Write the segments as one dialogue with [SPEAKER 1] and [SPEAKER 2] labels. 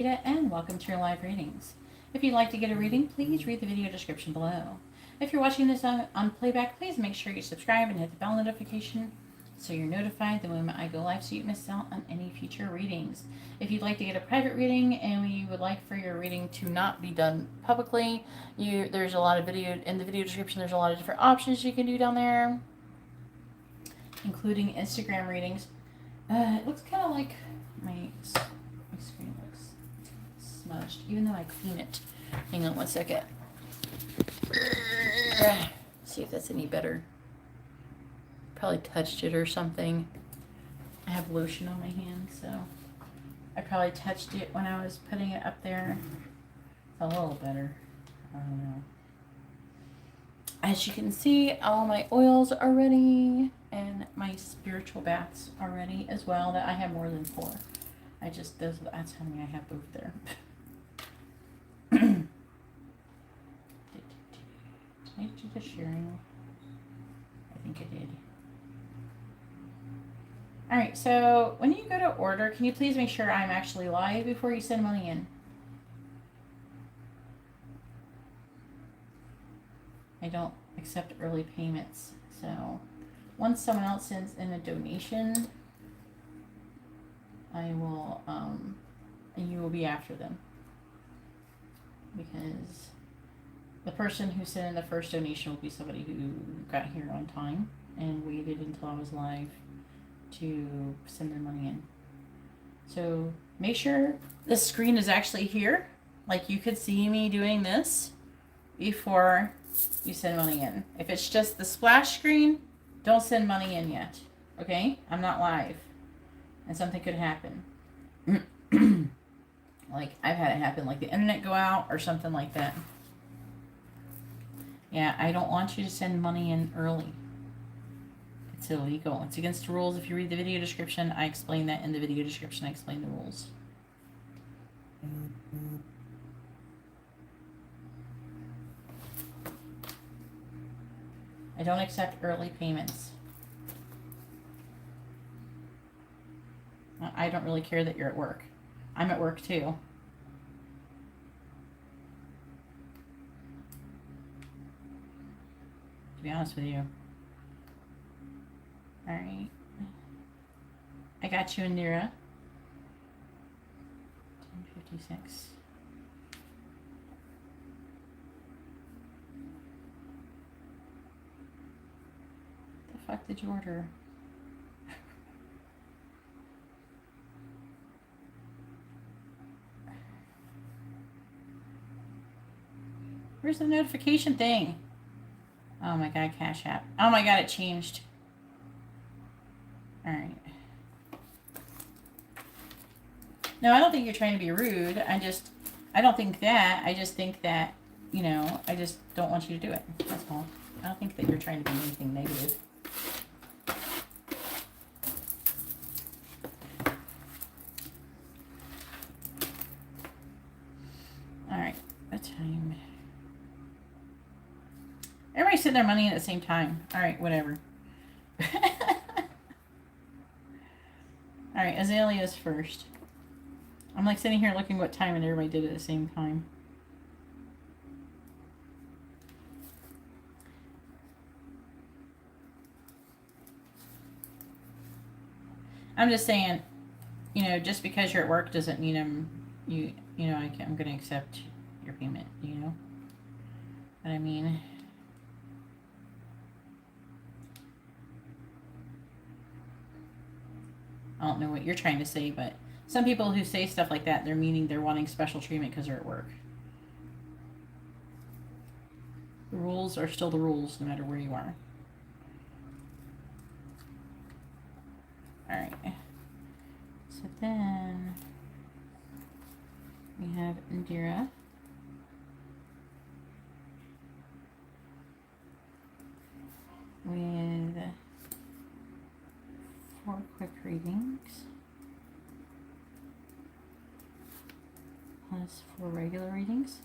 [SPEAKER 1] And welcome to your live readings. If you'd like to get a reading, please read the video description below. If you're watching this on playback, please make sure you subscribe and hit the bell notification so you're notified the moment I go live so you don't miss out on any future readings. If you'd like to get a private reading and you would like for your reading to not be done publicly, there's a lot of video in the video description. There's a lot of different options you can do down there, including Instagram readings. It looks kind of like my screen looks smudged, even though I clean it. Hang on one second. See if that's any better. Probably touched it or something. I have lotion on my hand, so I probably touched it when I was putting it up there. It's a little better. I don't know. As you can see, all my oils are ready and my spiritual baths are ready as well. That I have more than 4. That's how many I have both there. Did I do the sharing? I think I did. Alright, so when you go to order, can you please make sure I'm actually live before you send money in? I don't accept early payments. So once someone else sends in a donation, I will, and you will be after them. Because the person who sent in the first donation will be somebody who got here on time and waited until I was live to send their money in. So make sure the screen is actually here. Like you could see me doing this before you send money in. If it's just the splash screen, don't send money in yet. Okay? I'm not live. And something could happen. Like I've had it happen, like the internet go out or something like that. Yeah, I don't want you to send money in early. It's illegal. It's against the rules. If you read the video description, I explain that in the video description. I explain the rules. I don't accept early payments. I don't really care that you're at work. I'm at work too. To be honest with you. Alright. I got you, Indira. 10:56. The fuck did you order? Where's the notification thing? Oh my god, CashApp. Oh my god, it changed. Alright. No, I don't think you're trying to be rude. I don't think that. I just think that, I just don't want you to do it. That's all. I don't think that you're trying to be anything negative. Alright, what time? Everybody's sending their money in at the same time. Alright, whatever. Alright, Azalea's first. I'm like sitting here looking what time and everybody did it at the same time. I'm just saying, just because you're at work doesn't mean I'm going to accept your payment, But I mean, I don't know what you're trying to say, but some people who say stuff like that, they're meaning they're wanting special treatment because they're at work. The rules are still the rules no matter where you are. Alright. So then we have Indira. With 4 quick readings. Plus 4 regular readings.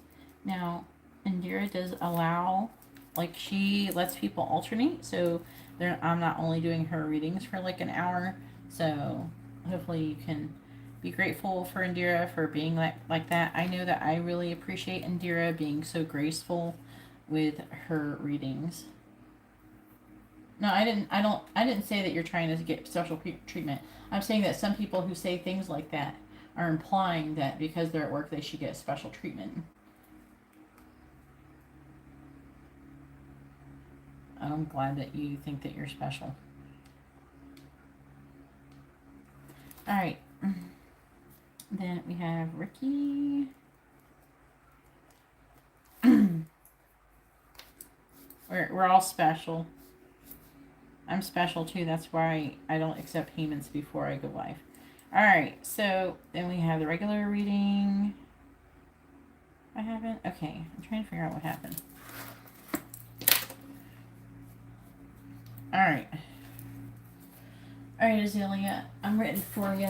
[SPEAKER 1] Now, Indira does allow, like, she lets people alternate, so I'm not only doing her readings for like an hour, so hopefully you can Be grateful for Indira for being like that. I know that I really appreciate Indira being so graceful with her readings. No, I didn't say that you're trying to get special treatment. I'm saying that some people who say things like that are implying that because they're at work they should get special treatment. I'm glad that you think that you're special. All right. Then we have Ricky. We're all special. I'm special too. That's why I don't accept payments before I go live. All right. So then we have the regular reading. I haven't. Okay. I'm trying to figure out what happened. All right. All right, Azalea. I'm ready for you.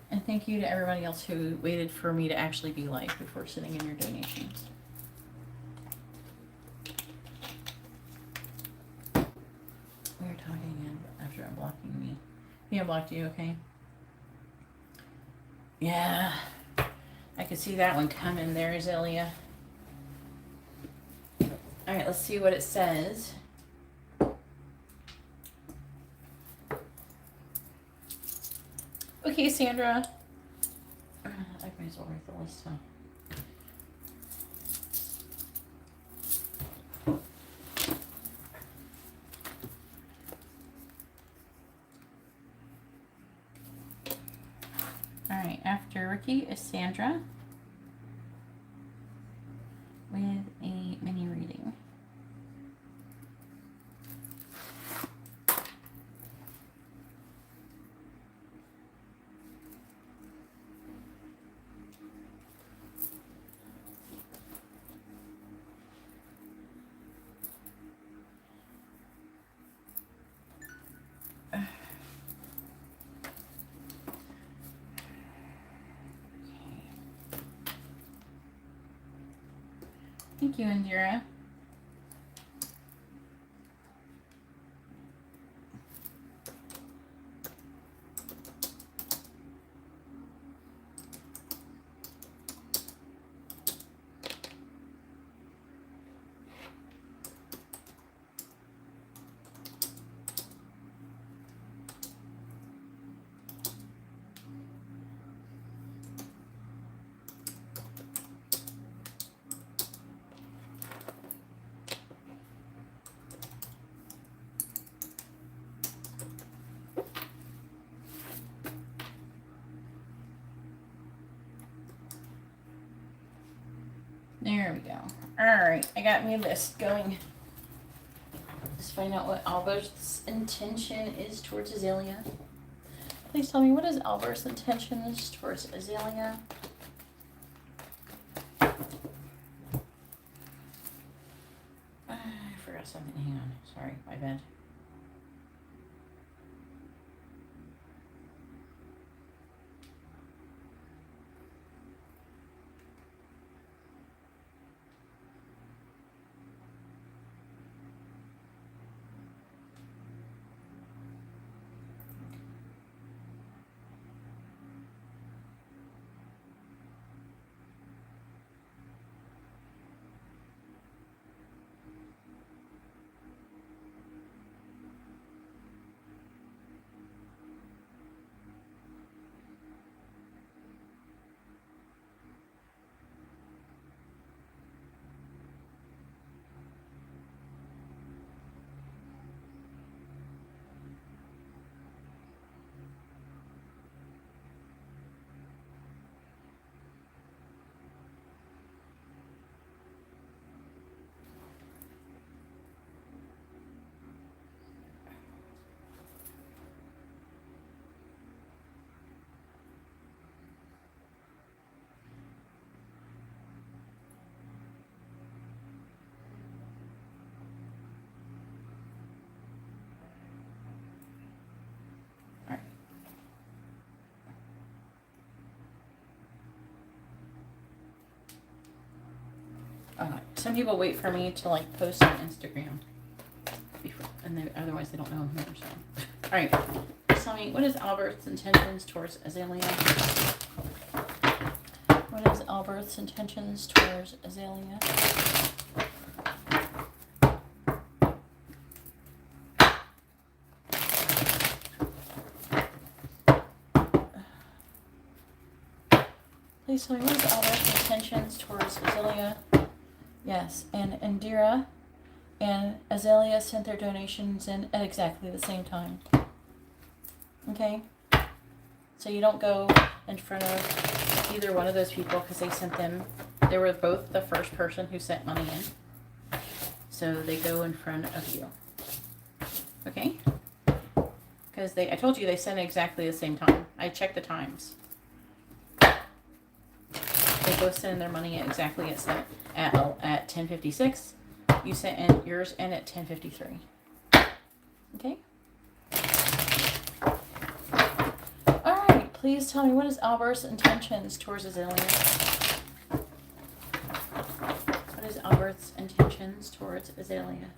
[SPEAKER 1] And thank you to everybody else who waited for me to actually be live before sending in your donations. We were talking after unblocking me. He unblocked you, okay? Yeah. I could see that one coming there, Azalea. Alright, let's see what it says. Okay, Sandra. I might as well write the list down. Alright, after Ricky is Sandra with a mini reading. Thank you, Indira. There we go. Alright, I got me a list going. Let's find out what Albert's intention is towards Azalea. Please tell me, what is Albert's intention is towards Azalea? I forgot something. Hang on. Sorry, my bad. Some people wait for me to like post on Instagram before, and otherwise they don't know I'm here. So, all right. Tell me, what is Albert's intentions towards Azalea? What is Albert's intentions towards Azalea? Please tell me, what is Albert's intentions towards Azalea? Yes, and Indira and Azalea sent their donations in at exactly the same time. Okay? So you don't go in front of either one of those people because they sent them. They were both the first person who sent money in. So they go in front of you. Okay? Because I told you they sent exactly the same time. I checked the times. They both sent in their money exactly at 10:56. You sent in yours in at 10:53. Okay? Alright, please tell me, what is Albert's intentions towards Azalea? What is Albert's intentions towards Azalea?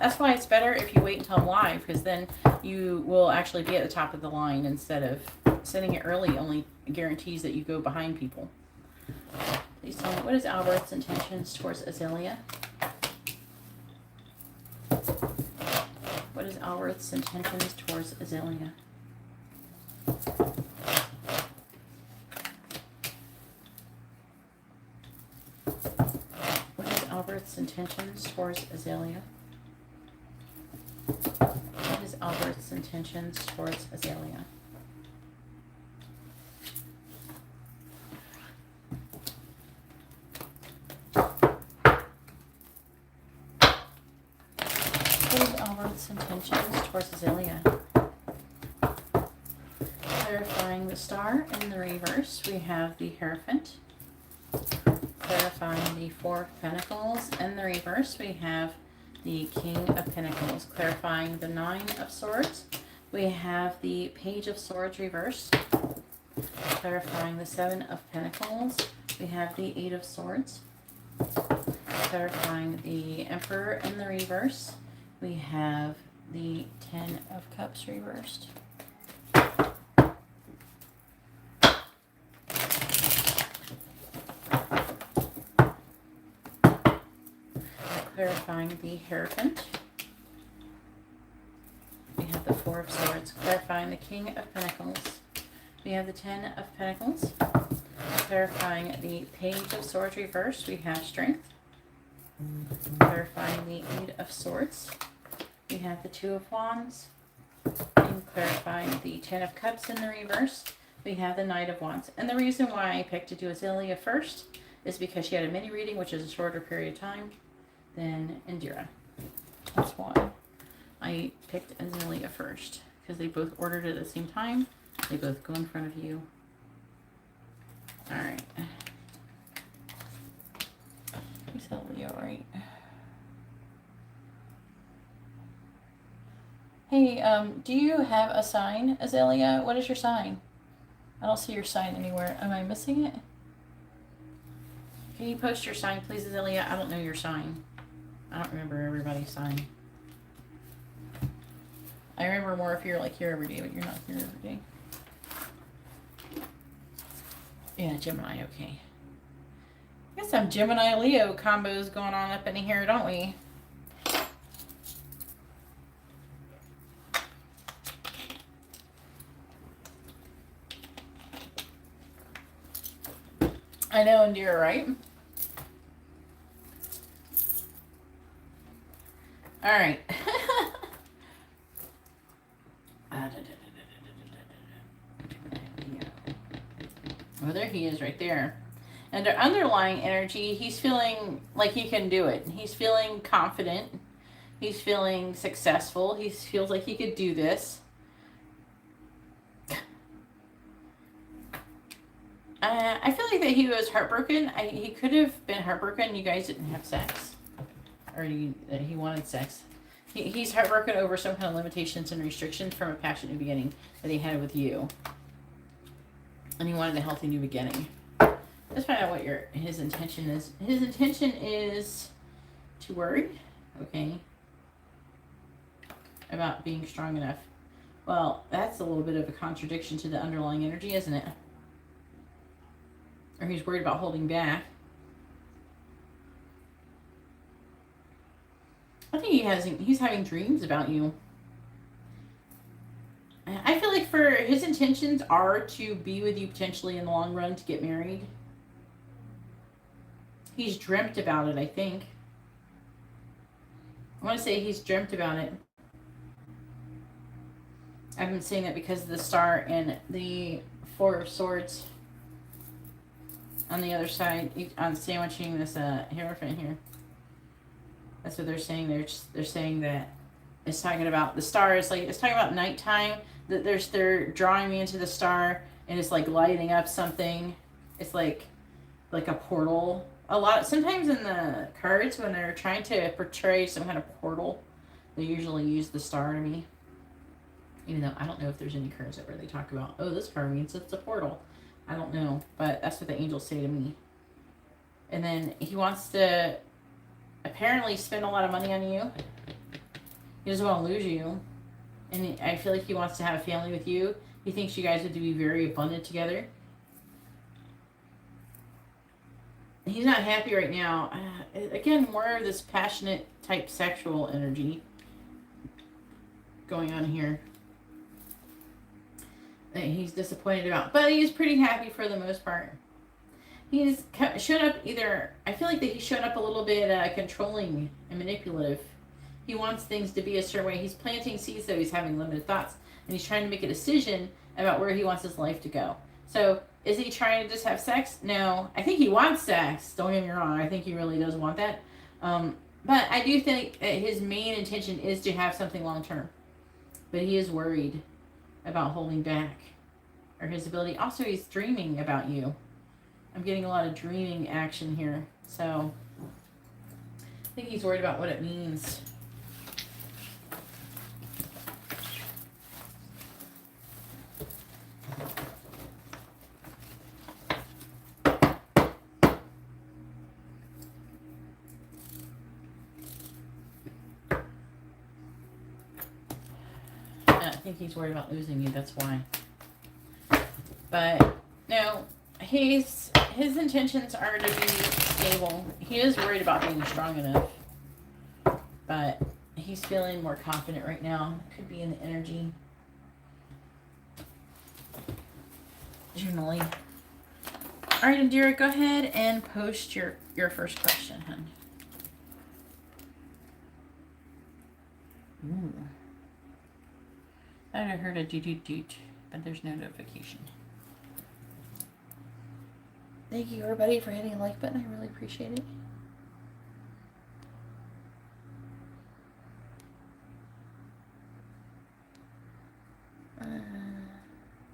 [SPEAKER 1] That's why it's better if you wait until I'm live, because then you will actually be at the top of the line instead of sending it early. Only guarantees that you go behind people. Please tell me, what is Albert's intentions towards Azalea? What is Albert's intentions towards Azalea? What is Albert's intentions towards Azalea? What is Albert's intentions towards Azalea? What is Albert's intentions towards Azalea? Clarifying the star in the reverse, we have the Hierophant. Clarifying the Four of Pentacles in the reverse, we have the King of Pentacles. Clarifying the Nine of Swords, we have the Page of Swords reversed. Clarifying the Seven of Pentacles, we have the Eight of Swords. Clarifying the Emperor in the reverse, we have the Ten of Cups reversed. Clarifying the Hierophant, we have the Four of Swords. Clarifying the King of Pentacles, we have the Ten of Pentacles. Clarifying the Page of Swords reversed, we have Strength. Clarifying the Eight of Swords, we have the Two of Wands. And clarifying the Ten of Cups in the reverse, we have the Knight of Wands. And the reason why I picked to do Azalea first is because she had a mini reading, which is a shorter period of time than Indira. That's why I picked Azalea first, because they both ordered it at the same time. They both go in front of you. Alright. You said Leo, right? Hey, do you have a sign, Azalea? What is your sign? I don't see your sign anywhere. Am I missing it? Can you post your sign, please, Azalea? I don't know your sign. I don't remember everybody's sign. I remember more if you're like here every day, but you're not here every day. Yeah, Gemini, okay. I got some Gemini-Leo combos going on up in here, don't we? I know, Indira, right? All right. Oh, there he is right there. And the underlying energy, he's feeling like he can do it. He's feeling confident. He's feeling successful. He feels like he could do this. I feel like that he was heartbroken. He could have been heartbroken. You guys didn't have sex. Or that he wanted sex. He's heartbroken over some kind of limitations and restrictions from a past new beginning that he had with you. And he wanted a healthy new beginning. Let's find out what his intention is. His intention is to worry, okay, about being strong enough. Well, that's a little bit of a contradiction to the underlying energy, isn't it? Or he's worried about holding back. I think he's having dreams about you. I feel like for his intentions are to be with you potentially in the long run, to get married. He's dreamt about it, I think. I want to say he's dreamt about it. I've been saying that because of the star and the Four of Swords on the other side, on sandwiching this Hierophant here. That's what they're saying. They're saying that it's talking about the star. It's like it's talking about nighttime. That they're drawing me into the star, and it's like lighting up something. It's like a portal. A lot sometimes in the cards when they're trying to portray some kind of portal, they usually use the star to me. Even though I don't know if there's any cards that really talk about, oh, this card means it's a portal. I don't know, but that's what the angels say to me. And then he wants to apparently spend a lot of money on you. He doesn't want to lose you. And I feel like he wants to have a family with you. He thinks you guys would be very abundant together. He's not happy right now. Again, more of this passionate type sexual energy going on here. That he's disappointed about. But he's pretty happy for the most part. He's shown up either, I feel like that he's shown up a little bit controlling and manipulative. He wants things to be a certain way. He's planting seeds, though he's having limited thoughts. And he's trying to make a decision about where he wants his life to go. So, is he trying to just have sex? No. I think he wants sex. Don't get me wrong. I think he really does want that. But I do think that his main intention is to have something long term. But he is worried about holding back. Or his ability. Also, he's dreaming about you. I'm getting a lot of dreaming action here. So, I think he's worried about what it means. I think he's worried about losing you. That's why. But, no. His intentions are to be stable. He is worried about being strong enough. But he's feeling more confident right now. Could be in the energy. Generally. Alright, Indira, go ahead and post your first question, hon. Ooh. I heard a doot, but there's no notification. Thank you, everybody, for hitting the like button. I really appreciate it. I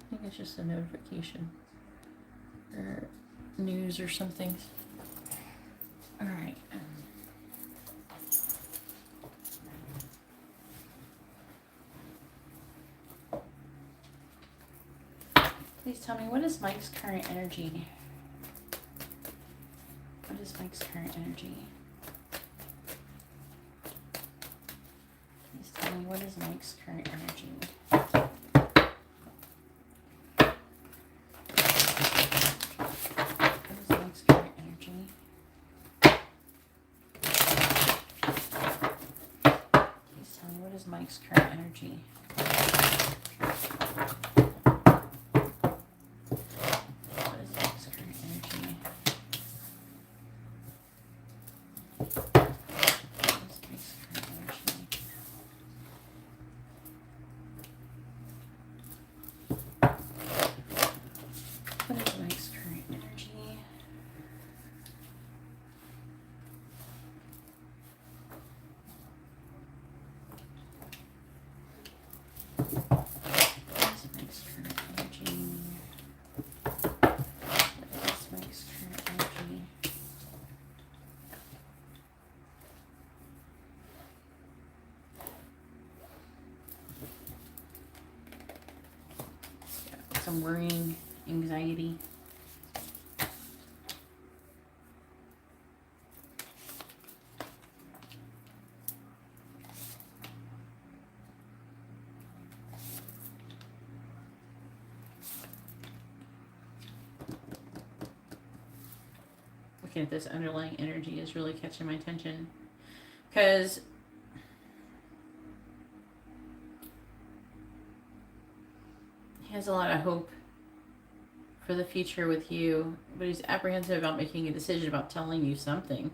[SPEAKER 1] think it's just a notification or news or something. All right. Please tell me, what is Mike's current energy? What is Mike's current energy? Please tell me, what is Mike's current energy? What is Mike's current energy? Please tell me, what is Mike's current energy? Some worrying, anxiety. looking at this underlying energy is really catching my attention. Because he has a lot of hope for the future with you, but he's apprehensive about making a decision about telling you something.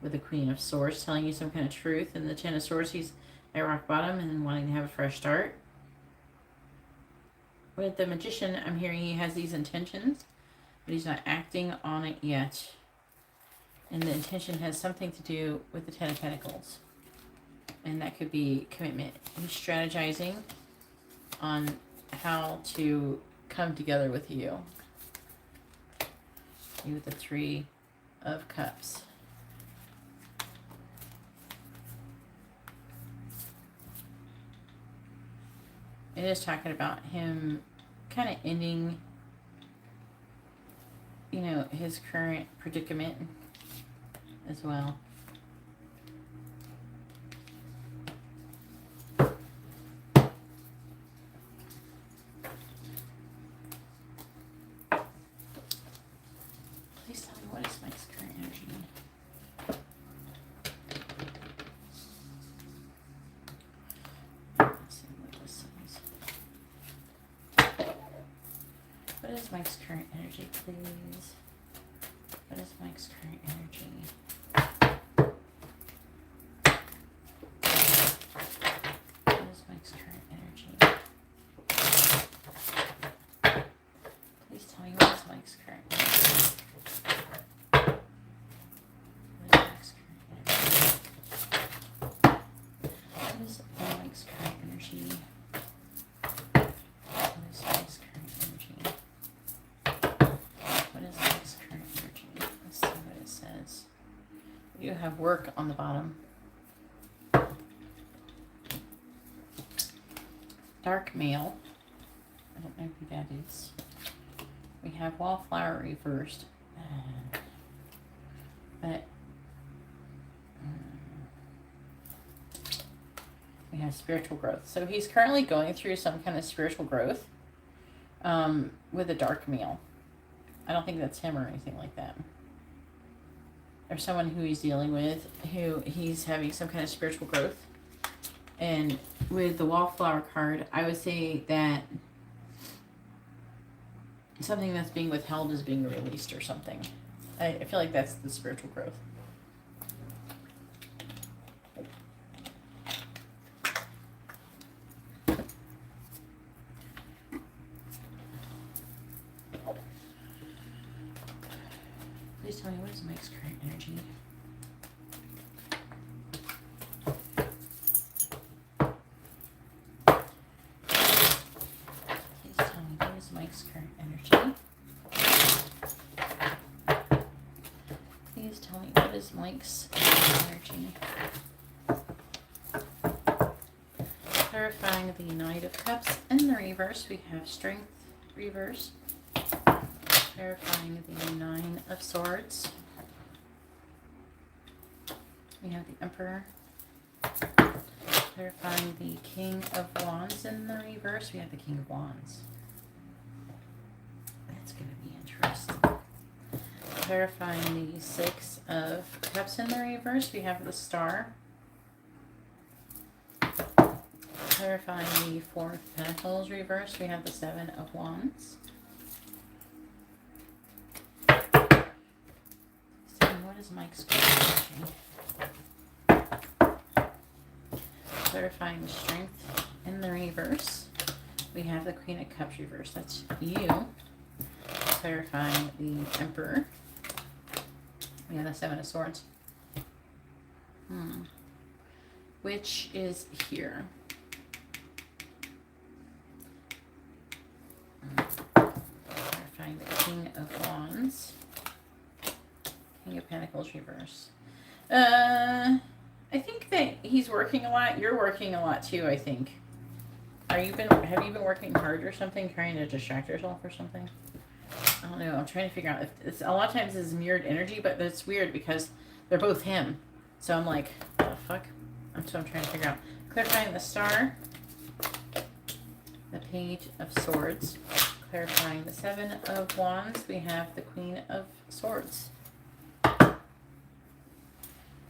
[SPEAKER 1] With the Queen of Swords, telling you some kind of truth, and the Ten of Swords, he's at rock bottom and wanting to have a fresh start. With the Magician, I'm hearing he has these intentions, but he's not acting on it yet. And the intention has something to do with the Ten of Pentacles. And that could be commitment. He's strategizing on how to come together with you. You with the Three of Cups. It is talking about him kind of ending, you know, his current predicament as well. Please tell me, what is Mike's current energy? What is Mike's current energy, please? What is Mike's current energy? What is Mike's current energy? Please tell me, what is Mike's current energy? What is Mike's current energy? What is Mike's current energy? You have work on the bottom. Dark male. I don't know who that is. We have wallflower reversed. But we have spiritual growth. So he's currently going through some kind of spiritual growth with a dark male. I don't think that's him or anything like that. Or someone who he's dealing with, who he's having some kind of spiritual growth. And with the wallflower card, I would say that something that's being withheld is being released or something. I feel like that's the spiritual growth. Please tell me, what is Mike's current energy? Please tell me, what is Mike's current energy? Please tell me, what is Mike's energy? Clarifying the Knight of Cups. In the reverse, we have Strength reverse. Clarifying the Nine of Swords. We have the Emperor. Clarifying the King of Wands. In the reverse, we have the King of Wands. That's going to be interesting. Clarifying the Six of Cups. In the reverse, we have the Star. Clarifying the Four of Pentacles reverse, we have the Seven of Wands. What is Mike's energy? Clarifying Strength in the reverse, we have the Queen of Cups reverse. That's you. Clarifying the Emperor, we have the Seven of Swords. Which is here. Clarifying the King of Wands. King of Pentacles reverse. I think that he's working a lot. You're working a lot too, I think. Have you been working hard or something, trying to distract yourself or something? I don't know. I'm trying to figure out if it's, a lot of times it's mirrored energy, but it's weird because they're both him. So I'm like, what the fuck? So I'm trying to figure out. Clarifying the Star, the Page of Swords. Clarifying the Seven of Wands, we have the Queen of Swords.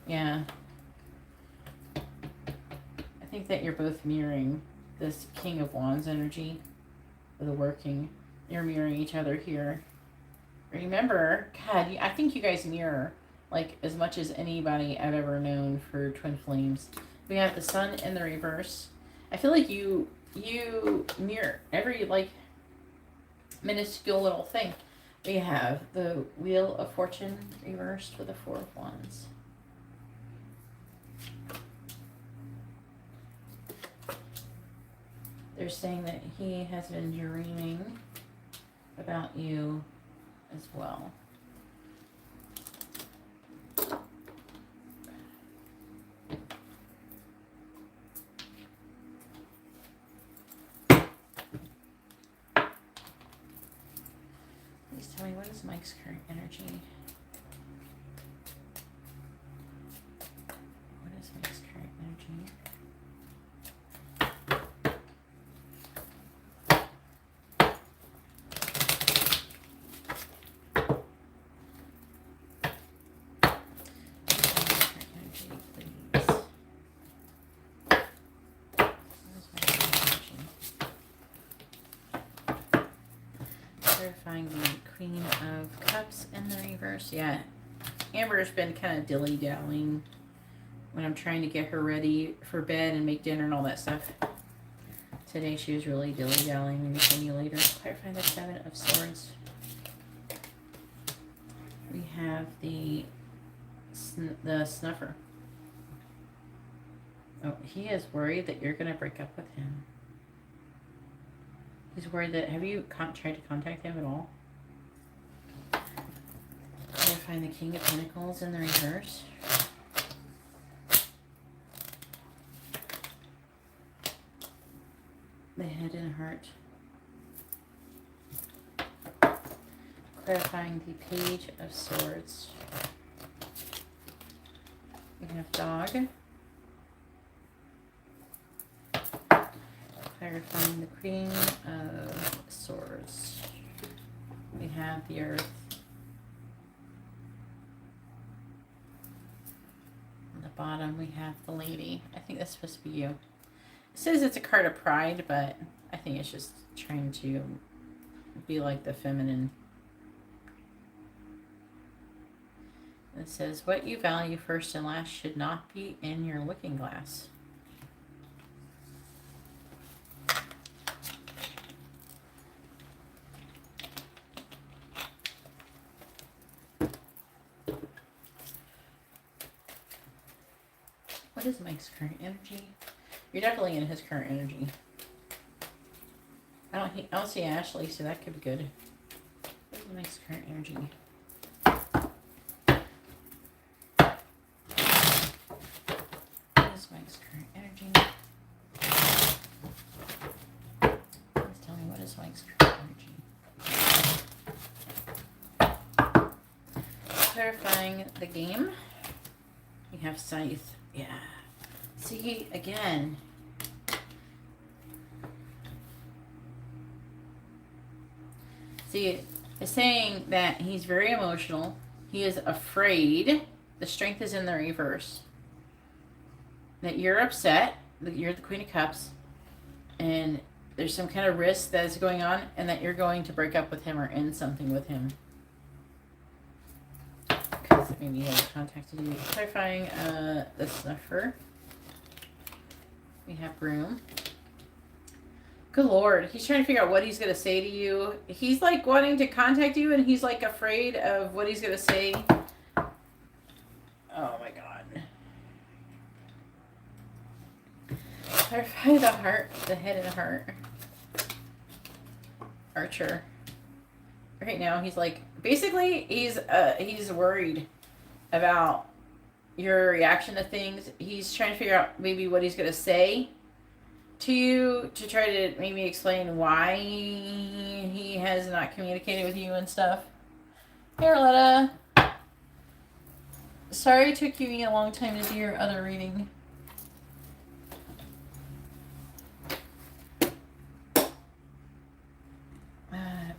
[SPEAKER 1] Yeah. I think that you're both mirroring this King of Wands energy for the working. You're mirroring each other here. Remember, God, I think you guys mirror like as much as anybody I've ever known for twin flames. We have the Sun in the reverse. I feel like you mirror every like minuscule little thing. We have the Wheel of Fortune reversed with the Four of Wands. They're saying that he has been dreaming about you as well. Please tell me, what is Mike's current energy? What is Mike's current energy? Clarifying the Queen of Cups in the reverse. Yeah, Amber's been kind of dilly-dallying when I'm trying to get her ready for bed and make dinner and all that stuff. Today she was really dilly-dallying in the simulator. Clarifying the Seven of Swords. We have the Snuffer. Oh, he is worried that you're going to break up with him. He's worried that, have you tried to contact him at all? Find the King of Pentacles in the reverse. The Head and Heart. Clarifying the Page of Swords. We have Dog. Clarifying the Queen of Swords. We have the Earth. On the bottom we have the Lady. I think that's supposed to be you. It says it's a card of pride, but I think it's just trying to be like the feminine. It says, what you value first and last should not be in your looking glass. What is Mike's current energy? You're definitely in his current energy. I don't see Ashley, so that could be good. What is Mike's current energy? What is Mike's current energy? Please tell me, what is Mike's current energy? Clarifying the game. We have Scythe. Yeah. See, again. See, it's saying that he's very emotional. He is afraid. The Strength is in the reverse. That you're upset. That you're the Queen of Cups. And there's some kind of risk that is going on. And that you're going to break up with him or end something with him. Because maybe he hasn't contacted you. Clarifying the Snuffer. We have Broom. Good Lord. He's trying to figure out what he's going to say to you. He's like wanting to contact you and he's like afraid of what he's going to say. Oh my God. Clarify the Heart, the Head and Heart. Archer. Right now he's like, basically he's worried about your reaction to things. He's trying to figure out maybe what he's going to say to you to try to maybe explain why he has not communicated with you and stuff. Hey, Arletta. Sorry it took you a long time to do your other reading.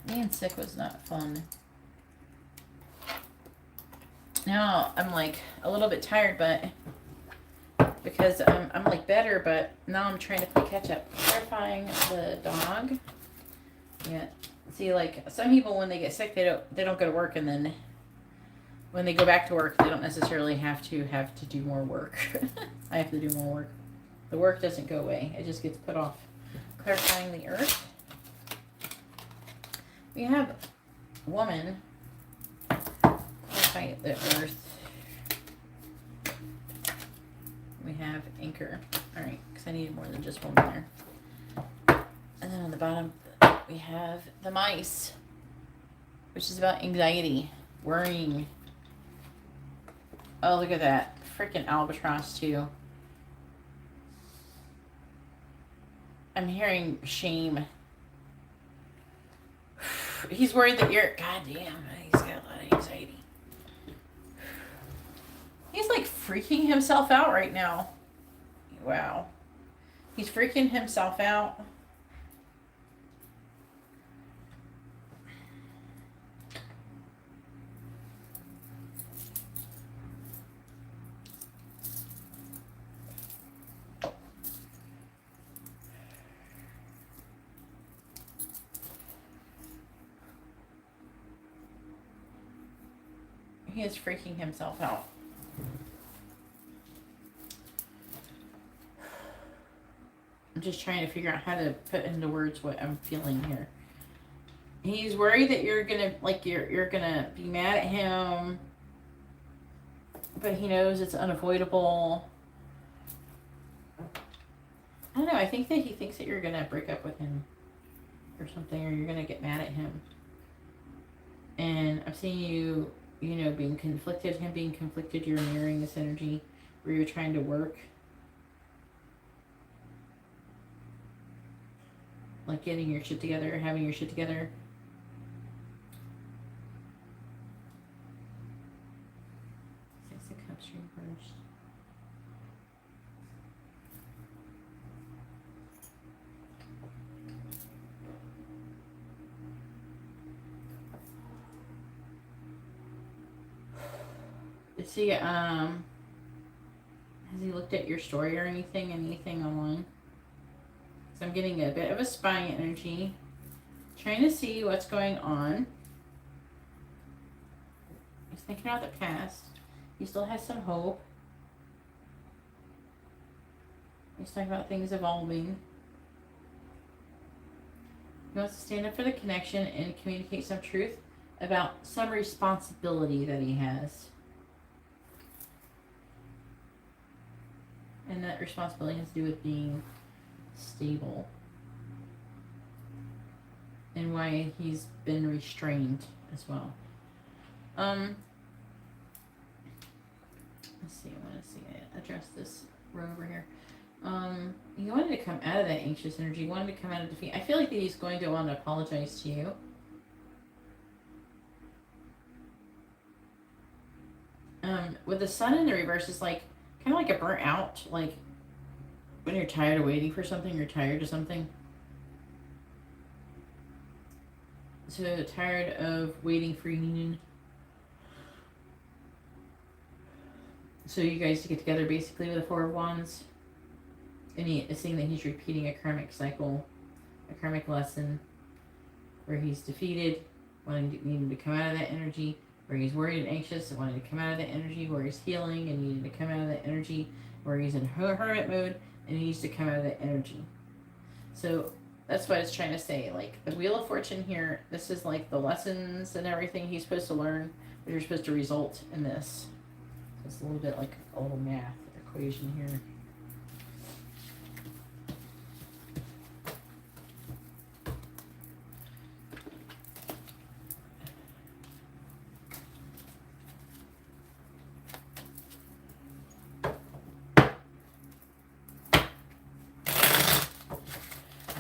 [SPEAKER 1] Being sick was not fun. now I'm like a little bit tired, but because I'm like better, but now I'm trying to play catch up. Clarifying the dog. Yeah. See, like some people when they get sick, they don't go to work, and then when they go back to work, they don't necessarily have to do more work. I have to do more work. The work doesn't go away; it just gets put off. Clarifying the earth. We have woman. Clarify the earth. We have anchor. All right, because I needed more than just one there. And then on the bottom, we have the mice, which is about anxiety, worrying. Oh, look at that. Freaking albatross, too. I'm hearing shame. He's worried that you're... God damn, he's got a lot of anxiety. He's like freaking himself out right now. Wow. He's freaking himself out. He is freaking himself out. I'm just trying to figure out how to put into words what I'm feeling here. He's worried that you're gonna you're gonna be mad at him, but he knows it's unavoidable. I don't know. I think that he thinks that you're gonna break up with him or something, or you're gonna get mad at him. And I'm seeing you, being conflicted. Him being conflicted. You're mirroring this energy where you're trying to work. Like getting your shit together, having your shit together. Six of Cups reversed. Let's see, has he looked at your story or anything online? So I'm getting a bit of a spy energy. Trying to see what's going on. He's thinking about the past. He still has some hope. He's talking about things evolving. He wants to stand up for the connection and communicate some truth about some responsibility that he has. And that responsibility has to do with being stable. And why he's been restrained as well. Let's see, I want to see address this row over here. He wanted to come out of that anxious energy, wanted to come out of defeat. I feel like that he's going to want to apologize to you. With the sun in the reverse, it's like kind of like a burnt out, like when you're tired of waiting for something, you're tired of something. So tired of waiting for union. So you guys to get together basically with the Four of Wands. And he is saying that he's repeating a karmic cycle, a karmic lesson, where he's defeated, needing to come out of that energy, where he's worried and anxious and wanting to come out of that energy, where he's healing and needing to come out of that energy, where he's in hermit mode and he needs to come out of that energy. So that's what it's trying to say. Like the Wheel of Fortune here, this is like the lessons and everything he's supposed to learn, but you're supposed to result in this. It's a little bit like a little math equation here.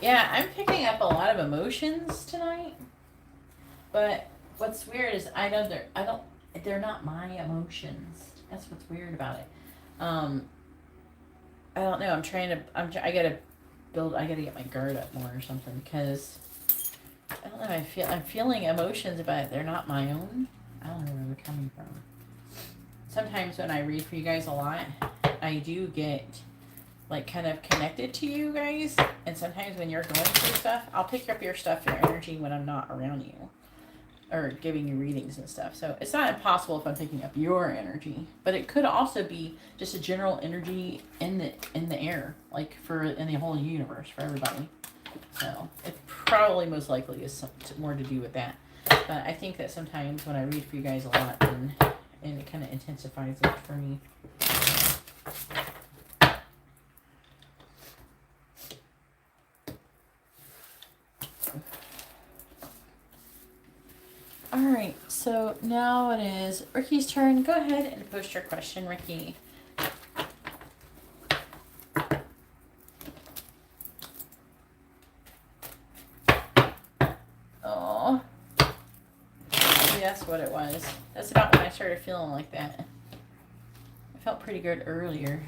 [SPEAKER 1] Yeah, I'm picking up a lot of emotions tonight. But what's weird is they're not my emotions. That's what's weird about it. I don't know. I gotta get my guard up more or something because I don't know. I'm feeling emotions about it. They're not my own. I don't know where they're coming from. sometimes when I read for you guys a lot, I do get like kind of connected to you guys. And sometimes when you're going through stuff, I'll pick up your stuff, your energy when I'm not around you or giving you readings and stuff. So it's not impossible if I'm picking up your energy, but it could also be just a general energy in the air, like in the whole universe for everybody. So it probably most likely is more to do with that. But I think that sometimes when I read for you guys a lot, and it kind of intensifies it for me. Alright, so now it is Ricky's turn. Go ahead and post your question, Ricky. Oh, maybe that's what it was. That's about when I started feeling like that. I felt pretty good earlier.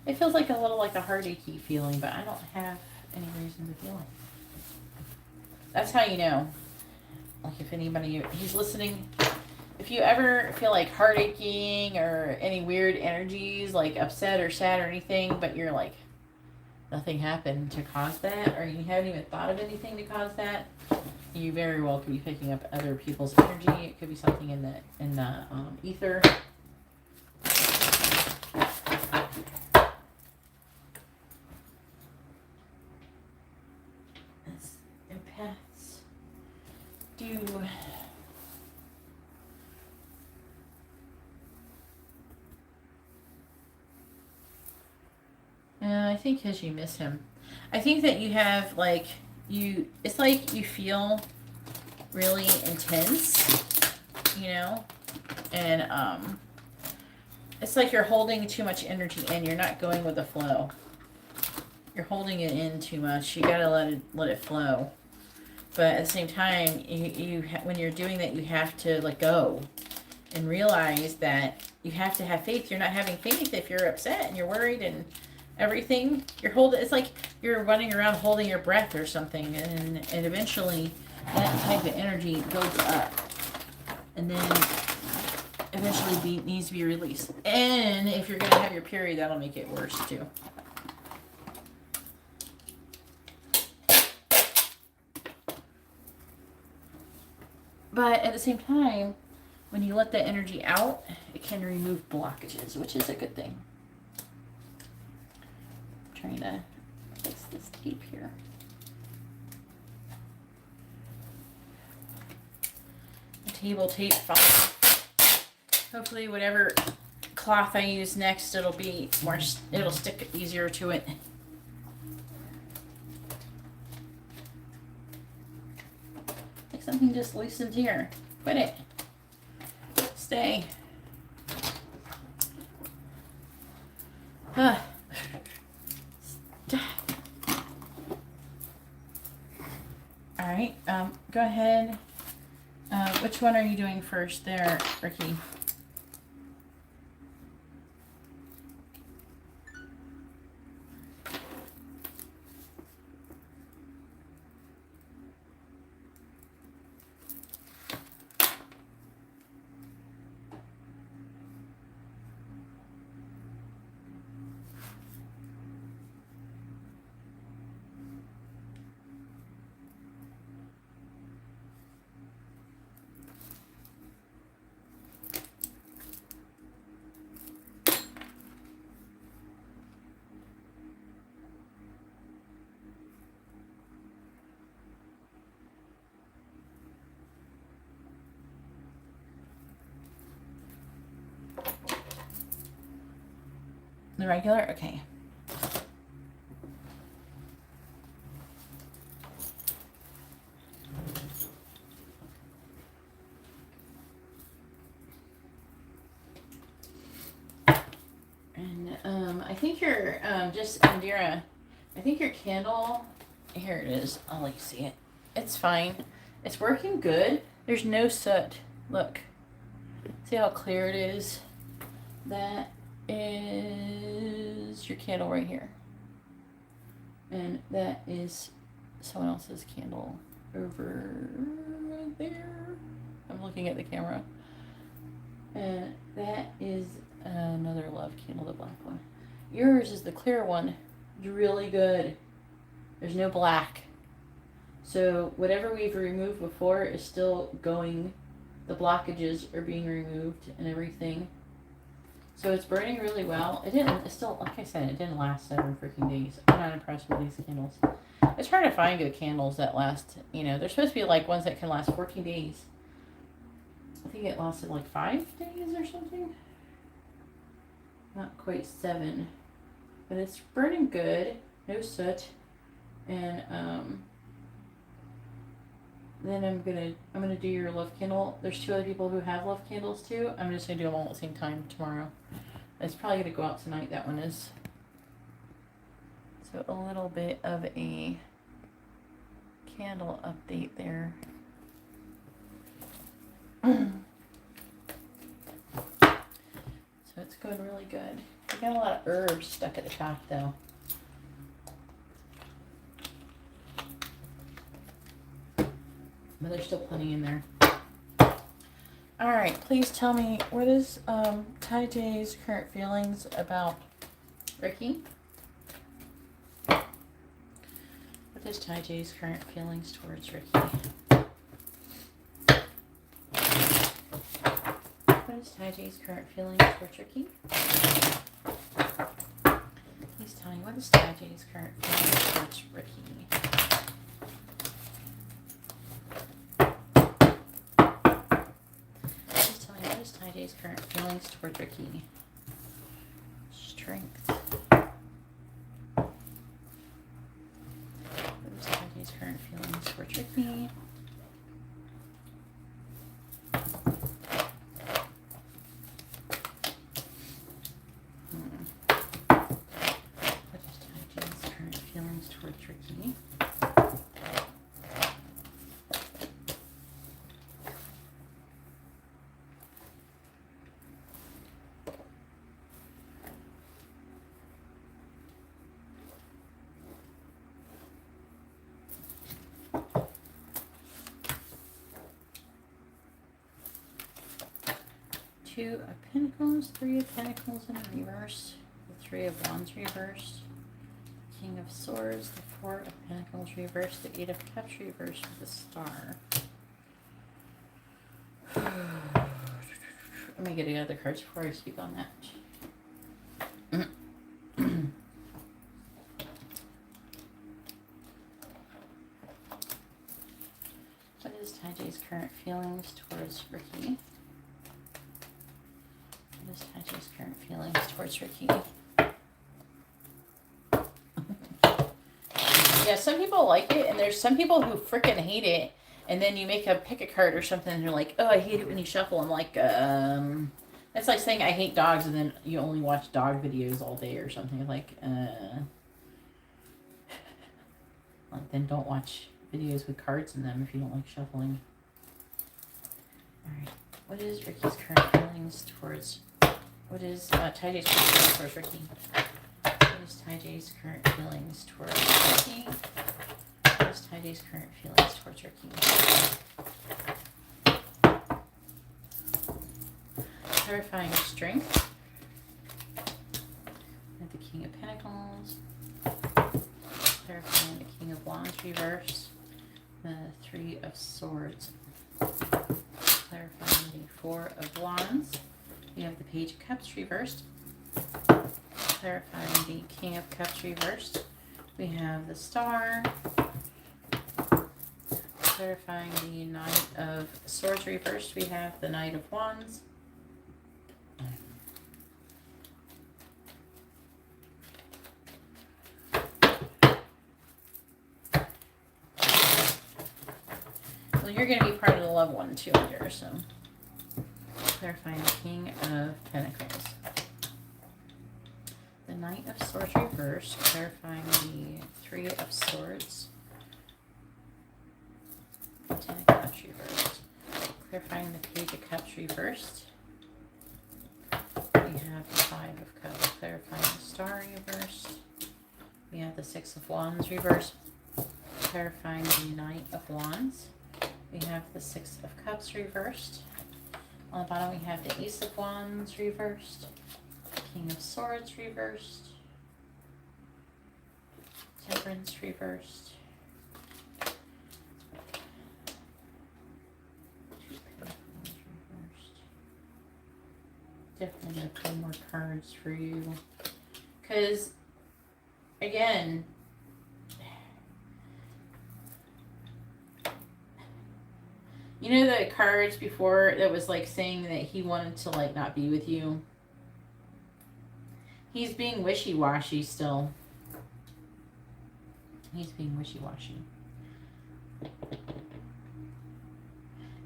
[SPEAKER 1] It feels like a little like a heartachy feeling, but I don't have any reason to feel it. That's how you know. Like if anybody who's listening, if you ever feel like heart aching or any weird energies, like upset or sad or anything, but you're like, nothing happened to cause that, or you haven't even thought of anything to cause that, you very well could be picking up other people's energy. It could be something in the ether. Empaths do. I think because you miss him. I think that you have like it's like you feel really intense, you know, and it's like you're holding too much energy in. You're not going with the flow. You're holding it in too much. You gotta let it flow. But at the same time, when you're doing that, you have to let go and realize that you have to have faith. You're not having faith if you're upset and you're worried and everything. It's like you're running around holding your breath or something, and eventually that type of energy builds up, and then eventually needs to be released. And if you're gonna have your period, that'll make it worse too. But at the same time, when you let that energy out, it can remove blockages, which is a good thing. I'm trying to fix this tape here. The table tape fine. Hopefully whatever cloth I use next, it'll stick easier to it. Something just loosened here. Quit it. Stay. All right. Go ahead. Which one are you doing first there, Ricky? The regular? Okay. And I think you're just Indira. I think your candle. Here it is. I'll let you see it. It's fine. It's working good. There's no soot. Look. See how clear it is? That is your candle right here. And that is someone else's candle over there. I'm looking at the camera. And that is another love candle, the black one. Yours is the clear one. It's really good. There's no black. So whatever we've removed before is still going. The blockages are being removed and everything. So it's burning really well. It's still, like I said, it didn't last 7 freaking days. I'm not impressed with these candles. It's hard to find good candles that last, they're supposed to be like ones that can last 14 days. I think it lasted like 5 days or something. Not quite 7. But it's burning good. No soot. And then I'm gonna do your love candle. There's 2 other people who have love candles too. I'm just gonna do them all at the same time tomorrow. It's probably gonna go out tonight, that one is. So a little bit of a candle update there. So it's going really good. I got a lot of herbs stuck at the top though. But there's still plenty in there. Alright, please tell me, what is Ty J's current feelings about Ricky? What is Ty J's current feelings towards Ricky? What is Ty J's current feelings towards Ricky? Please tell me, what is Ty J's current feelings towards Ricky? J's current feelings towards Ricky. Strength. What is J's current feelings towards Ricky? What is J's current feelings towards Ricky? Two of Pentacles, 3 of Pentacles in reverse, the 3 of Wands reversed, King of Swords, the 4 of Pentacles reversed, the 8 of Cups reversed with the Star. Let me get the other cards before I speak on that. What is Ty J's current feelings towards Ricky? What is Ty J's current feelings towards Ricky? Yeah, some people like it, and there's some people who freaking hate it. And then you pick a card or something, and you're like, oh, I hate it when you shuffle. I'm like, that's like saying I hate dogs, and then you only watch dog videos all day or something. Like, then don't watch videos with cards in them if you don't like shuffling. All right, what is Ricky's current feelings towards? What is Ty J's current feelings towards Ricky? What is Ty J's current feelings towards Ricky? What is Ty J's current feelings towards Ricky? Clarifying strength. And the King of Pentacles. Clarifying the King of Wands reverse. The 3 of Swords. Clarifying the 4 of Wands. We have the Page of Cups reversed. Clarifying the King of Cups reversed. We have the Star. Clarifying the Knight of Swords reversed. We have the Knight of Wands. Well, you're going to be part of the loved one too, here, so. Clarifying the King of Pentacles. The Knight of Swords reversed. Clarifying the 3 of Swords. The 10 of Cups reversed. Clarifying the Page of Cups reversed. We have the 5 of Cups. Clarifying the Star reversed. We have the 6 of Wands reversed. Clarifying the Knight of Wands. We have the 6 of Cups reversed. On the bottom, we have the Ace of Wands reversed, King of Swords reversed, Temperance reversed, Two Pentacles reversed. Definitely gonna pull more cards for you, because again, you know the cards before that was like saying that he wanted to like not be with you? He's being wishy-washy still. He's being wishy-washy.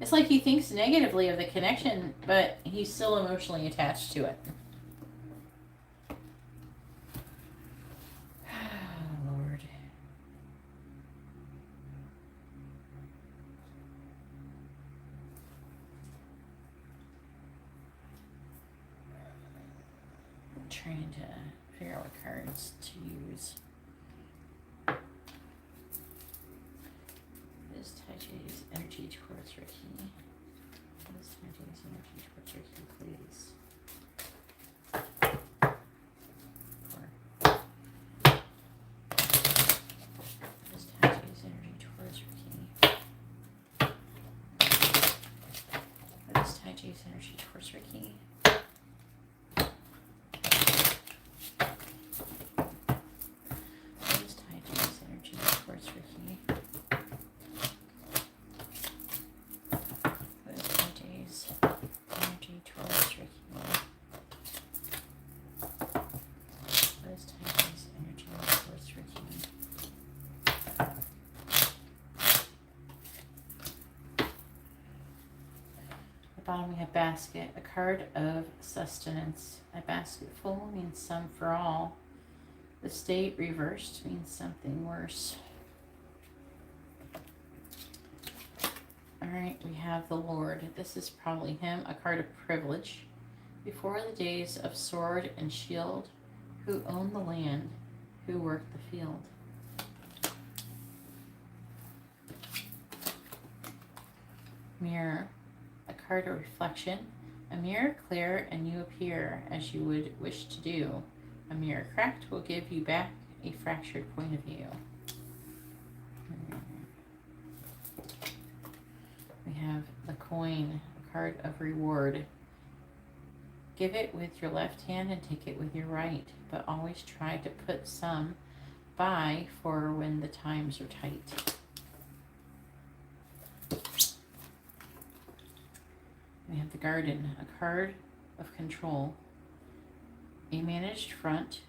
[SPEAKER 1] It's like he thinks negatively of the connection, but he's still emotionally attached to it. Lord. I'm trying to figure out what cards to use. This Taiji's energy towards Ricky. This Taiji's energy towards Ricky, please. This Taiji's energy towards Ricky. This Taiji's energy towards Ricky. This Taiji's energy towards Ricky. Energy towards Ricky. What is Taiji's energy towards Ricky? At the bottom we have basket, a card of sustenance. A basket full means some for all. The state reversed means something worse. Alright, we have the Lord. This is probably him, a card of privilege. Before the days of sword and shield, who owned the land, who worked the field. Mirror, a card of reflection. A mirror clear and you appear as you would wish to do. A mirror cracked will give you back a fractured point of view. We have the coin, a card of reward. Give it with your left hand and take it with your right, but always try to put some by for when the times are tight. We have the garden, a card of control. A managed front,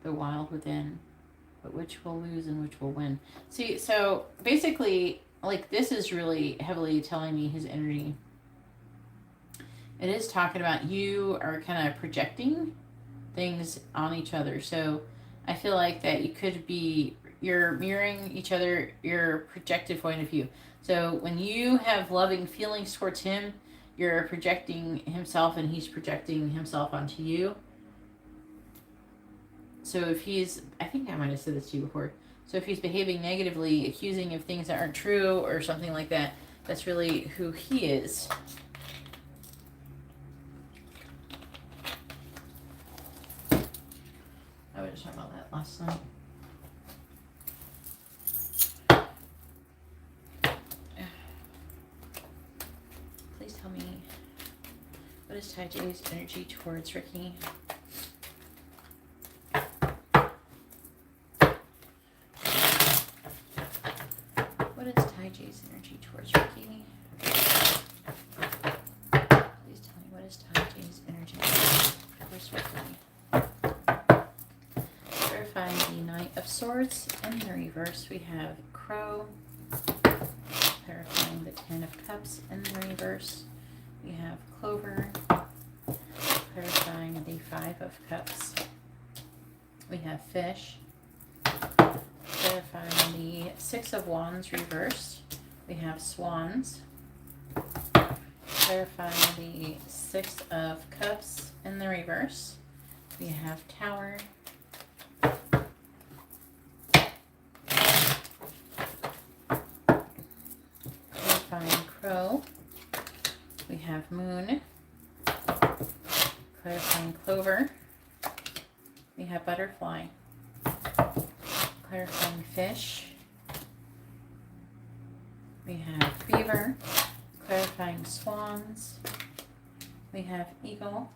[SPEAKER 1] the wild within, but which will lose and which will win. See, so basically, like, this is really heavily telling me his energy. It is talking about you are kind of projecting things on each other. So I feel like that you could be, you're mirroring each other, your projected point of view. So when you have loving feelings towards him, you're projecting himself and he's projecting himself onto you. So if he's, I think I might have said this to you before. So if he's behaving negatively, accusing of things that aren't true or something like that, that's really who he is. I was just talking about that last night. Please tell me, what is Taiji's energy towards Ricky? What is Taiji's energy towards Ricky? Please tell me, what is Taiji's energy towards Ricky? Verifying the Knight of Swords. In the reverse, we have Crow. Clarifying the Ten of Cups. In the reverse, we have Clover. Clarifying the Five of Cups. We have Fish. Clarifying the Six of Wands reversed, we have Swans. Clarifying the Six of Cups in the reverse, we have Tower. Clarifying Crow, we have Moon. clarifying clover. We have butterfly, clarifying fish. We have beaver, clarifying swans. We have eagle,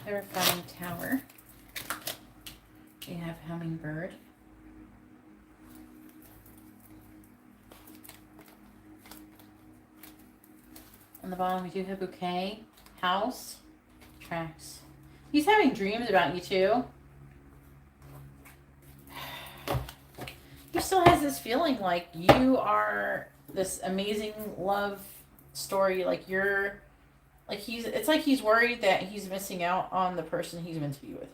[SPEAKER 1] clarifying tower. We have hummingbird. On the bottom, we do have bouquet, house, tracks. He's having dreams about you too. He still has this feeling like you are this amazing love story. Like you're, like it's like he's worried that he's missing out on the person he's meant to be with.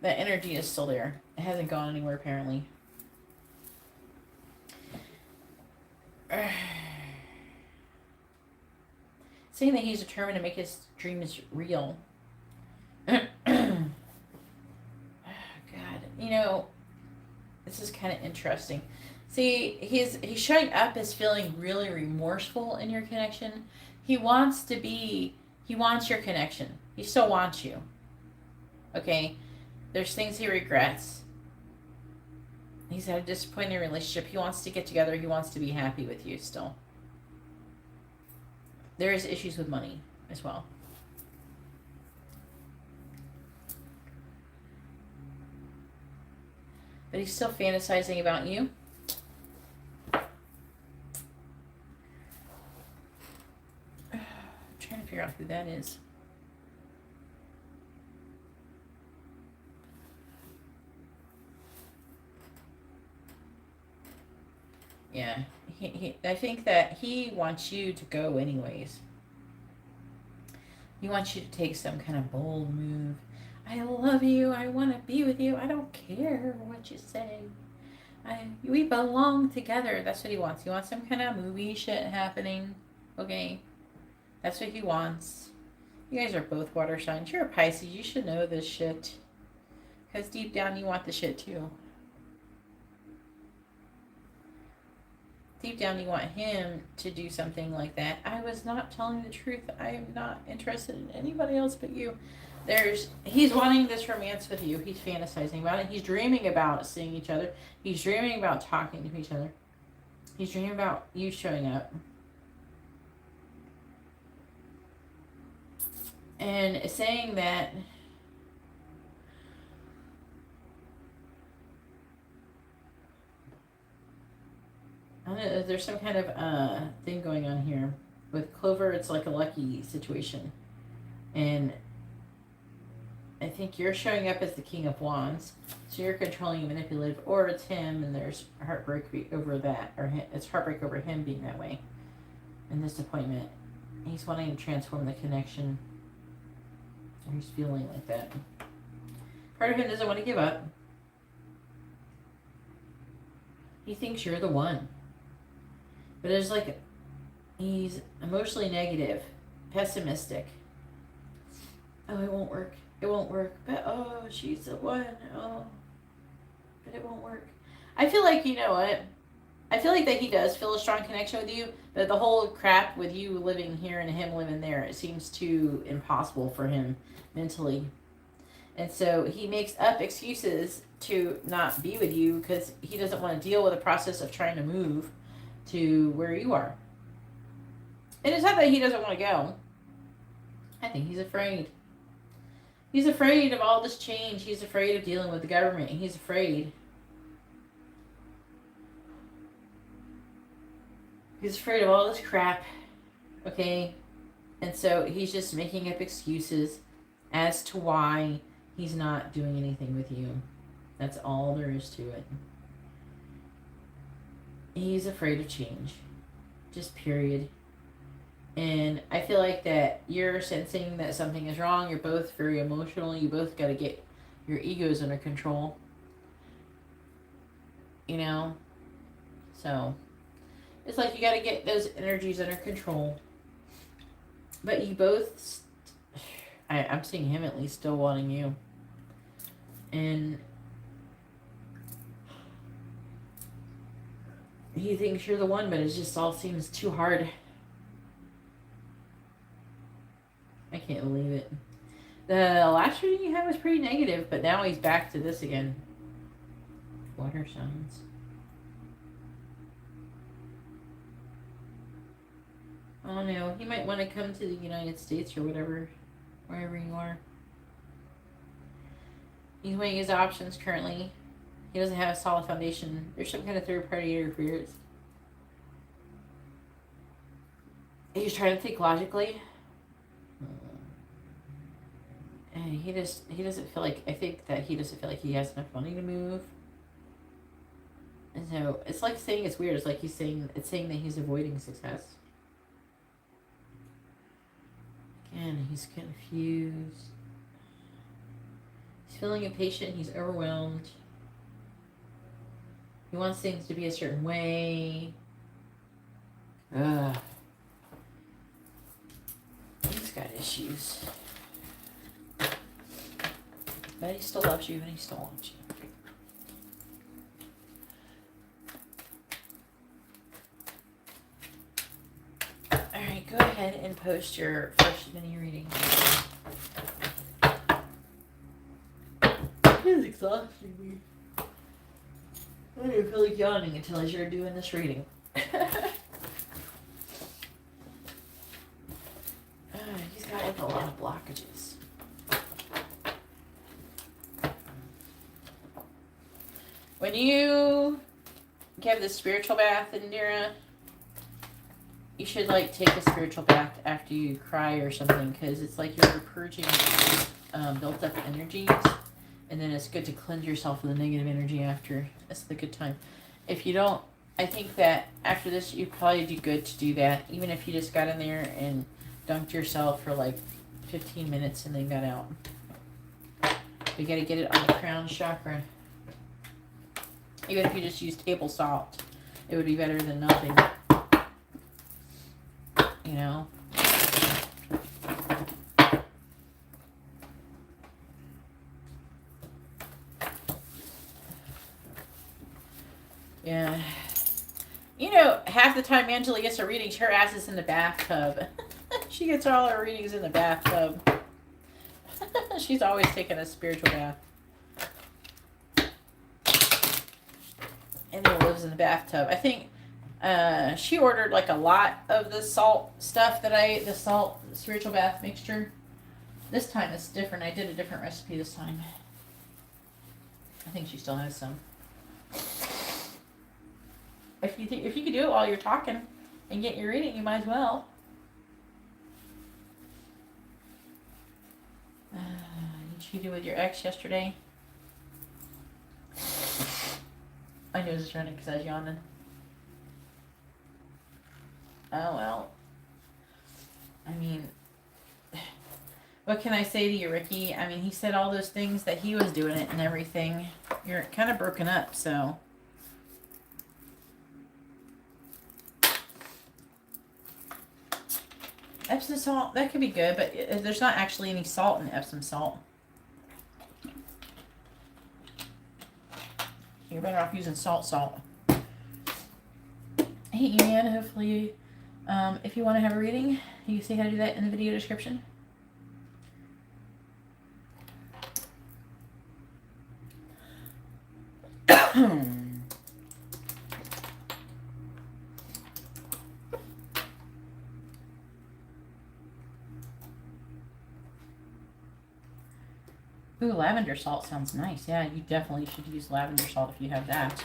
[SPEAKER 1] That energy is still there. It hasn't gone anywhere apparently. Saying that he's determined to make his dreams real. Oh, God. You know, this is kind of interesting. See, he's showing up as feeling really remorseful in your connection. He wants your connection. He still wants you. Okay? There's things he regrets. He's had a disappointing relationship. He wants to get together. He wants to be happy with you still. There is issues with money as well. But he's still fantasizing about you. I'm trying to figure out who that is. Yeah, I think that he wants you to go anyways. He wants you to take some kind of bold move. I love you. I want to be with you. I don't care what you say. We belong together. That's what he wants. He wants some kind of movie shit happening. Okay? That's what he wants. You guys are both water signs. You're a Pisces. You should know this shit. Because deep down you want the shit too. Deep down you want him to do something like that. I was not telling the truth. I am not interested in anybody else but you. He's wanting this romance with you. He's fantasizing about it. He's dreaming about seeing each other. He's dreaming about talking to each other. He's dreaming about you showing up. And saying that I don't know, there's some kind of thing going on here. With Clover, it's like a lucky situation. And I think you're showing up as the King of Wands. So you're controlling and manipulative. Or it's him and there's heartbreak over that. Or it's heartbreak over him being that way. And disappointment. He's wanting to transform the connection. Or he's feeling like that. Part of him doesn't want to give up. He thinks you're the one. But it's like he's emotionally negative, pessimistic. Oh, it won't work. It won't work. But oh, she's the one. Oh, but it won't work. I feel like, you know what? I feel like that he does feel a strong connection with you, but the whole crap with you living here and him living there, it seems too impossible for him mentally. And so he makes up excuses to not be with you because he doesn't want to deal with the process of trying to move to where you are. And it's not that he doesn't want to go. I think he's afraid. He's afraid of all this change. He's afraid of dealing with the government. He's afraid. He's afraid of all this crap. Okay? And so he's just making up excuses as to why he's not doing anything with you. That's all there is to it. He's afraid of change. Just period. And I feel like that you're sensing that something is wrong. You're both very emotional. You both got to get your egos under control. You know? So, it's like you got to get those energies under control. But you both, I'm seeing him at least still wanting you. And he thinks you're the one, but it just all seems too hard. I can't believe it. The last reading you had was pretty negative, but now he's back to this again. Water signs. Oh no, he might want to come to the United States or whatever, wherever you are. He's weighing his options currently. He doesn't have a solid foundation. There's some kind of third-party interference. He's trying to think logically. And he doesn't feel like, I think that he doesn't feel like he has enough money to move. And so it's like saying, it's weird. It's like it's saying that he's avoiding success. Again, he's confused. He's feeling impatient. He's overwhelmed. He wants things to be a certain way. Ugh. He's got issues. But he still loves you and he still wants you. Alright, go ahead and post your first mini reading. It's exhausting me. I don't feel like yawning until I start doing this reading. He's got like a lot of blockages. When you give the spiritual bath, Indira, you should like take a spiritual bath after you cry or something, because it's like you're purging built up energies, and then it's good to cleanse yourself of the negative energy after. That's the good time. If you don't, I think that after this you'd probably do good to do that, even if you just got in there and dunked yourself for like 15 minutes and then got out. You gotta get it on the crown chakra. Even if you just use table salt, it would be better than nothing. You know? Yeah. You know, half the time Angela gets her readings, her ass is in the bathtub. She gets all her readings in the bathtub. She's always taking a spiritual bath. And then lives in the bathtub. I think she ordered like a lot of the salt stuff that the salt spiritual bath mixture. This time it's different. I did a different recipe this time. I think she still has some. If you could do it while you're talking and get your reading, you might as well. You cheated with your ex yesterday. My nose is running because I was yawning. Oh well. I mean, what can I say to you, Ricky? I mean, he said all those things that he was doing it and everything. You're kind of broken up, so. Epsom salt, that could be good, but there's not actually any salt in Epsom salt. You're better off using salt. Hey, Ian, hopefully, if you want to have a reading, you can see how to do that in the video description. Ooh, lavender salt sounds nice. Yeah, you definitely should use lavender salt if you have that.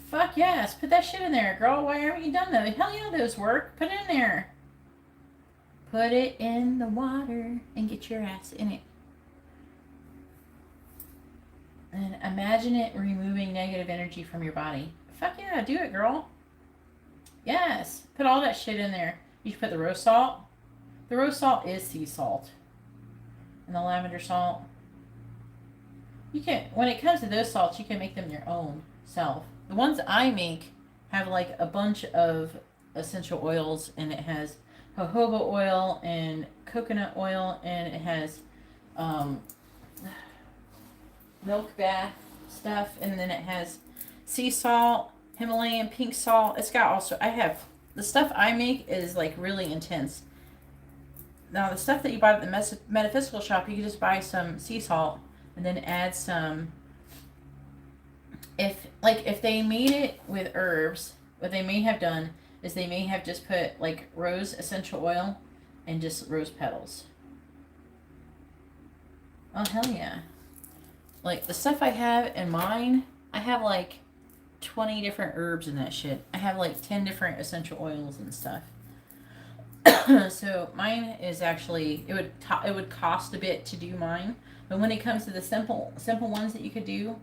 [SPEAKER 1] Fuck yes, put that shit in there, girl. Why haven't you done those? Hell yeah, those work. Put it in there. Put it in the water and get your ass in it. And imagine it removing negative energy from your body. Fuck yeah, do it, girl. Yes, put all that shit in there. You should put the rose salt. The rose salt is sea salt. And the lavender salt. You can, when it comes to those salts, you can make them your own self. The ones I make have like a bunch of essential oils, and it has jojoba oil and coconut oil, and it has milk bath stuff, and then it has sea salt, Himalayan pink salt. It's got also, I have the stuff I make is like really intense. Now the stuff that you buy at the metaphysical shop, you can just buy some sea salt and then add some. If they made it with herbs, what they may have done is they may have just put like rose essential oil and just rose petals. Oh hell yeah. Like the stuff I have in mine, I have like 20 different herbs in that shit. I have like 10 different essential oils and stuff. So mine is actually it would cost a bit to do mine, but when it comes to the simple ones that you could do,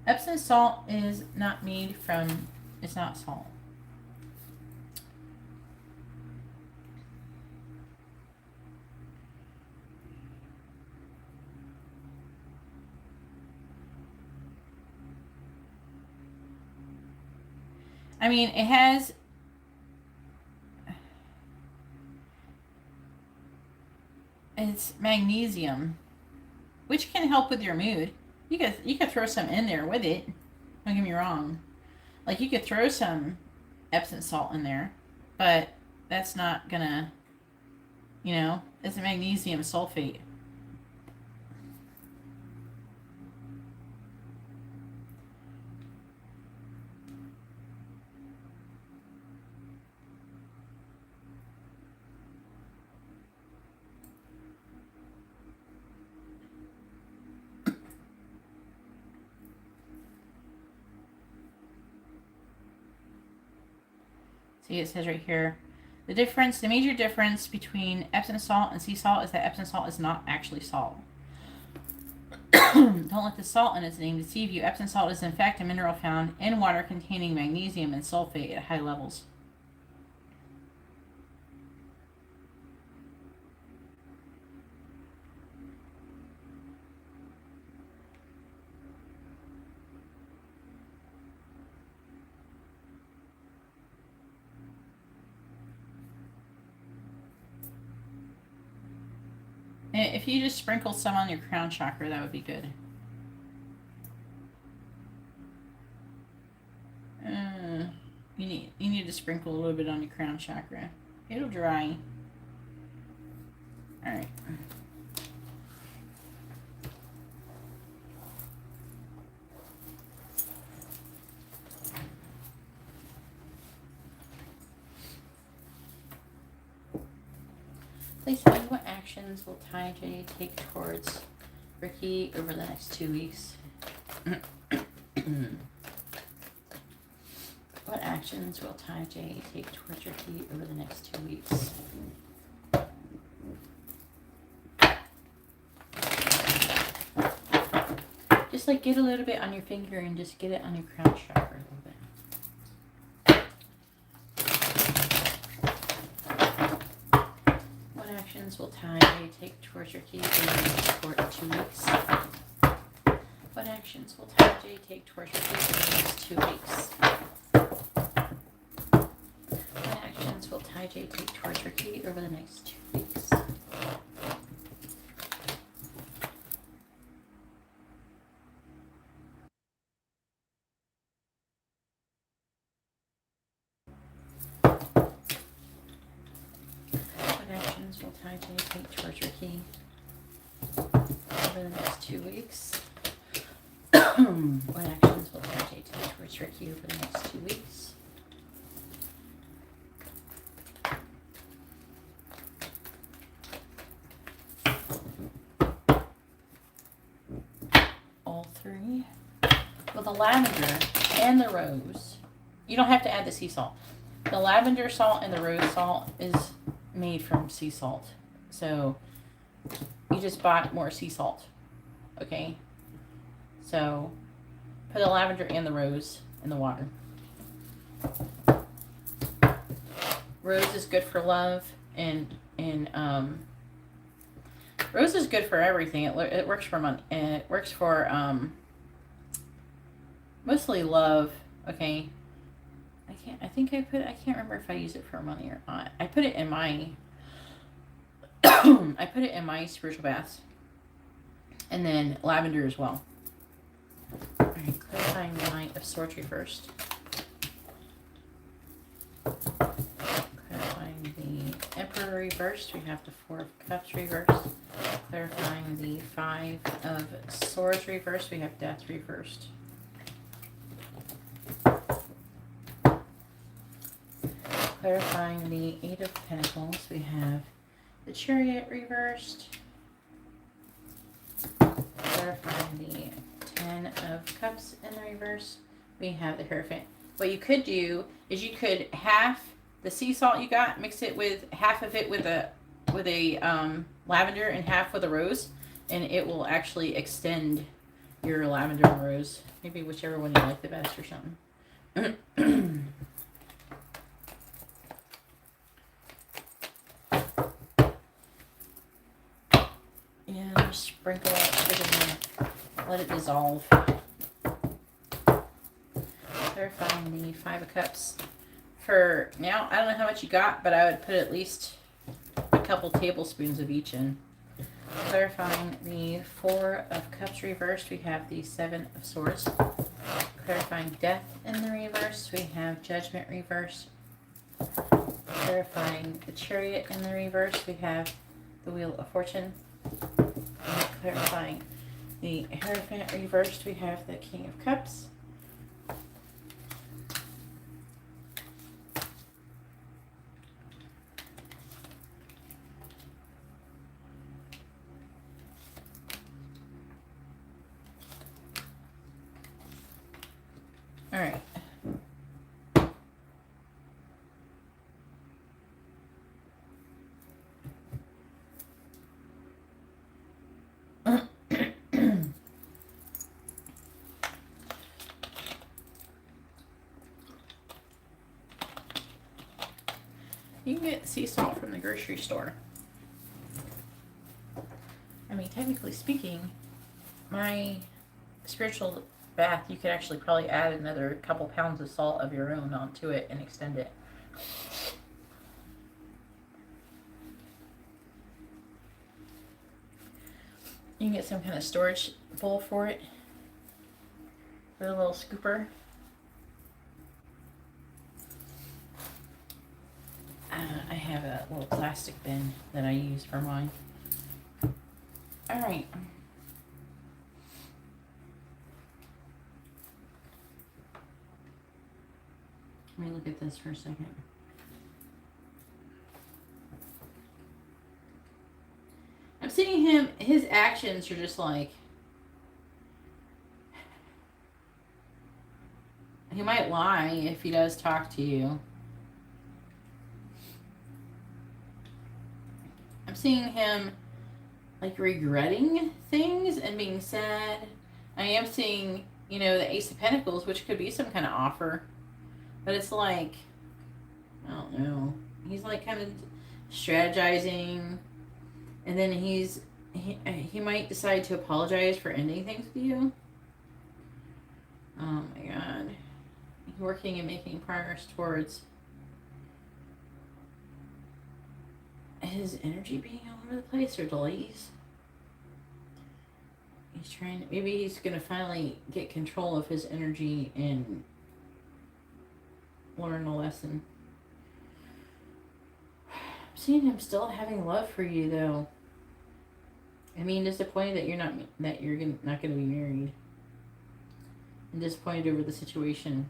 [SPEAKER 1] Epsom salt is not made from. It's not salt. I mean, it has. It's magnesium, which can help with your mood. You could throw some in there with it. Don't get me wrong. Like you could throw some Epsom salt in there, but that's not gonna. It's a magnesium sulfate. See, it says right here, the major difference between Epsom salt and sea salt is that Epsom salt is not actually salt. Don't let the salt in its name deceive you. Epsom salt is in fact a mineral found in water containing magnesium and sulfate at high levels. If you just sprinkle some on your crown chakra, that would be good. You need to sprinkle a little bit on your crown chakra. It'll dry. All right. Please tell me, what actions will Ty J take towards Ricky over the next 2 weeks? What actions will Ty J take towards Ricky over the next 2 weeks? Just like get a little bit on your finger and just get it on your crown chakra a little bit. What actions will Ty J take towards Ricky over the next 2 weeks? What actions will Ty J take towards Ricky over the next 2 weeks? What actions will Ty J take towards Ricky over the next 2 weeks? What actions will Ty J take towards Ricky over the next 2 weeks? What actions will Ty J take towards Ricky over the next 2 weeks? All three. Well, the lavender and the rose, you don't have to add the sea salt. The lavender salt and the rose salt is made from sea salt. So you just bought more sea salt. Okay? So put the lavender and the rose in the water. Rose is good for love, and rose is good for everything. It works for money, and it works for mostly love. Okay, I can't remember if I use it for money or not. I put it in my I put it in my spiritual baths, and then lavender as well. Alright, clarifying the Knight of Swords reversed. Clarifying the Emperor reversed. We have the Four of Cups reversed. Clarifying the Five of Swords reversed. We have Death reversed. Clarifying the Eight of Pentacles. We have the Chariot reversed. Clarifying the Ten of Cups in the reverse. We have the Hierophant. What you could do is you could half the sea salt you got, mix it with half of it with a lavender and half with a rose, and it will actually extend your lavender and rose. Maybe whichever one you like the best or something. And sprinkle it, let it dissolve. Clarifying the Five of Cups. For now, I don't know how much you got, but I would put at least a couple tablespoons of each in. Clarifying the Four of Cups reversed, we have the Seven of Swords. Clarifying Death in the reverse, we have Judgment reversed. Clarifying the Chariot in the reverse, we have the Wheel of Fortune. And clarifying the Hierophant reversed, we have the King of Cups. All right. You can get sea salt from the grocery store. I mean, technically speaking, my spiritual bath, you could actually probably add another couple pounds of salt of your own onto it and extend it. You can get some kind of storage bowl for it with a little scooper. I have a little plastic bin that I use for mine. All right. Let me look at this for a second. I'm seeing him, his actions are just like, he might lie if he does talk to you. I'm seeing him like regretting things and being sad. I am seeing, you know, the Ace of Pentacles, which could be some kind of offer. But it's like, I don't know. He's like kind of strategizing. And then he might decide to apologize for ending things with you. Oh my God. Working and making progress towards his energy being all over the place or delays. He's trying to, maybe he's going to finally get control of his energy and learn a lesson. I'm seeing him still having love for you though. I mean, disappointed that you're not going to be married. And disappointed over the situation.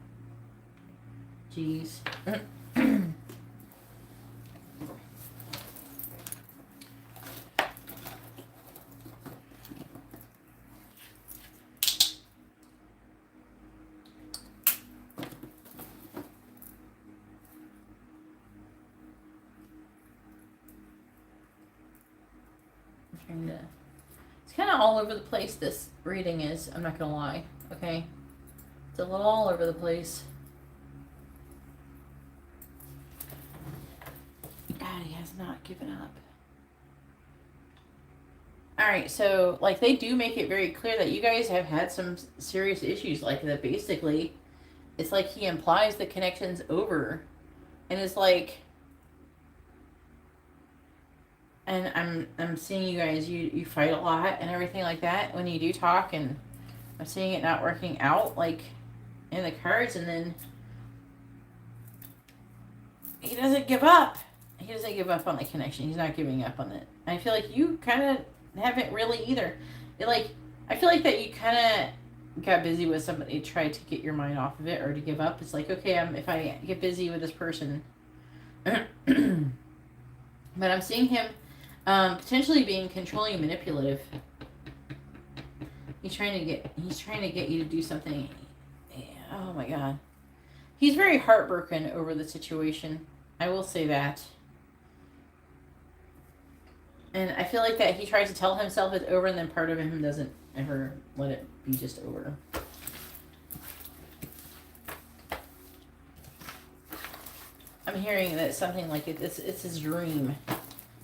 [SPEAKER 1] Jeez. It's kind of all over the place, this reading is. I'm not going to lie. Okay? It's a little all over the place. God, he has not given up. Alright, so, like, they do make it very clear that you guys have had some serious issues. Like, that basically, it's like he implies the connection's over. And it's like... And I'm seeing you guys, you fight a lot and everything like that when you do talk, and I'm seeing it not working out, like, in the cards, and then he doesn't give up. He doesn't give up on the connection. He's not giving up on it. I feel like you kind of haven't really either. I feel like that you kind of got busy with somebody, tried to get your mind off of it or to give up. It's like, okay, if I get busy with this person, but I'm seeing him potentially being controlling and manipulative. He's trying to get you to do something. Oh my God. He's very heartbroken over the situation. I will say that. And I feel like that he tries to tell himself it's over, and then part of him doesn't ever let it be just over. I'm hearing that something like it's his dream.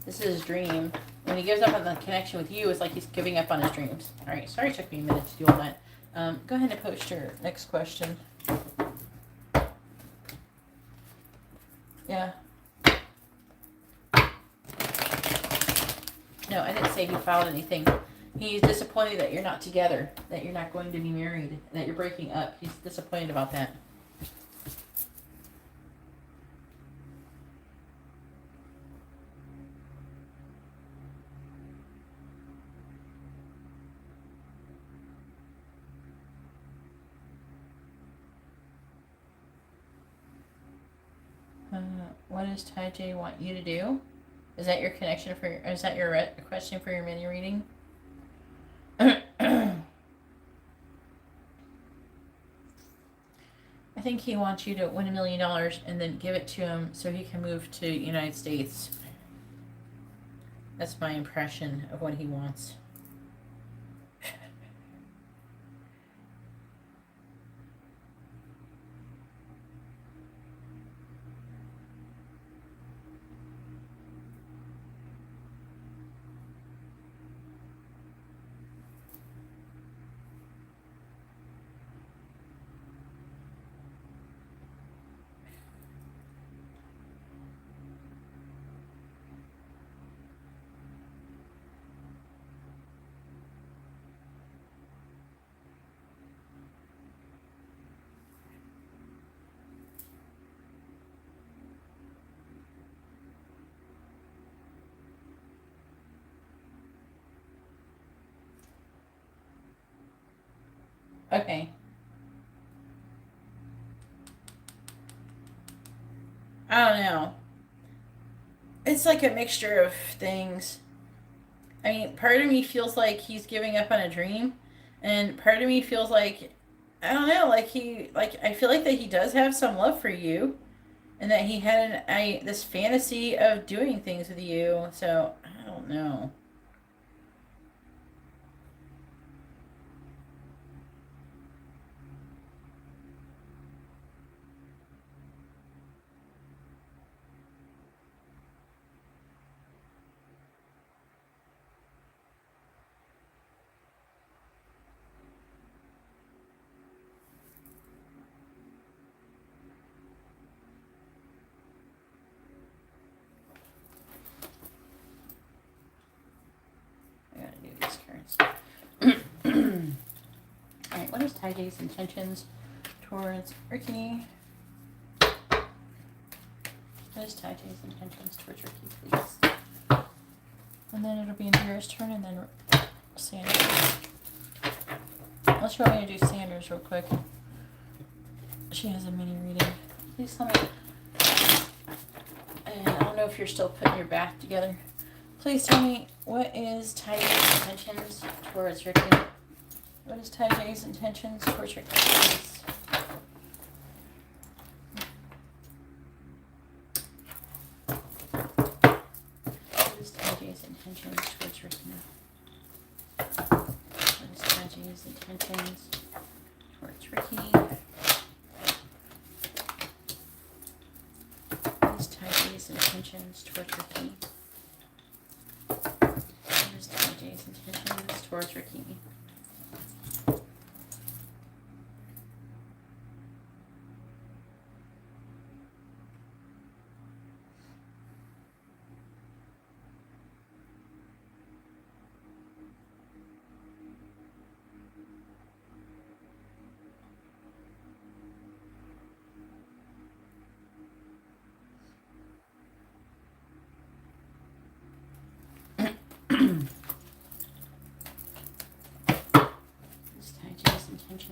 [SPEAKER 1] This is his dream. When he gives up on the connection with you, it's like he's giving up on his dreams. All right, sorry it took me a minute to do all that. Go ahead and post your next question. Yeah. No, I didn't say he filed anything. He's disappointed that you're not together, that you're not going to be married, that you're breaking up. He's disappointed about that. What does Tai J want you to do? Is that your connection for? Is that your question for your mini reading? I think he wants you to win $1 million and then give it to him so he can move to the United States. That's my impression of what he wants. Okay. I don't know. It's like a mixture of things. I mean, part of me feels like he's giving up on a dream, and part of me feels like, I don't know, I feel like that he does have some love for you, and that he had this fantasy of doing things with you. So I don't know. I gotta do these cards. All right, what is Tai J's intentions towards Ricky? What is Tai J's intentions towards Ricky, please? And then it'll be Indira's turn, and then Sanders. Unless you want me to do Sanders real quick. She has a mini reading. Please tell me. And I don't know if you're still putting your bath together. Please tell me, what is Tai J's intentions towards Ricky? What is Tai J's intentions towards Ricky, please? What is Tai J's intentions towards Ricky? What is Tai J's intentions towards Ricky? What is Tai J's intentions towards Ricky? What is Tai J's intentions towards Ricky?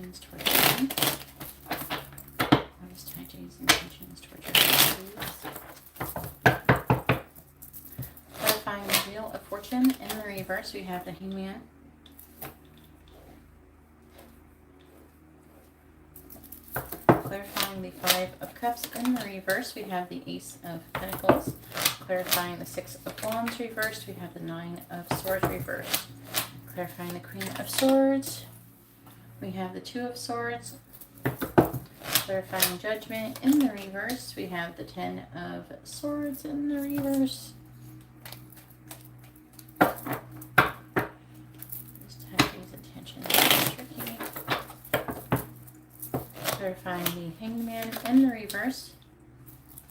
[SPEAKER 1] intentions towards him? What is Tai Chi's intentions towards her, please? Clarifying the Wheel of Fortune. In the reverse, we have the Hangman. Clarifying the Five of Cups. In the reverse, we have the Ace of Pentacles. Clarifying the Six of Wands reversed, we have the Nine of Swords reversed. Clarifying the Queen of Swords, we have the Two of Swords. Clarifying Judgment. In the reverse, we have the Ten of Swords in the reverse. Clarifying the Hangman in the reverse.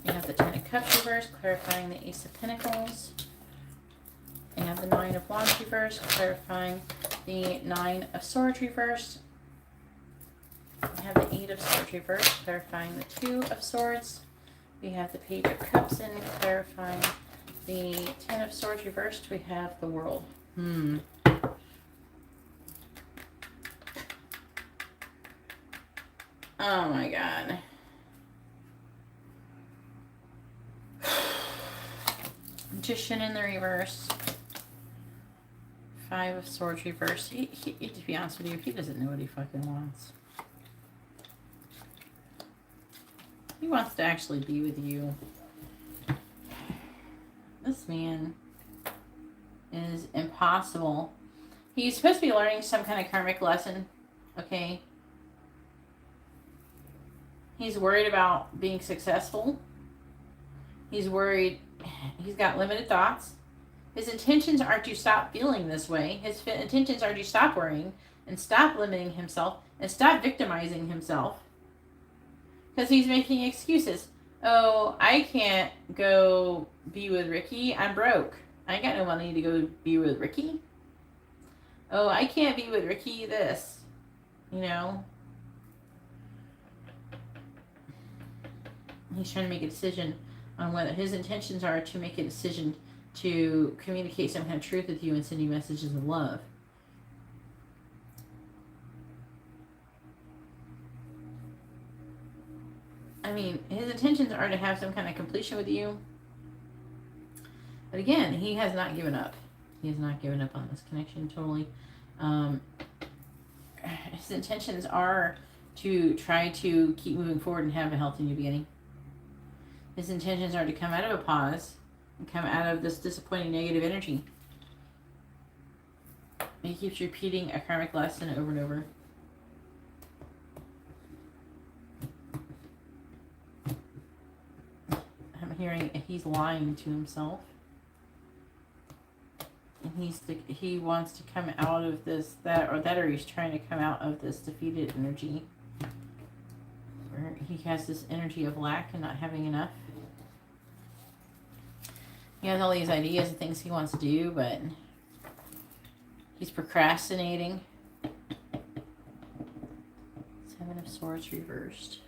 [SPEAKER 1] We have the Ten of Cups reversed, clarifying the Ace of Pentacles. We have the Nine of Wands reversed, clarifying the Nine of Swords reversed. We have the Eight of Swords reversed, clarifying the Two of Swords. We have the Page of Cups in, clarifying the Ten of Swords reversed. We have the World. Oh my God. Magician in the reverse. Five of Swords reverse. He, to be honest with you, he doesn't know what he fucking wants. He wants to actually be with you. This man is impossible. He's supposed to be learning some kind of karmic lesson. Okay. He's worried about being successful. He's worried. He's got limited thoughts. His intentions are to stop feeling this way. His intentions are to stop worrying and stop limiting himself and stop victimizing himself. Because he's making excuses. Oh, I can't go be with Ricky. I'm broke. I ain't got no money to go be with Ricky. Oh, I can't be with Ricky this. You know? He's trying to make a decision on whether his intentions are to make a decision to communicate some kind of truth with you and send you messages of love. I mean, his intentions are to have some kind of completion with you. But again, he has not given up. He has not given up on this connection totally. His intentions are to try to keep moving forward and have a healthy new beginning. His intentions are to come out of a pause and come out of this disappointing negative energy. He keeps repeating a karmic lesson over and over. I'm hearing he's lying to himself. And he wants to come out of this, or he's trying to come out of this defeated energy. Where he has this energy of lack and not having enough. He has all these ideas and things he wants to do, but he's procrastinating. Seven of Swords reversed.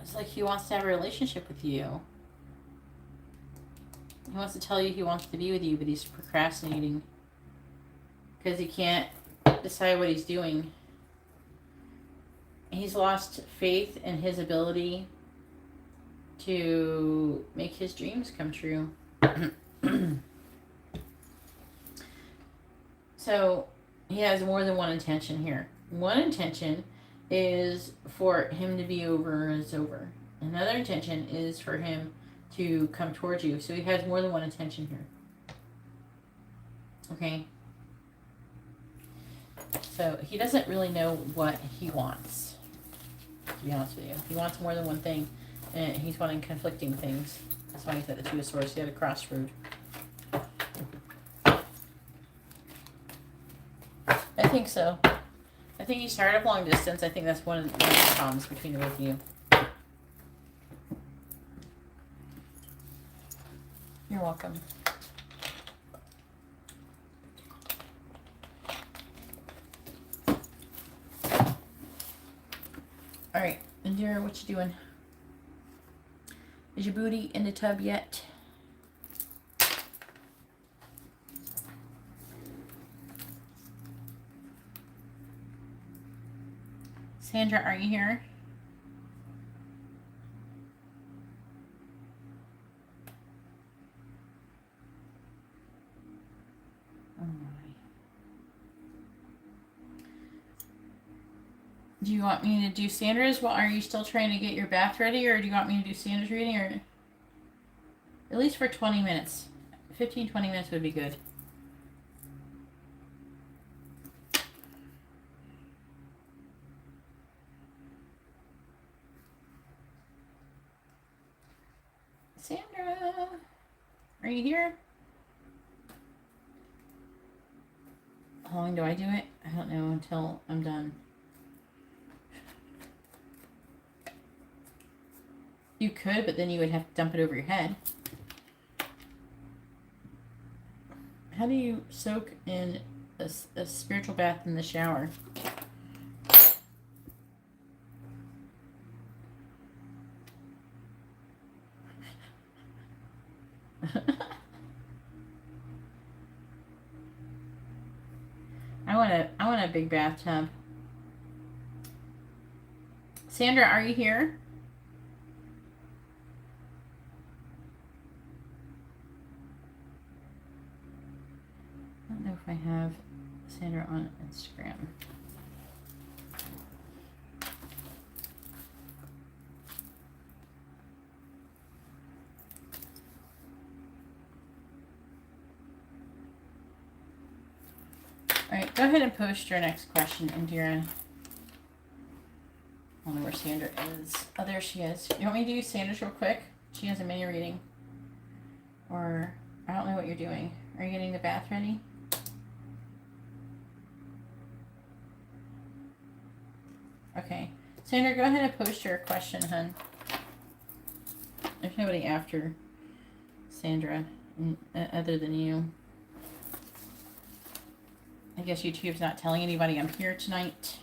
[SPEAKER 1] It's like he wants to have a relationship with you. He wants to tell you he wants to be with you, but he's procrastinating because he can't decide what he's doing. He's lost faith in his ability to make his dreams come true. So he has more than one intention here. One intention is for him to be over and it's over. Another intention is for him to come towards you. So he has more than one intention here. Okay? So he doesn't really know what he wants, to be honest with you. He wants more than one thing, and he's wanting conflicting things. That's why he's at the Two of Swords. He's at a crossroad. I think so. I think he's tired of long distance. I think that's one of the problems between the both of you. You're welcome. Alright, Indira, what you doing? Is your booty in the tub yet? Sandra, are you here? Oh my. Do you want me to do Sandra's? Well, are you still trying to get your bath ready, or do you want me to do Sandra's reading, or at least for 20 minutes? 15, 20 minutes would be good. Sandra, are you here? How long do I do it? I don't know until I'm done. You could, but then you would have to dump it over your head. How do you soak in a spiritual bath in the shower? I want a big bathtub. Sandra, are you here? I don't know if I have Sandra on Instagram. Alright, go ahead and post your next question, Indira. I don't know where Sandra is. Oh, there she is. You want me to do Sandra's real quick? She has a mini reading. Or, I don't know what you're doing. Are you getting the bath ready? Okay. Sandra, go ahead and post your question, hun. There's nobody after Sandra other than you. I guess YouTube's not telling anybody I'm here tonight.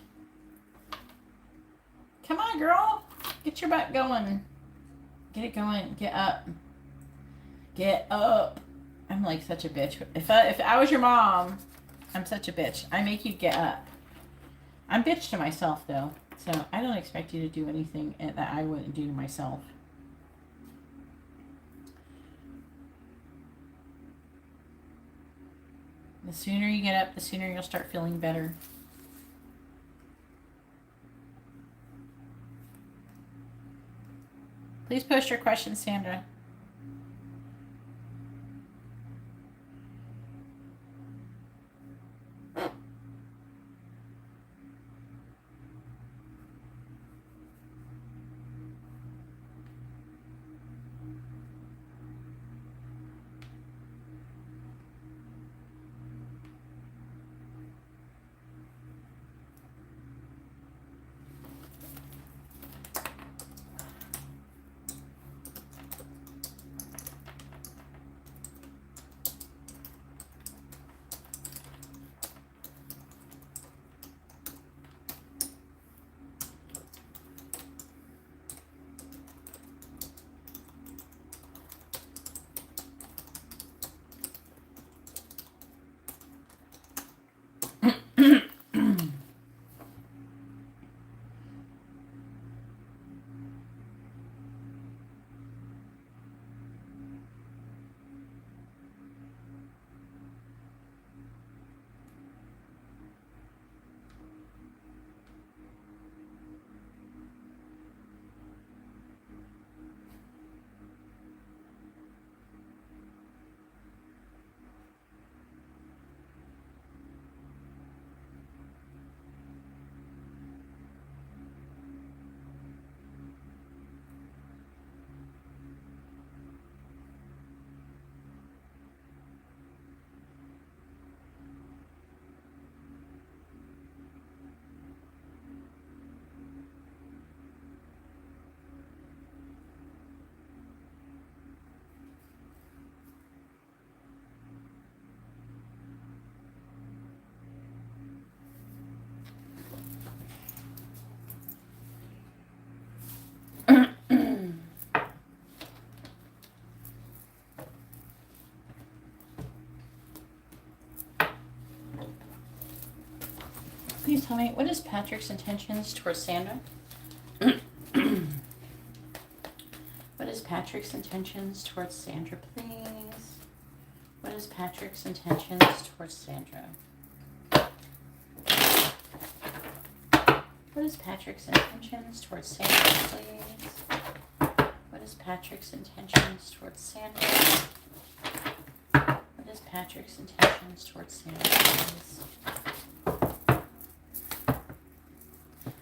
[SPEAKER 1] Come on, girl. Get your butt going. Get it going. Get up. Get up. I'm like such a bitch. If I was your mom, I'm such a bitch. I make you get up. I'm bitch to myself, though. So I don't expect you to do anything that I wouldn't do to myself. The sooner you get up, the sooner you'll start feeling better. Please post your questions, Sandra. Please tell me, what is Patrick's intentions towards Sandra? What is Patrick's intentions towards Sandra, please? What is Patrick's intentions towards Sandra? What is Patrick's intentions towards Sandra, please? What is Patrick's intentions towards Sandra? What is Patrick's intentions towards Sandra, please?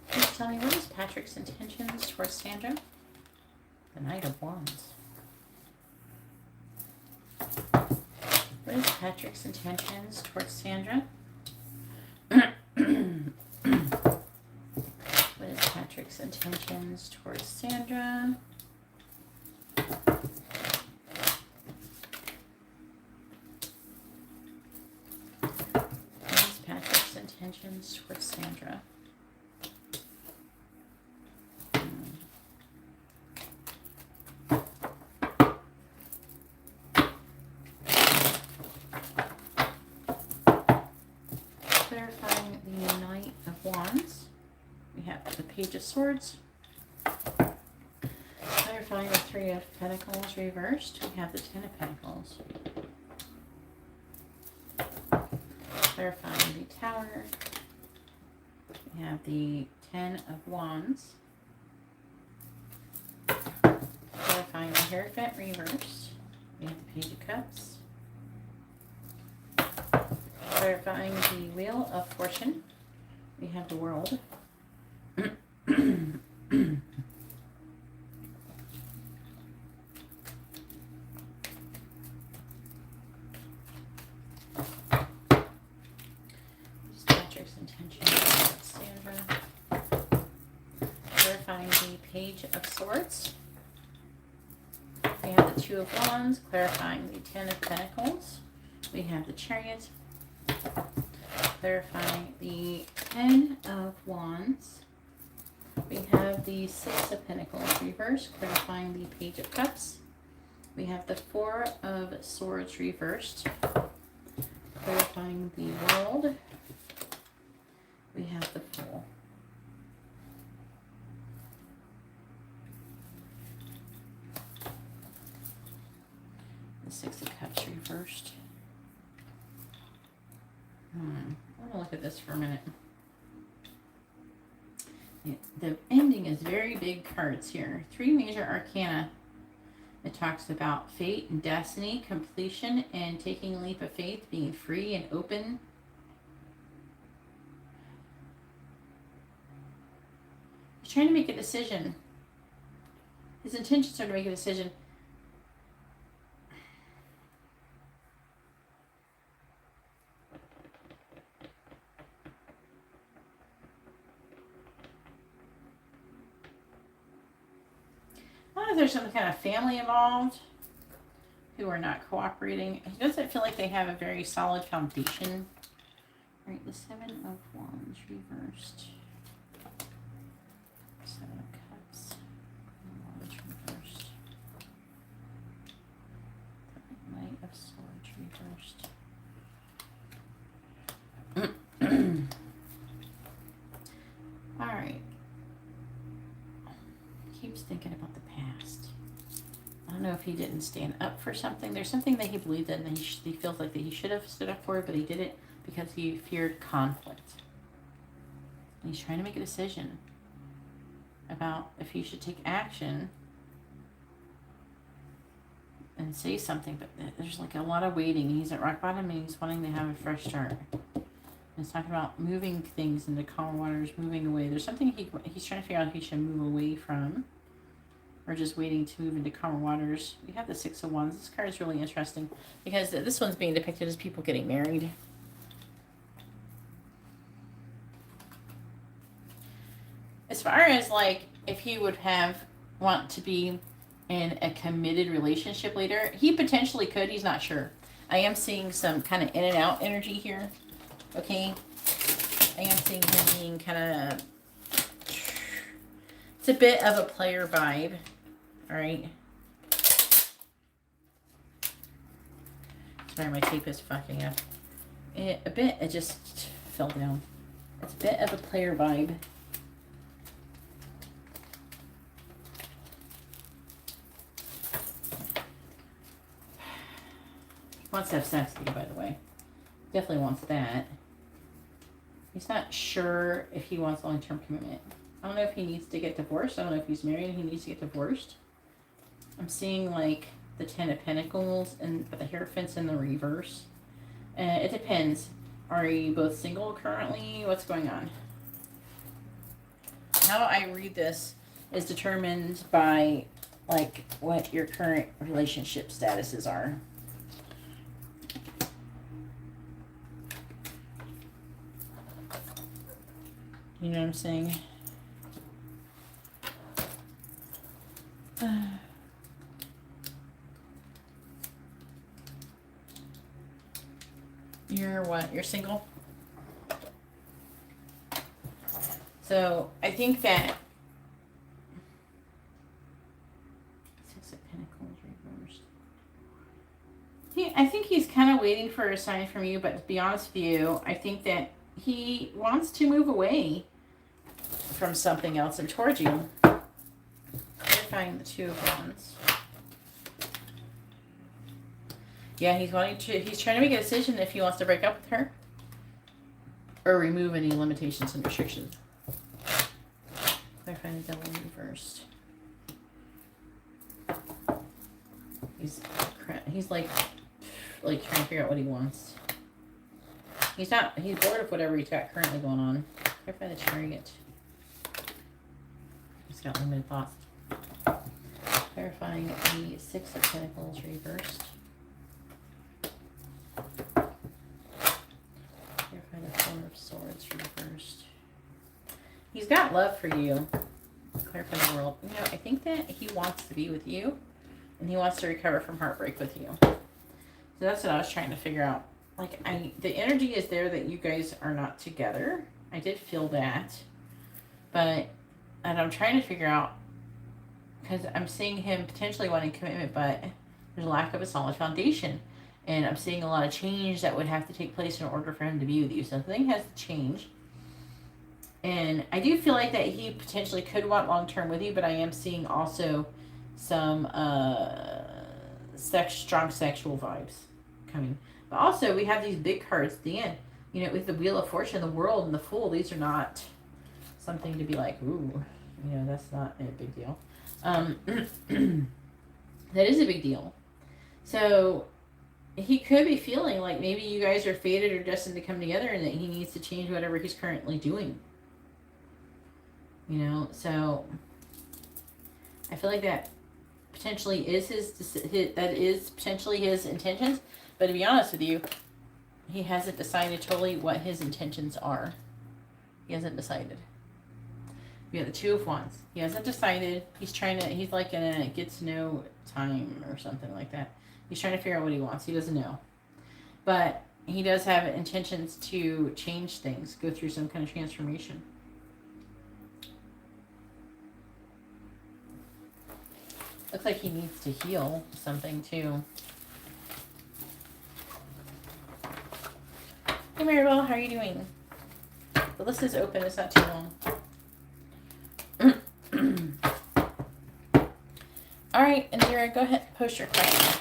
[SPEAKER 1] Please tell me, what is Patrick's intentions towards Sandra? The Knight of Wands. What is Patrick's intentions towards Sandra? What is Patrick's intentions towards Sandra? What is Patrick's intentions towards Sandra? Clarifying the Knight of Wands. We have the Page of Swords. Clarifying the Three of Pentacles reversed. We have the Ten of Pentacles. Clarifying the Tower. We have the Ten of Wands. Clarifying the Hierophant reversed. We have the Page of Cups. Clarifying the Wheel of Fortune. We have the World. Patrick's intention towards Sandra. Clarifying the Page of Swords. We have the Two of Wands. Clarifying the Ten of Pentacles. We have the Chariot. Clarifying the Ten of Wands. We have the Six of Pentacles reversed, clarifying the Page of Cups. We have the Four of Swords reversed, clarifying the World. We have the Fool. The Six of Cups reversed. I want to look at this for a minute. The ending is very big cards here. Three major arcana. It talks about fate and destiny, completion, and taking a leap of faith, being free and open. He's trying to make a decision. His intentions are to make a decision. I don't know if there's some kind of family involved who are not cooperating. He doesn't feel like they have a very solid foundation. All right, the Seven of Wands reversed. Seven of Cups. Wands reversed. The Knight of Swords reversed. All right. Keeps thinking about the past. I don't know if he didn't stand up for something. There's something that he believed in that he feels like that he should have stood up for, but he didn't because he feared conflict. And he's trying to make a decision about if he should take action and say something, but there's like a lot of waiting. He's at rock bottom and he's wanting to have a fresh start. It's talking about moving things into calmer waters, moving away. There's something he's trying to figure out if he should move away from or just waiting to move into calmer waters. We have the Six of Wands. This card is really interesting because this one's being depicted as people getting married. As far as like if he would want to be in a committed relationship later, he potentially could. He's not sure. I am seeing some kind of in and out energy here. Okay, I am seeing him being kind of, it's a bit of a player vibe, all right. Sorry, my tape is fucking up. It just fell down. It's a bit of a player vibe. He wants to have sex with you, by the way. Definitely wants that. He's not sure if he wants long-term commitment. I don't know if he needs to get divorced. I don't know if he's married and he needs to get divorced. I'm seeing like the 10 of Pentacles and the Hierophants in the reverse. It depends. Are you both single currently? What's going on? How I read this is determined by like what your current relationship statuses are. You know what I'm saying? You're what? You're single? So I think that Six of Pentacles reversed. I think he's kind of waiting for a sign from you, but to be honest with you, I think that he wants to move away from something else and towards you. Find the Two of Wands. Yeah, he's trying to make a decision if he wants to break up with her or remove any limitations and restrictions. Clarify the Devil reversed. He's like trying to figure out what he wants. He's bored of whatever he's got currently going on. Clarify the Chariot. He's got limited thoughts. Clarifying the Six of Pentacles reversed. Clarify the Four of Swords reversed. He's got love for you. Clarify the World. You know, I think that he wants to be with you, and he wants to recover from heartbreak with you. So that's what I was trying to figure out. Like, the energy is there that you guys are not together. I did feel that, and I'm trying to figure out, because I'm seeing him potentially wanting commitment, but there's a lack of a solid foundation. And I'm seeing a lot of change that would have to take place in order for him to be with you. Something has to change. And I do feel like that he potentially could want long-term with you, but I am seeing also some strong sexual vibes coming. But also, we have these big cards at the end. You know, with the Wheel of Fortune, the World, and the Fool, these are not something to be like, ooh, you know, that's not a big deal. That is a big deal. So he could be feeling like maybe you guys are fated or destined to come together, and that he needs to change whatever he's currently doing. You know, so I feel like that potentially is potentially his intentions. But to be honest with you, he hasn't decided totally what his intentions are. He hasn't decided. We have the Two of Wands. He hasn't decided. He's like in a get to know time or something like that. He's trying to figure out what he wants. He doesn't know. But he does have intentions to change things, go through some kind of transformation. Looks like he needs to heal something too. Hey Maribel, how are you doing? The list is open, it's not too long. All right, Indira, go ahead and post your question.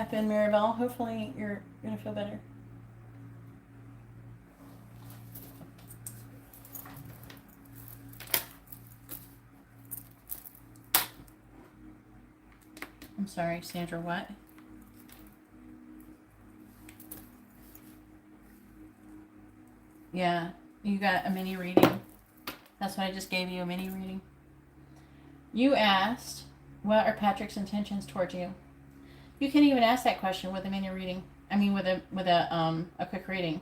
[SPEAKER 1] happen, Maribel. Hopefully you're gonna feel better. I'm sorry, Sandra, what? Yeah, you got a mini reading. That's what I just gave you, a mini reading. You asked, what are Patrick's intentions towards you? You can't even ask that question with a mini reading. I mean, with a quick reading.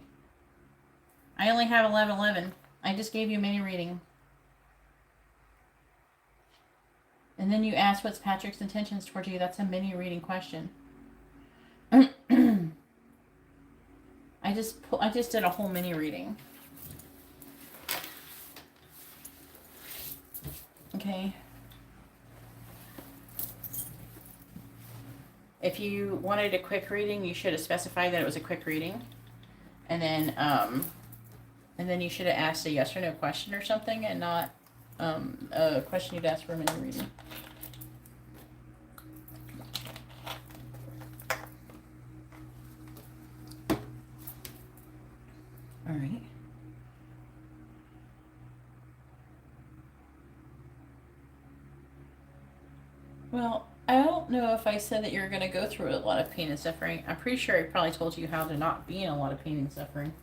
[SPEAKER 1] I only have 11:11. I just gave you a mini reading. And then you asked, what's Patrick's intentions towards you? That's a mini reading question. I just did a whole mini reading. Okay. If you wanted a quick reading, you should have specified that it was a quick reading. And then you should have asked a yes or no question or something, and not a question you'd ask for a mini reading. All right. Well, I don't know if I said that you're going to go through a lot of pain and suffering. I'm pretty sure I probably told you how to not be in a lot of pain and suffering.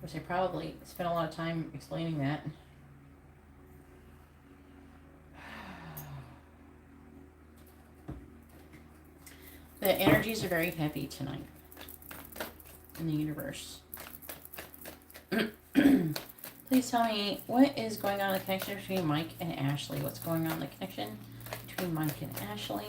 [SPEAKER 1] Which I probably spent a lot of time explaining that. The energies are very heavy tonight in the universe. Please tell me, what is going on in the connection between Mike and Ashley? What's going on in the connection between Mike and Ashley?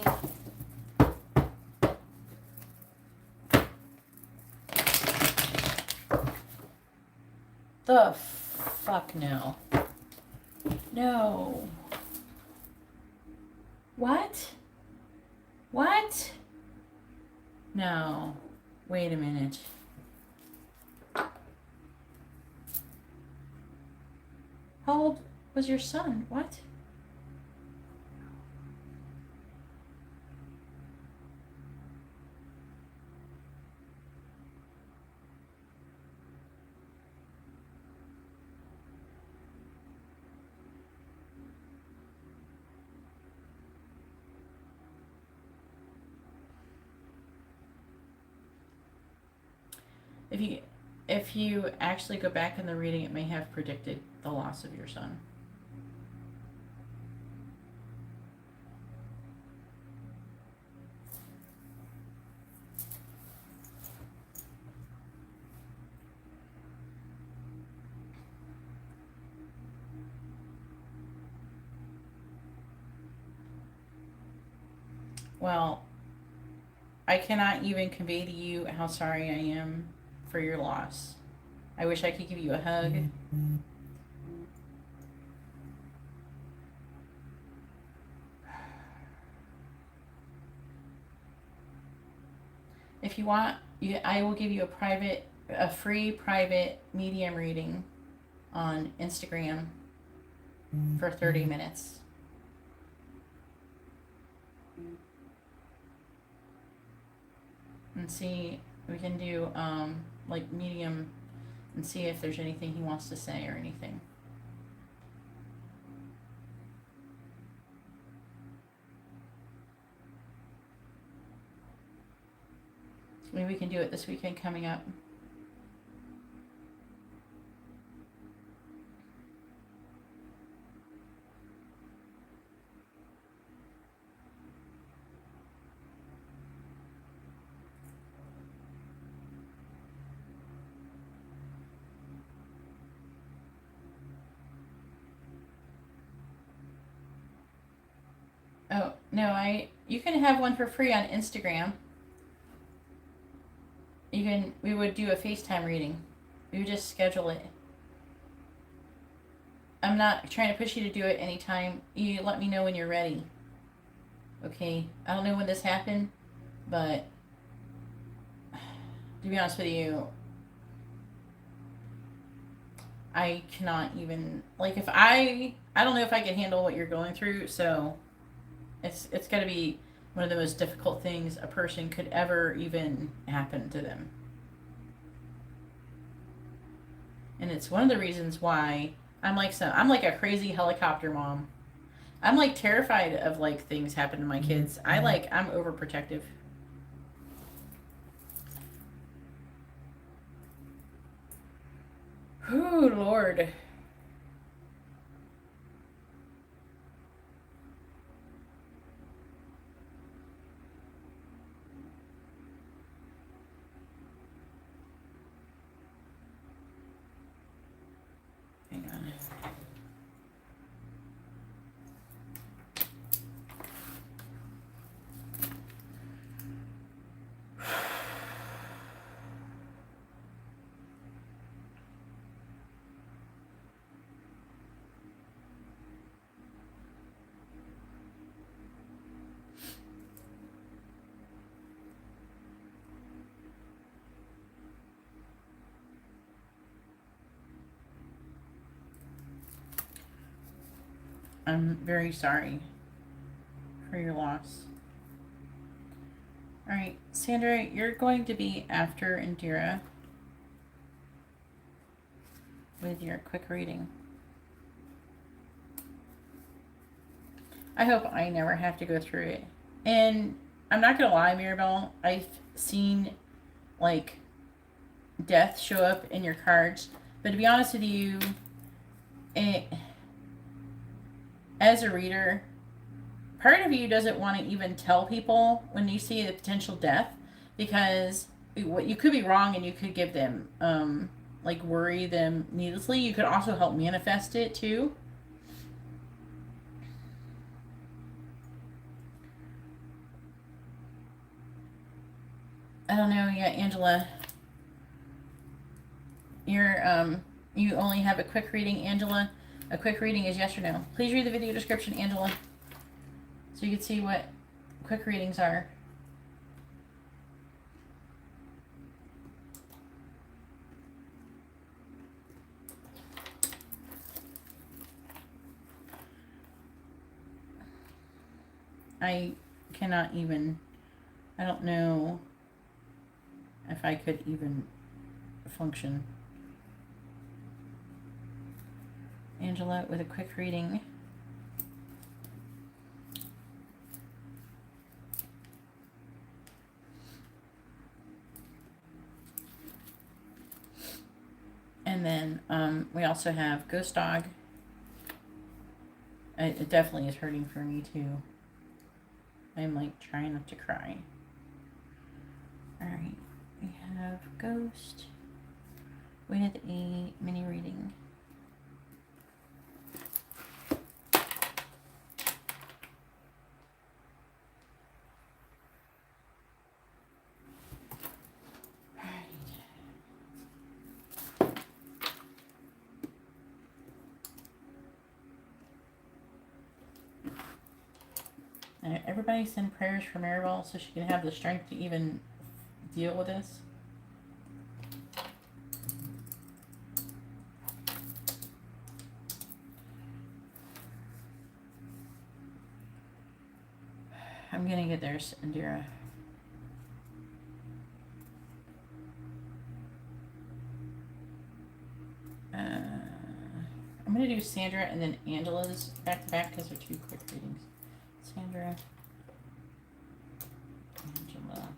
[SPEAKER 1] The fuck no. No. What? What? No. Wait a minute. How old was your son? What? If you actually go back in the reading, it may have predicted the loss of your son. Well, I cannot even convey to you how sorry I am for your loss. I wish I could give you a hug. If you want, I will give you a free private medium reading on Instagram for 30 minutes. And see, we can do like medium and see if there's anything he wants to say or anything. Maybe we can do it this weekend coming up. Oh, no, you can have one for free on Instagram. We would do a FaceTime reading. We would just schedule it. I'm not trying to push you to do it anytime. You let me know when you're ready. Okay? I don't know when this happened, but to be honest with you, I cannot even, like, if I don't know if I can handle what you're going through, so it's gotta be one of the most difficult things a person could ever even happen to them. And it's one of the reasons why I'm like a crazy helicopter mom. I'm like terrified of like things happen to my kids. I'm overprotective. Oh Lord. Hang on. I'm very sorry for your loss. All right, Sandra, you're going to be after Indira with your quick reading. I hope I never have to go through it. And I'm not gonna lie, Mirabelle, I've seen like death show up in your cards, but to be honest with you, as a reader, part of you doesn't want to even tell people when you see the potential death, because what you could be wrong and you could give them like worry them needlessly. You could also help manifest it too. I don't know yet, Angela. You only have a quick reading, Angela. A quick reading is yes or no. Please read the video description, Angela, so you can see what quick readings are. I cannot even, I don't know if I could even function. Angela with a quick reading. And then we also have Ghost Dog. It definitely is hurting for me too. I'm like trying not to cry. Alright, we have Ghost with a mini reading. Everybody send prayers for Maribel so she can have the strength to even deal with this. I'm gonna get there, Indira. I'm gonna do Sandra and then Angela's back to back because they're two quick readings. Sandra, Angela.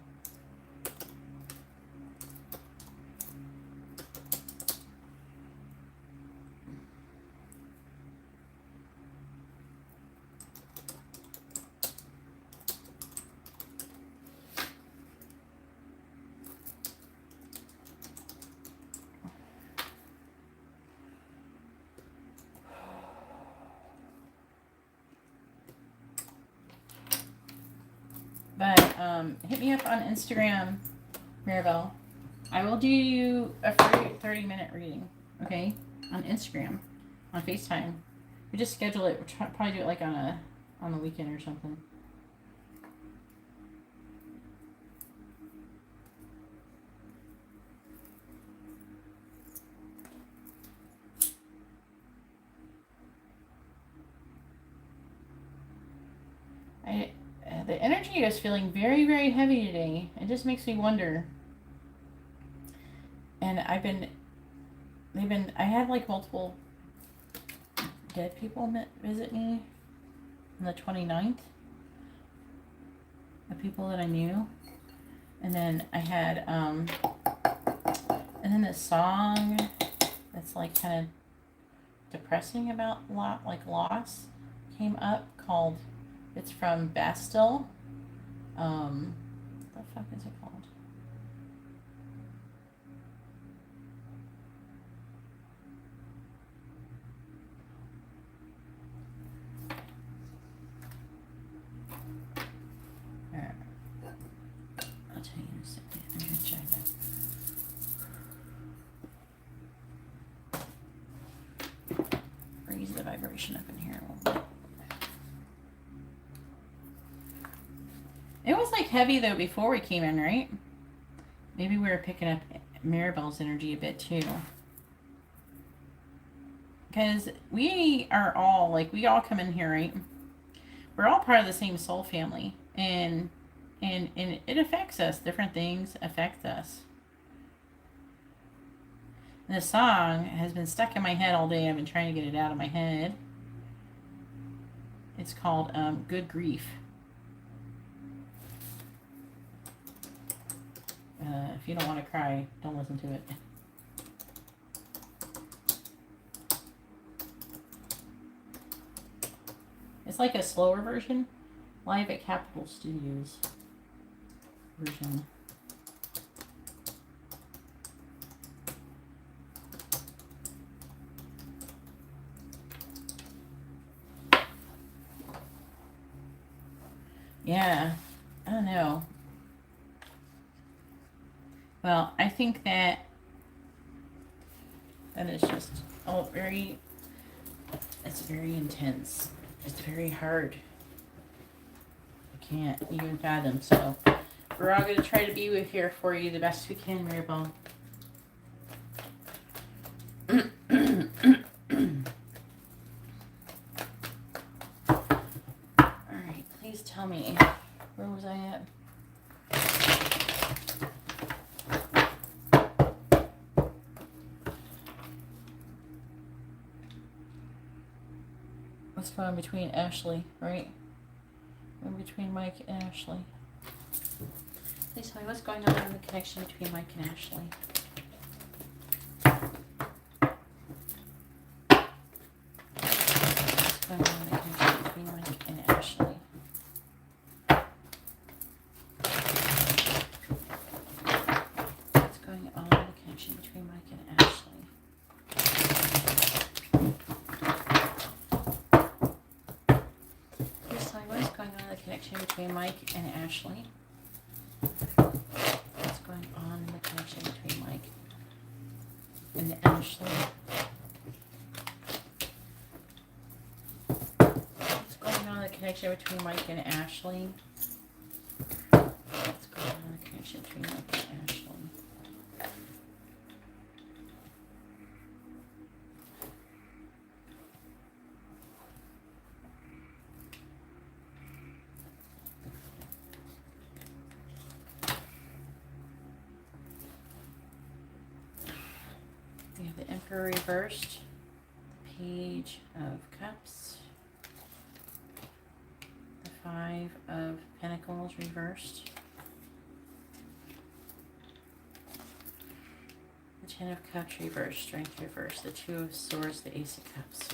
[SPEAKER 1] But hit me up on Instagram, Maribel. I will do you a free 30-minute reading, okay? On Instagram, on FaceTime. We just schedule it. We'll probably do it like on the weekend or something. the energy is feeling very, very heavy today. It just makes me wonder. And I had like multiple dead people visit me on the 29th. The people that I knew. And then I had, and then this song that's like kind of depressing about like loss came up called, it's from Bastille. What the fuck is it called? I'll tell you in a second. I'm gonna check that. Raise the vibration up in here a little bit. It was like heavy though before we came in, right? Maybe we were picking up Maribel's energy a bit too. Because we are all, like, we all come in here, right? We're all part of the same soul family. And it affects us. Different things affect us. And this song has been stuck in my head all day. I've been trying to get it out of my head. It's called Good Grief. If you don't want to cry, don't listen to it. It's like a slower version. Live at Capitol Studios version. Yeah, I don't know. Well, I think that is just it's very intense. It's very hard. I can't even fathom. So we're all going to try to be with here for you the best we can, Maribel. Alright, please tell me. Where was I at? What's going on between Ashley, right? In between Mike and Ashley. Please tell me what's going on in the connection between Mike and Ashley. What's going on in the connection between Mike and Ashley? What's going on in the connection between Mike and Ashley? Connection between Mike and Ashley. What's going on in the connection between Mike and Ashley? What's going on in the connection between Mike and Ashley? What's going on in the connection between Mike and Ashley? We have the Emperor reversed, the Page of Cups, the Five of Pentacles reversed, the Ten of Cups reversed, Strength reversed, the Two of Swords, the Ace of Cups.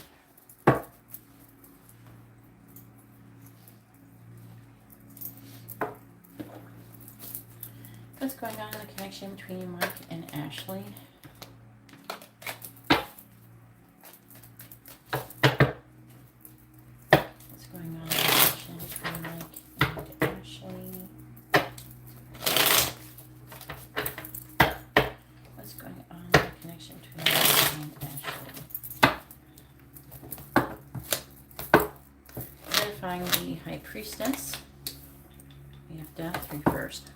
[SPEAKER 1] What's going on in the connection between Mike and Ashley? The High Priestess. We have Death reversed.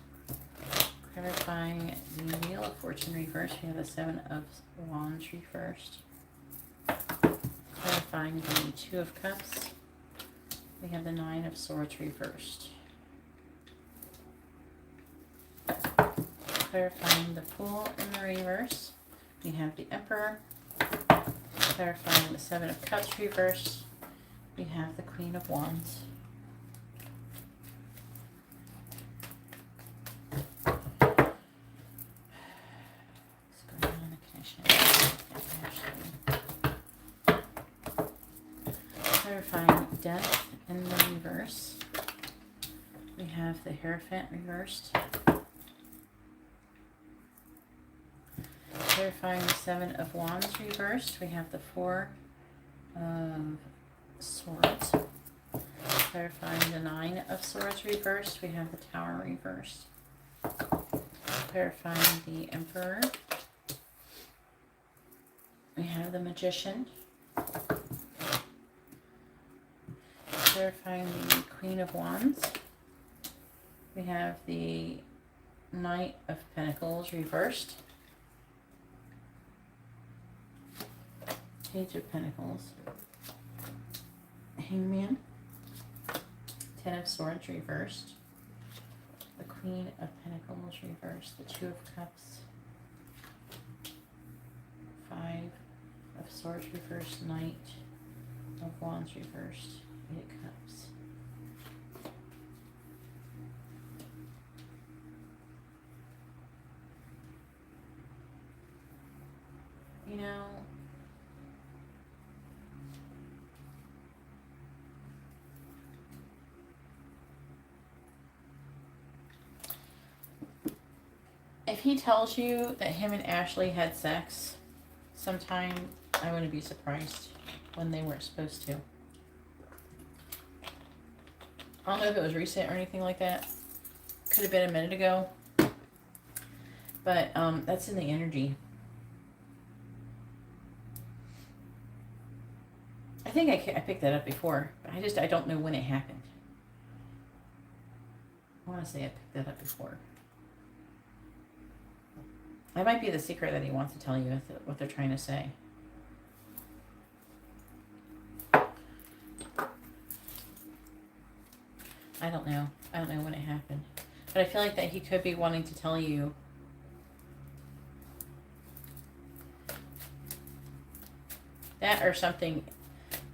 [SPEAKER 1] Clarifying the Wheel of Fortune reversed. We have the Seven of Wands reversed. Clarifying the Two of Cups. We have the Nine of Swords reversed. Clarifying the Fool in the reverse, we have the Emperor. Clarifying the Seven of Cups reverse, we have the Queen of Wands. Clarifying Death in the reverse, we have the Hierophant reversed. Clarifying the Seven of Wands reversed, we have the Four of Swords. Clarifying the Nine of Swords reversed, we have the Tower reversed. Clarifying the Emperor, we have the Magician. Clarifying the Queen of Wands, we have the Knight of Pentacles reversed. Page of Pentacles, Hangman, Ten of Swords reversed, the Queen of Pentacles reversed, the Two of Cups, Five of Swords reversed, Knight of Wands reversed, Eight of Cups. You know, if he tells you that him and Ashley had sex sometime, I wouldn't be surprised when they weren't supposed to. I don't know if it was recent or anything like that. Could have been a minute ago. But that's in the energy. I think I picked that up before, but I don't know when it happened. I want to say I picked that up before. That might be the secret that he wants to tell you, what they're trying to say. I don't know. I don't know when it happened. But I feel like that he could be wanting to tell you that, or something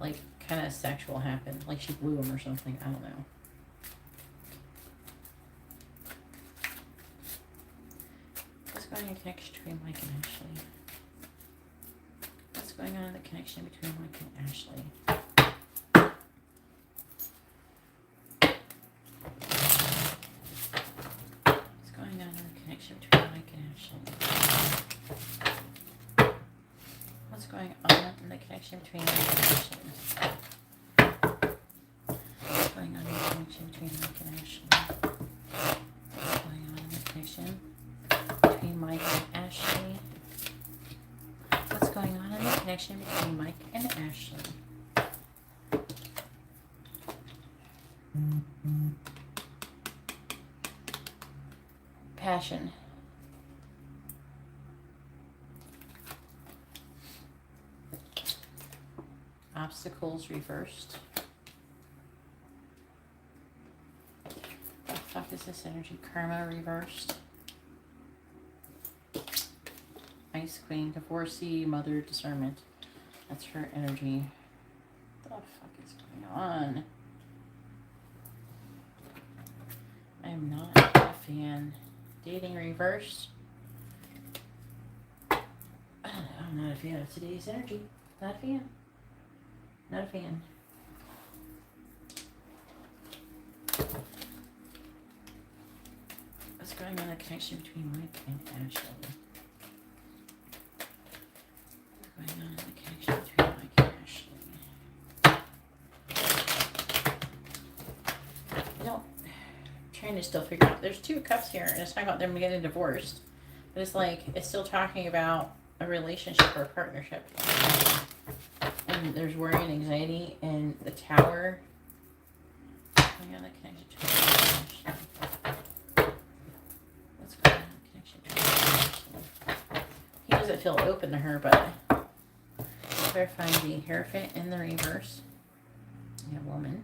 [SPEAKER 1] like kind of sexual happened. Like she blew him or something. I don't know. What's going on in the connection between Mike and Ashley? What's going on in the connection between Mike and Ashley? What's going on in the connection between Mike and Ashley? What's going on in the connection between Mike and Ashley? What's going on in the connection between Mike and Ashley? What's going on in the connection between Mike and Ashley? What's going on in the connection between Mike and Ashley? Passion. Obstacles reversed. What the fuck is this energy? Karma reversed. Ice Queen, divorcee, mother, discernment. That's her energy. What the fuck is going on? I am not a fan. Dating reversed. I'm not a fan of today's energy. Not a fan. Not a fan. What's going on in the connection between Mike and Ashley? What's going on in the connection between Mike and Ashley? I don't. I'm trying to still figure out. There's Two of Cups here, and it's talking about them getting divorced. But it's like, it's still talking about a relationship or a partnership. And there's worry and anxiety, and the Tower. What's going on in the connection between Mike and Ashley? What's going on in the connection between Mike and Ashley? He doesn't feel open to her, but clarifying the Hierophant in the reverse. We have Woman.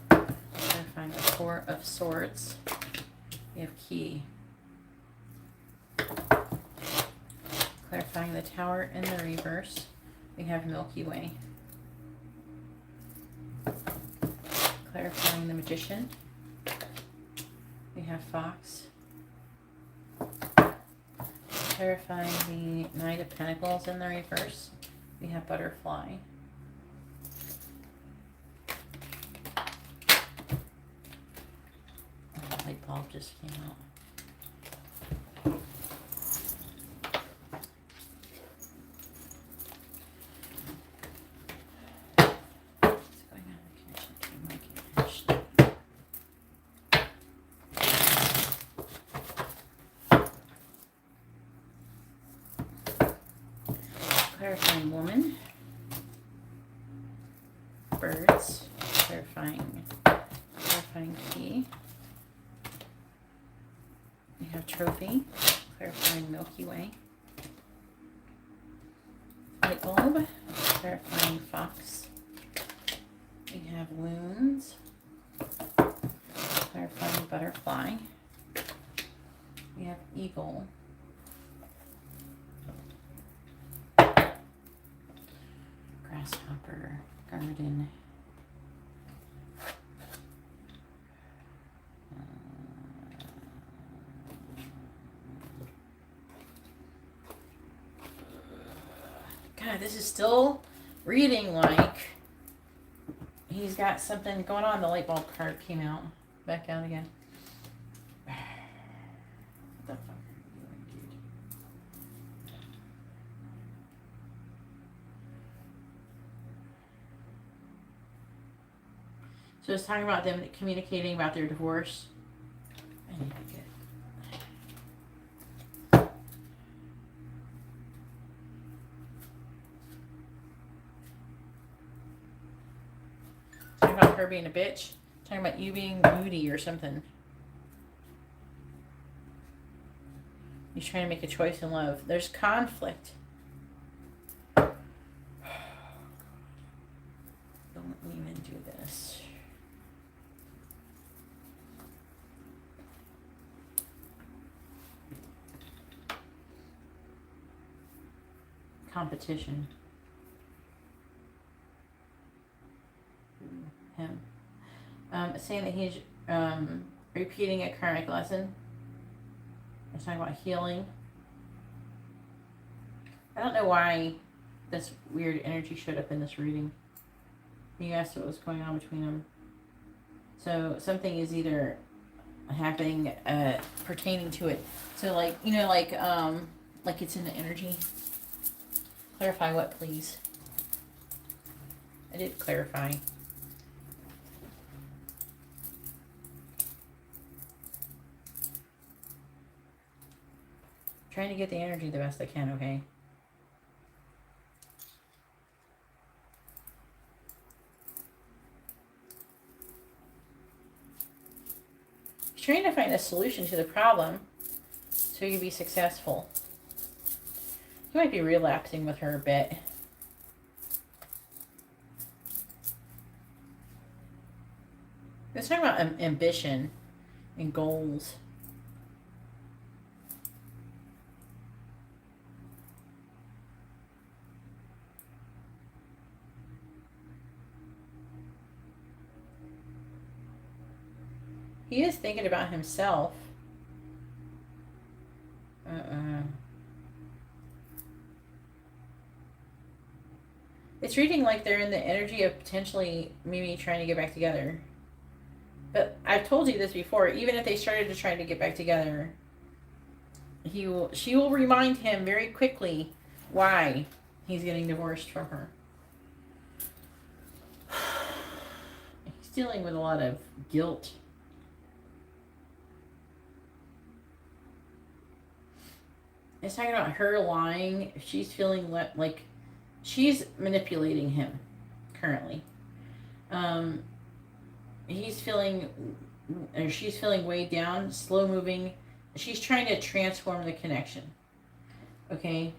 [SPEAKER 1] Clarifying the Four of Swords. We have Key. Clarifying the Tower in the reverse, we have Milky Way. Clarifying the Magician, we have Fox. Clarifying the Knight of Pentacles in the reverse, we have Butterfly. Oh, the light bulb just came out. Clarifying Woman, Birds, clarifying Key. We have Trophy, clarifying Milky Way. Light Bulb, clarifying Fox. We have Loons, clarifying Butterfly. We have Eagle. Grasshopper, Garden. God, this is still reading like he's got something going on. The light bulb card came out. Back out again. What the fuck are you doing, dude? So it's talking about them communicating about their divorce. I need to get... Talking about her being a bitch. Talking about you being moody or something. He's trying to make a choice in love. There's conflict. Don't even do this. Competition. Him. Saying that he's repeating a karmic lesson. It's talking about healing. I don't know why this weird energy showed up in this reading. You asked what was going on between them. So something is either happening pertaining to it. So like, you know, like it's in the energy. Clarify what, please? I did clarify. Trying to get the energy the best I can, okay? Trying to find a solution to the problem so you can be successful. You might be relapsing with her a bit. Let's talk about ambition and goals. He is thinking about himself. It's reading like they're in the energy of potentially maybe trying to get back together. But I've told you this before. Even if they started to try to get back together, she will remind him very quickly why he's getting divorced from her. He's dealing with a lot of guilt. It's talking about her lying. She's feeling like she's manipulating him currently. He's feeling, or she's feeling weighed down, slow moving. She's trying to transform the connection. Okay.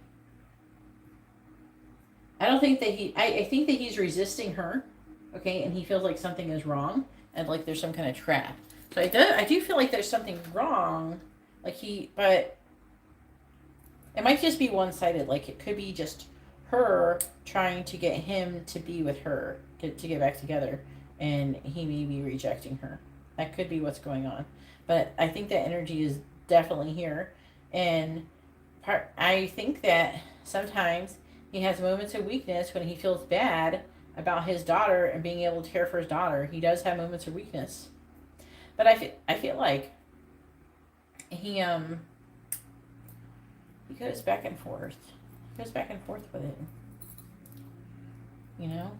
[SPEAKER 1] I don't think that I think that he's resisting her. Okay. And he feels like something is wrong and like there's some kind of trap. So I do feel like there's something wrong. But It might just be one-sided. Like, it could be just her trying to get him to be with her, to get back together, and he may be rejecting her. That could be what's going on. But I think that energy is definitely here. And I think that sometimes he has moments of weakness when he feels bad about his daughter and being able to care for his daughter. He does have moments of weakness. But I feel like he goes back and forth. He goes back and forth with it. You know?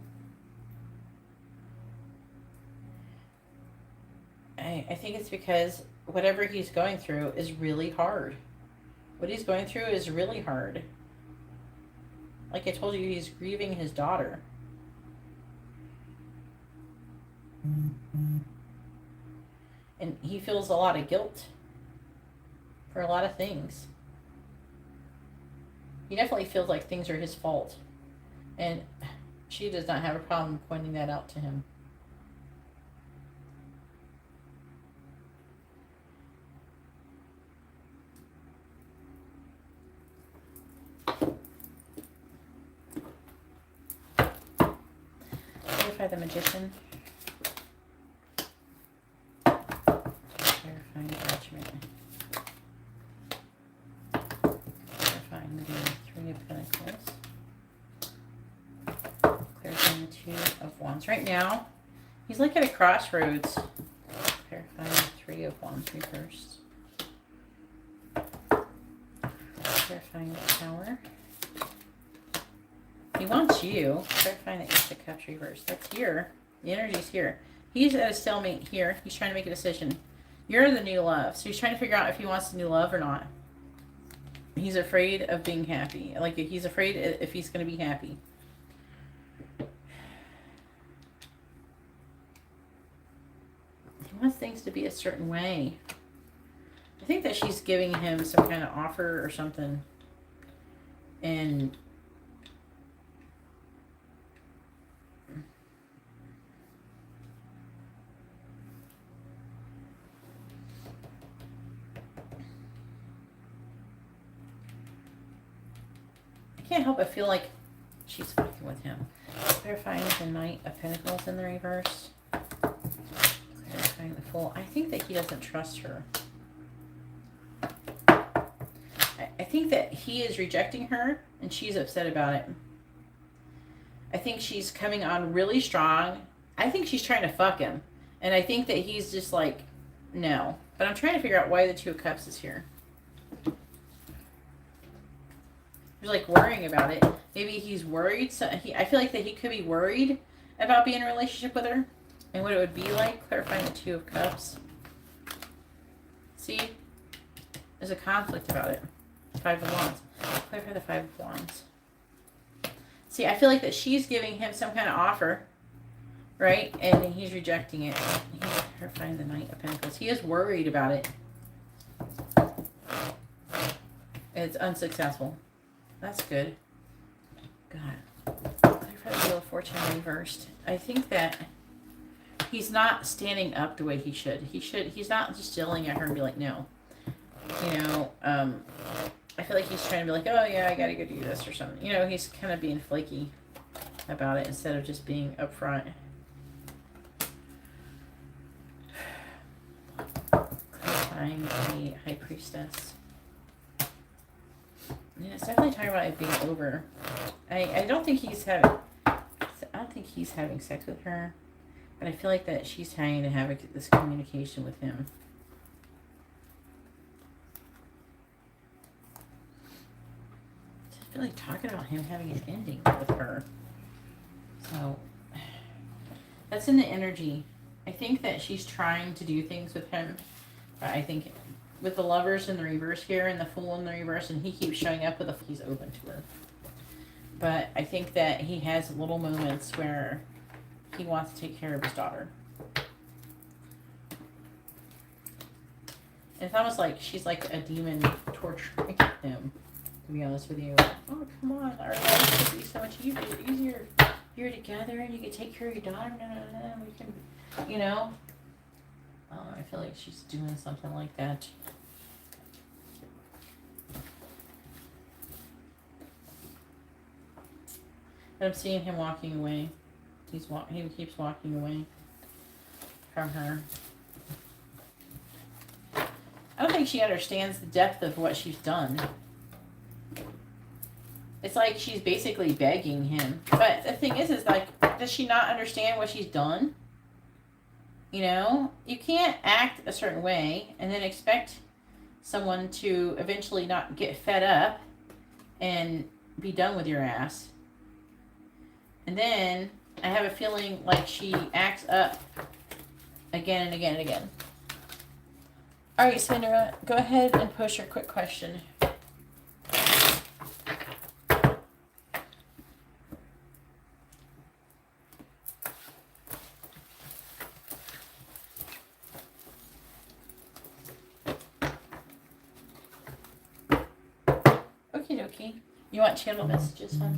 [SPEAKER 1] I think it's because whatever he's going through is really hard. What he's going through is really hard. Like I told you, he's grieving his daughter. And he feels a lot of guilt for a lot of things. He definitely feels like things are his fault. And she does not have a problem pointing that out to him. Clarify the Magician. Clarifying attachment. Clarifying the Three of Pentacles. Clarifying the Two of Wands. Right now, he's like at a crossroads. Clarifying the Three of Wands reversed. Clarifying the Tower. He wants you. Clarifying the Ace of Cups reversed. That's here. The energy's here. He's at a stalemate here. He's trying to make a decision. You're the new love. So he's trying to figure out if he wants the new love or not. He's afraid of being happy. Like, he's afraid if he's going to be happy. He wants things to be a certain way. I think that she's giving him some kind of offer or something. And I can't help but feel like she's fucking with him. Clarifying the Knight of Pentacles in the reverse. Clarifying the Fool. I think that he doesn't trust her. I think that he is rejecting her and she's upset about it. I think she's coming on really strong. I think she's trying to fuck him. And I think that he's just like, no. But I'm trying to figure out why the Two of Cups is here. He's like worrying about it. Maybe he's worried. So I feel like that he could be worried about being in a relationship with her. And what it would be like. Clarifying the Two of Cups. See? There's a conflict about it. Five of Wands. Clarify the Five of Wands. See, I feel like that she's giving him some kind of offer, right? And he's rejecting it. He's clarifying the Knight of Pentacles. He is worried about it. It's unsuccessful. That's good. God. Clarify the Wheel of Fortune reversed. I think that he's not standing up the way he should. He's not just yelling at her and be like, no. You know, I feel like he's trying to be like, oh yeah, I gotta go do this or something. You know, he's kind of being flaky about it instead of just being upfront. Clarifying the High Priestess. Yeah, it's definitely talking about it being over. I don't think he's having sex with her, but I feel like that she's trying to have this communication with him. I feel like talking about him having an ending with her. So that's in the energy. I think that she's trying to do things with him. But I think with the Lovers in the reverse here and the Fool in the reverse, and he keeps showing up with he's open to her. But I think that he has little moments where he wants to take care of his daughter. And it's almost like she's like a demon torturing him. To be honest with you. Oh, come on. Our life would be so much easier. You're together and you can take care of your daughter. No. We can, you know. I feel like she's doing something like that. I'm seeing him walking away. He keeps walking away from her. I don't think she understands the depth of what she's done. It's like she's basically begging him. But the thing is like, does she not understand what she's done? You know, you can't act a certain way and then expect someone to eventually not get fed up and be done with your ass. And then I have a feeling like she acts up again and again and again. All right, Sandra, go ahead and post your quick question. Okie dokie. You want channel messages, huh?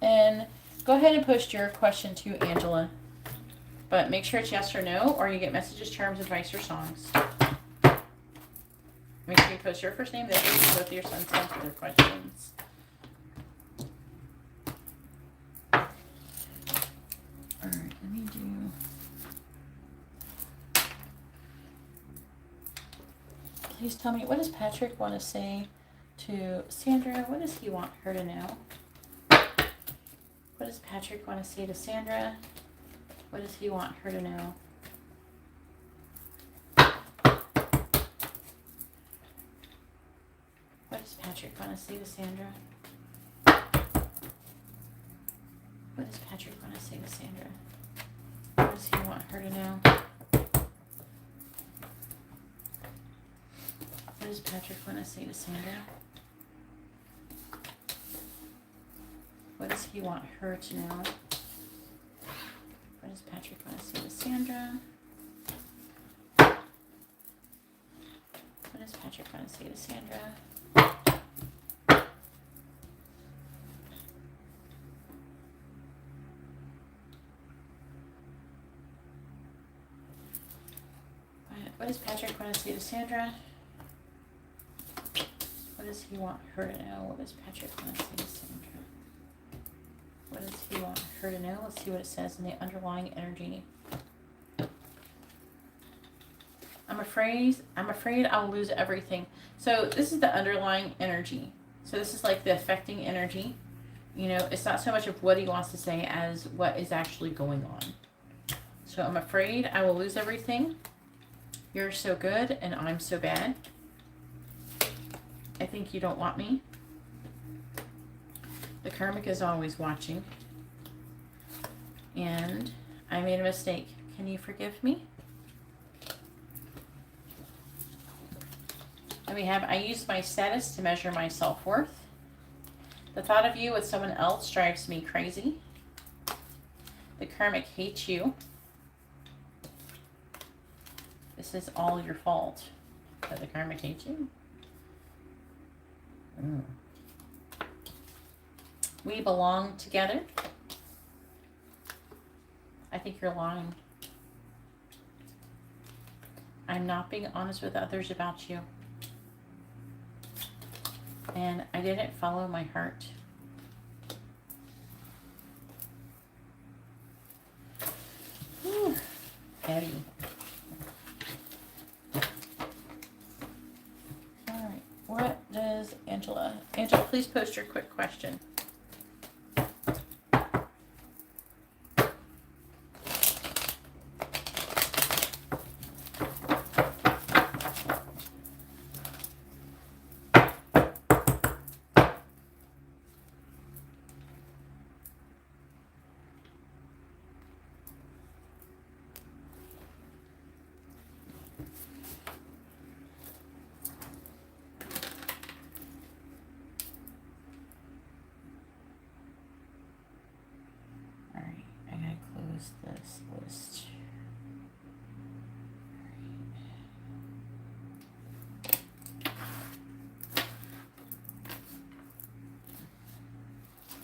[SPEAKER 1] And go ahead and post your question to Angela. But make sure it's yes or no, or you get messages, charms, advice, or songs. Make sure you post your first name, then both of your sons for their questions. Alright, let me do... Please tell me, what does Patrick want to say to Sandra? What does he want her to know? What does Patrick want to say to Sandra? What does he want her to know? What does Patrick want to say to Sandra? What does Patrick want to say to Sandra? What does he want her to know? What does Patrick want to say to Sandra? What does he want her to know? What does Patrick want to say to Sandra? What does Patrick want to say to Sandra? What does Patrick want to say to Sandra? What does he want her to know? What does Patrick want to say to Sandra? What does he want her to know? Let's see what it says in the underlying energy. I'm afraid I'll lose everything. So this is the underlying energy. So this is like the affecting energy. You know, it's not so much of what he wants to say as what is actually going on. So I'm afraid I will lose everything. You're so good and I'm so bad. I think you don't want me. The karmic is always watching. And I made a mistake. Can you forgive me? And we have, I use my status to measure my self-worth. The thought of you with someone else drives me crazy. The karmic hates you. This is all your fault that the karmic hates you. We belong together. I think you're lying. I'm not being honest with others about you. And I didn't follow my heart. Whew. Heavy. Alright, what does Angela... Angela, please post your quick question.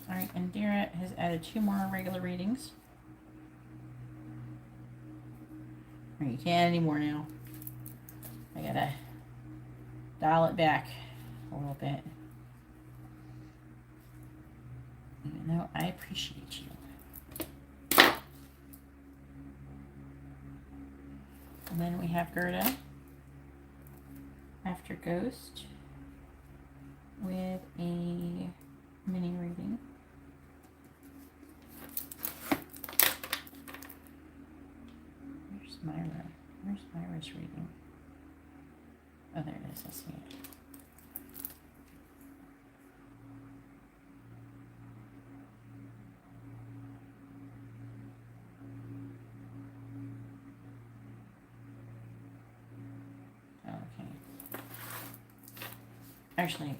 [SPEAKER 1] Alright, Indira has added 2 more regular readings. Alright, you can't anymore now. I gotta dial it back a little bit. Even though I appreciate you. And then we have Gerda after Ghost with a mini reading. Where's Myra? Where's Myra's reading? Oh, there it is. I see it. Okay. Actually,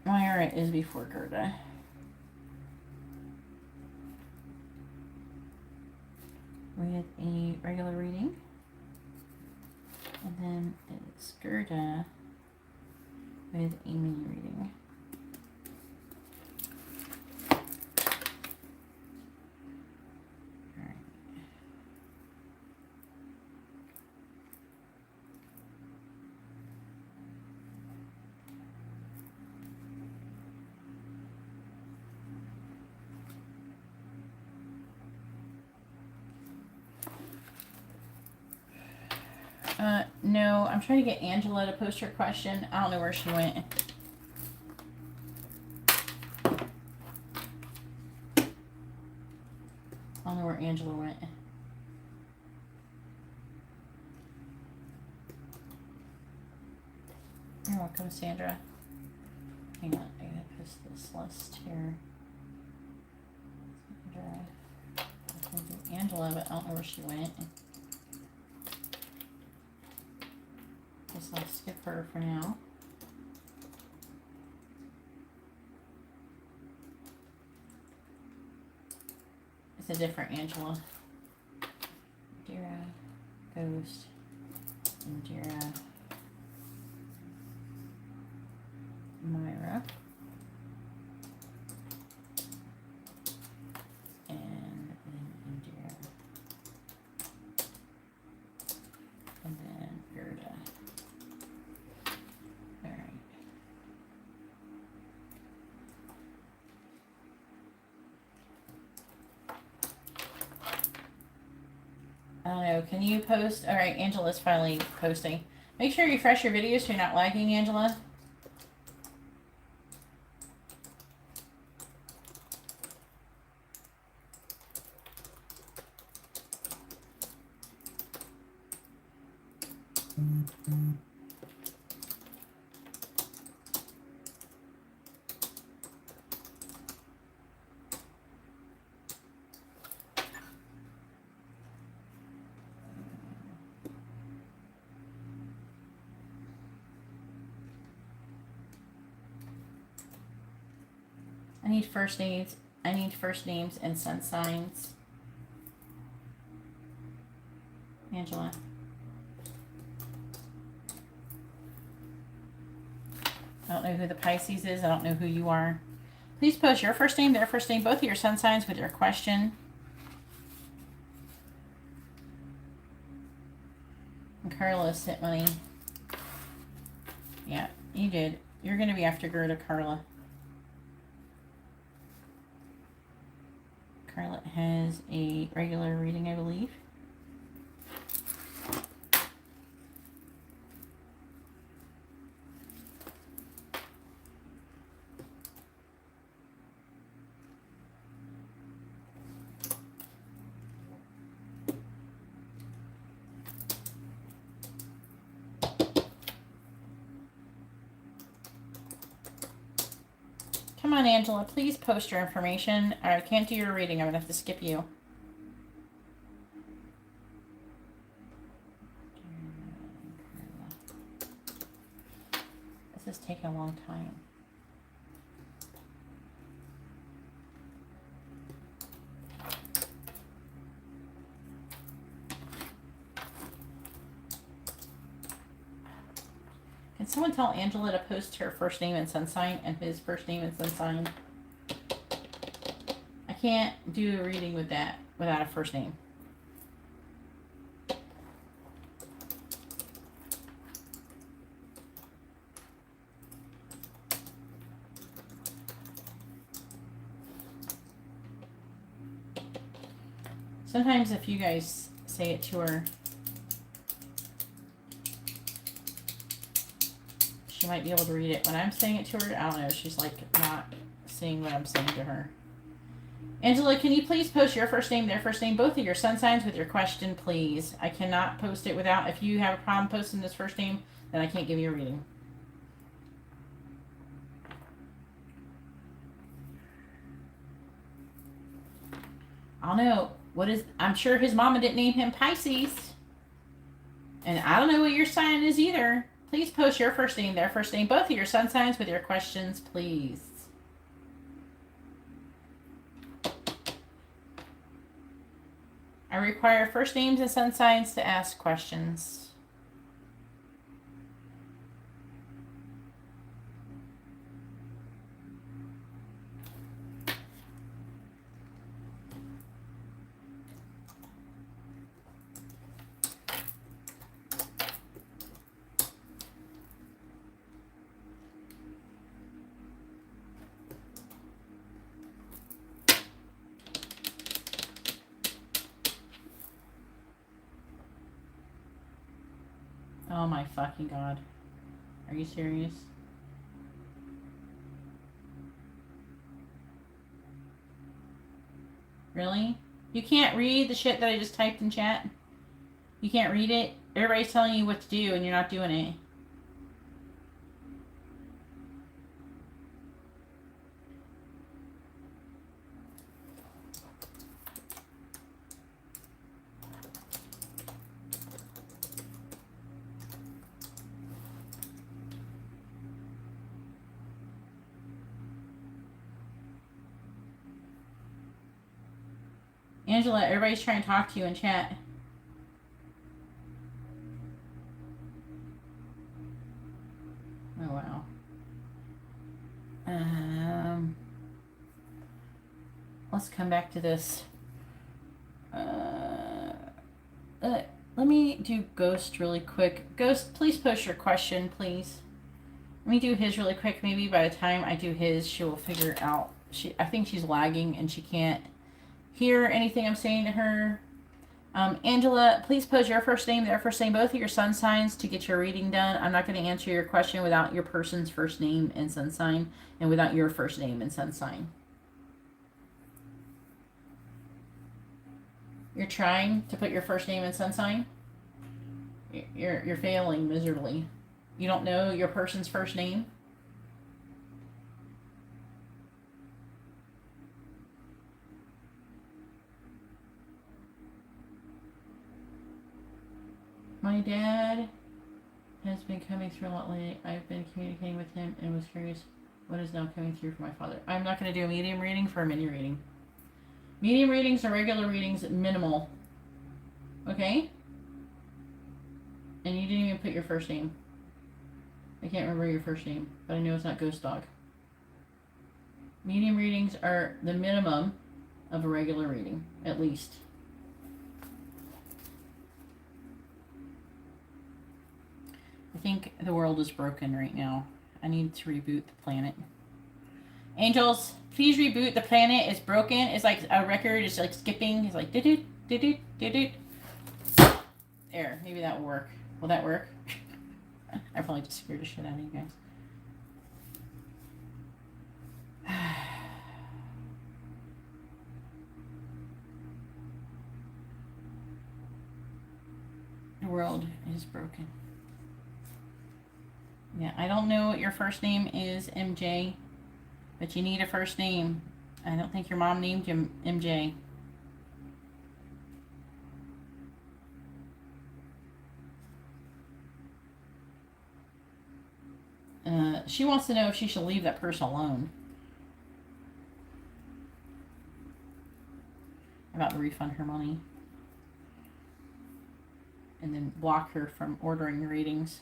[SPEAKER 1] Myra is before Gerda. With a regular reading. And then it's Gerda with a mini reading. No, I'm trying to get Angela to post her question. I don't know where she went. I don't know where Angela went. You're welcome, Sandra. Hang on, I gotta post this list here. Angela, but I don't know where she went. Guess I'll skip her for now. It's a different Angela. Indira, Ghost, Indira, Myra, and then Indira, and then Gerda. All right. I don't know. Can you post? All right, Angela's finally posting. Make sure you refresh your videos so you're not lagging, Angela. I need first names. I need first names and sun signs. Angela. I don't know who the Pisces is. I don't know who you are. Please post your first name, their first name, both of your sun signs with your question. And Carla sent money. Yeah, you did. You're going to be after Gerda, Carla. Carla has a regular reading, I believe. Come on, Angela, please post your information. I can't do your reading. I'm going to have to skip you. This is taking a long time. Can someone tell Angela to post her first name and sun sign and his first name and sun sign? I can't do a reading with that without a first name. Sometimes if you guys say it to her, she might be able to read it. When I'm saying it to her, I don't know, she's like not seeing what I'm saying to her. Angela, can you please post your first name, their first name, both of your sun signs with your question, please? I cannot post it without, if you have a problem posting this first name, then I can't give you a reading. I don't know. I'm sure his mama didn't name him Pisces. And I don't know what your sign is either. Please post your first name, their first name, both of your sun signs with your questions, please. I require first names and sun signs to ask questions. Oh my fucking god. Are you serious? Really? You can't read the shit that I just typed in chat? You can't read it? Everybody's telling you what to do and you're not doing it. Angela, everybody's trying to talk to you in chat. Oh, wow. Let's come back to this. Let me do Ghost really quick. Ghost, please post your question, please. Let me do his really quick. Maybe by the time I do his, she will figure it out. I think she's lagging and she can't hear anything I'm saying to her. Angela, please post your first name, their first name, both of your sun signs to get your reading done. I'm not going to answer your question without your person's first name and sun sign, and without your first name and sun sign. You're trying to put your first name and sun sign? You're failing miserably. You don't know your person's first name? My dad has been coming through a lot lately. I've been communicating with him and was curious what is now coming through for my father. I'm not going to do a medium reading for a mini reading. Medium readings are regular readings, minimal. Okay? And you didn't even put your first name. I can't remember your first name, but I know it's not Ghost Dog. Medium readings are the minimum of a regular reading, at least. I think the world is broken right now. I need to reboot the planet. Angels, please reboot the planet. It's broken. It's like a record. It's like skipping. It's like do-do, do-do, do-do. There. Maybe that will work. Will that work? I probably just scared the shit out of you guys. The world is broken. Yeah, I don't know what your first name is, MJ, but you need a first name. I don't think your mom named you MJ. She wants to know if she should leave that person alone. About to refund her money. And then block her from ordering readings.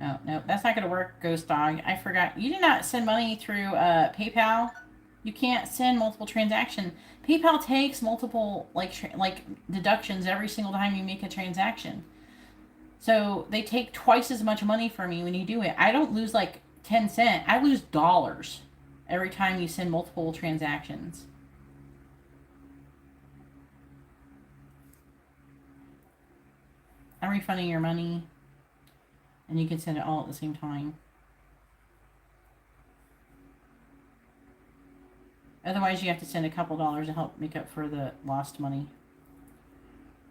[SPEAKER 1] Oh, no, that's not going to work, Ghost Dog. I forgot. You do not send money through PayPal. You can't send multiple transactions. PayPal takes multiple like deductions every single time you make a transaction. So they take twice as much money from you when you do it. I don't lose like 10 cents. I lose dollars every time you send multiple transactions. I'm refunding your money, and you can send it all at the same time. Otherwise, you have to send a couple dollars to help make up for the lost money.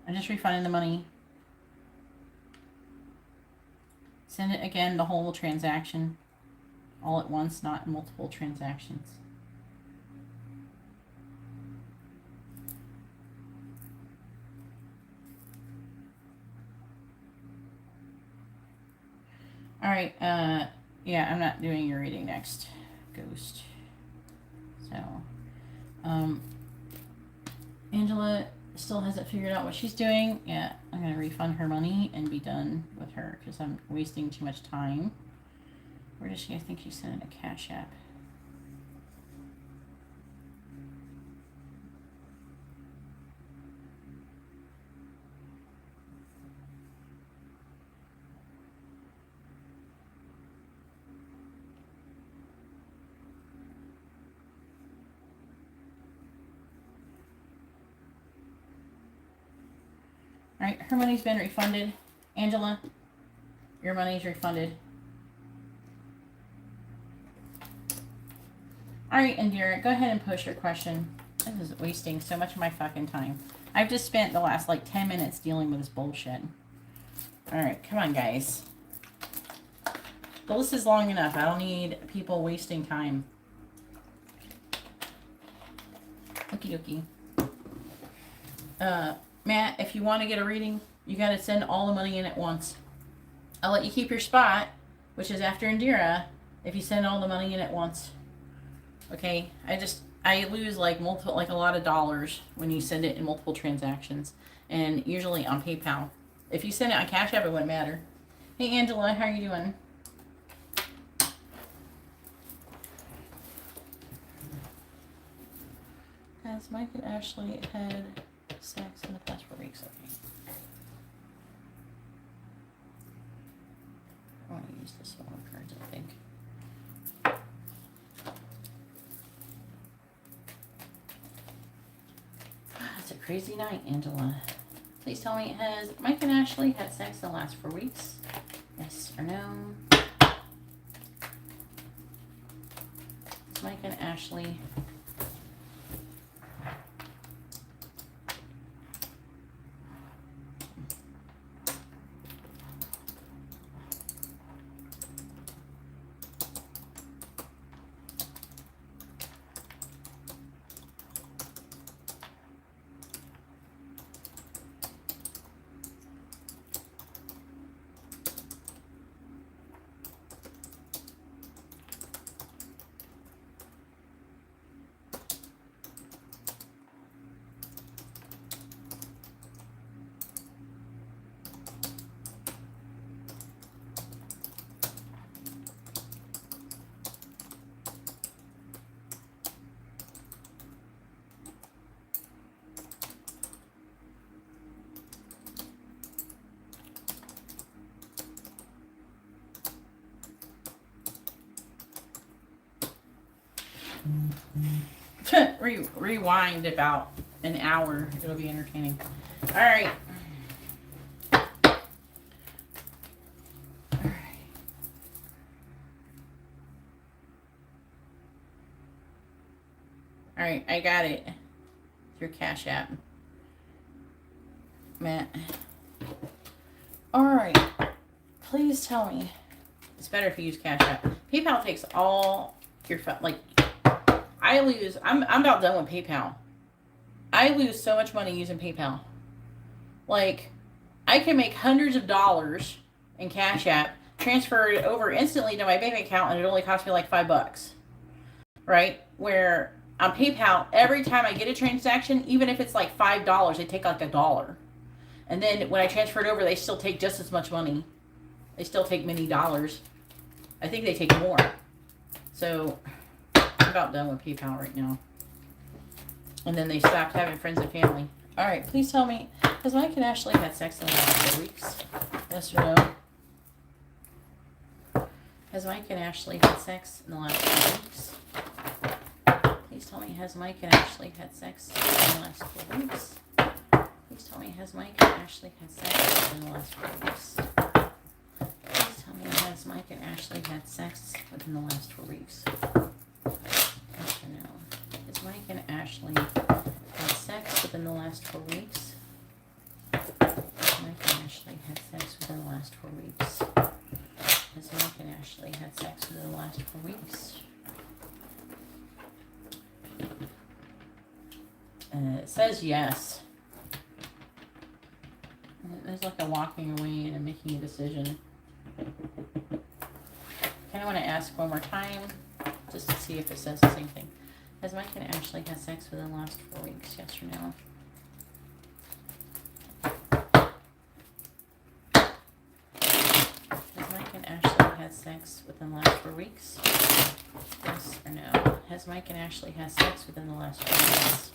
[SPEAKER 1] I'm just refunding the money. Send it again, the whole transaction, all at once, not multiple transactions. All right, yeah, I'm not doing your reading next, Ghost. So, Angela still hasn't figured out what she's doing. Yeah, I'm gonna refund her money and be done with her because I'm wasting too much time. Where does she? I think she sent it a Cash App. All right, her money's been refunded. Angela, your money's refunded. All right, Indira, go ahead and post your question. This is wasting so much of my fucking time. I've just spent the last like 10 minutes dealing with this bullshit. All right, come on, guys. The list is long enough. I don't need people wasting time. Okie dokie. Matt, if you want to get a reading, you got to send all the money in at once. I'll let you keep your spot, which is after Indira, if you send all the money in at once. Okay, I lose like a lot of dollars when you send it in multiple transactions, and usually on PayPal. If you send it on Cash App, it wouldn't matter. Hey Angela, how are you doing? Has Mike and Ashley had sex in the past 4 weeks? Okay. I want to use this one cards, I think. It's a crazy night, Angela. Please tell me, has Mike and Ashley had sex in the last 4 weeks? Yes or no? Mike and Ashley. Rewind about an hour. It'll be entertaining. All right. All right, I got it through Cash App. Matt. All right. Please tell me. It's better if you use Cash App. PayPal takes all your I lose. I'm about done with PayPal. I lose so much money using PayPal. Like, I can make hundreds of dollars in Cash App, transfer it over instantly to my bank account, and it only costs me like $5. Right? Where on PayPal, every time I get a transaction, even if it's like $5, they take like $1. And then when I transfer it over, they still take just as much money. They still take many dollars. I think they take more. So I'm about done with PayPal right now. And then they stopped having friends and family. All right, please tell me, has Mike and Ashley had sex in the last 4 weeks? Yes or no? Has Mike and Ashley had sex in the last 4 weeks? Please tell me, has Mike and Ashley had sex in the last 4 weeks? Please tell me, has Mike and Ashley had sex in the last 4 weeks? Please tell me, has Mike and Ashley had sex within the last 4 weeks? Yes or no? Has Mike and Ashley had sex within the last 4 weeks? Has Mike and Ashley had sex within the last 4 weeks? Has Mike and Ashley had sex within the last 4 weeks? It says yes. There's like a walking away and a making a decision. Kind of want to ask one more time just to see if it says the same thing. Has Mike and Ashley had sex within the last 4 weeks? Yes or no? Has Mike and Ashley had sex within the last 4 weeks? Yes or no? Has Mike and Ashley had sex within the last 4 weeks?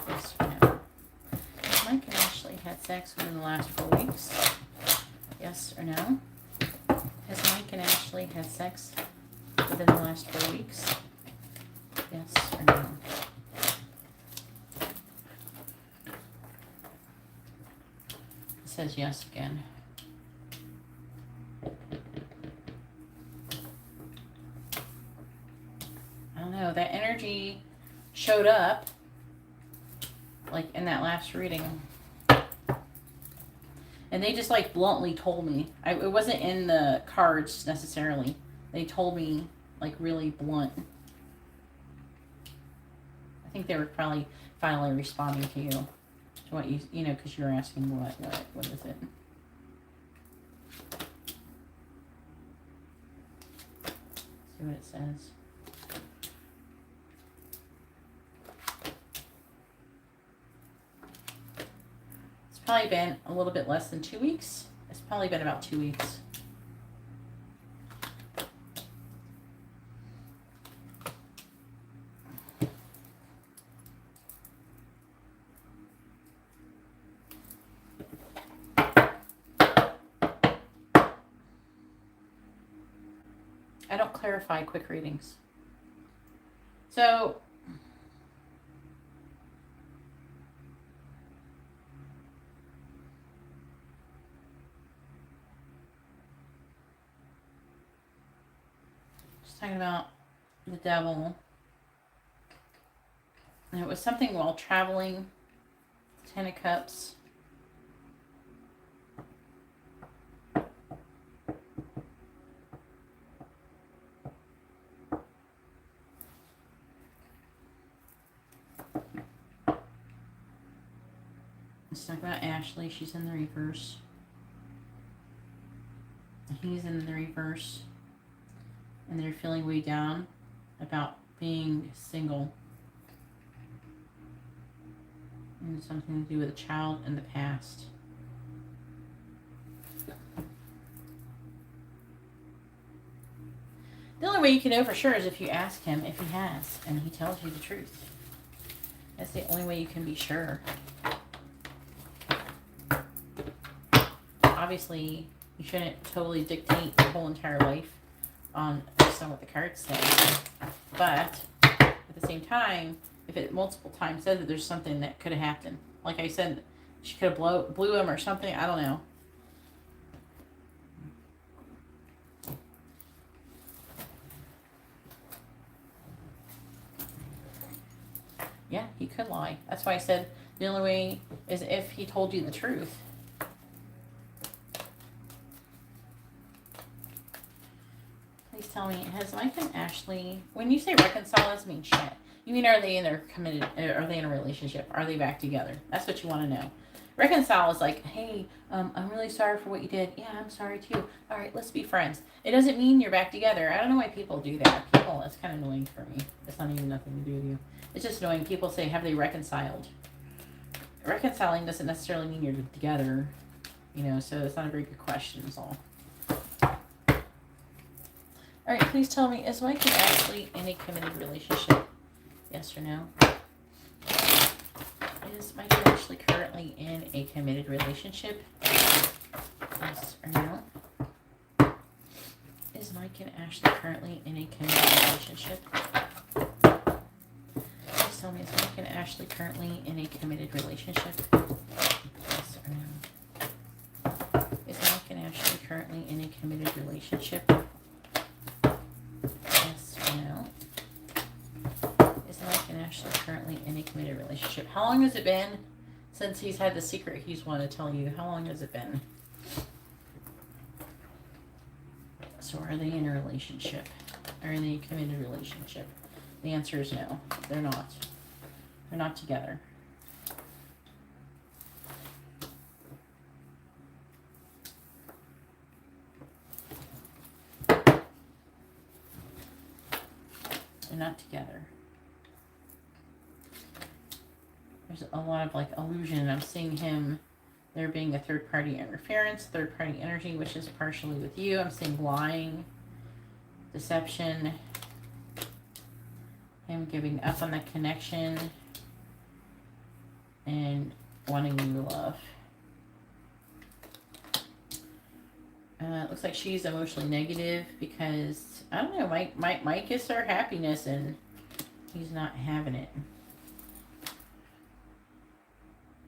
[SPEAKER 1] Yes or no? Has Mike and Ashley had sex within the last 4 weeks? Yes or no? Has Mike and Ashley had sex within the last 4 weeks? Yes or no? It says yes again. I don't know. That energy showed up like in that last reading. And they just like bluntly told me. It wasn't in the cards necessarily. They told me like really blunt. I think they were probably finally responding to you. To what you know, because you were asking what is it? See what it says. It's probably been a little bit less than 2 weeks. It's probably been about 2 weeks. I don't clarify quick readings. So, just talking about the devil. And it was something while traveling. 10 of Cups. Let's talk about Ashley. She's in the reverse. He's in the reverse. And they're feeling way down about being single. And something to do with a child in the past. The only way you can know for sure is if you ask him if he has, and he tells you the truth. That's the only way you can be sure. Obviously, you shouldn't totally dictate your whole entire life based on what the cards say. But at the same time, if it multiple times says that there's something that could have happened. Like I said, she could have blew him or something. I don't know. Yeah, he could lie. That's why I said the only way is if he told you the truth. Please tell me, has Mike and Ashley, when you say reconcile, doesn't mean shit. You mean, are they in their committed, are they in a relationship? Are they back together? That's what you want to know. Reconcile is like, hey, I'm really sorry for what you did. Yeah, I'm sorry too. All right, let's be friends. It doesn't mean you're back together. I don't know why people do that. People, it's kind of annoying for me. It's not even nothing to do with you. It's just annoying. People say, have they reconciled? Reconciling doesn't necessarily mean you're together, you know, so it's not a very good question, is all. All right, please tell me, is Mike and Ashley in a committed relationship? Yes or no? Is Mike and Ashley currently in a committed relationship? Yes or no? Is Mike and Ashley currently in a committed relationship? Please tell me, is Mike and Ashley currently in a committed relationship? Yes or no? Is Mike and Ashley currently in a committed relationship? Yes or no? Is Mike and Ashley currently in a committed relationship? How long has it been since he's had the secret he's wanted to tell you? How long has it been? So are they in a relationship? Are they in a committed relationship? The answer is no. They're not. They're not together. They're not together. There's a lot of like illusion. I'm seeing him, there being a third party interference, third party energy, which is partially with you. I'm seeing lying, deception, him giving up on the connection, and wanting you to love. It looks like she's emotionally negative because, I don't know, Mike is her happiness and he's not having it.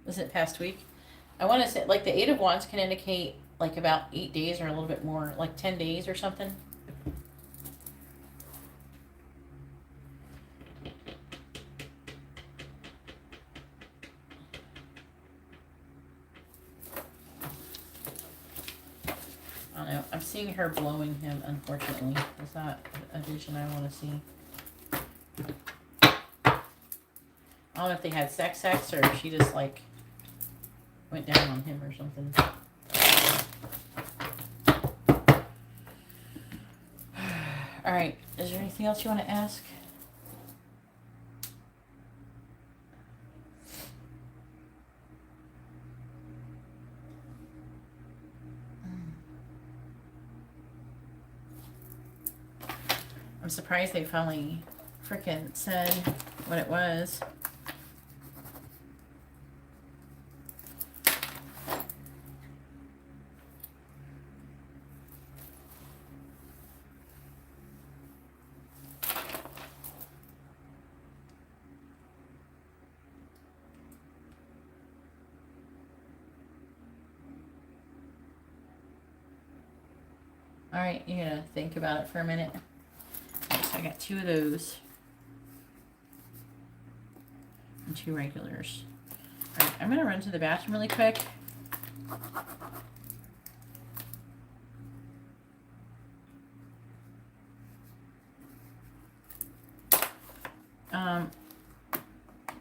[SPEAKER 1] Was it past week? I want to say, like, the Eight of Wands can indicate, like, about 8 days or a little bit more, like 10 days or something. I don't know. I'm seeing her blowing him, unfortunately. Is that a vision I want to see? I don't know if they had sex or if she just, like, went down on him or something. All right. Is there anything else you want to ask? I'm surprised they finally freaking said what it was. All right, you're gonna think about it for a minute. Okay, so I got 2 of those and 2 regulars. All right, I'm gonna run to the bathroom really quick.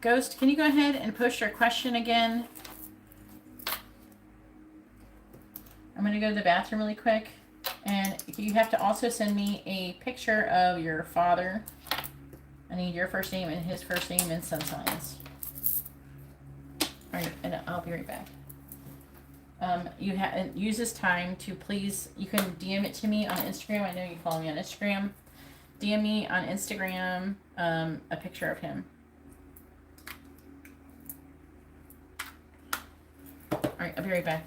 [SPEAKER 1] Ghost, can you go ahead and push your question again? I'm gonna go to the bathroom really quick. And you have to also send me a picture of your father. I need your first name and his first name and sun signs. All right, and I'll be right back. You use this time to please, you can DM it to me on Instagram. I know you follow me on Instagram. DM me on Instagram a picture of him. All right, I'll be right back.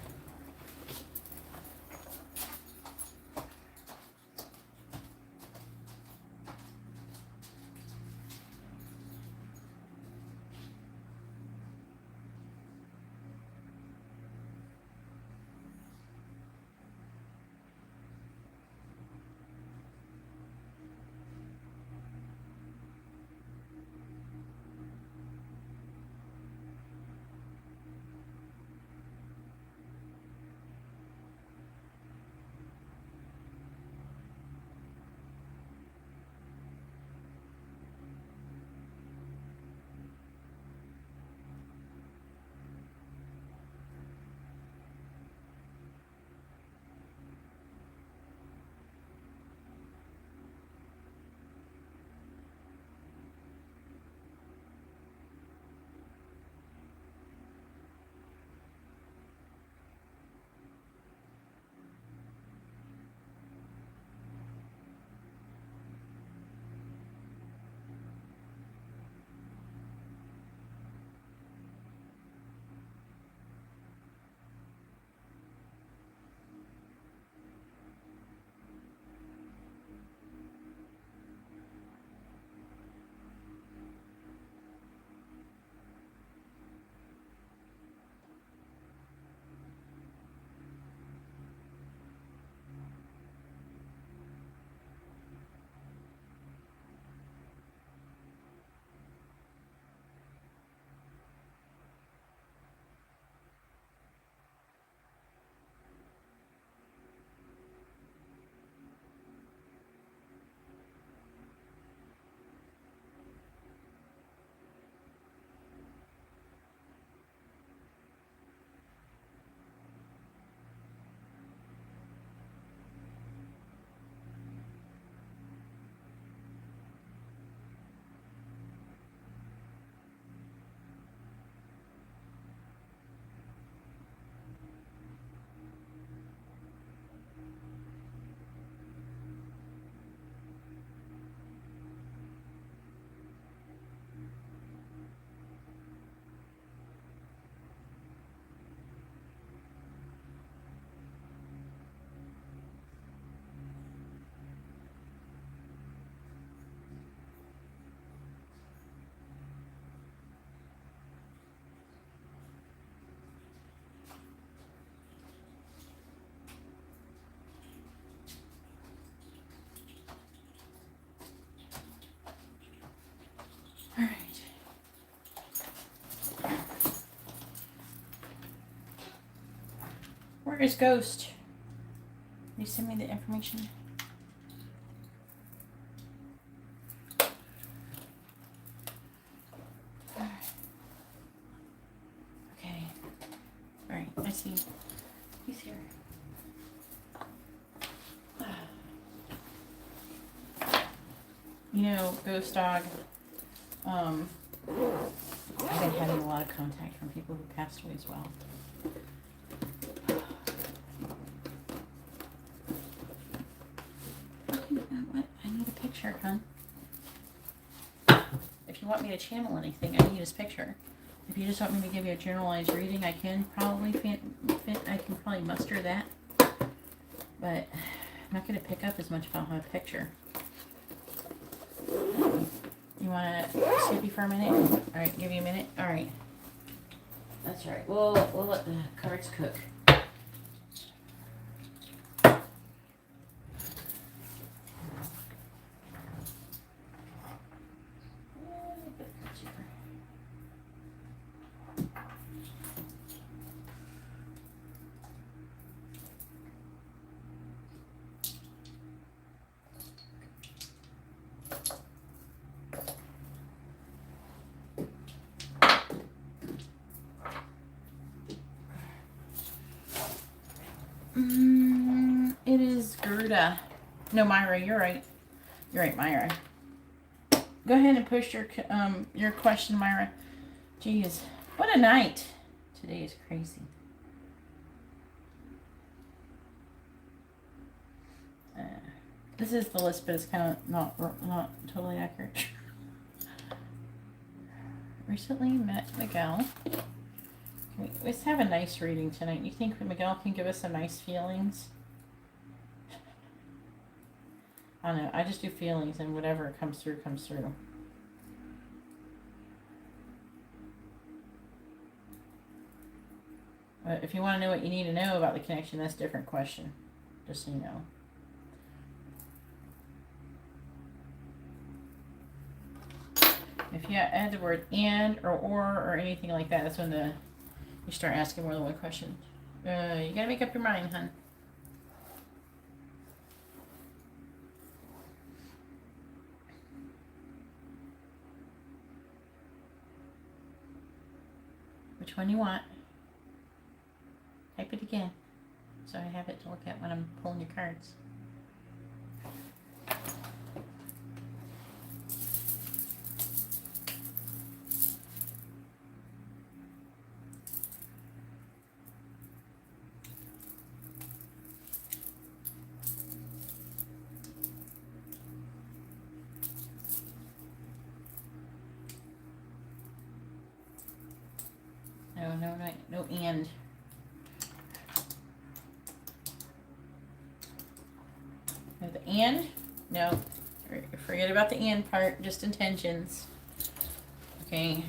[SPEAKER 1] Where is Ghost? Can you send me the information? Okay. Alright, I see. He's here. You know, Ghost Dog, I've been having a lot of contact from people who passed away as well. What? I need a picture, hon. If you want me to channel anything, I need his picture. If you just want me to give you a generalized reading, I can probably muster that. But I'm not going to pick up as much if I don't have a picture. You want to sleepy for a minute? Alright, give you a minute? Alright. That's right. We'll let the cards cook. It is Gerda. No, Myra, you're right. You're right, Myra. Go ahead and push your question, Myra. Jeez, what a night. Today is crazy. This is the list, but it's kind of not totally accurate. Recently met Miguel. Let's have a nice reading tonight. You think Miguel can give us some nice feelings? I don't know. I just do feelings, and whatever comes through, comes through. But if you want to know what you need to know about the connection, that's a different question. Just so you know. If you add the word and or anything like that, that's when you start asking more than one question. You gotta make up your mind, hun. Which one you want? Type it again, so I have it to look at when I'm pulling your cards. No, and. No, the and? No. Forget about the and part, just intentions. Okay.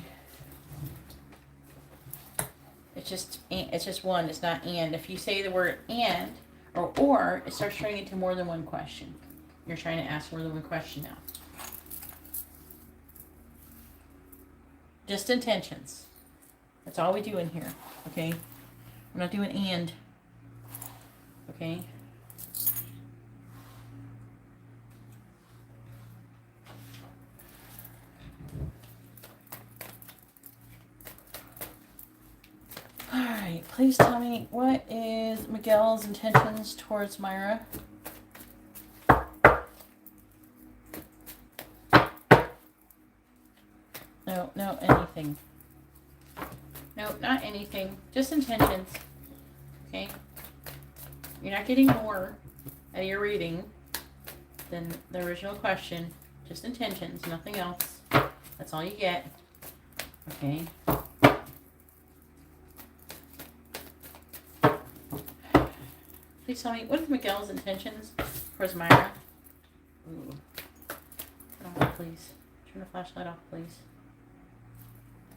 [SPEAKER 1] It's just one, it's not and. If you say the word and or, it starts turning into more than one question. You're trying to ask more than one question now. Just intentions. That's all we do in here, okay? We're not doing and, okay? All right, please tell me, what is Miguel's intentions towards Myra? No, anything. No, not anything. Just intentions. Okay? You're not getting more out of your reading than the original question. Just intentions, nothing else. That's all you get. Okay? Please tell me, what is Miguel's intentions towards Myra? Ooh. Turn it off, please. Turn the flashlight off, please.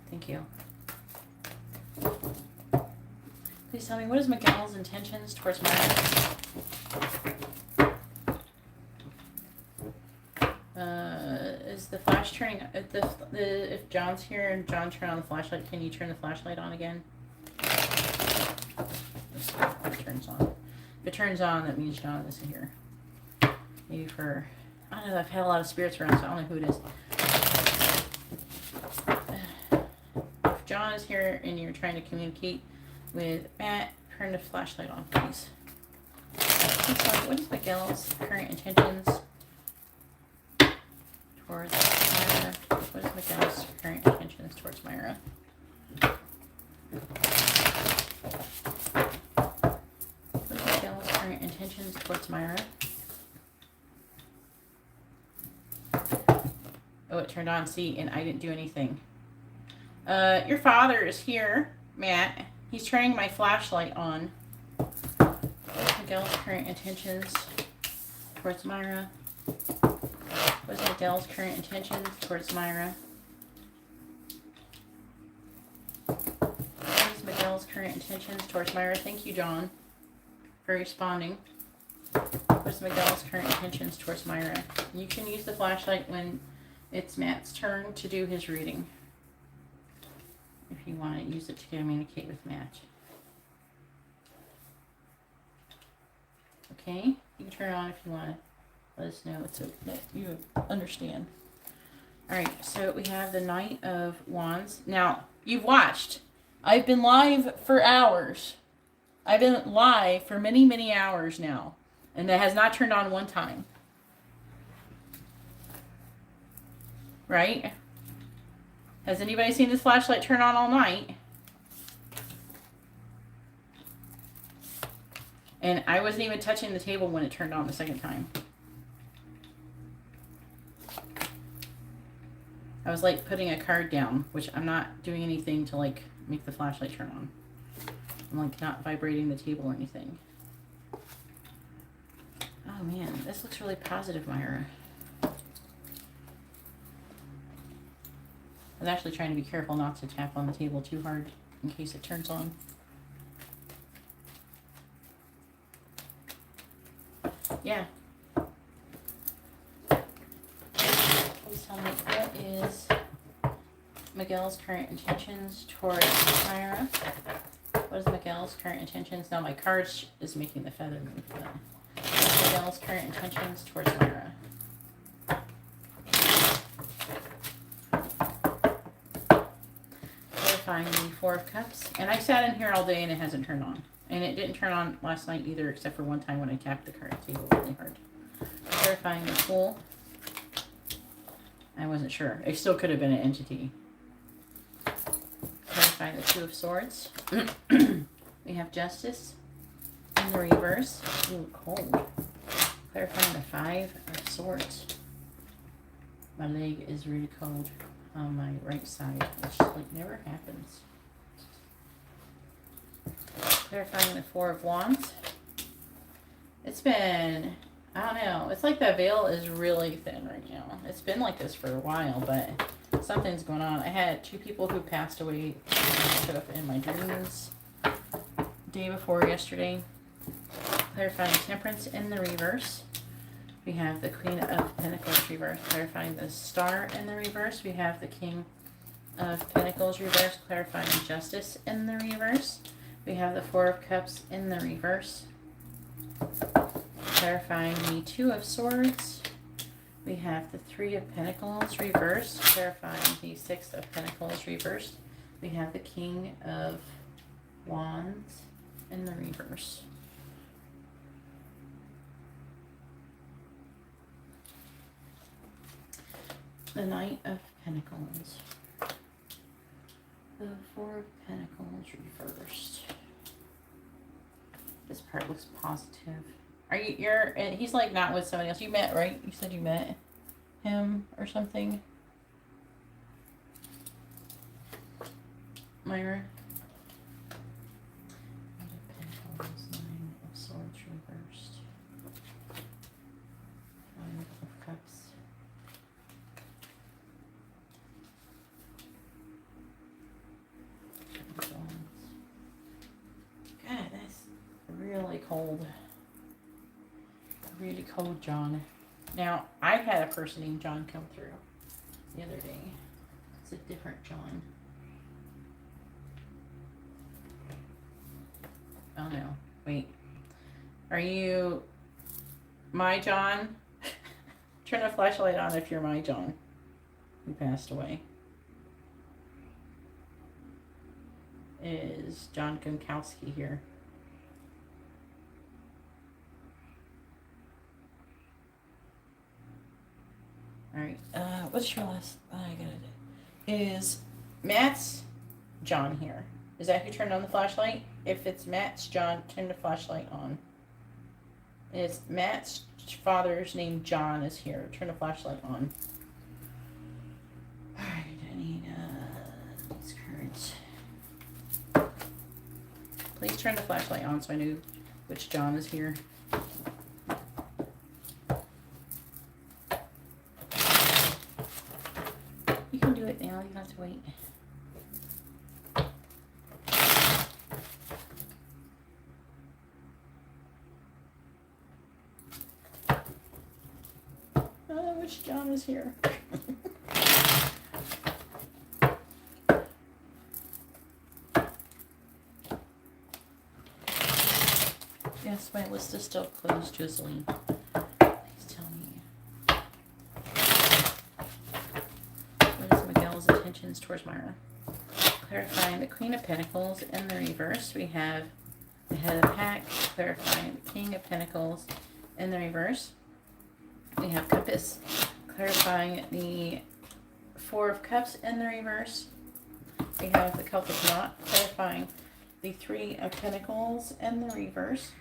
[SPEAKER 1] Thank you. Please tell me, what is Miguel's intentions towards Myra? Is the flash turning? If John's here and John turned on the flashlight, can you turn the flashlight on again? Let's see if it turns on. If it turns on, that means John is here. Maybe for, I don't know, I've had a lot of spirits around, so I don't know who it is. If John is here and you're trying to communicate with Matt, turn the flashlight on, please. What is Miguel's current intentions towards Myra? What is Miguel's current intentions towards Myra? What is Miguel's current intentions towards Myra? Oh, it turned on. See, and I didn't do anything. Your father is here, Matt. He's turning my flashlight on. What is Miguel's current intentions towards Myra? What is Miguel's current intentions towards Myra? What is Miguel's current intentions towards Myra? Thank you, John, for responding. What is Miguel's current intentions towards Myra? You can use the flashlight when it's Matt's turn to do his reading, if you want to use it to communicate with Matt. Okay, you can turn it on if you want to let us know it's okay, that you understand. Alright, so we have the Knight of Wands. Now, you've watched. I've been live for hours. I've been live for many, many hours now, and that has not turned on one time. Right? Has anybody seen this flashlight turn on all night? And I wasn't even touching the table when it turned on the second time. I was like putting a card down, which I'm not doing anything to like make the flashlight turn on. I'm like not vibrating the table or anything. Oh man, this looks really positive, Myra. I was actually trying to be careful not to tap on the table too hard in case it turns on. Yeah. Please tell me, what is Miguel's current intentions towards Myra? What is Miguel's current intentions? Now my card is making the feather move. But what is Miguel's current intentions towards Myra? Clarifying the Four of Cups. And I sat in here all day and it hasn't turned on. And it didn't turn on last night either, except for one time when I tapped the card table really hard. Clarifying the Fool. I wasn't sure. It still could have been an entity. Clarifying the Two of Swords. We have Justice in the reverse. Ooh, cold. Clarifying the Five of Swords. My leg is really cold on my right side, which like never happens. Clarifying the Four of Wands. It's been, I don't know, it's like the veil is really thin right now. It's been like this for a while, but something's going on. I had two people who passed away showed up in my dreams day before yesterday. Clarifying Temperance in the reverse. We have the Queen of Pentacles reverse. Clarifying the Star in the reverse. We have the King of Pentacles reverse. Clarifying Justice in the reverse. We have the Four of Cups in the reverse. Clarifying the Two of Swords. We have the Three of Pentacles reversed. Clarifying the Six of Pentacles reversed. We have the King of Wands in the reverse. The Knight of Pentacles. The Four of Pentacles reversed. This part looks positive. Are you, he's like not with somebody else. You met, right? You said you met him or something. Myra. Knight of Pentacles, Nine of Swords reversed. Five of Cups. God, that's really cold. Really cold, John. Now, I've had a person named John come through the other day. It's a different John. Oh no. Wait. Are you my John? Turn the flashlight on if you're my John who passed away. Is John Gonkowski here? Alright, what's your last? I gotta do. Is Matt's John here? Is that who turned on the flashlight? If it's Matt's John, turn the flashlight on. It's Matt's father's name, John, is here. Turn the flashlight on. Alright, I need these cards. Please turn the flashlight on so I know which John is here. You can do it now, you don't have to wait. Which John is here? Yes, my list is still closed, Jocelyn. Please tell me. What is Miguel's intentions towards Myra? Clarifying the Queen of Pentacles in the reverse. We have the Head of the Pack. Clarifying the King of Pentacles in the reverse. We have Compass. Clarifying the Four of Cups in the reverse. We have the Celtic Knot. Clarifying the Three of Pentacles in the reverse.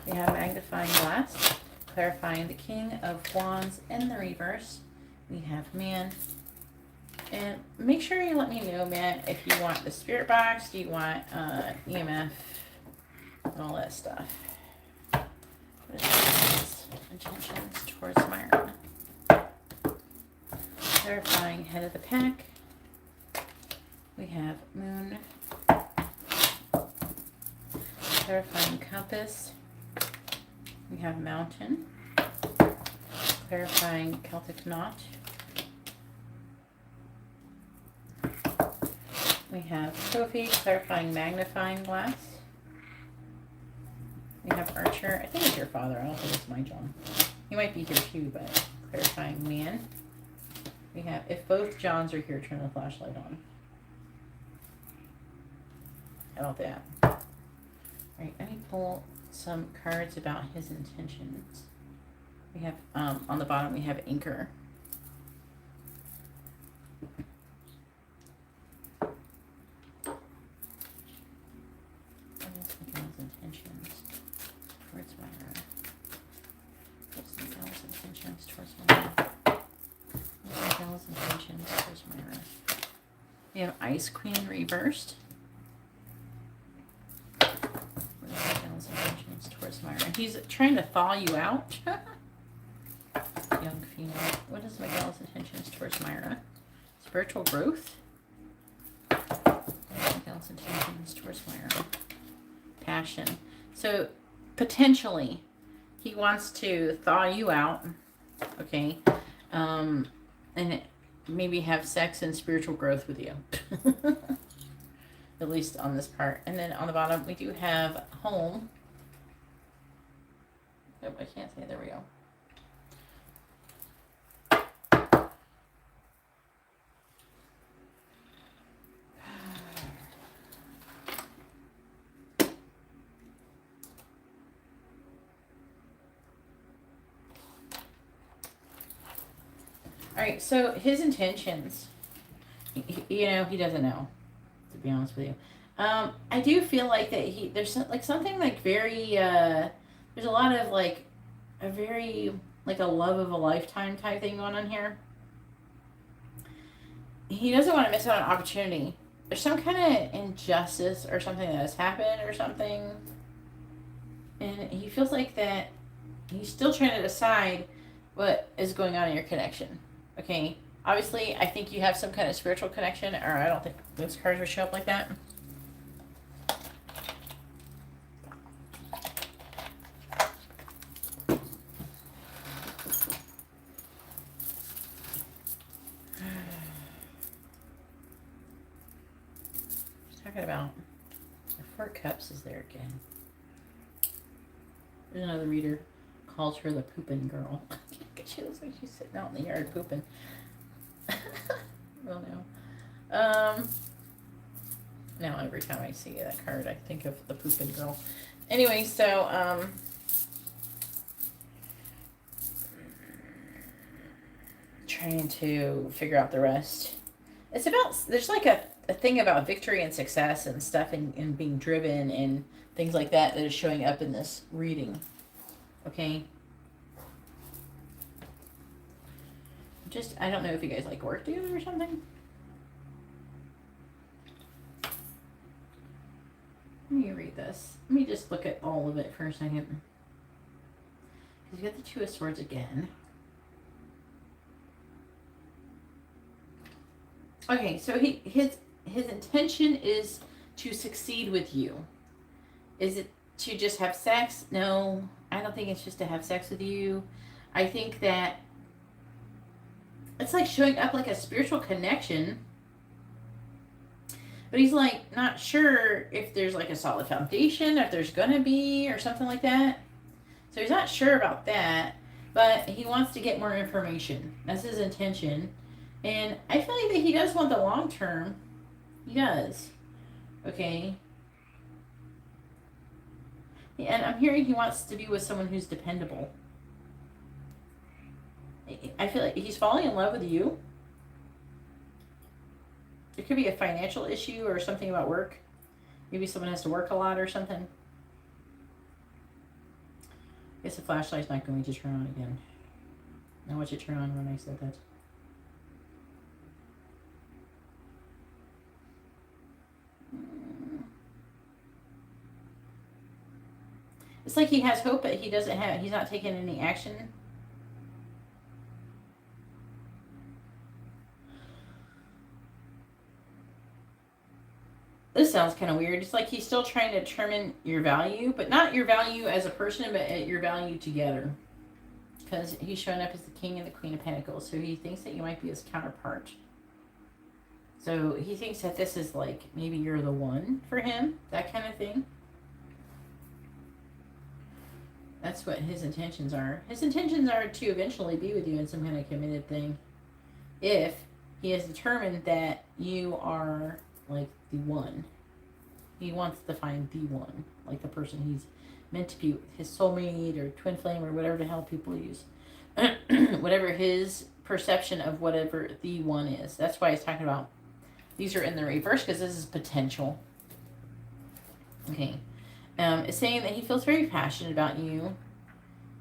[SPEAKER 1] We have Magnifying Glass, clarifying the King of Wands in the reverse. We have Man. And make sure you let me know, man, if you want the spirit box, do you want EMF, and all that stuff. What is intentions towards Myra? Clarifying Head of the Pack. We have Moon. Clarifying Compass. We have Mountain. Clarifying Celtic Knot. We have Trophy, clarifying Magnifying Glass. We have Archer. I think it's your father. I don't think it's my John. He might be here too, but clarifying Man. We have, if both Johns are here, turn the flashlight on. How about that? Alright, let me pull some cards about his intentions. We have, on the bottom, we have Anchor. What is Miguel's intentions towards Myra? What's Miguel's intentions towards Myra? What's Miguel's intentions towards Myra? We have Ice Queen reversed. Towards Myra. He's trying to thaw you out. Young female. What is Miguel's intentions towards Myra? Spiritual growth. What is Miguel's intentions towards Myra? Passion. So potentially he wants to thaw you out. Okay. And maybe have sex and spiritual growth with you. At least on this part. And then on the bottom we do have home. Nope, I can't say. There we go. All right, so his intentions, you know, he doesn't know, to be honest with you. I do feel like that there's like something like very, there's a lot of like a very, like a love of a lifetime type thing going on here. He doesn't want to miss out on opportunity. There's some kind of injustice or something that has happened or something. And he feels like that he's still trying to decide what is going on in your connection. Okay, obviously I think you have some kind of spiritual connection, or I don't think those cards would show up like that. Talking about the Four Cups is there again. There's another reader calls her the pooping girl. She looks like she's sitting out in the yard pooping. Well, no. Now every time I see that card, I think of the pooping girl. Anyway, so, trying to figure out the rest. It's about, there's like a thing about victory and success and stuff and being driven and things like that is showing up in this reading. Okay? Just, I don't know if you guys like work together or something. Let me read this. Let me just look at all of it for a second. Because you got the Two of Swords again. Okay, so his intention is to succeed with you. Is it to just have sex? No, I don't think it's just to have sex with you. I think that it's like showing up like a spiritual connection. But he's like not sure if there's like a solid foundation, if there's gonna be, or something like that. So he's not sure about that, but he wants to get more information. That's his intention. And I feel like that he does want the long term. He does. Okay. And I'm hearing he wants to be with someone who's dependable. I feel like he's falling in love with you. It could be a financial issue or something about work. Maybe someone has to work a lot or something. I guess the flashlight's not going to turn on again. I want you to turn on when I said that. It's like he has hope, but he's not taking any action. This sounds kind of weird. It's like he's still trying to determine your value, but not your value as a person, but your value together. Because he's showing up as the King and the Queen of Pentacles, so he thinks that you might be his counterpart. So he thinks that this is like, maybe you're the one for him, that kind of thing. That's what his intentions are. His intentions are to eventually be with you in some kind of committed thing. If he has determined that you are like the one. He wants to find the one. Like the person he's meant to be with. His soulmate or twin flame or whatever the hell people use. Whatever his perception of whatever the one is. That's why he's talking about these are in the reverse because this is potential. Okay. It's saying that he feels very passionate about you.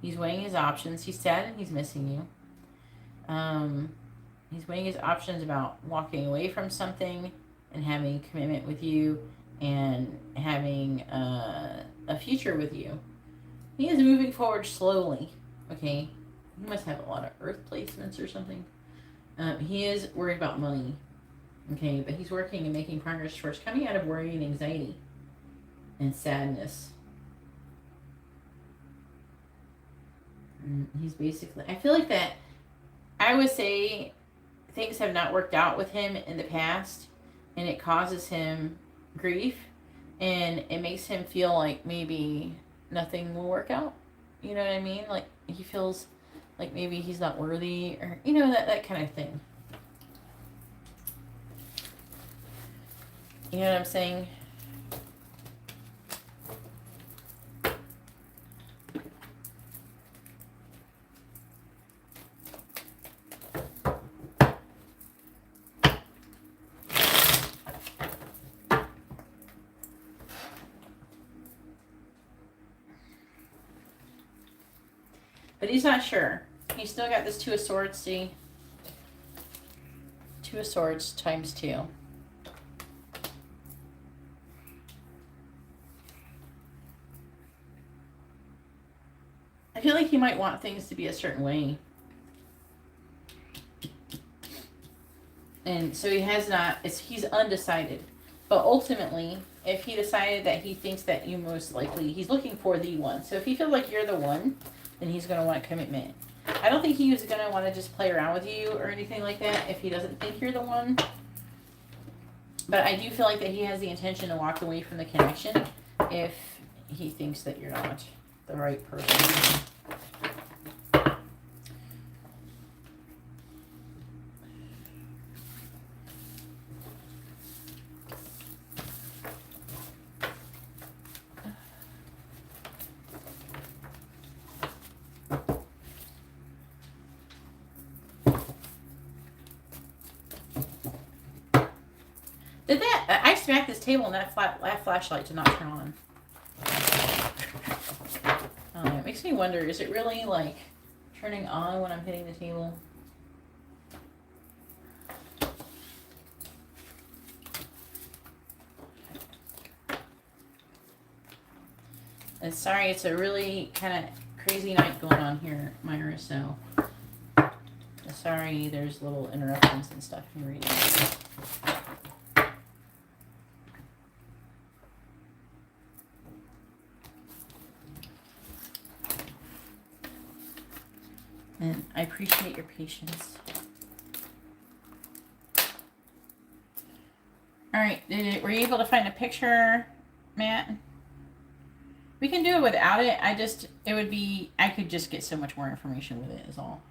[SPEAKER 1] He's weighing his options. He's sad and he's missing you. He's weighing his options about walking away from something and having commitment with you and having a future with you. He is moving forward slowly. Okay. He must have a lot of earth placements or something. He is worried about money. Okay. But he's working and making progress towards coming out of worry and anxiety and sadness. And he's basically, I feel like that, I would say things have not worked out with him in the past and it causes him grief and it makes him feel like maybe nothing will work out. You know what I mean? Like he feels like maybe he's not worthy or, you know, that kind of thing. You know what I'm saying? But he's not sure. He's still got this Two of Swords, see? Two of Swords times 2. I feel like he might want things to be a certain way. And so he has not, he's undecided. But ultimately, if he decided that he thinks that you most likely, he's looking for the one. So if he feels like you're the one, then he's going to want commitment. I don't think he's going to want to just play around with you or anything like that if he doesn't think you're the one. But I do feel like that he has the intention to walk away from the connection if he thinks that you're not. the right person. Did that? I smacked this table and that flashlight did not turn on. It makes me wonder, is it really like turning on when I'm hitting the table? And sorry, it's a really kind of crazy night going on here, Myra, so sorry there's little interruptions and stuff in your reading. And I appreciate your patience. All right, were you able to find a picture, Matt? We can do it without it. I could just get so much more information with it is all.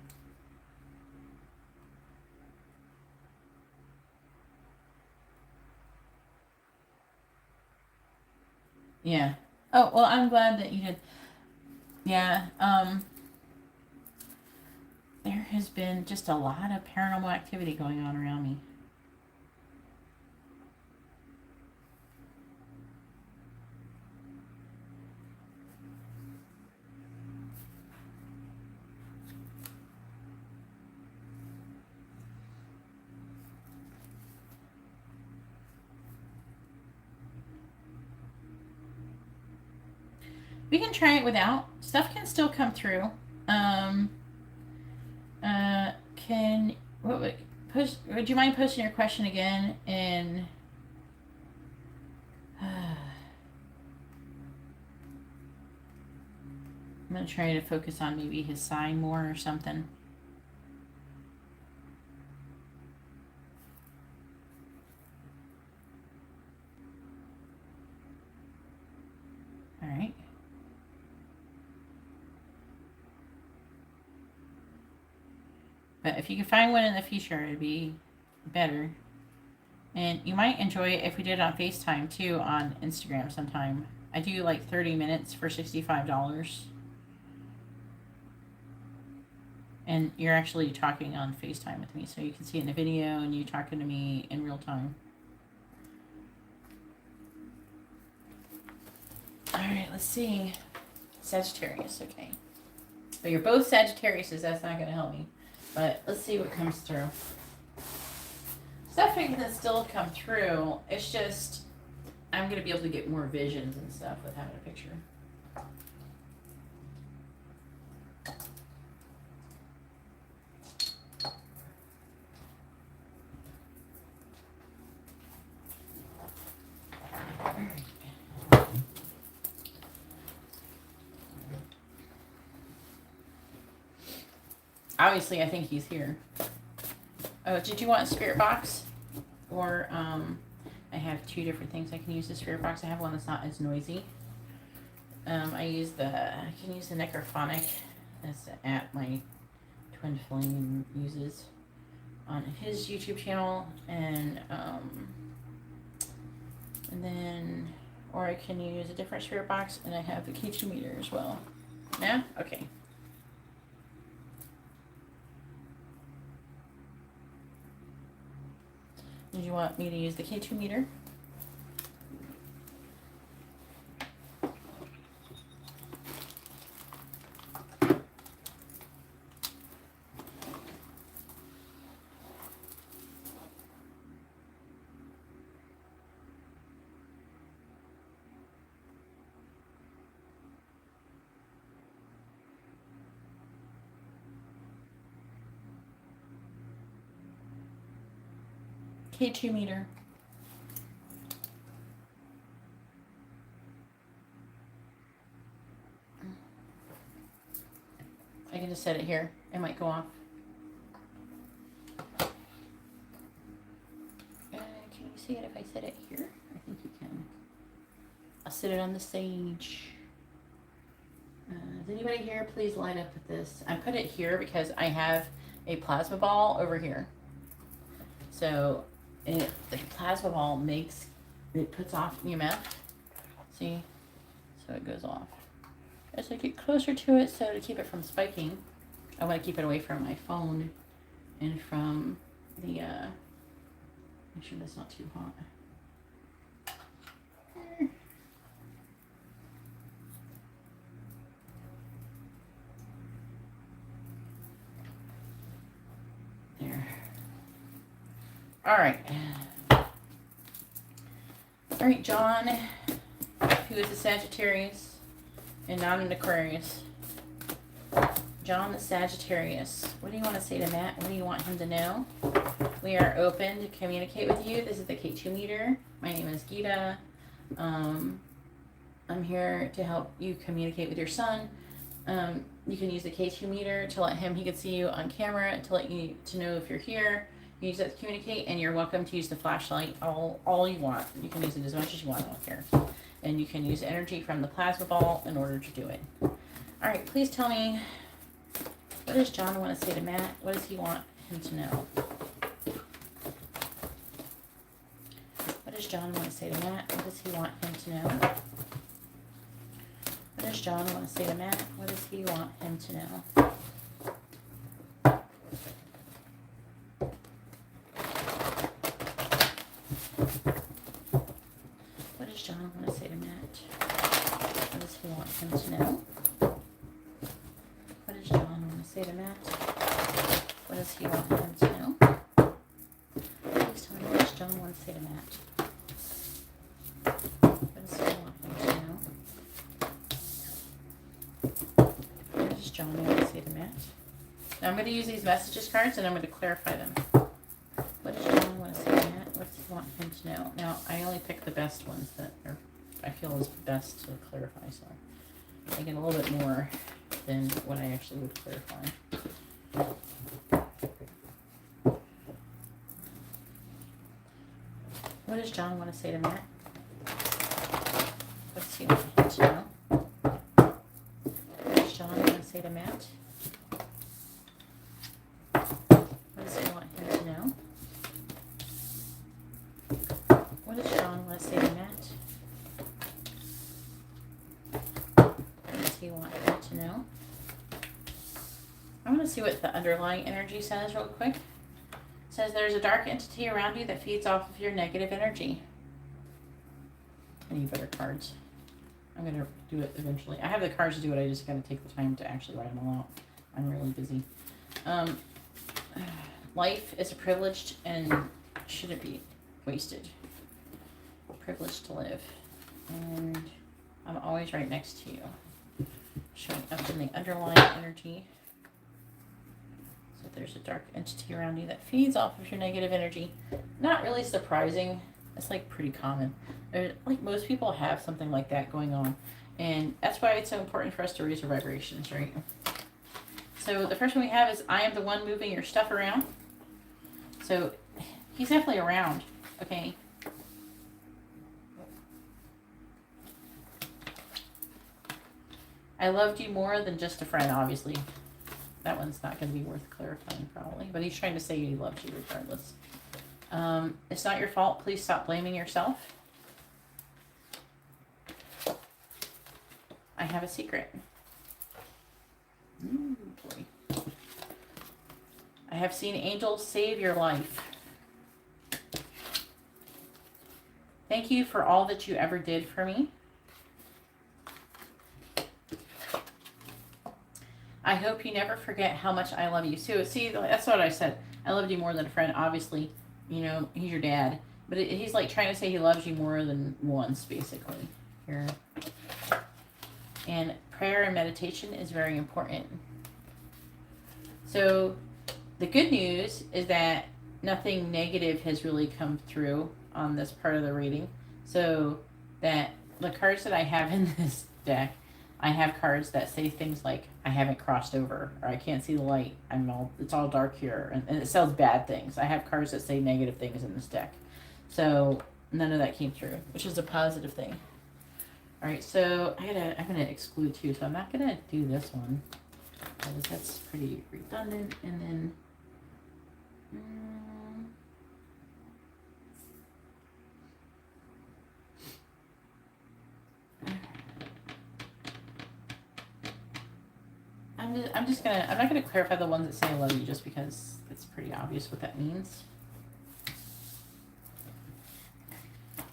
[SPEAKER 1] Yeah. Oh, well, I'm glad that you did. Yeah. There has been just a lot of paranormal activity going on around me. We can try it without. Stuff can still come through. Would you mind posting your question again? And I'm gonna try to focus on maybe his sign more or something. All right. But if you could find one in the future, it'd be better. And you might enjoy it if we did it on FaceTime too on Instagram sometime. I do like 30 minutes for $65. And you're actually talking on FaceTime with me, so you can see it in the video and you talking to me in real time. All right, let's see. Sagittarius, okay. But you're both Sagittariuses, that's not going to help me. But let's see what comes through. Stuff can still come through. It's just, I'm going to be able to get more visions and stuff with having a picture. Obviously, I think he's here. Oh, did you want a spirit box? Or, I have two different things I can use the spirit box. I have one that's not as noisy. I can use the Necrophonic. That's the app my twin flame uses on his YouTube channel. And then, or I can use a different spirit box, and I have the K2 meter as well. Yeah? Okay. Did you want me to use the K2 meter? K2 meter. I can just set it here. It might go off. Can you see it if I set it here? I think you can. I'll set it on the sage. Is anybody here? Please line up with this. I put it here because I have a plasma ball over here. So the plasma ball puts off EMF. See? So it goes off. As I get closer to it, so to keep it from spiking, I want to keep it away from my phone and from the, make sure that's not too hot. There. All right. All right, John, who is a Sagittarius and not an Aquarius. John the Sagittarius. What do you want to say to Matt? What do you want him to know? We are open to communicate with you. This is the K2 meter. My name is Geeta. I'm here to help you communicate with your son. You can use the K2 meter to let he can see you on camera, to let you to know if you're here. You use that to communicate, and you're welcome to use the flashlight all you want. You can use it as much as you want, I don't care. And you can use energy from the plasma ball in order to do it. All right, please tell me, what does John want to say to Matt? What does he want him to know? What does John want to say to Matt? What does he want him to know? What does John want to say to Matt? What does he want him to know? What does John want to say to Matt? What does he want him to know? What does John want to say to Matt? What does he want him to know? Please tell me, what does John want to say to Matt? What does he want him to know? What does John want to say to Matt? Now I'm going to use these messages cards and I'm going to clarify them. What does John want to say to Matt? What does he want him to know? Now I only pick the best ones that are, I feel is best to clarify, so I get a little bit more than what I actually would clarify. What does John want to say to Matt? What does he want him to know? What does John want to say to Matt? What does he want him to know? What does John want to say to Matt? What does he want him to know? I want to see what the underlying energy says real quick. It says there's a dark entity around you that feeds off of your negative energy. I need better cards. I'm going to do it eventually. I have the cards to do it. I just got to take the time to actually write them all out. I'm really busy. Life is privileged and shouldn't be wasted. Privileged to live. And I'm always right next to you. Showing up in the underlying energy. So there's a dark entity around you that feeds off of your negative energy. Not really surprising. It's like pretty common. Like most people have something like that going on. And that's why it's so important for us to raise our vibrations, right? So the first one we have is, I am the one moving your stuff around. So he's definitely around, okay? I loved you more than just a friend, obviously. That one's not going to be worth clarifying, probably. But he's trying to say he loves you regardless. It's not your fault. Please stop blaming yourself. I have a secret. Ooh, boy. I have seen angels save your life. Thank you for all that you ever did for me. I hope you never forget how much I love you. So, see, that's what I said. I loved you more than a friend. Obviously, you know, he's your dad. But he's like trying to say he loves you more than once, basically. Here. And prayer and meditation is very important. So, the good news is that nothing negative has really come through on this part of the reading. So, that the cards that I have in this deck, I have cards that say things like, I haven't crossed over, or I can't see the light, it's all dark here, and it says bad things. I have cards that say negative things in this deck. So none of that came through, which is a positive thing. All right, so I'm gonna exclude 2, so I'm not gonna do this one because that's pretty redundant. And then I'm not gonna clarify the ones that say I love you just because it's pretty obvious what that means.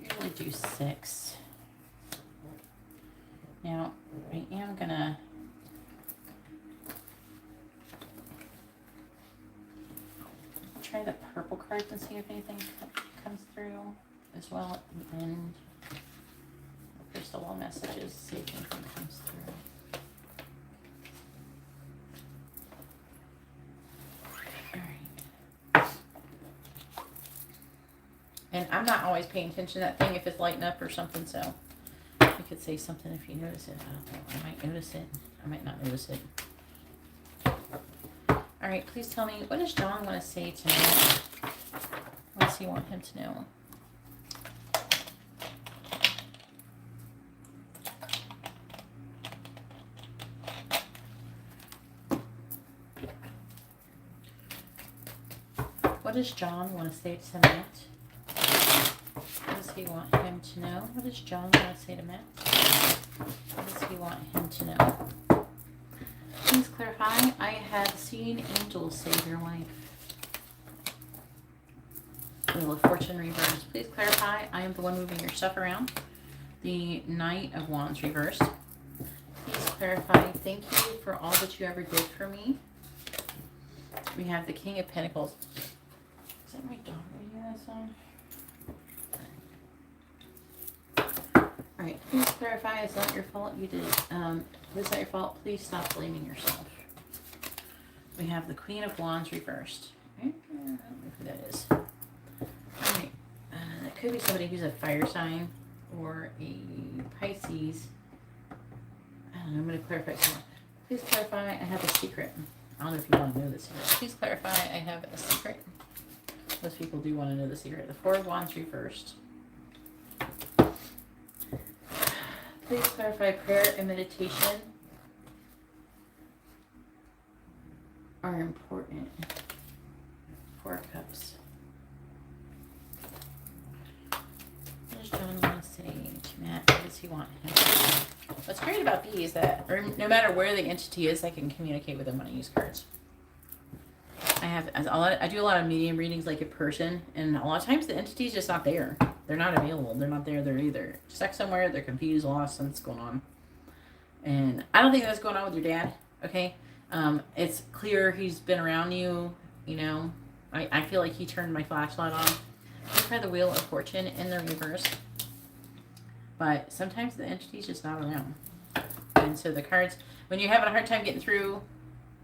[SPEAKER 1] Usually do 6. Now I am gonna try the purple cards and see if anything comes through as well at the end. Crystal ball messages, see if anything comes through. And I'm not always paying attention to that thing if it's lighting up or something, so you could say something if you notice it. I don't know. I might notice it. I might not notice it. All right, please tell me, what does John want to say to me? What does he want him to know? What does John want to say to Matt? What does he want him to know? What does John want to say to Matt? What does he want him to know? Please clarify. I have seen angels save your life. Wheel of Fortune reversed. Please clarify. I am the one moving your stuff around. The Knight of Wands reversed. Please clarify. Thank you for all that you ever did for me. We have the King of Pentacles. Is that my dog reading that song? Alright, please clarify, it's not your fault, you did it. It's not your fault, please stop blaming yourself. We have the Queen of Wands reversed. I don't know who that is. Alright, that could be somebody who's a fire sign or a Pisces. I don't know, I'm going to clarify more. Please clarify, I have a secret. I don't know if you want to know the secret. Please clarify, I have a secret. Most people do want to know the secret. The Four of Wands reversed. Please clarify, prayer and meditation are important. 4 of Cups. What does John want to say to Matt? What does he want him to say? What's great about these is that no matter where the entity is, I can communicate with them when I use cards. I do a lot of medium readings like in person, and a lot of times the entity's just not there. They're not available. They're not there. They're either stuck somewhere, they're confused, lost, something's going on. And I don't think that's going on with your dad, okay? It's clear he's been around you, you know. I feel like he turned my flashlight on. I try the Wheel of Fortune in the reverse. But sometimes the entity's just not around. And so the cards, when you're having a hard time getting through,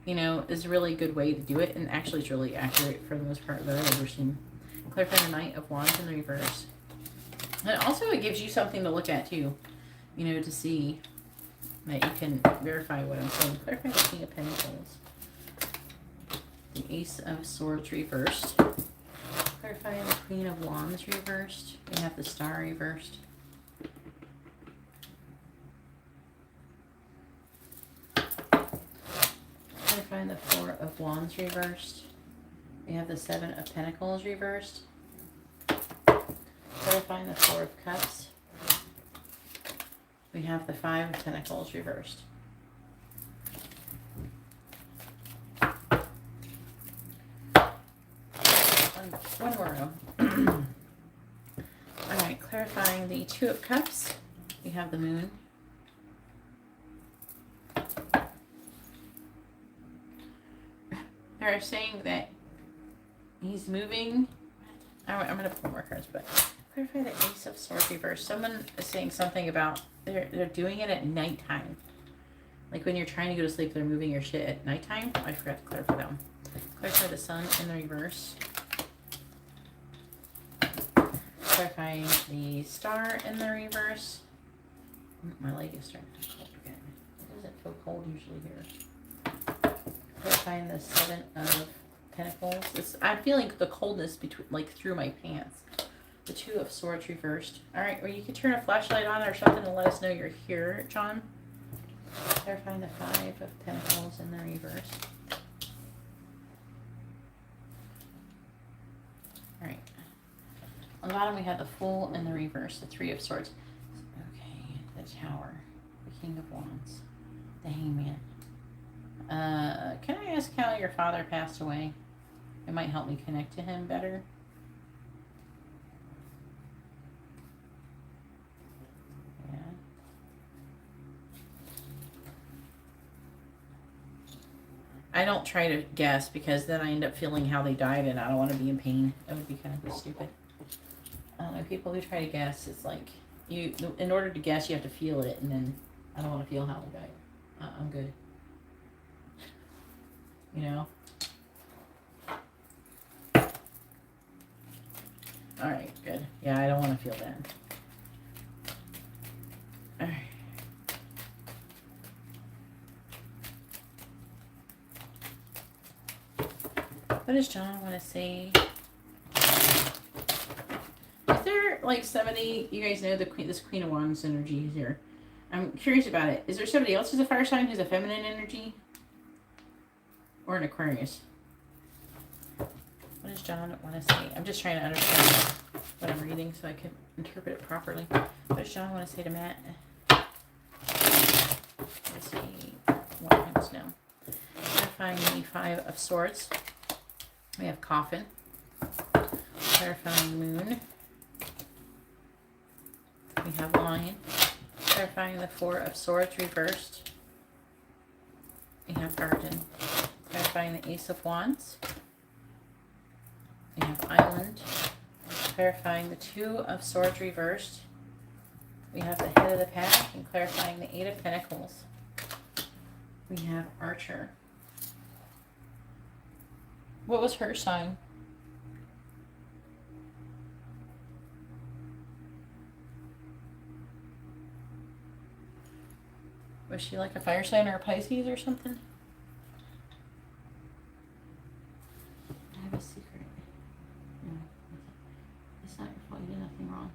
[SPEAKER 1] you know, is a really good way to do it. And actually it's really accurate for the most part that I've ever seen. Clarify the Knight of Wands in the reverse. And also it gives you something to look at too, you know, to see that you can verify what I'm saying. Clarify the King of Pentacles. The Ace of Swords reversed. Clarify the Queen of Wands reversed. We have the Star reversed. Clarifying the Four of Wands reversed. We have the Seven of Pentacles reversed. Clarifying the Four of Cups. We have the Five of Pentacles reversed. One more row. Alright, clarifying the Two of Cups. We have the Moon. They're saying that he's moving. I'm going to pull more cards, but clarify the Ace of Swords reverse. Someone is saying something about they're doing it at nighttime. Like when you're trying to go to sleep, they're moving your shit at nighttime. I forgot to clarify that one. Clarify the Sun in the reverse. Clarifying the Star in the reverse. My leg is starting to feel cold again. It doesn't feel cold usually here. Clarifying the Seven of Pentacles. I'm feeling the coldness between, like, through my pants. The Two of Swords reversed. Alright, or you could turn a flashlight on or something to let us know you're here, John. Clarifying the Five of Pentacles in the reverse. Alright. On the bottom we have the Fool in the reverse, the Three of Swords. Okay, the Tower, the King of Wands, the Hangman. Can I ask how your father passed away? It might help me connect to him better. Yeah. I don't try to guess because then I end up feeling how they died and I don't want to be in pain. That would be kind of stupid. I don't know, people who try to guess, it's like, in order to guess, you have to feel it, and then I don't want to feel how they died. I'm good. You know? Alright, good. Yeah, I don't want to feel that. Alright. What does John want to say? Is there like somebody, you guys know this Queen of Wands energy here. I'm curious about it. Is there somebody else who's a fire sign who's a feminine energy? Or an Aquarius? What does John want to say? I'm just trying to understand what I'm reading so I can interpret it properly. What does John want to say to Matt? Let's see what happens now. Clarifying the Five of Swords. We have Coffin. Clarifying Moon. We have Lion. Clarifying the Four of Swords reversed. We have Garden. Clarifying the Ace of Wands. We have Island. Clarifying the Two of Swords reversed. We have the Head of the Pack and clarifying the Eight of Pentacles. We have Archer. What was her sign? Was she like a fire sign or a Pisces or something? I have a secret. No, it's not your fault. You did nothing wrong.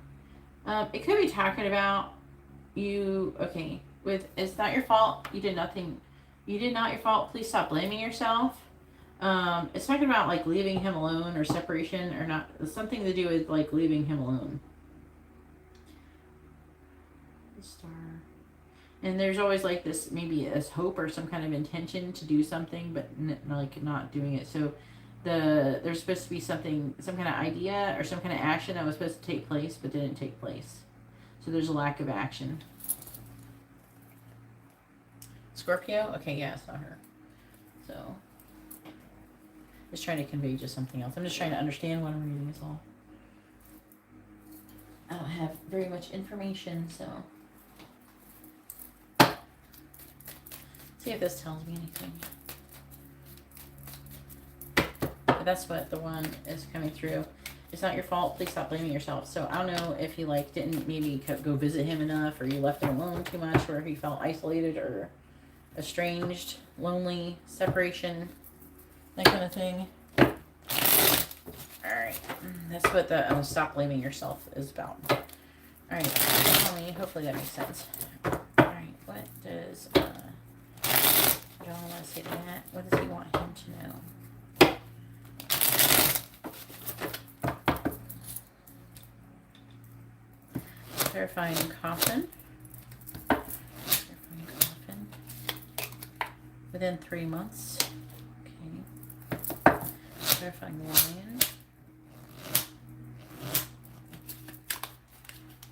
[SPEAKER 1] It could be talking about you. Okay, with it's not your fault. You did nothing. You did not your fault. Please stop blaming yourself. It's talking about like leaving him alone or separation or not. Something to do with like leaving him alone. The Star. And there's always like this, maybe this hope or some kind of intention to do something, but like not doing it. So there's supposed to be something, some kind of idea or some kind of action that was supposed to take place, but didn't take place. So there's a lack of action. Scorpio? Okay, yeah, it's not her. So, just trying to convey just something else. I'm just trying to understand what I'm reading is all. I don't have very much information, so. See if this tells me anything. But that's what the one is coming through. It's not your fault. Please stop blaming yourself. So I don't know if you like didn't maybe go visit him enough, or you left him alone too much, or if he felt isolated or estranged, lonely, separation, that kind of thing. All right, that's what the stop blaming yourself is about. All right, tell me. Hopefully that makes sense. All right, what does John want to say to that? What does he want him to know? Clarifying Coffin. Clarifying Coffin. Within 3 months. Okay. Clarifying Lion.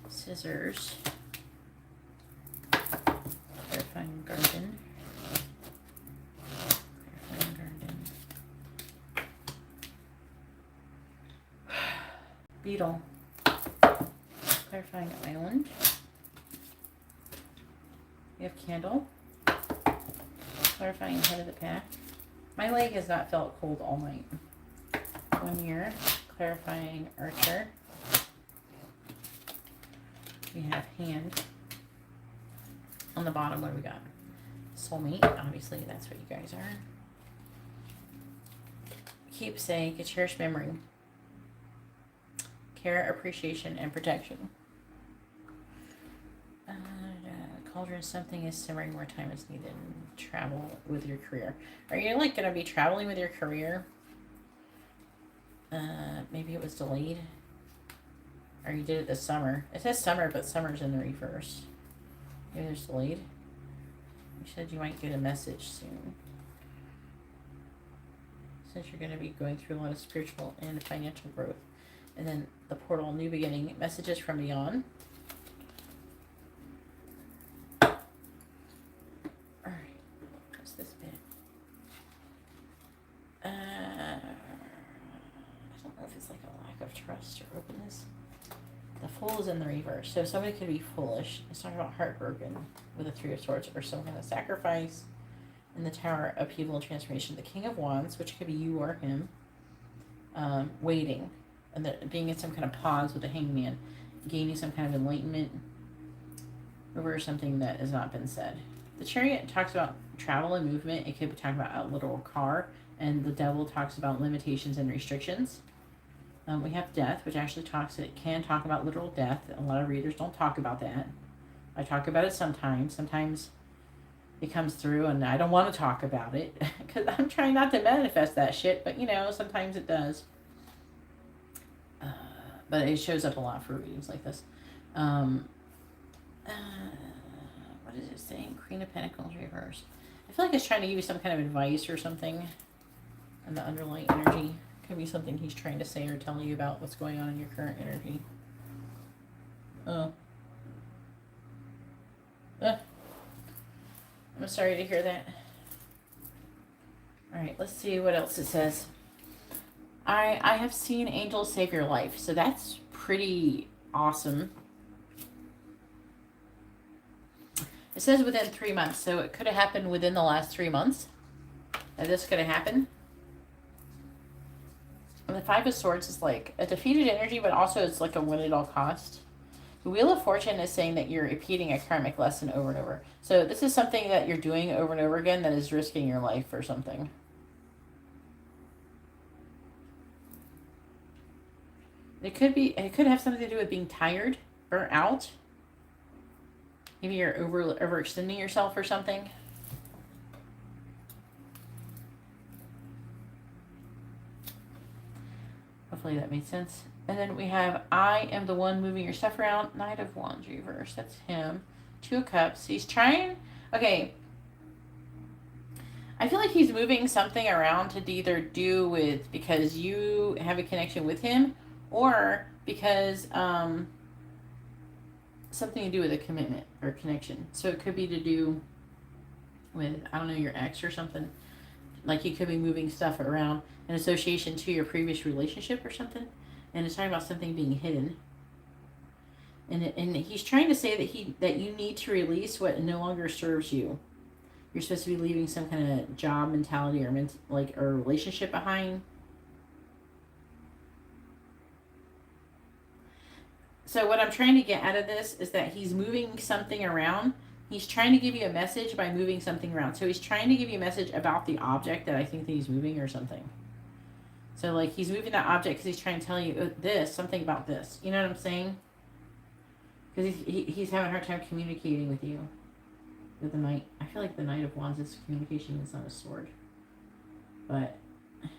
[SPEAKER 1] Scissors. Clarifying Garden. Clarifying Garden. Beetle. Clarifying Island. We have Candle. Clarifying Head of the Pack. My leg has not felt cold all night. 1 year. Clarifying Archer. We have Hand. On the bottom, what do we got? Soulmate. Obviously, that's what you guys are. Keepsake. A cherished memory. care, appreciation, and protection. Cauldron, something is simmering, more time is needed. Travel with your career. Are you like going to be traveling with your career? Maybe it was delayed. Or you did it this summer. It says summer, but summer's in the reverse. Maybe there's delayed. You said you might get a message soon. Since you're going to be going through a lot of spiritual and financial growth. And then the portal, new beginning, messages from beyond. Trust or openness. The Fool is in the reverse, so somebody could be foolish. It's talking about heartbroken with the Three of Swords, or some kind of sacrifice. In the Tower, upheaval and transformation. The King of Wands, which could be you or him, waiting, and being in some kind of pause with the Hangman, gaining some kind of enlightenment over something that has not been said. The Chariot talks about travel and movement. It could be talking about a literal car, and the Devil talks about limitations and restrictions. We have death, which actually can talk about literal death. A lot of readers don't talk about that. I talk about it sometimes. Sometimes it comes through and I don't want to talk about it because I'm trying not to manifest that shit, but sometimes it does. But it shows up a lot for readings like this. What is it saying? Queen of Pentacles reversed. I feel like it's trying to give you some kind of advice or something. And the underlying energy. Could be something he's trying to say or tell you about what's going on in your current energy. I'm sorry to hear that. Alright, let's see what else it says. I have seen angels save your life, so that's pretty awesome. It says within 3 months, so it could have happened within the last 3 months. That this could have happened. And the Five of Swords is like a defeated energy, but also it's like a win at all cost. The Wheel of Fortune is saying that you're repeating a karmic lesson over and over. So this is something that you're doing over and over again that is risking your life or something. It could have something to do with being tired, burnt out. Maybe you're overextending yourself or something. Hopefully that made sense. And then we have, I am the one moving your stuff around. Knight of Wands reverse. That's him. Two of Cups. He's trying. Okay. I feel like he's moving something around to either do with because you have a connection with him or because something to do with a commitment or connection. So it could be to do with, I don't know, your ex or something. Like you could be moving stuff around in association to your previous relationship or something. And it's talking about something being hidden. And he's trying to say that you need to release what no longer serves you. You're supposed to be leaving some kind of job mentality or or relationship behind. So what I'm trying to get out of this is that he's moving something around. He's trying to give you a message by moving something around. So he's trying to give you a message about the object that I think that he's moving or something. So like he's moving that object because he's trying to tell you something about this. You know what I'm saying? Because he's having a hard time communicating with you. With the Knight. I feel like the Knight of Wands is communication. It's not a sword. But he's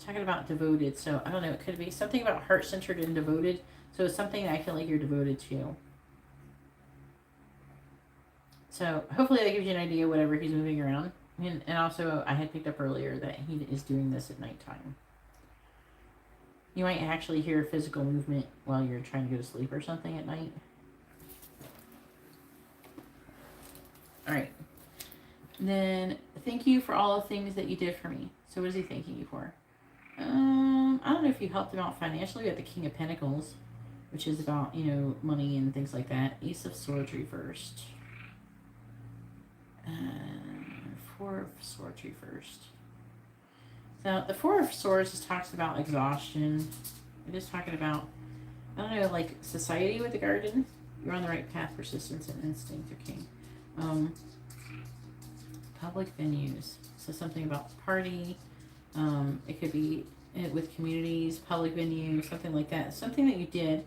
[SPEAKER 1] talking about devoted. So I don't know. It could be something about heart-centered and devoted. So it's something that I feel like you're devoted to. So hopefully that gives you an idea whatever he's moving around. And also I had picked up earlier that he is doing this at nighttime. You might actually hear physical movement while you're trying to go to sleep or something at night. Alright. Then, thank you for all the things that you did for me. So what is he thanking you for? I don't know if you helped him out financially. We have the King of Pentacles, which is about, money and things like that. Ace of Swords reversed. Four of Swords reversed. So the Four of Swords talks about exhaustion. It is talking about, I don't know, like society with the garden. You're on the right path, persistence and instinct are king. Public venues. So something about party, It could be with communities, public venue, something like that. Something that you did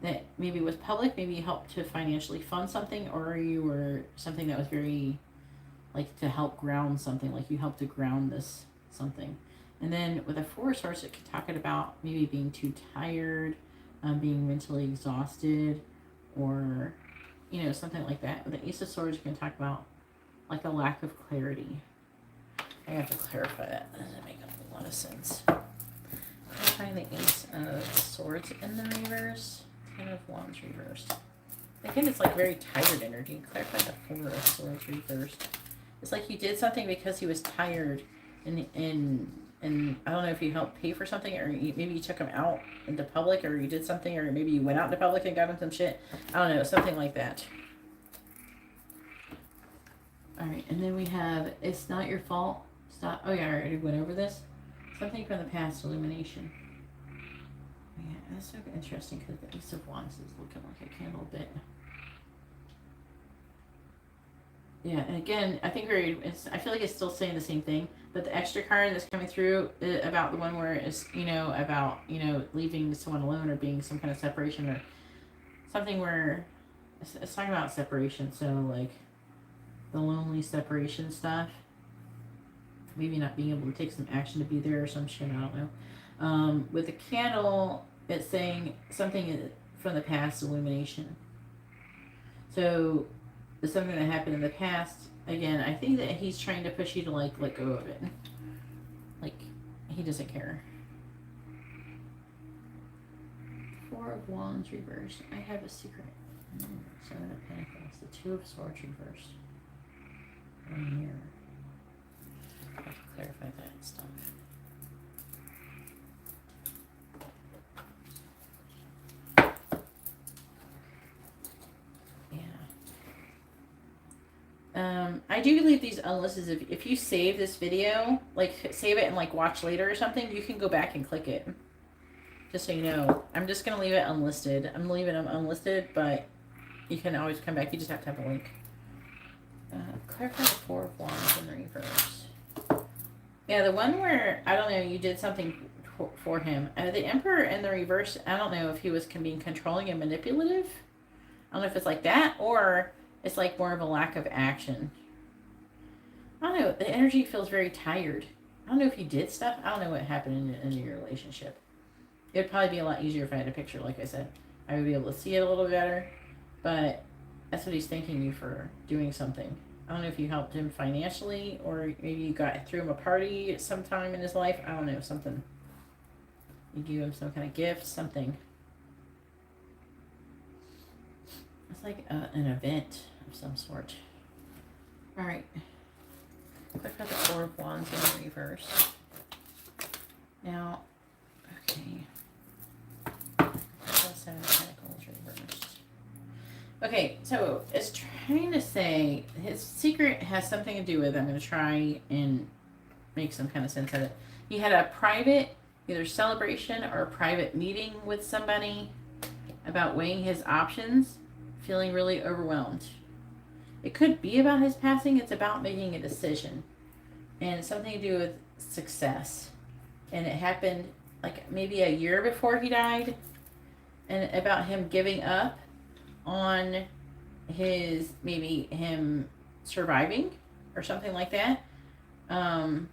[SPEAKER 1] that maybe was public, maybe you helped to financially fund something, or you were something that was very, like, to help ground something, like you helped to ground this something. And then with a Four of Swords, it could talk about maybe being too tired, being mentally exhausted, or, you know, something like that. With the Ace of Swords, you can talk about, like, a lack of clarity. I have to clarify that. That doesn't make a lot of sense. Clarifying the Ace of Swords in the reverse. Ten of Wands reversed. Again, it's like very tired energy. Clarify the Four of Swords reversed. It's like you did something because he was tired, and I don't know if you helped pay for something, or maybe you took him out into public, or you did something, or maybe you went out into public and got him some shit. I don't know, something like that. All right, and then we have It's Not Your Fault. Stop. Oh yeah, I already went over this. Something from the past, illumination. Yeah, that's so interesting because the Ace of Wands is looking like a candle bit. Yeah, and again, I think I feel like it's still saying the same thing, but the extra card that's coming through about the one where it's, you know, about, you know, leaving someone alone or being some kind of separation or something where it's talking about separation. So, like, the lonely separation stuff. Maybe not being able to take some action to be there or some shit, I don't know. With the candle, it's saying something from the past, illumination. So, it's something that happened in the past. Again, I think that he's trying to push you to, like, let go of it. Like, he doesn't care. Four of Wands reversed. I have a secret. Seven of Pentacles. The Two of Swords reversed. One here. I have to clarify that stuff. I do leave these unlisted. If you save this video, like save it and like watch later or something, you can go back and click it. Just so you know, I'm just going to leave it unlisted. I'm leaving them unlisted, but you can always come back. You just have to have a link. Clarify the Four of Wands in the reverse. Yeah, the one where, I don't know, you did something for him. The Emperor in the reverse, I don't know if he was being controlling and manipulative. I don't know if it's like that, or it's like more of a lack of action. I don't know. The energy feels very tired. I don't know if you did stuff. I don't know what happened in your relationship. It would probably be a lot easier if I had a picture, like I said. I would be able to see it a little better. But that's what he's thanking you for, doing something. I don't know if you helped him financially, or maybe you threw him a party sometime in his life. I don't know, something. You gave him some kind of gift, something. It's like an event of some sort. All right. Click on the Four of Wands in reverse. Now, okay. Seven of Pentacles reversed. Okay, so it's trying to say his secret has something to do with, I'm going to try and make some kind of sense of it. He had a private, either celebration or a private meeting with somebody about weighing his options, feeling really overwhelmed. It could be about his passing. It's about making a decision. And it's something to do with success. And it happened like maybe a year before he died. And about him giving up on maybe him surviving or something like that. And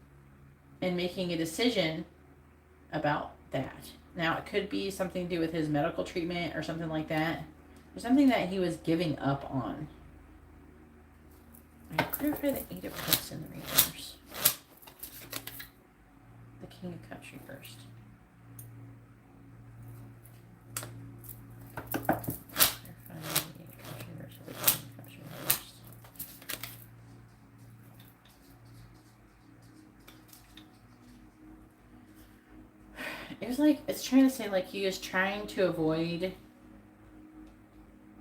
[SPEAKER 1] making a decision about that. Now, it could be something to do with his medical treatment or something like that. Or something that he was giving up on. I clarify the Eight of Cups in the reverse. The King of Cups reversed. Clarify the Eight of Cups reversed. The King of Cups reversed. It was like, it's trying to say like he is trying to avoid,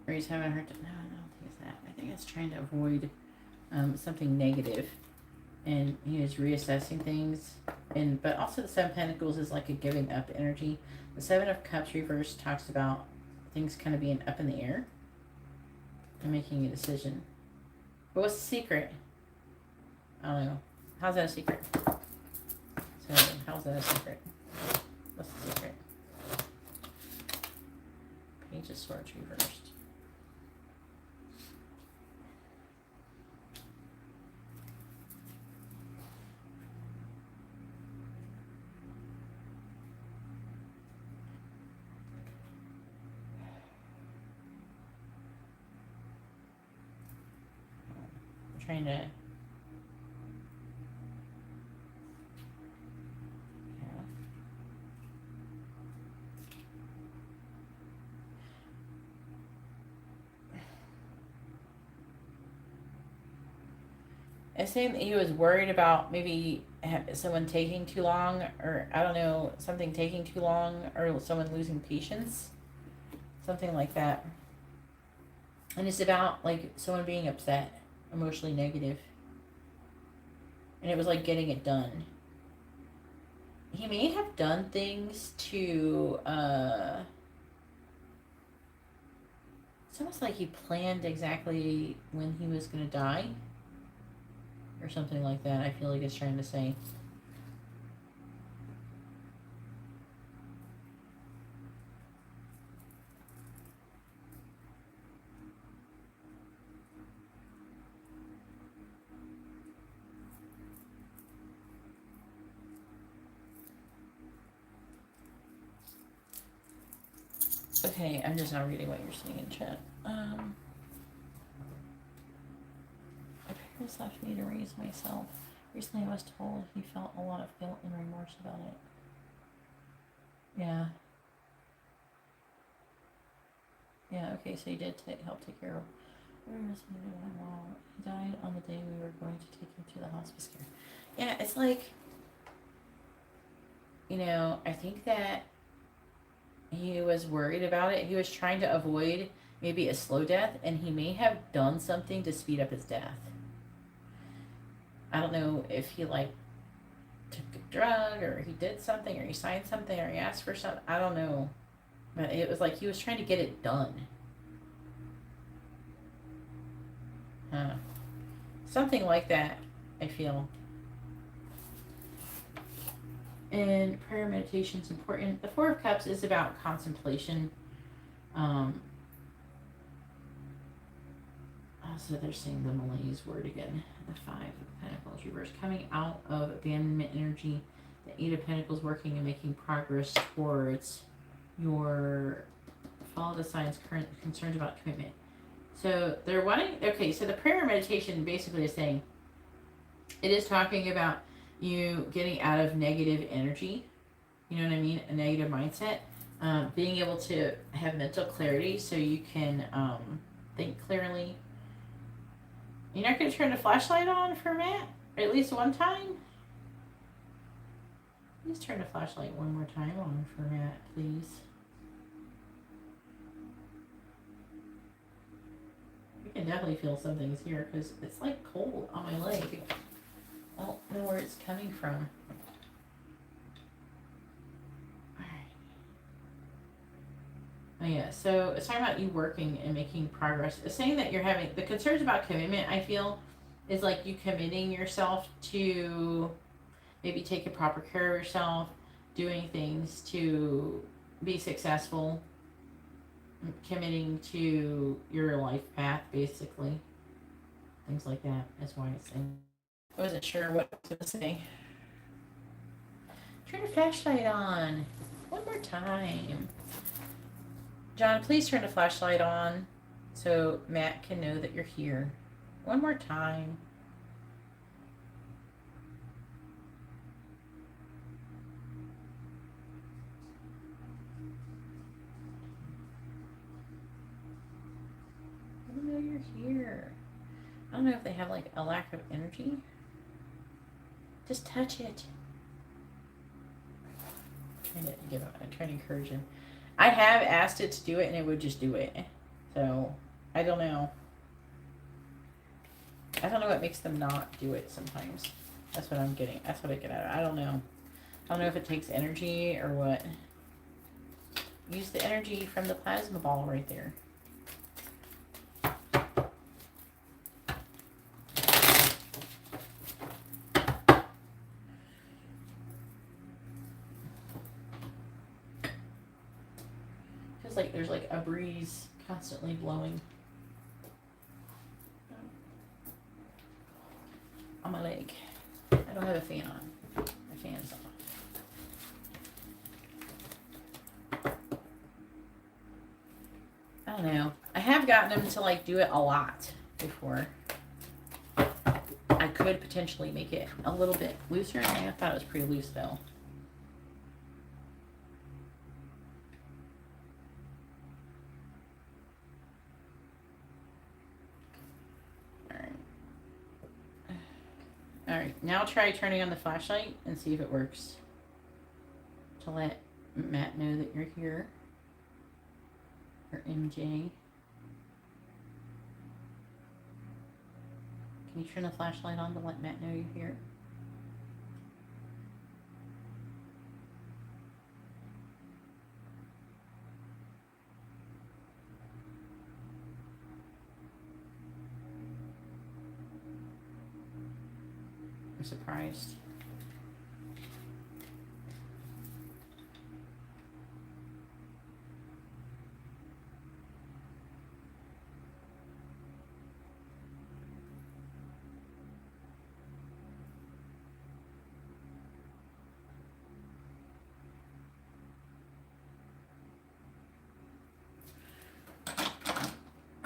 [SPEAKER 1] or he's having a hard time. No, I don't think it's that. I think it's trying to avoid something negative, and he is reassessing things. And but also the Seven of Pentacles is like a giving up energy. The Seven of Cups reverse talks about things kind of being up in the air and making a decision. But what's the secret? I don't know. How's that a secret? So how's that a secret? What's the secret? Page of Swords reversed. I'm trying to... I saying that he was worried about maybe someone taking too long, or I don't know, something taking too long, or someone losing patience, something like that. And it's about like someone being upset, emotionally negative, and it was like getting it done. He may have done things to. It's almost like he planned exactly when he was gonna die. Or something like that, I feel like it's trying to say. Okay, I'm just not reading what you're saying in chat. My parents left me to raise myself. Recently I was told he felt a lot of guilt and remorse about it. Yeah. Yeah, okay, so he did help take care of. He died on the day we were going to take him to the hospice care. Yeah, it's like, you know, I think that he was worried about it. He was trying to avoid maybe a slow death, and he may have done something to speed up his death. I don't know if he like took a drug, or he did something, or he signed something, or he asked for something. I don't know. But it was like he was trying to get it done. Huh. Something like that, I feel. And prayer meditation is important. The Four of Cups is about contemplation. So they're saying the Malaise word again. The Five of Pentacles reverse. Coming out of abandonment energy. The Eight of Pentacles working and making progress towards your follow the signs, current concerns about commitment. So they're wanting, okay, so the prayer meditation basically is saying, it is talking about you getting out of negative energy, you know what I mean, a negative mindset, being able to have mental clarity so you can think clearly. You're not going to turn the flashlight on for Matt, at least one time? Please turn the flashlight one more time on for Matt, please. You can definitely feel something's here because it's like cold on my leg. I don't know where it's coming from. Alright. Oh yeah, so it's talking about you working and making progress. It's saying that you're having, the concerns about commitment, I feel, is like you committing yourself to maybe taking proper care of yourself, doing things to be successful, committing to your life path, basically. Things like that. That's why it's saying. I wasn't sure what I was going to say. Turn the flashlight on. One more time. John, please turn the flashlight on so Matt can know that you're here. One more time. I know you're here. I don't know if they have like a lack of energy. Just touch it. I'm trying to encourage him. I have asked it to do it and it would just do it. So, I don't know. I don't know what makes them not do it sometimes. That's what I'm getting. That's what I get at. I don't know. I don't know if it takes energy or what. Use the energy from the plasma ball right there. feels like there's like a breeze constantly blowing on my leg. I don't have a fan on. My fan's off. I don't know. I have gotten him to like do it a lot before. I could potentially make it a little bit looser. I thought it was pretty loose though. Alright, now try turning on the flashlight and see if it works. To let Matt know that you're here. Or MJ. Can you turn the flashlight on to let Matt know you're here? I'm surprised.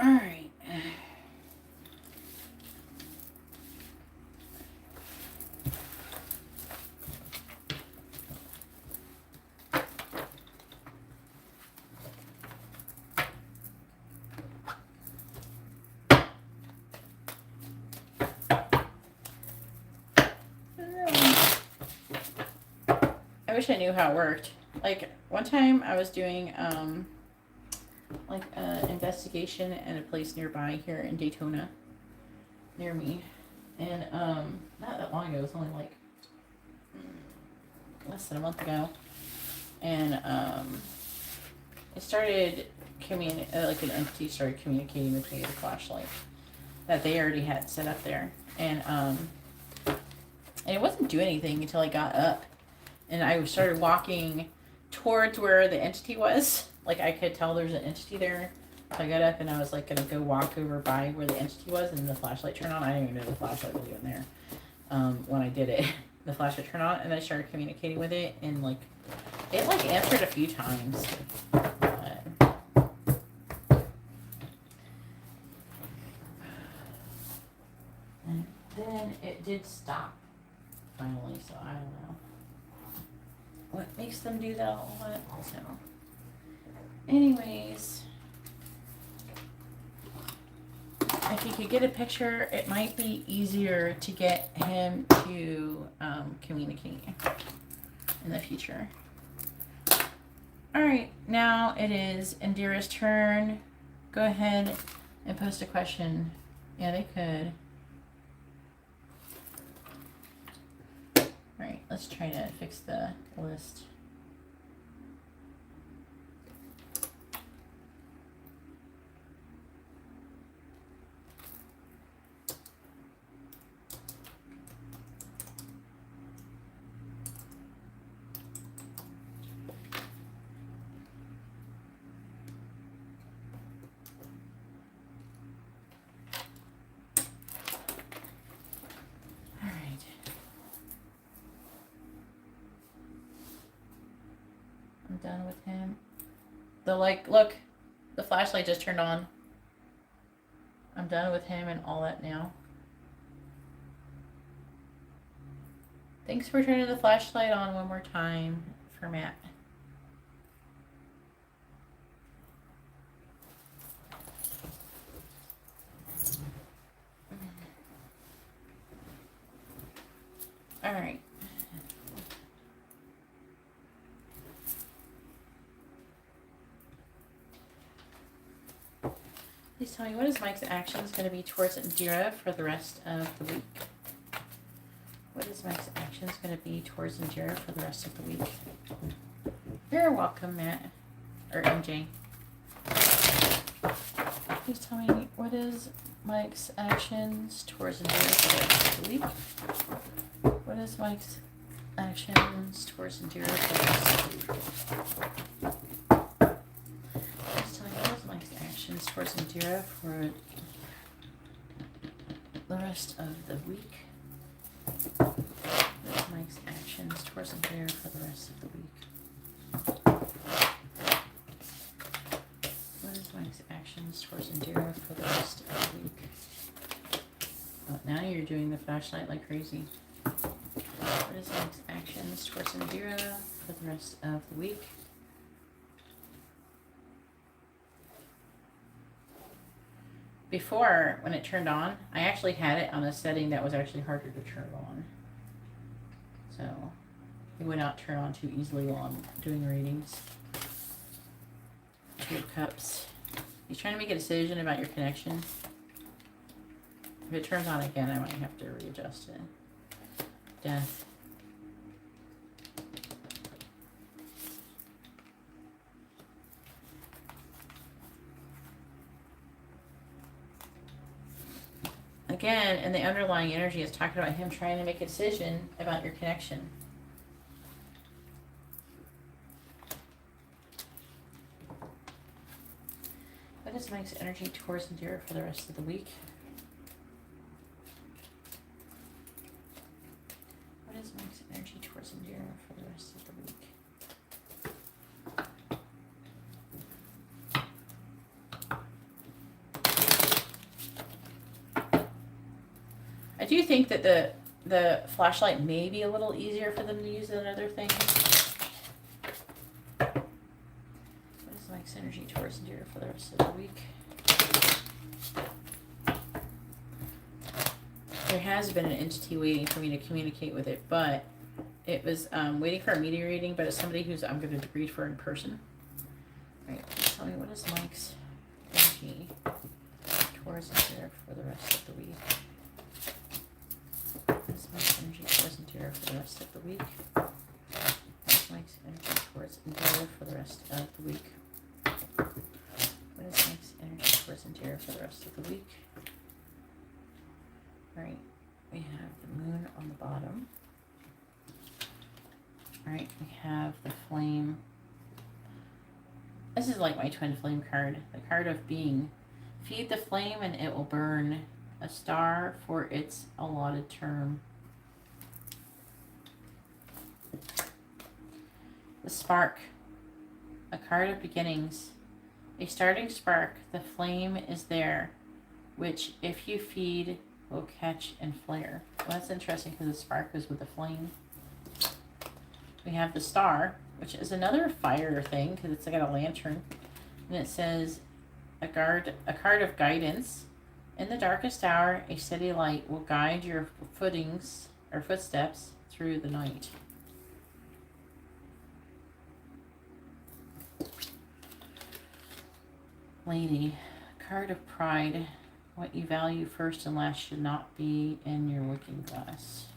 [SPEAKER 1] All right. I wish I knew how it worked. Like one time I was doing like an investigation at a place nearby here in Daytona, near me, and not that long ago. It was only like less than a month ago, and it started like an entity started communicating with me with a flashlight that they already had set up there, and it wasn't doing anything until I got up, and I started walking towards where the entity was. Like I could tell there's an entity there. So I got up and I was like gonna go walk over by where the entity was, and the flashlight turned on. I didn't even know the flashlight was even there when I did it. The flashlight turned on, and I started communicating with it, and like it like answered a few times. And then it did stop finally. So I don't know what makes them do that a lot. So, anyways. If you could get a picture, it might be easier to get him to communicate in the future. All right, now it is Indira's turn. Go ahead and post a question. Yeah, they could. All right, let's try to fix the list. Done with him. Look, the flashlight just turned on. I'm done with him and all that now. Thanks for turning the flashlight on one more time for Matt. All right. Please tell me, what is Mike's actions going to be towards Indira for the rest of the week? What is Mike's actions going to be towards Indira for the rest of the week? You're welcome, Matt. Or MJ. Please tell me, what is Mike's actions towards Indira for the rest of the week? What is Mike's actions towards Indira for the rest of the week? towards Indira for the rest of the week? What is Mike's actions towards Indira for the rest of the week? What is Mike's actions towards Indira for the rest of the week? Oh, now you're doing the flashlight like crazy. What is Mike's actions towards Indira for the rest of the week? Before, when it turned on, I actually had it on a setting that was actually harder to turn on. So, it would not turn on too easily while I'm doing readings. Two of Cups. He's trying to make a decision about your connection. If it turns on again, I might have to readjust it. Death. Again, and the underlying energy is talking about him trying to make a decision about your connection. What is Mike's energy towards Indira for the rest of the week? What is Mike's energy towards Indira for the rest of the week? I do think that the flashlight may be a little easier for them to use than other things. What is Mike's energy towards Indira for the rest of the week? There has been an entity waiting for me to communicate with it, but it was waiting for a media reading, but it's somebody who's I'm going to read for in person. All right, tell me, what is Mike's energy towards Indira for the rest of the week? What is Mike's energy towards Indira for the rest of the week? What is Mike's energy towards Indira for the rest of the week? What is Mike's energy towards Indira for the rest of the week? Alright, we have the moon on the bottom. Alright, we have the flame. This is like my twin flame card. The card of being. Feed the flame and it will burn. A star for its allotted term. The spark. A card of beginnings. A starting spark. The flame is there, which if you feed will catch and flare. Well, that's interesting because the spark goes with the flame. We have the star, which is another fire thing because it's got a lantern. And it says a card of guidance. In the darkest hour, a steady light will guide your footings or footsteps through the night. Lady, card of pride. What you value first and last should not be in your looking glass.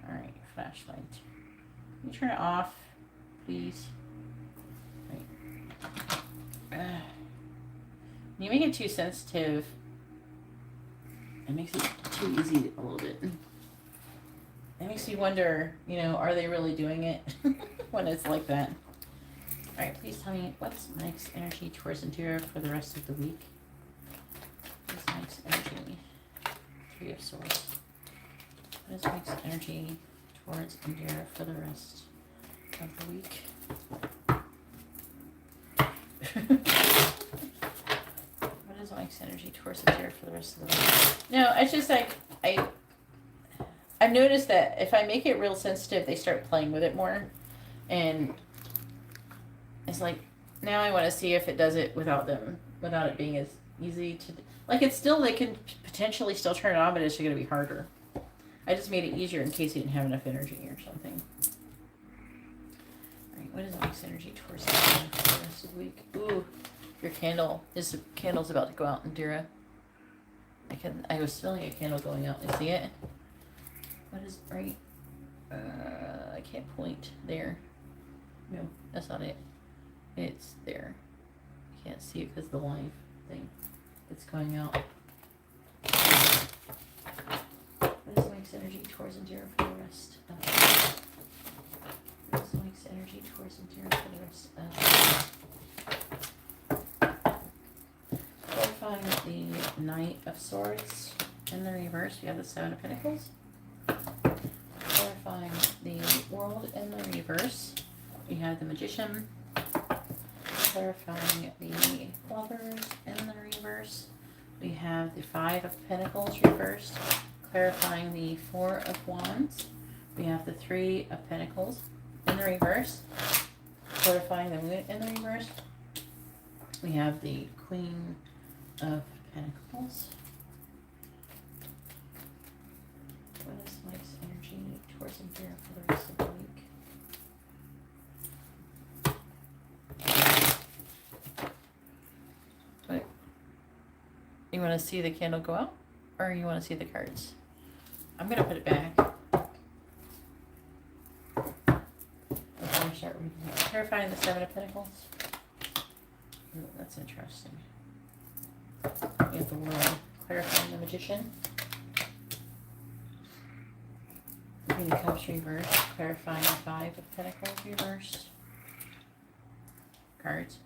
[SPEAKER 1] Alright, flashlight. Can you turn it off, please? Right. When you make it too sensitive, it makes it too easy a little bit. It makes me wonder, you know, are they really doing it when it's like that? Alright, please tell me, what's Mike's energy towards Indira for the rest of the week? What's Mike's energy? 3 of Swords. What is Mike's energy towards Indira for the rest of the week? What is Mike's energy towards Indira for the rest of the week? No, it's just like, I've noticed that if I make it real sensitive, they start playing with it more. And it's like, now I want to see if it does it without it being as easy to, like it's still, they can potentially still turn it on, but it's going to be harder. I just made it easier in case you didn't have enough energy or something. Alright, what is Mike's energy towards the rest of the week? Ooh, your candle. This candle's about to go out, Indira. I was feeling a candle going out. You see it? What is right? I can't point there. No, that's not it. It's there. I can't see it because the live thing. It's going out. Mike's energy towards and zero for the rest of what is Mike's energy towards and zero for the rest of clarifying the Knight of Swords in the reverse. We have the Seven of Pentacles. Clarifying the World in the reverse. We have the Magician. Clarifying the Lovers in the reverse. We have the Five of Pentacles reversed. Clarifying the Four of Wands. We have the Three of Pentacles in the reverse. Clarifying the Moon in the reverse. We have the Queen of Pentacles. What is Mike's energy towards and here for the rest of the week? Wait. You want to see the candle go out? Or you want to see the cards? I'm going to put it back. Before I start reading it. Clarifying the Seven of Pentacles. Ooh, that's interesting. We have the World. Clarifying the Magician. Queen of Cups reversed. Clarifying the Five of Pentacles reversed. Cards.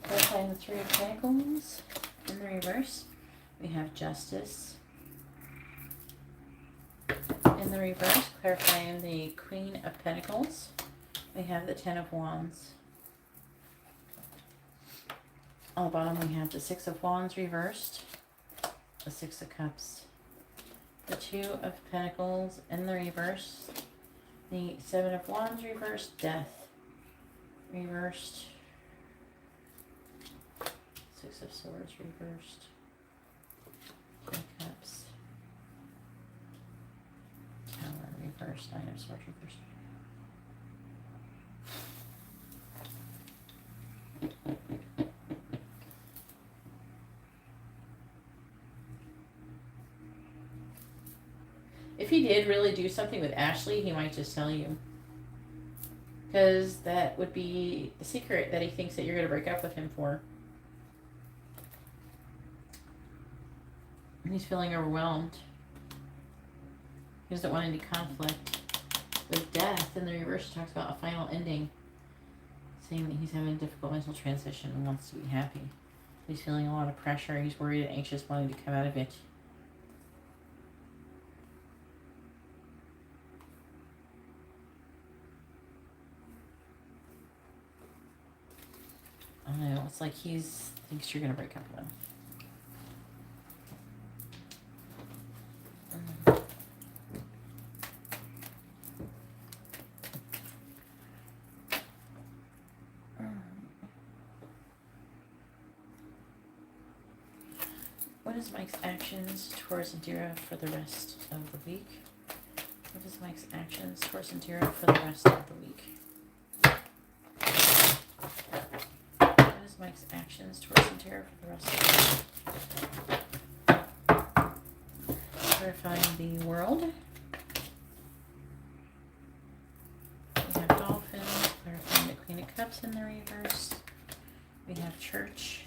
[SPEAKER 1] Clarifying the Three of Pentacles in the reverse. We have Justice in the reverse. Clarifying the Queen of Pentacles. We have the Ten of Wands. On the bottom we have the Six of Wands reversed. The Six of Cups. The Two of Pentacles in the reverse. The Seven of Wands reversed. Death reversed. Six of Swords reversed. Queen of Cups. Tower reversed. Nine of Swords reversed. If he did really do something with Ashley, he might just tell you. Because that would be the secret that he thinks that you're going to break up with him for. He's feeling overwhelmed. He doesn't want any conflict. With Death in the reverse, talks about a final ending. Saying that he's having a difficult mental transition and wants to be happy. He's feeling a lot of pressure. He's worried and anxious, wanting to come out of it. I don't know. It's like he's thinks you're gonna break up with him. What is Mike's actions towards Indira for the rest of the week? What is Mike's actions towards Indira for the rest of the week? What is Mike's actions towards Indira for the rest of the week? Clarifying the World. We have Dolphins. Clarifying the Queen of Cups in the reverse. We have Church.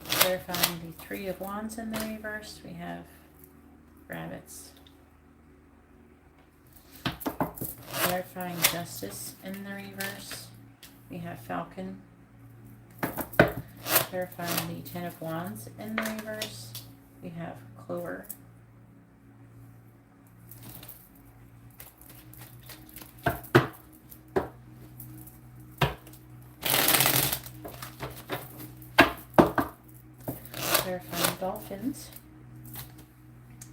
[SPEAKER 1] Clarifying the Three of Wands in the reverse. We have Rabbits. Clarifying Justice in the reverse. We have Falcon. Clarifying the Ten of Wands in the reverse. We have Clover. Clarifying Dolphins.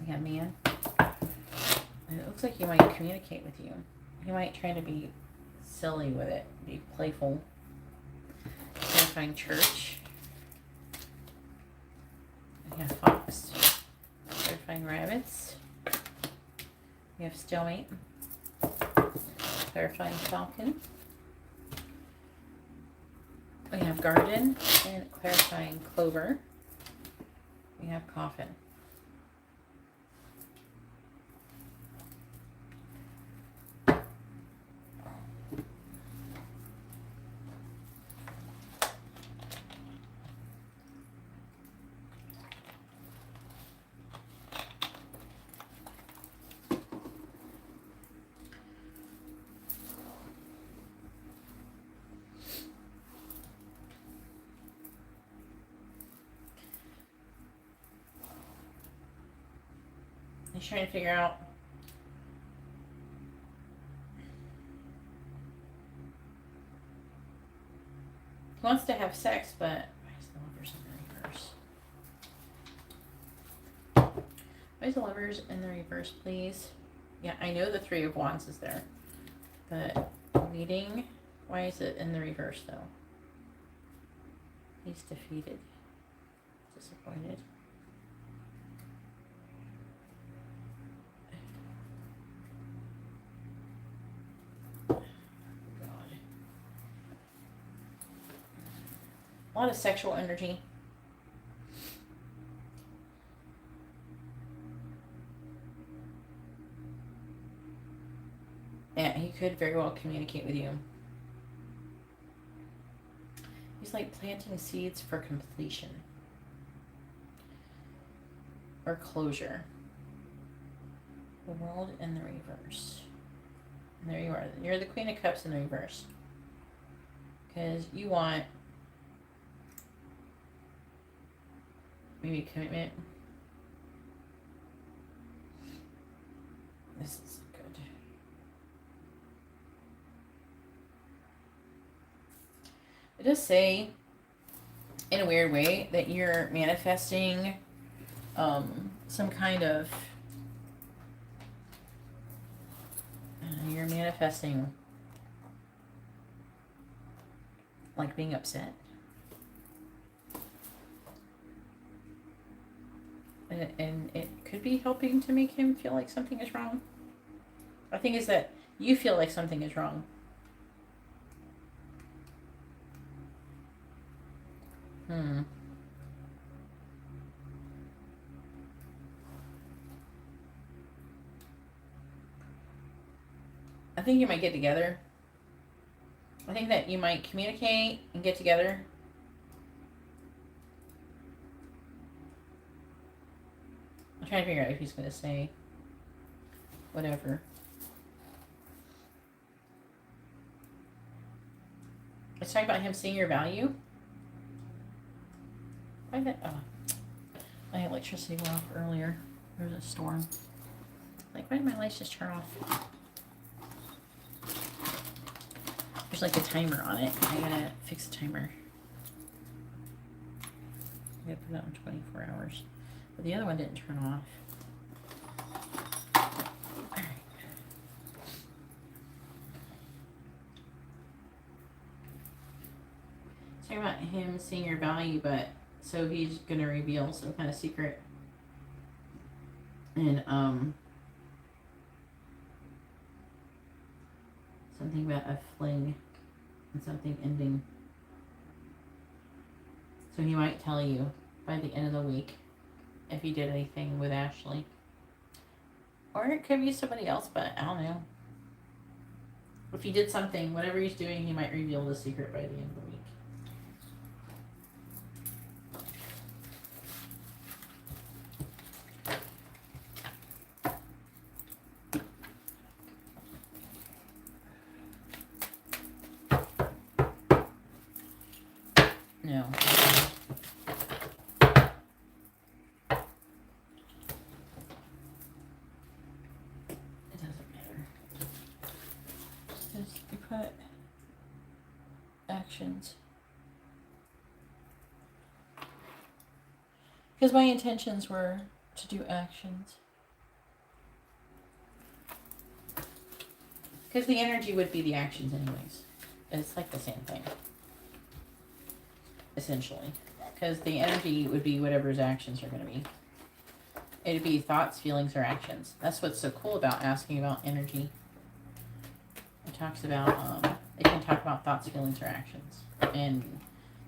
[SPEAKER 1] We have Man. And it looks like he might communicate with you. He might try to be silly with it, be playful. Clarifying Church. We have Fox. Clarifying Rabbits. We have Stalemate. Clarifying Falcon. We have Garden and clarifying Clover. We have Coffin. He's trying to figure out. He wants to have sex, but why is the lovers in the reverse? Why is the lovers in the reverse, please? Yeah, I know the Three of Wands is there, but leading. Why is it in the reverse though? He's defeated, disappointed. A lot of sexual energy. Yeah, he could very well communicate with you. He's like planting seeds for completion. Or closure. The World in the reverse. And there you are. You're the Queen of Cups in the reverse. Because you want maybe commitment. This is good. It does say, in a weird way, that you're manifesting some kind of... you're manifesting like being upset. And it could be helping to make him feel like something is wrong. I think is that you feel like something is wrong. I think you might get together. I think that you might communicate and get together. I'm trying to figure out if he's going to say whatever. Let's talk about him seeing your value. Why that? Oh, my electricity went off earlier. There was a storm. Like, why did my lights just turn off? There's like a timer on it. I gotta fix the timer. I gotta put it on 24 hours. But the other one didn't turn off. Alright. Talking about him seeing your value, but so he's gonna reveal some kind of secret. And something about a fling and something ending. So he might tell you by the end of the week if he did anything with Ashley. Or it could be somebody else, but I don't know. If he did something, whatever he's doing, he might reveal the secret by the end of the week. No. It doesn't matter. Just you put actions. Because my intentions were to do actions. Because the energy would be the actions anyways. It's like the same thing. Essentially. Because the energy would be whatever his actions are going to be. It'd be thoughts, feelings, or actions. That's what's so cool about asking about energy. It talks about, it can talk about thoughts, feelings, or actions. And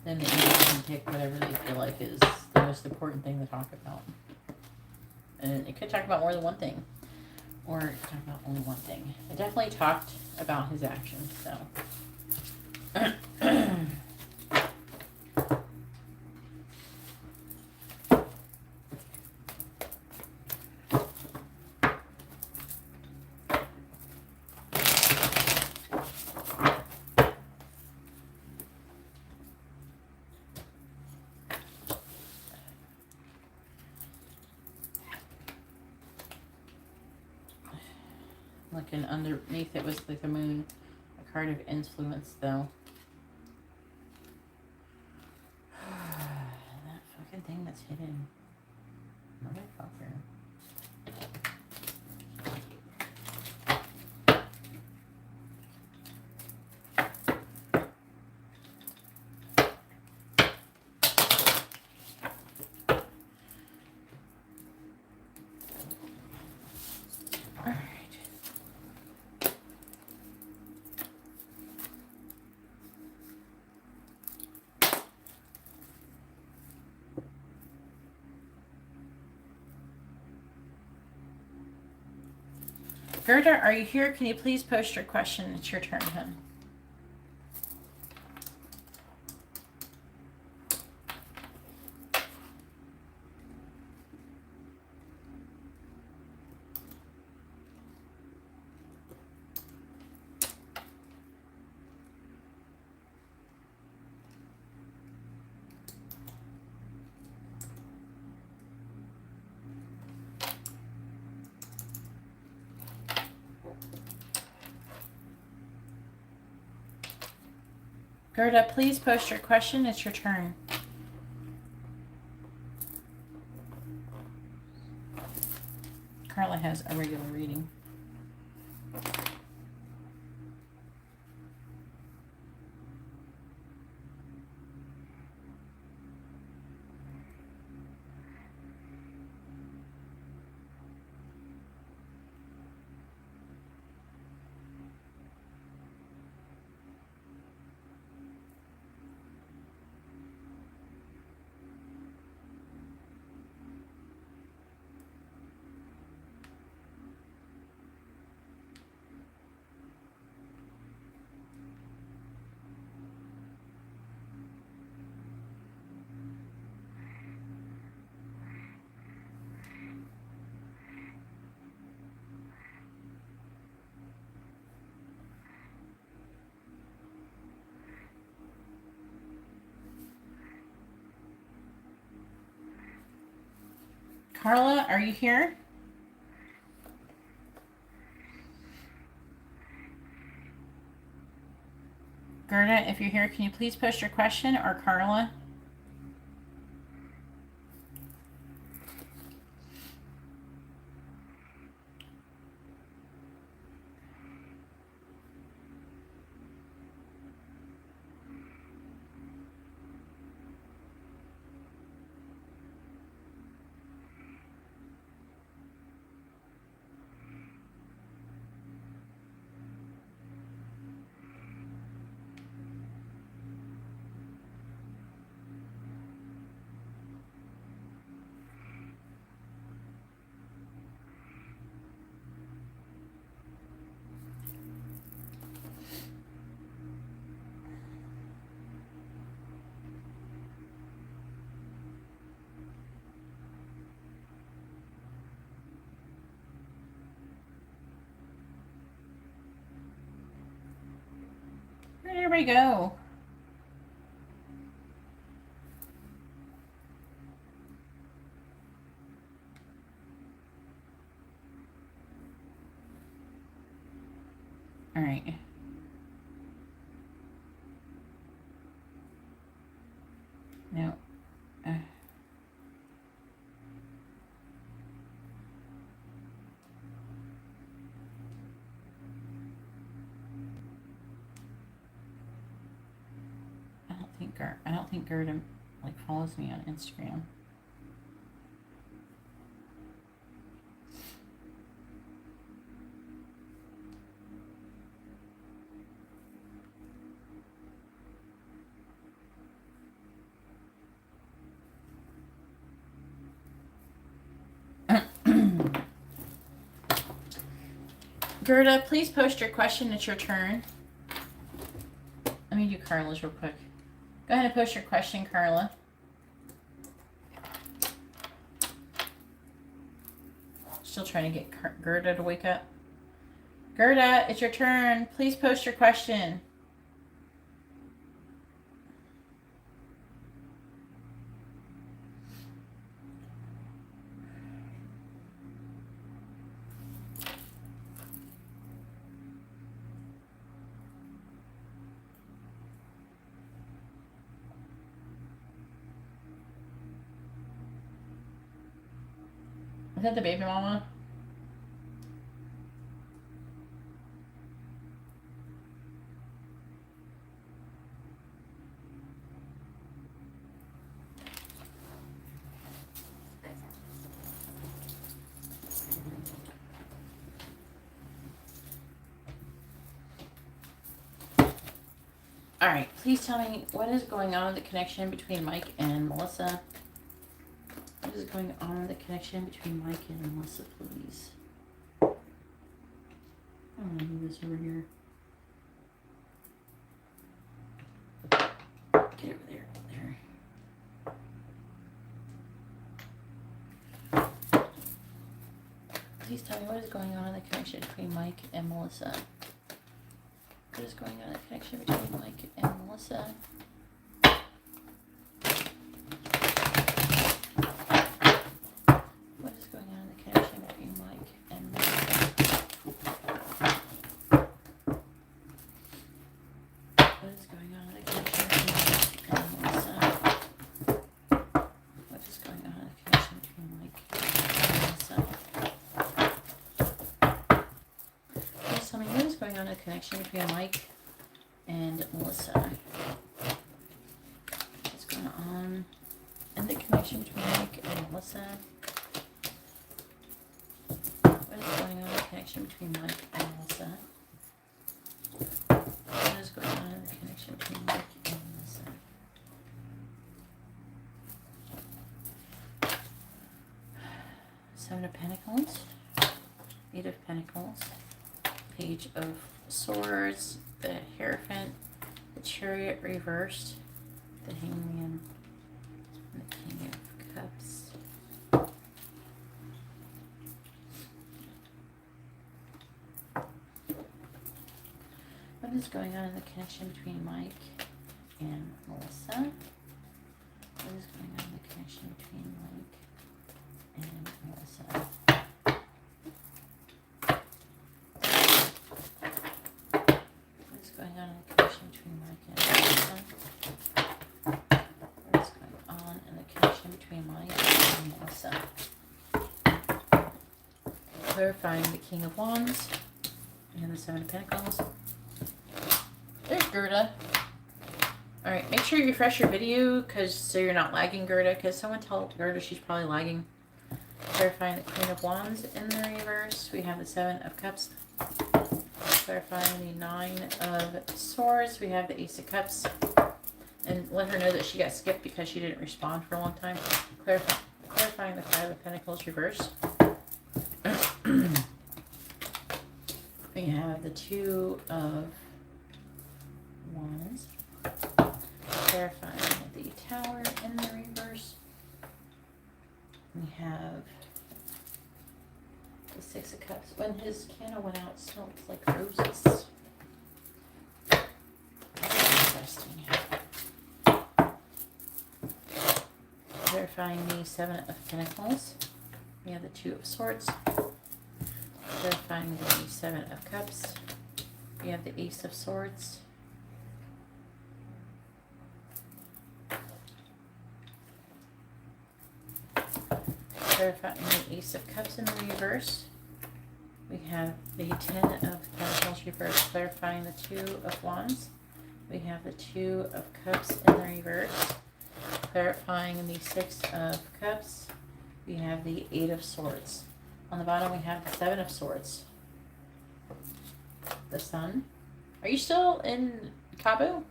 [SPEAKER 1] then the angels can pick whatever they feel like is the most important thing to talk about. And it could talk about more than one thing. Or it could talk about only one thing. It definitely talked about his actions, so. Like, and underneath it was like the moon. A card of influence, though. That fucking thing that's hidden. Motherfucker. Gerda, are you here? Can you please post your question? It's your turn, hon. Gerda, please post your question. It's your turn. Carla has a regular reading. Carla, are you here? Gerda, if you're here, can you please post your question, or Carla? Where did everybody go? All right. No. I don't think Gerda like follows me on Instagram. Gerda, please post your question. It's your turn. Let me do Carla's real quick. Go ahead and post your question, Carla. Still trying to get Gerda to wake up. Gerda, it's your turn. Please post your question. Is that the baby mama? All right, please tell me what is going on with the connection between Mike and Melissa. What is going on with the connection between Mike and Melissa, please? I'm gonna move this over here. Get over there. Please tell me what is going on in the connection between Mike and Melissa. What is going on in the connection between Mike and Melissa? What is going on in the connection between Mike and Melissa? What is going on in the connection between Mike and Melissa? What is going on in the connection between Mike and Melissa? Please tell me what is going on in the connection between Mike and Melissa. What's going on in the connection between Mike and Melissa? What is going on in the connection between Mike and Melissa? What is going on in the connection between Mike and Melissa? Seven of Pentacles, Eight of Pentacles, Page of Swords, the Hierophant, the Chariot reversed, the Hangman, and the King of Cups. What is going on in the connection between Mike and Melissa? What is going on in the connection between Mike and Melissa? What is going on in the connection between Mike and Melissa? What is going on in the connection between Mike and Melissa? Clarifying the King of Wands and the Seven of Pentacles. There's Gerda. Alright, make sure you refresh your video so you're not lagging, Gerda, because someone told Gerda she's probably lagging. Clarifying the Queen of Wands in the reverse. We have the Seven of Cups. Clarifying the Nine of Swords. We have the Ace of Cups. And let her know that she got skipped because she didn't respond for a long time. Clarifying the Five of Pentacles reverse. We have the Two of Wands. Clarifying the Tower in the reverse. We have the Six of Cups. When his candle went out, it smelled like roses. Interesting. Clarifying the Seven of Pentacles. We have the Two of Swords. Clarifying the Seven of Cups. We have the Ace of Swords. Clarifying the Ace of Cups in the reverse. We have the Ten of Pentacles reverse. Clarifying the Two of Wands. We have the Two of Cups in the reverse. Clarifying the Six of Cups. We have the Eight of Swords. On the bottom we have the Seven of Swords. The Sun. Are you still in Cabo?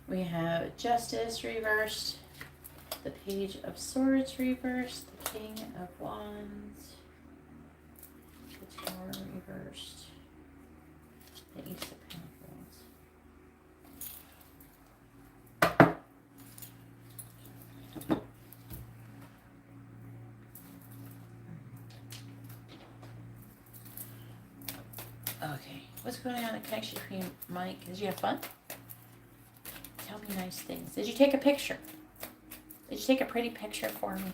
[SPEAKER 1] We have Justice reversed. The Page of Swords reversed. The King of Wands. The Tower reversed. The Ace of Pentacles. Okay, what's going on in the connection between Mike? Did you have fun? Tell me nice things. Did you take a picture? Did you take a pretty picture for me?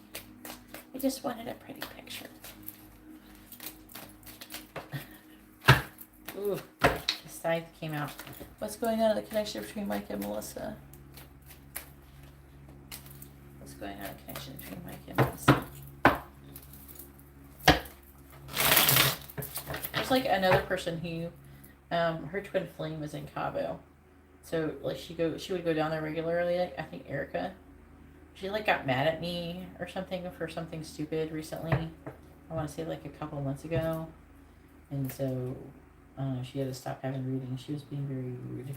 [SPEAKER 1] I just wanted a pretty picture. Ooh, the scythe came out. What's going on in the connection between Mike and Melissa? What's going on in the connection between Mike and Melissa? there's like another person who, her twin flame is in Cabo, so like she would go down there regularly. Like, I think Erica, she like got mad at me or something for something stupid recently. I want to say like a couple months ago, and so she had to stop having readings. She was being very rude.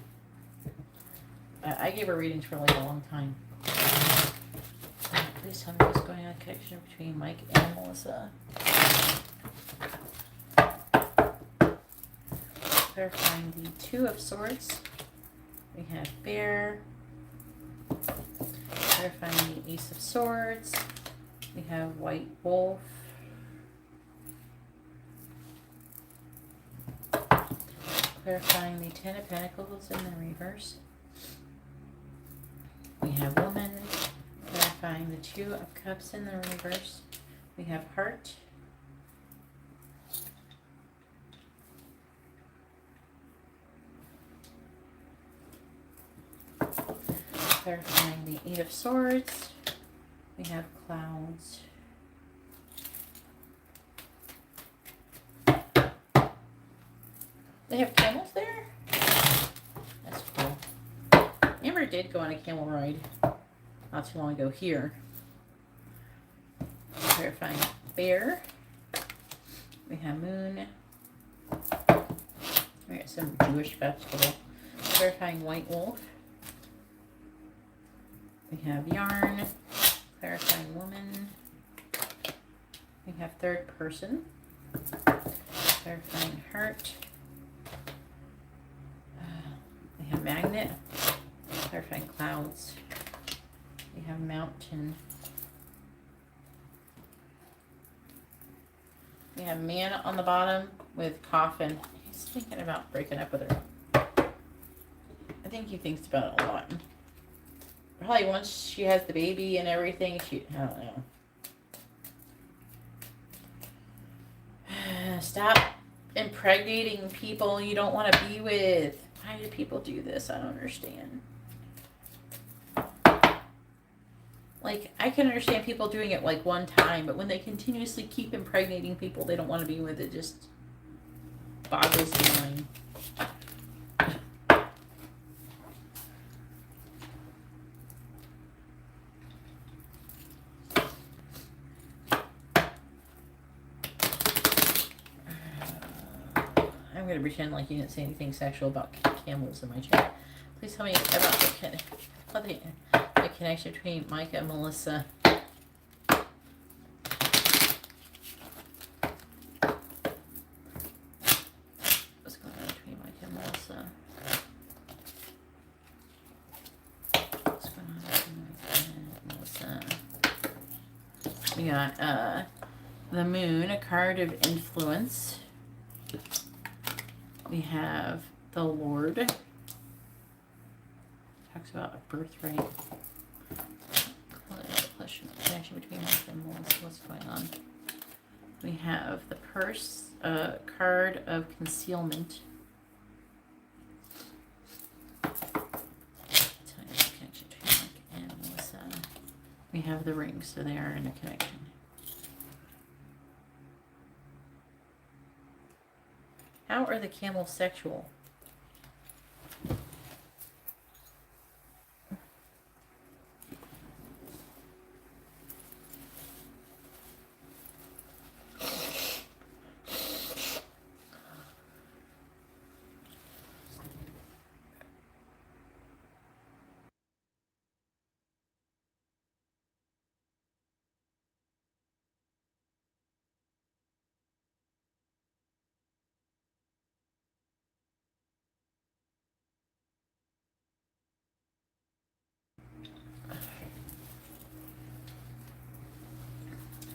[SPEAKER 1] I gave her readings for like a long time. Please tell me what's going on. Connection between Mike and Melissa. Clarifying the Two of Swords. We have Bear. Clarifying the Ace of Swords. We have White Wolf. Clarifying the Ten of Pentacles in the reverse. We have Woman. Clarifying the Two of Cups in the reverse. We have Heart. Clarifying the Eight of Swords. We have Clouds. They have camels there? That's cool. Amber did go on a camel ride not too long ago here. Clarifying Bear. We have Moon. We got some Jewish festival. Clarifying White Wolf. We have Yarn. Clarifying Woman. We have Third Person. Clarifying Heart. We have Magnet. Clarifying Clouds. We have Mountain. We have Man on the bottom with Coffin. He's thinking about breaking up with her. I think he thinks about it a lot. Probably once she has the baby and everything, I don't know. Stop impregnating people you don't want to be with. Why do people do this? I don't understand. Like, I can understand people doing it like one time, but when they continuously keep impregnating people they don't want to be with, it just boggles the mind. I'm going to pretend like you didn't say anything sexual about camels in my chat. Please tell me about the connection between Micah and Melissa. What's going on between Micah and Melissa? What's going on between Micah and Melissa? We got the Moon, a card of influence. We have the Lord. Talks about a birthright. Connection between Mike and Melissa. What's going on? We have the Purse, a card of concealment. Connection between Mike and Melissa. We have the Ring, so they are in a connection. How are the camels sexual?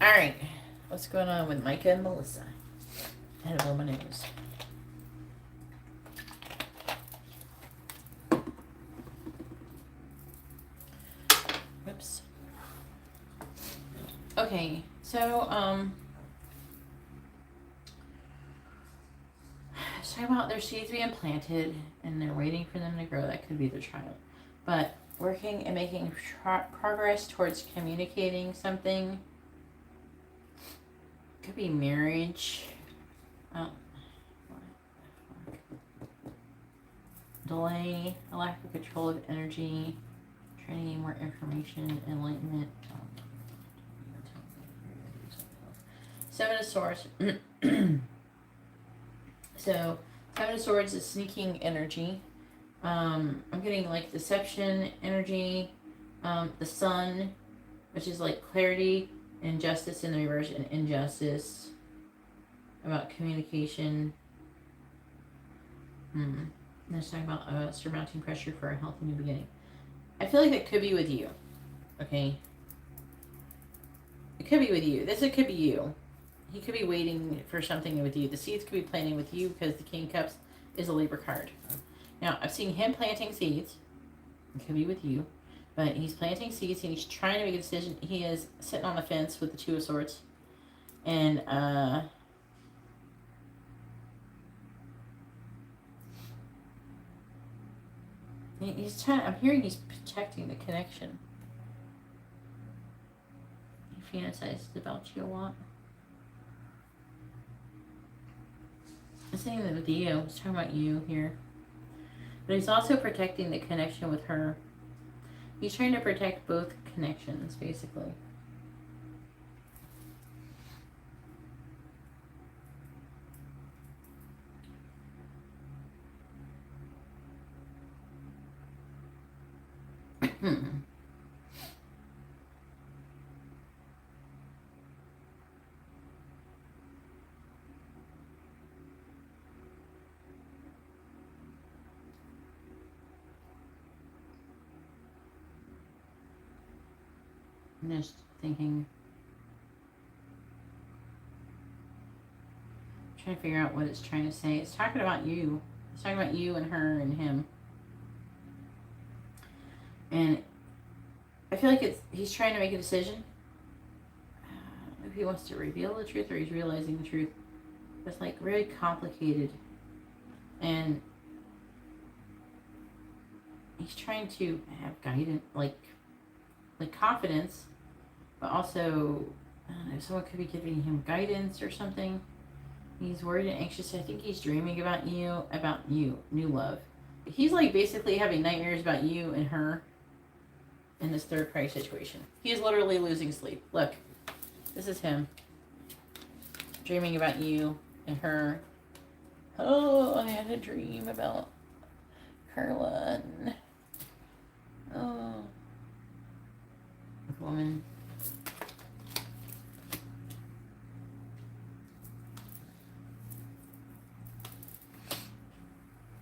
[SPEAKER 1] Alright, what's going on with Micah and Melissa? I had to blow my nose. Whoops. Okay, so, it's talking about their seeds being planted and they're waiting for them to grow. That could be their child. But working and making progress towards communicating something. Could be marriage. Oh, delay, a lack of control of energy, trying to gain more information, enlightenment. Seven of Swords. So, Seven of Swords is sneaking energy. I'm getting like deception energy, the Sun, which is like clarity, and justice in the reverse, and injustice. About communication. Let's talk about surmounting pressure for a healthy new beginning. I feel like that could be with you. Okay? It could be with you. It could be you. He could be waiting for something with you. The seeds could be planting with you because the King of Cups is a Libra card. Now, I've seen him planting seeds. It could be with you. But he's planting seeds and he's trying to make a decision. He is sitting on the fence with the Two of Swords. And, he's trying. I'm hearing he's protecting the connection. He fantasizes about you a lot. I'm saying that with you. He's talking about you here. But he's also protecting the connection with her. He's trying to protect both connections, basically. I'm just thinking, trying to figure out what it's trying to say. It's talking about you. It's talking about you and her and him. And I feel like he's trying to make a decision. If he wants to reveal the truth or he's realizing the truth. It's like really complicated. And he's trying to have guidance, like confidence, but also, I don't know, someone could be giving him guidance or something. He's worried and anxious. I think he's dreaming about you, new love. He's like basically having nightmares about you and her in this third party situation. He is literally losing sleep. Look, this is him dreaming about you and her. Oh, I had a dream about Carla and woman.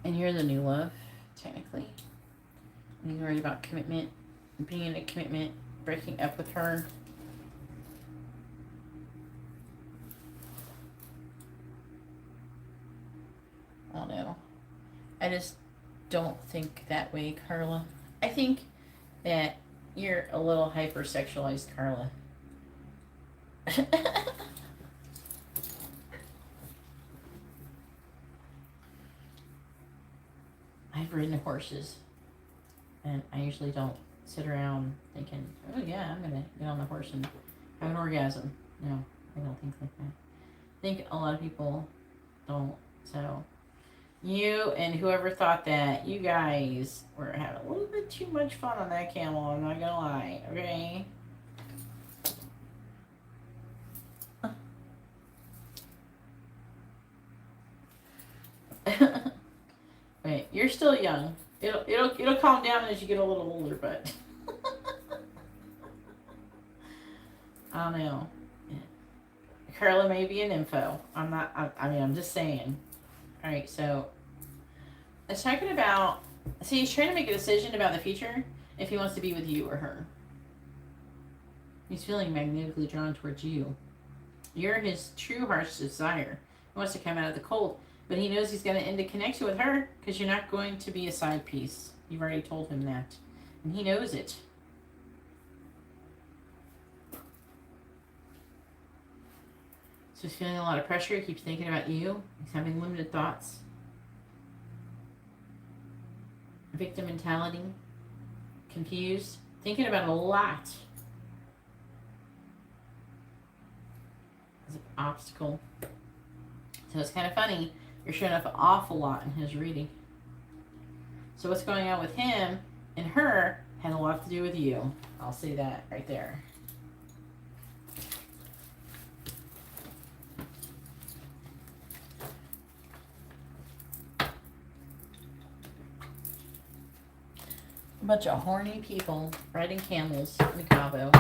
[SPEAKER 1] And you're the new love, technically. And he's worried about commitment, being in a commitment, breaking up with her. I don't know. I just don't think that way, Carla. I think that you're a little hypersexualized, Carla. I've ridden horses, and I usually don't sit around thinking, oh yeah, I'm gonna get on the horse and have an orgasm. No, I don't think like that. I think a lot of people don't. So you and whoever thought that, you guys were having a little bit too much fun on that camel, I'm not gonna lie, okay? Wait, you're still young. It'll calm down as you get a little older, but I don't know. Carla may be an info. I'm just saying. Alright, so it's talking about, see, he's trying to make a decision about the future if he wants to be with you or her. He's feeling magnetically drawn towards you. You're his true heart's desire. He wants to come out of the cold, but he knows he's going to end a connection with her because you're not going to be a side piece. You've already told him that, and he knows it. So he's feeling a lot of pressure. He keeps thinking about you. He's having limited thoughts. Victim mentality. Confused. Thinking about a lot. It's an obstacle. So it's kind of funny. You're showing up an awful lot in his reading. So what's going on with him and her had a lot to do with you. I'll say that right there. A bunch of horny people riding camels in Cabo.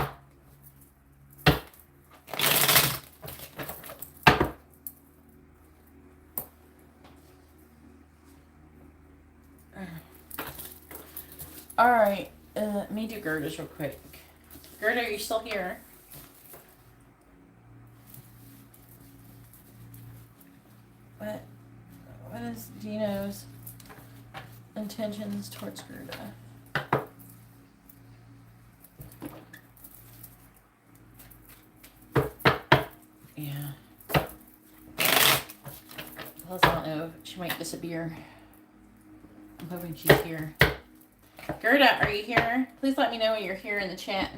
[SPEAKER 1] All right, let me do Gerda's real quick. Gerda, are you still here? What is Dino's intentions towards Gerda? Yeah. Plus, I don't know. She might disappear. I'm hoping she's here. Gerda, are you here? Please let me know when you're here in the chat.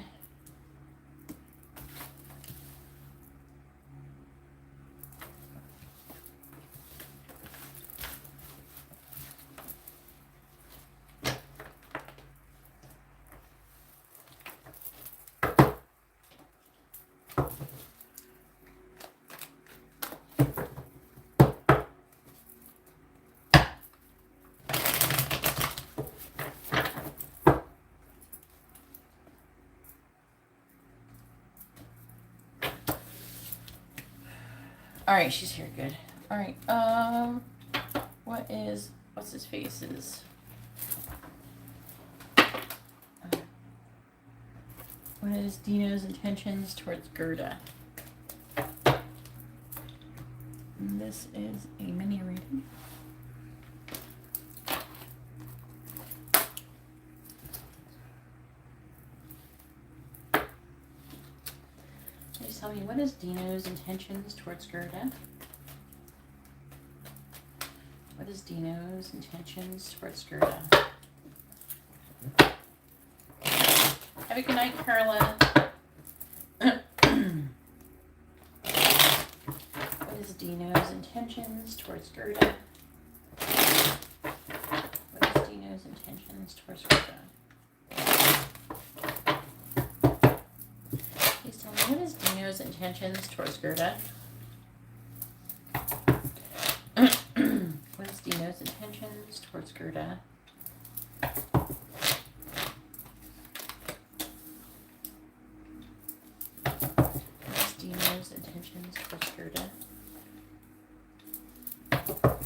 [SPEAKER 1] All right, she's here. Good. All right. What's his face's? What is Dino's intentions towards Gerda? And this is a mini reading. Please tell me, what is Dino's intentions towards Gerda? What is Dino's intentions towards Gerda? Have a good night, Carla. What is Dino's intentions towards Gerda? What is Dino's intentions towards Gerda? Please tell me, what is Dino's intentions towards Gerda? What is Dino's intentions towards Gerda? What is Dino's intentions towards Gerda? What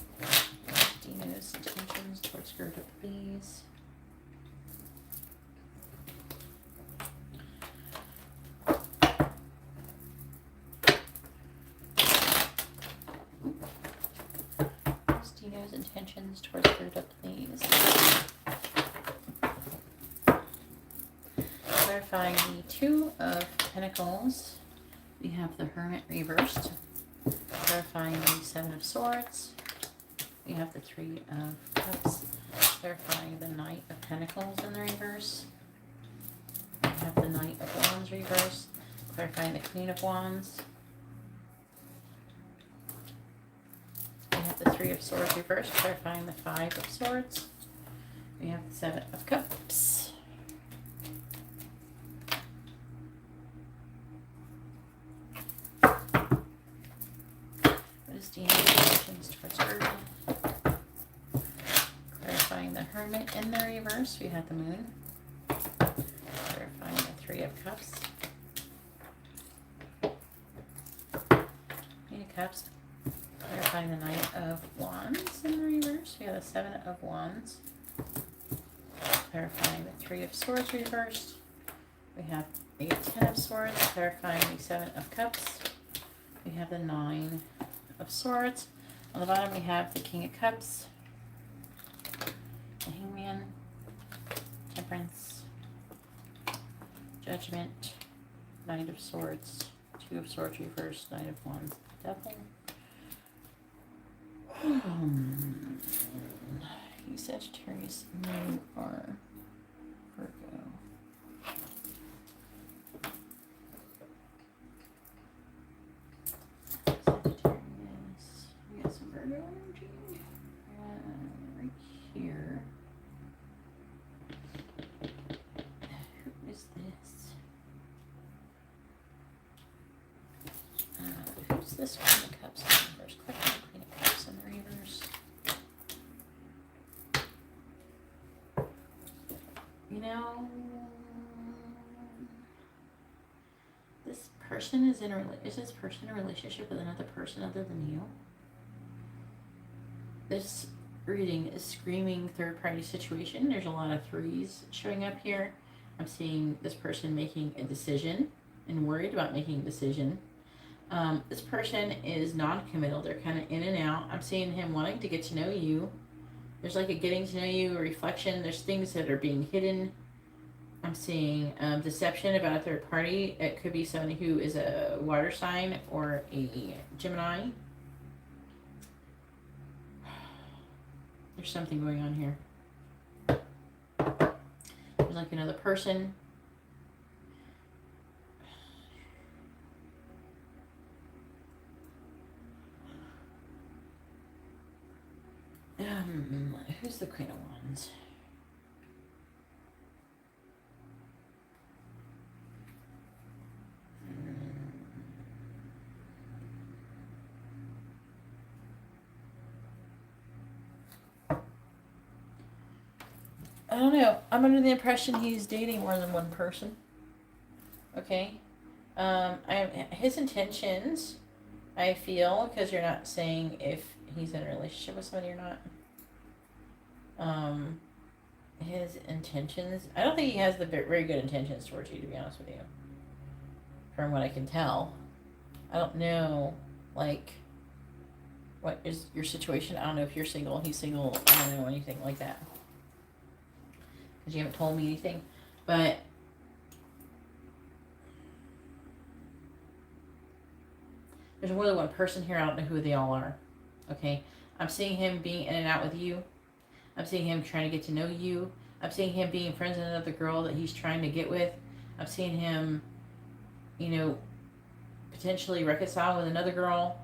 [SPEAKER 1] is Dino's intentions towards Gerda, please? Dino's intentions towards Gerda, please. Clarifying the Two of Pentacles. We have the Hermit reversed. Clarifying the Seven of Swords. We have the Three of Cups. Clarifying the Knight of Pentacles in the reverse. We have the Knight of Wands reversed. Clarifying the Queen of Wands. The Three of Swords reversed, clarifying the Five of Swords. We have the Seven of Cups. What is Dina's intentions towards Gerda? Clarifying the Hermit in the reverse. We have the Moon. Clarifying the Three of Cups. Queen of Cups. Clarifying the Knight of Wands in the reverse. We have the Seven of Wands. Clarifying the Three of Swords reversed. We have the Ten of Swords. Clarifying the Seven of Cups. We have the Nine of Swords. On the bottom we have the King of Cups. The Hangman. Temperance. Judgment. Knight of Swords. Two of Swords reversed. Knight of Wands. Devil. You Sagittarius, Moon, or Virgo. Sagittarius. We got some Virgo energy. Right here. first. Queen of Cups in the reverse. You know, this person is is this person in a relationship with another person other than you? This reading is screaming third-party situation. There's a lot of threes showing up here. I'm seeing this person making a decision and worried about making a decision. This person is non-committal. They're kind of in and out. I'm seeing him wanting to get to know you. There's like a getting to know you, a reflection. There's things that are being hidden. I'm seeing deception about a third party. It could be somebody who is a water sign or a Gemini. There's something going on here. There's like another person. Who's the Queen of Wands? I don't know. I'm under the impression he's dating more than one person. Okay. His intentions, I feel, because you're not saying if he's in a relationship with somebody or not. His intentions, I don't think he has the very good intentions towards you, to be honest with you. From what I can tell. I don't know, like, what is your situation? I don't know if you're single, he's single, I don't know anything like that. Because you haven't told me anything. But there's more than one person here. I don't know who they all are. Okay? I'm seeing him being in and out with you. I'm seeing him trying to get to know you. I'm seeing him being friends with another girl that he's trying to get with. I'm seeing him, you know, potentially reconcile with another girl.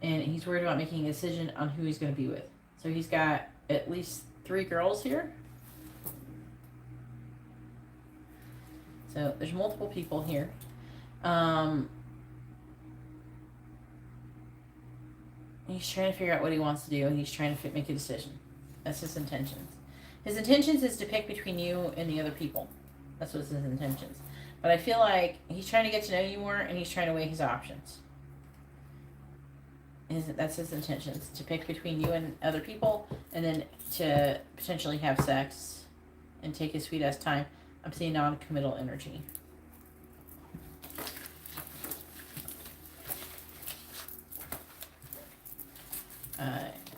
[SPEAKER 1] And he's worried about making a decision on who he's going to be with. So he's got at least 3 girls here. So there's multiple people here. He's trying to figure out what he wants to do, and he's trying to make a decision. That's his intentions. His intentions is to pick between you and the other people. That's what's his intentions. But I feel like he's trying to get to know you more, and he's trying to weigh his options. That's his intentions, to pick between you and other people, and then to potentially have sex and take his sweet ass time. I'm seeing non-committal energy.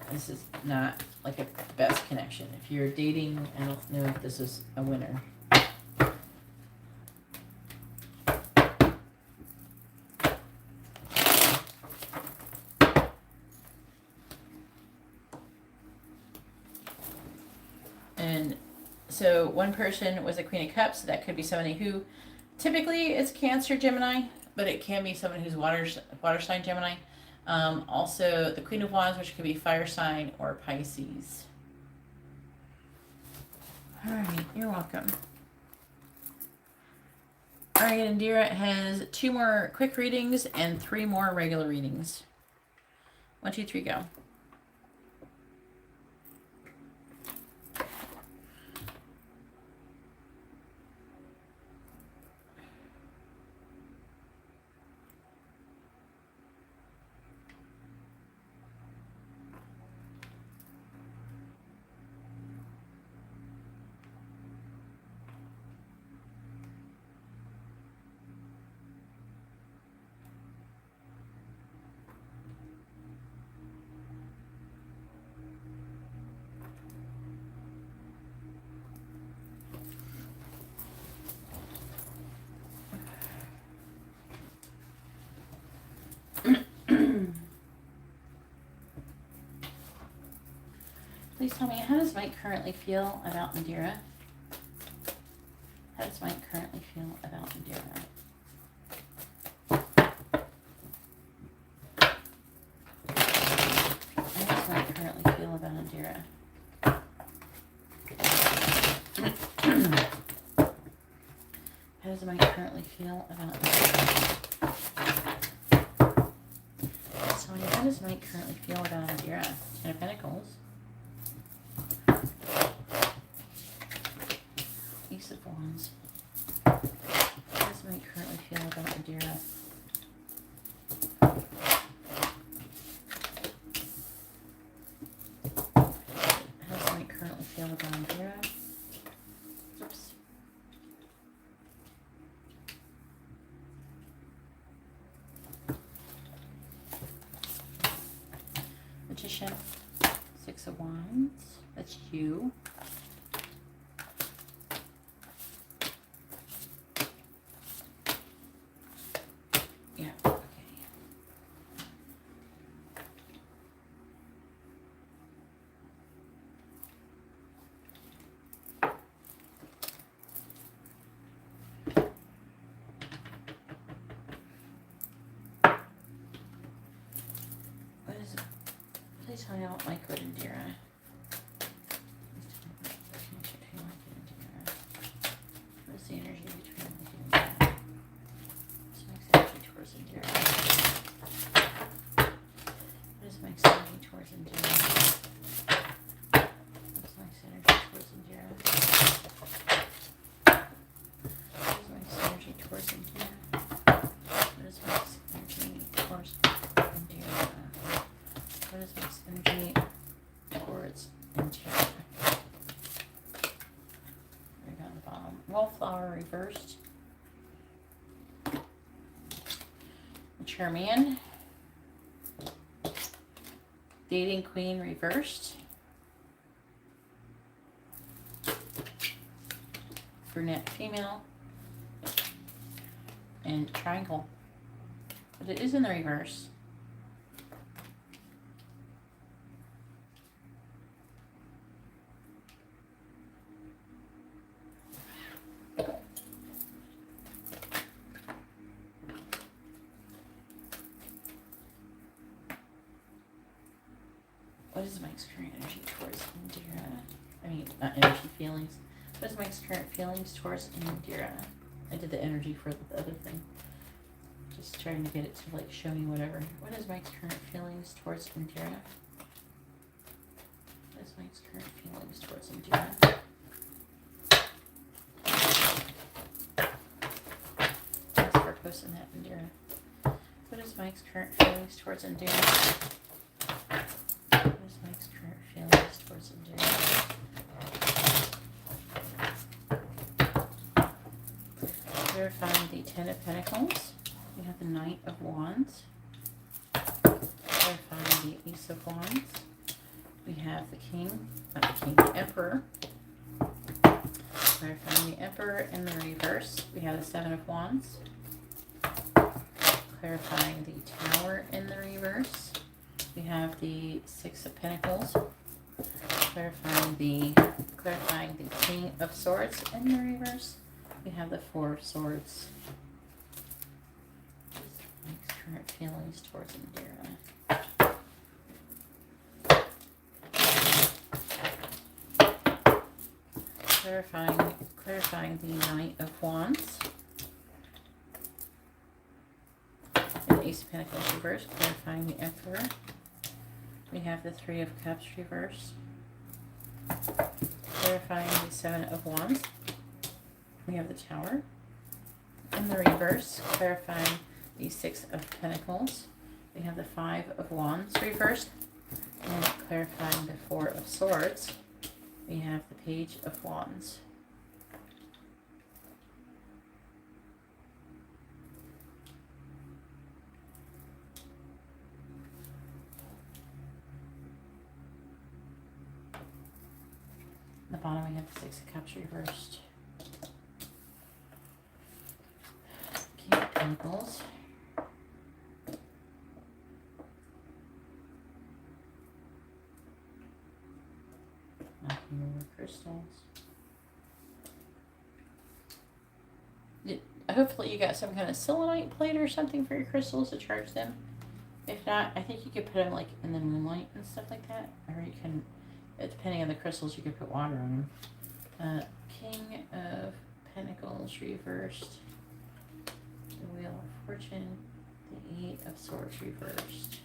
[SPEAKER 1] This is not like a best connection. If you're dating, I don't know if this is a winner. And so one person was a Queen of Cups. So that could be somebody who typically is Cancer, Gemini, but it can be someone who's water sign Gemini. Also, the Queen of Wands, which could be fire sign or Pisces. All right, you're welcome. All right, Indira has 2 more quick readings and 3 more regular readings. 1, 2, 3, go. Please tell me, how does Mike currently feel about Indira? How does Mike currently feel about Indira? How does Mike currently feel about Indira? How does Mike currently feel about Indira? So how does Mike currently feel about Indira? Ten of Pentacles. Ace of Wands. How does Mike currently feel about Indira? How does Mike currently feel about Indira? Oops. Magician. Six of Wands. That's you. Yeah, okay. What is it? Please tell me about Mike with Indira. What is the energy between Mike and Indira? What's Mike's energy towards Indira? What is Mike's energy towards Indira? What's Mike's energy towards Indira? What is Mike's energy towards Indira? What is Mike's energy towards Indira? What is Mike's energy towards Indira? Right down the bottom. Wallflower reversed. Mature man. Dating queen reversed. Brunette female. And triangle. But it is in the reverse. What is Mike's current energy towards Indira? I mean, not energy, feelings. What is Mike's current feelings towards Indira? I did the energy for the other thing. Just trying to get it to like show me whatever. What is Mike's current feelings towards Indira? What is Mike's current feelings towards Indira? Thanks for posting that, Indira. What is Mike's current feelings towards Indira? What is Mike's current feelings towards Indira? Verifying the Ten of Pentacles. We have the Knight of Wands. Verifying the Ace of Wands. We have the King, not the King, the Emperor. Clarifying the Emperor in the reverse. We have the Seven of Wands. Clarifying the Tower in the reverse. We have the Six of Pentacles. Clarifying the King of Swords in the reverse. We have the Four of Swords. Mike's current feelings towards Indira. Clarifying the Knight of Wands. And Ace of Pentacles reversed. Clarifying the Emperor. We have the Three of Cups reversed. Clarifying the Seven of Wands. We have the Tower. In the reverse, clarifying the Six of Pentacles. We have the Five of Wands reversed. And clarifying the Four of Swords. We have the Page of Wands. At the bottom we have the Six of Cups reversed. King of Pentacles. Knocking over crystals. Hopefully you got some kind of selenite plate or something for your crystals to charge them. If not, I think you could put them like in the moonlight and stuff like that. Or you can, depending on the crystals, you could put water on them. King of Pentacles reversed. The Wheel of Fortune. The Eight of Swords reversed.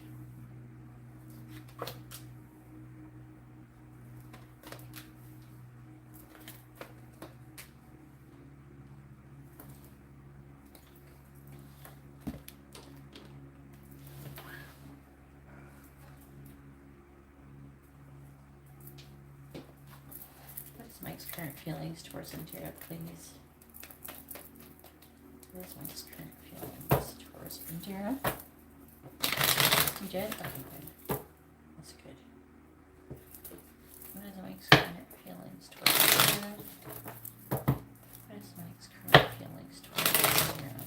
[SPEAKER 1] What is Mike's current feelings towards Indira, please? What is Mike's current feelings towards Indira? You did? Okay, good. That's good. What is Mike's current feelings towards Indira? What is Mike's current feelings towards Indira?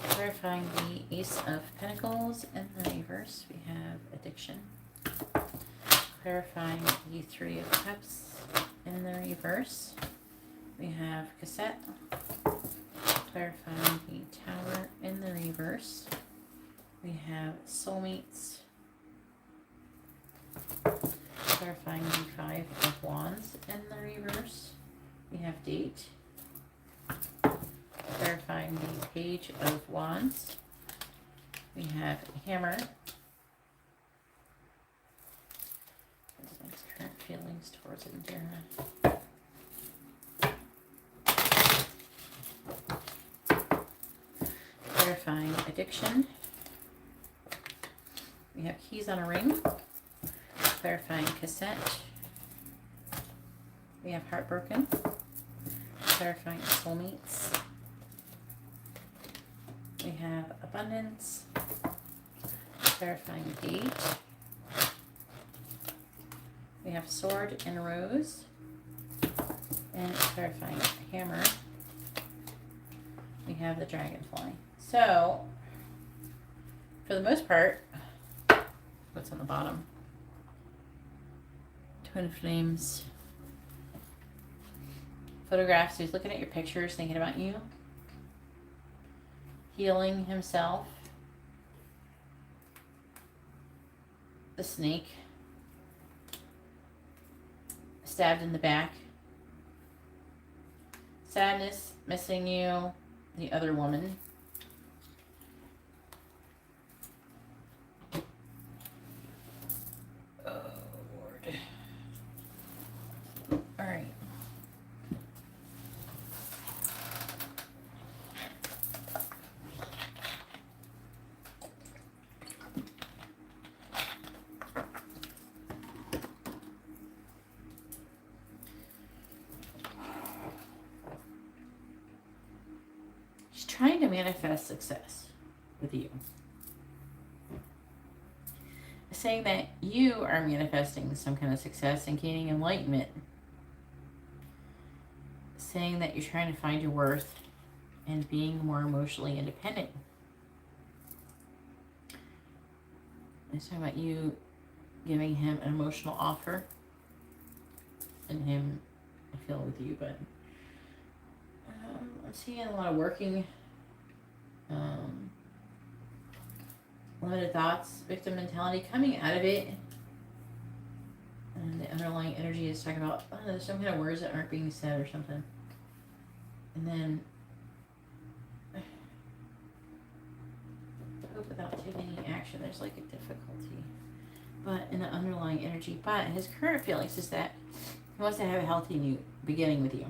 [SPEAKER 1] Clarifying the Ace of Pentacles in the reverse, we have addiction. Clarifying the Three of Cups in the reverse, we have cassette. Clarifying the Tower in the reverse, we have soulmates. Clarifying the Five of Wands in the reverse, we have date. Clarifying the Page of Wands, we have hammer. Current feelings towards Indira. Clarifying addiction. We have keys on a ring. Clarifying cassette. We have heartbroken. Clarifying soulmates. We have abundance. Clarifying date. We have sword and rose, and clarifying hammer. We have the dragonfly. So, for the most part, what's on the bottom? Twin flames. Photographs. He's looking at your pictures, thinking about you. Healing himself. The snake. Stabbed in the back. Sadness, missing you, the other woman. Oh, Lord. All right. Trying to manifest success with you. Saying that you are manifesting some kind of success and gaining enlightenment. Saying that you're trying to find your worth and being more emotionally independent. It's talking about you giving him an emotional offer and him, I feel, with you, but I'm seeing a lot of working. Limited thoughts, victim mentality, coming out of it. And the underlying energy is talking about, oh, there's some kind of words that aren't being said or something. And then hope without taking any action. There's like a difficulty. But in the underlying energy, but his current feelings is that he wants to have a healthy new beginning with you.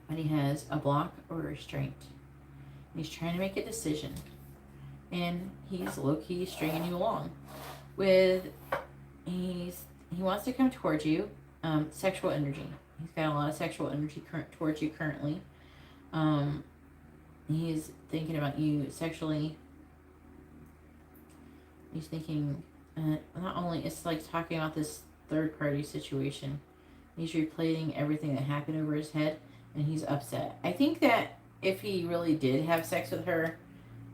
[SPEAKER 1] But he has a block or restraint. He's trying to make a decision. And he's low-key stringing you along. He wants to come towards you. Sexual energy. He's got a lot of sexual energy towards you currently. He's thinking about you sexually. He's thinking, not only, it's like talking about this third-party situation. He's replaying everything that happened over his head, and he's upset. I think that if he really did have sex with her,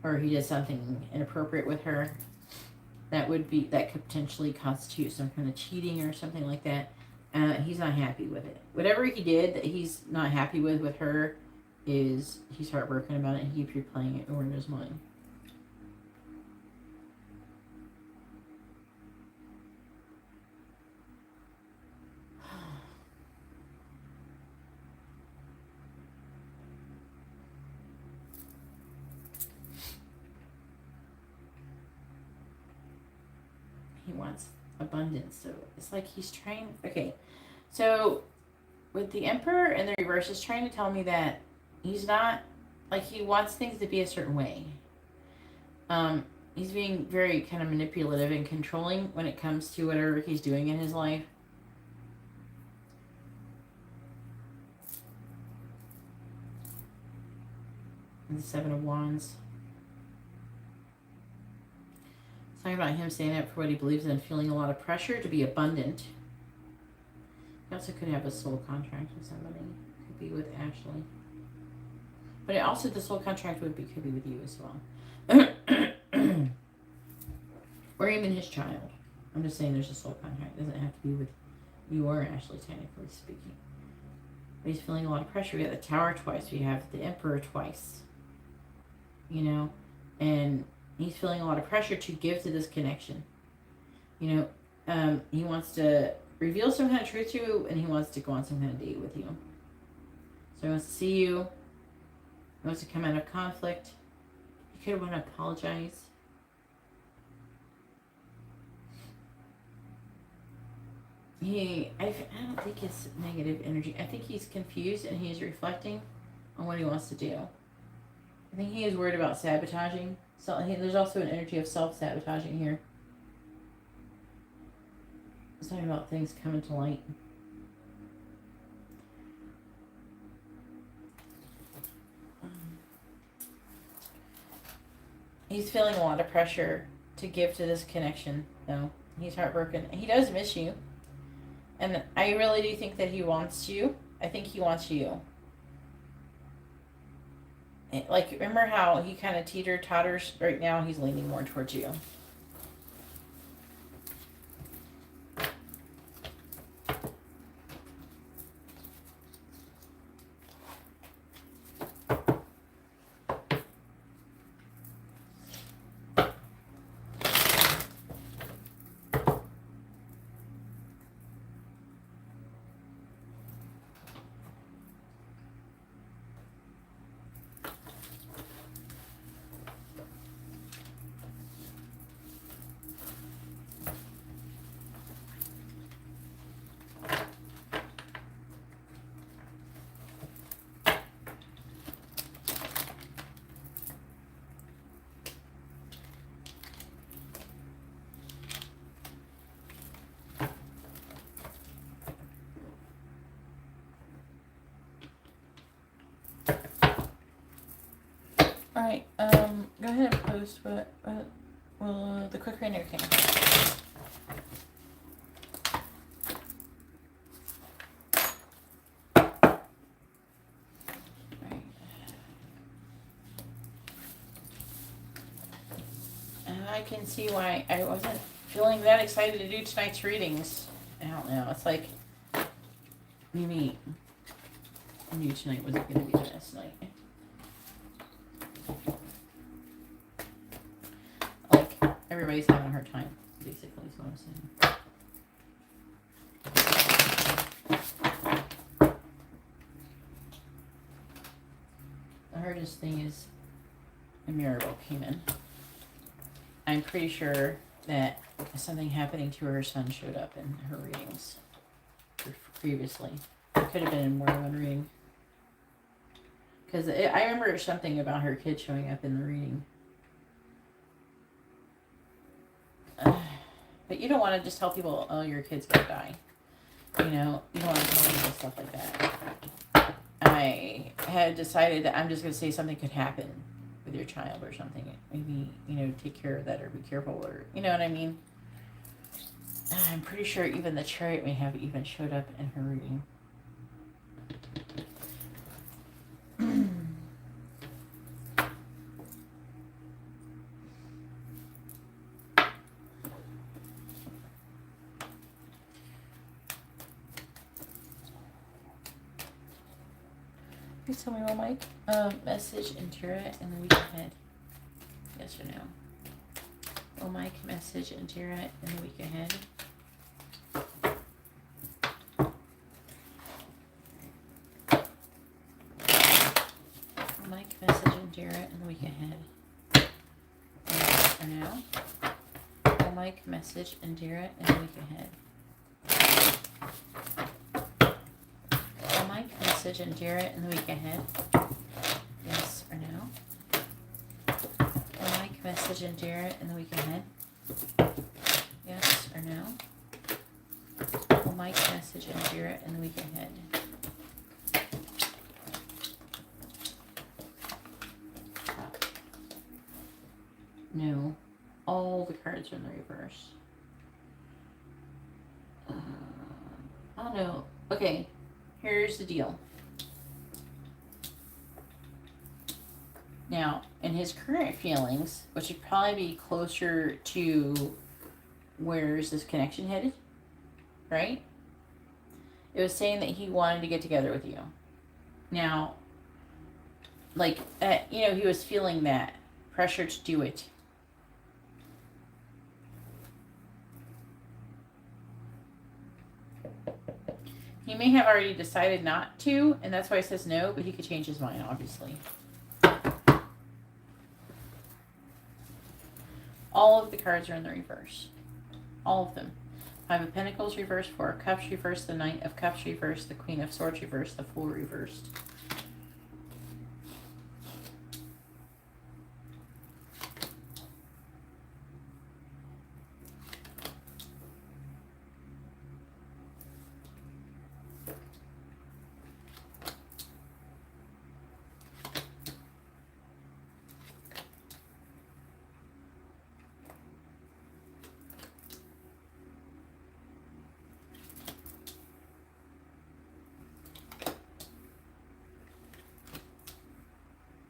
[SPEAKER 1] or he did something inappropriate with her, that could potentially constitute some kind of cheating or something like that. He's not happy with it. Whatever he did that he's not happy with her, he's heartbroken about it, and he keeps replaying it over in his mind. he wants abundance. So it's like he's trying. Okay, so with the Emperor in the reverse, is trying to tell me that he's not, like, he wants things to be a certain way. He's being very kind of manipulative and controlling when it comes to whatever he's doing in his life. And the Seven of Wands. It's talking about him standing up for what he believes in, feeling a lot of pressure to be abundant. He also could have a soul contract with somebody. Could be with Ashley. But it also, the soul contract could be with you as well. Or even his child. I'm just saying there's a soul contract. It doesn't have to be with you or Ashley, technically speaking. But he's feeling a lot of pressure. We have the Tower twice. We have the Emperor twice. You know? And he's feeling a lot of pressure to give to this connection. You know? He wants to reveal some kind of truth to you, and he wants to go on some kind of date with you. So he wants to see you. He wants to come out of conflict. He could want to apologize. I don't think it's negative energy. I think he's confused and he's reflecting on what he wants to do. I think he is worried about sabotaging. So there's also an energy of self-sabotaging here. It's talking about things coming to light. He's feeling a lot of pressure to give to this connection, though. He's heartbroken. He does miss you. And I really do think that he wants you. I think he wants you. Like, remember how he kind of teeter-totters? Right now, he's leaning more towards you. Alright, go ahead and post what will the quick rain everything. Right. And I can see why I wasn't feeling that excited to do tonight's readings. I don't know, it's like maybe I knew tonight wasn't going to be the best night. Everybody's having a hard time, basically, is what I'm saying. The hardest thing is a miracle came in. I'm pretty sure that something happening to her son showed up in her readings previously. It could have been in more than one reading. Because I remember something about her kid showing up in the reading. But you don't want to just tell people, oh, your kid's going to die. You know, you don't want to tell people stuff like that. I had decided that I'm just going to say something could happen with your child or something. Maybe, you know, take care of that or be careful or, you know what I mean? I'm pretty sure even the chariot may have even showed up in her reading. Please tell me, well, Mike. Message and Tarot in the week ahead. Yes or no? Well, Mike, message and Tarot in the week ahead. Mike, message and Tarot in the week ahead. Yes or no? Well, Mike, message Indira in the week ahead. Mike, message Indira in the week ahead. Yes or no? Mike, message Indira in the week ahead. Yes or no? Will Mike message Indira in the week ahead? No. All the cards are in the reverse. I don't know. Okay, here's the deal. Now, in his current feelings, which would probably be closer to where's this connection headed, right? It was saying that he wanted to get together with you. Now, like, he was feeling that pressure to do it. He may have already decided not to, and that's why he says no, but he could change his mind, obviously. All of the cards are in the reverse. All of them. Five of Pentacles reversed, Four of Cups reversed, the Knight of Cups reversed, the Queen of Swords reversed, the Fool reversed.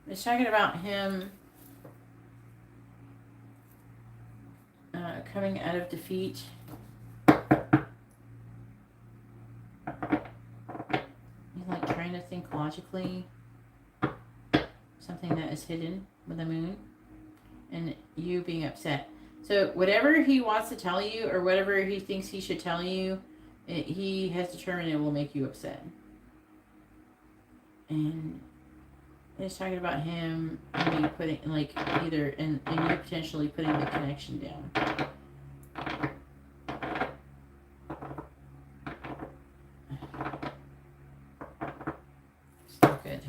[SPEAKER 1] It's talking about him coming out of defeat. He's like trying to think logically. Something that is hidden with the moon. And you being upset. So whatever he wants to tell you or whatever he thinks he should tell you, he has determined it will make you upset. And it's talking about him maybe putting, like, either, and you potentially putting the connection down. It's not good.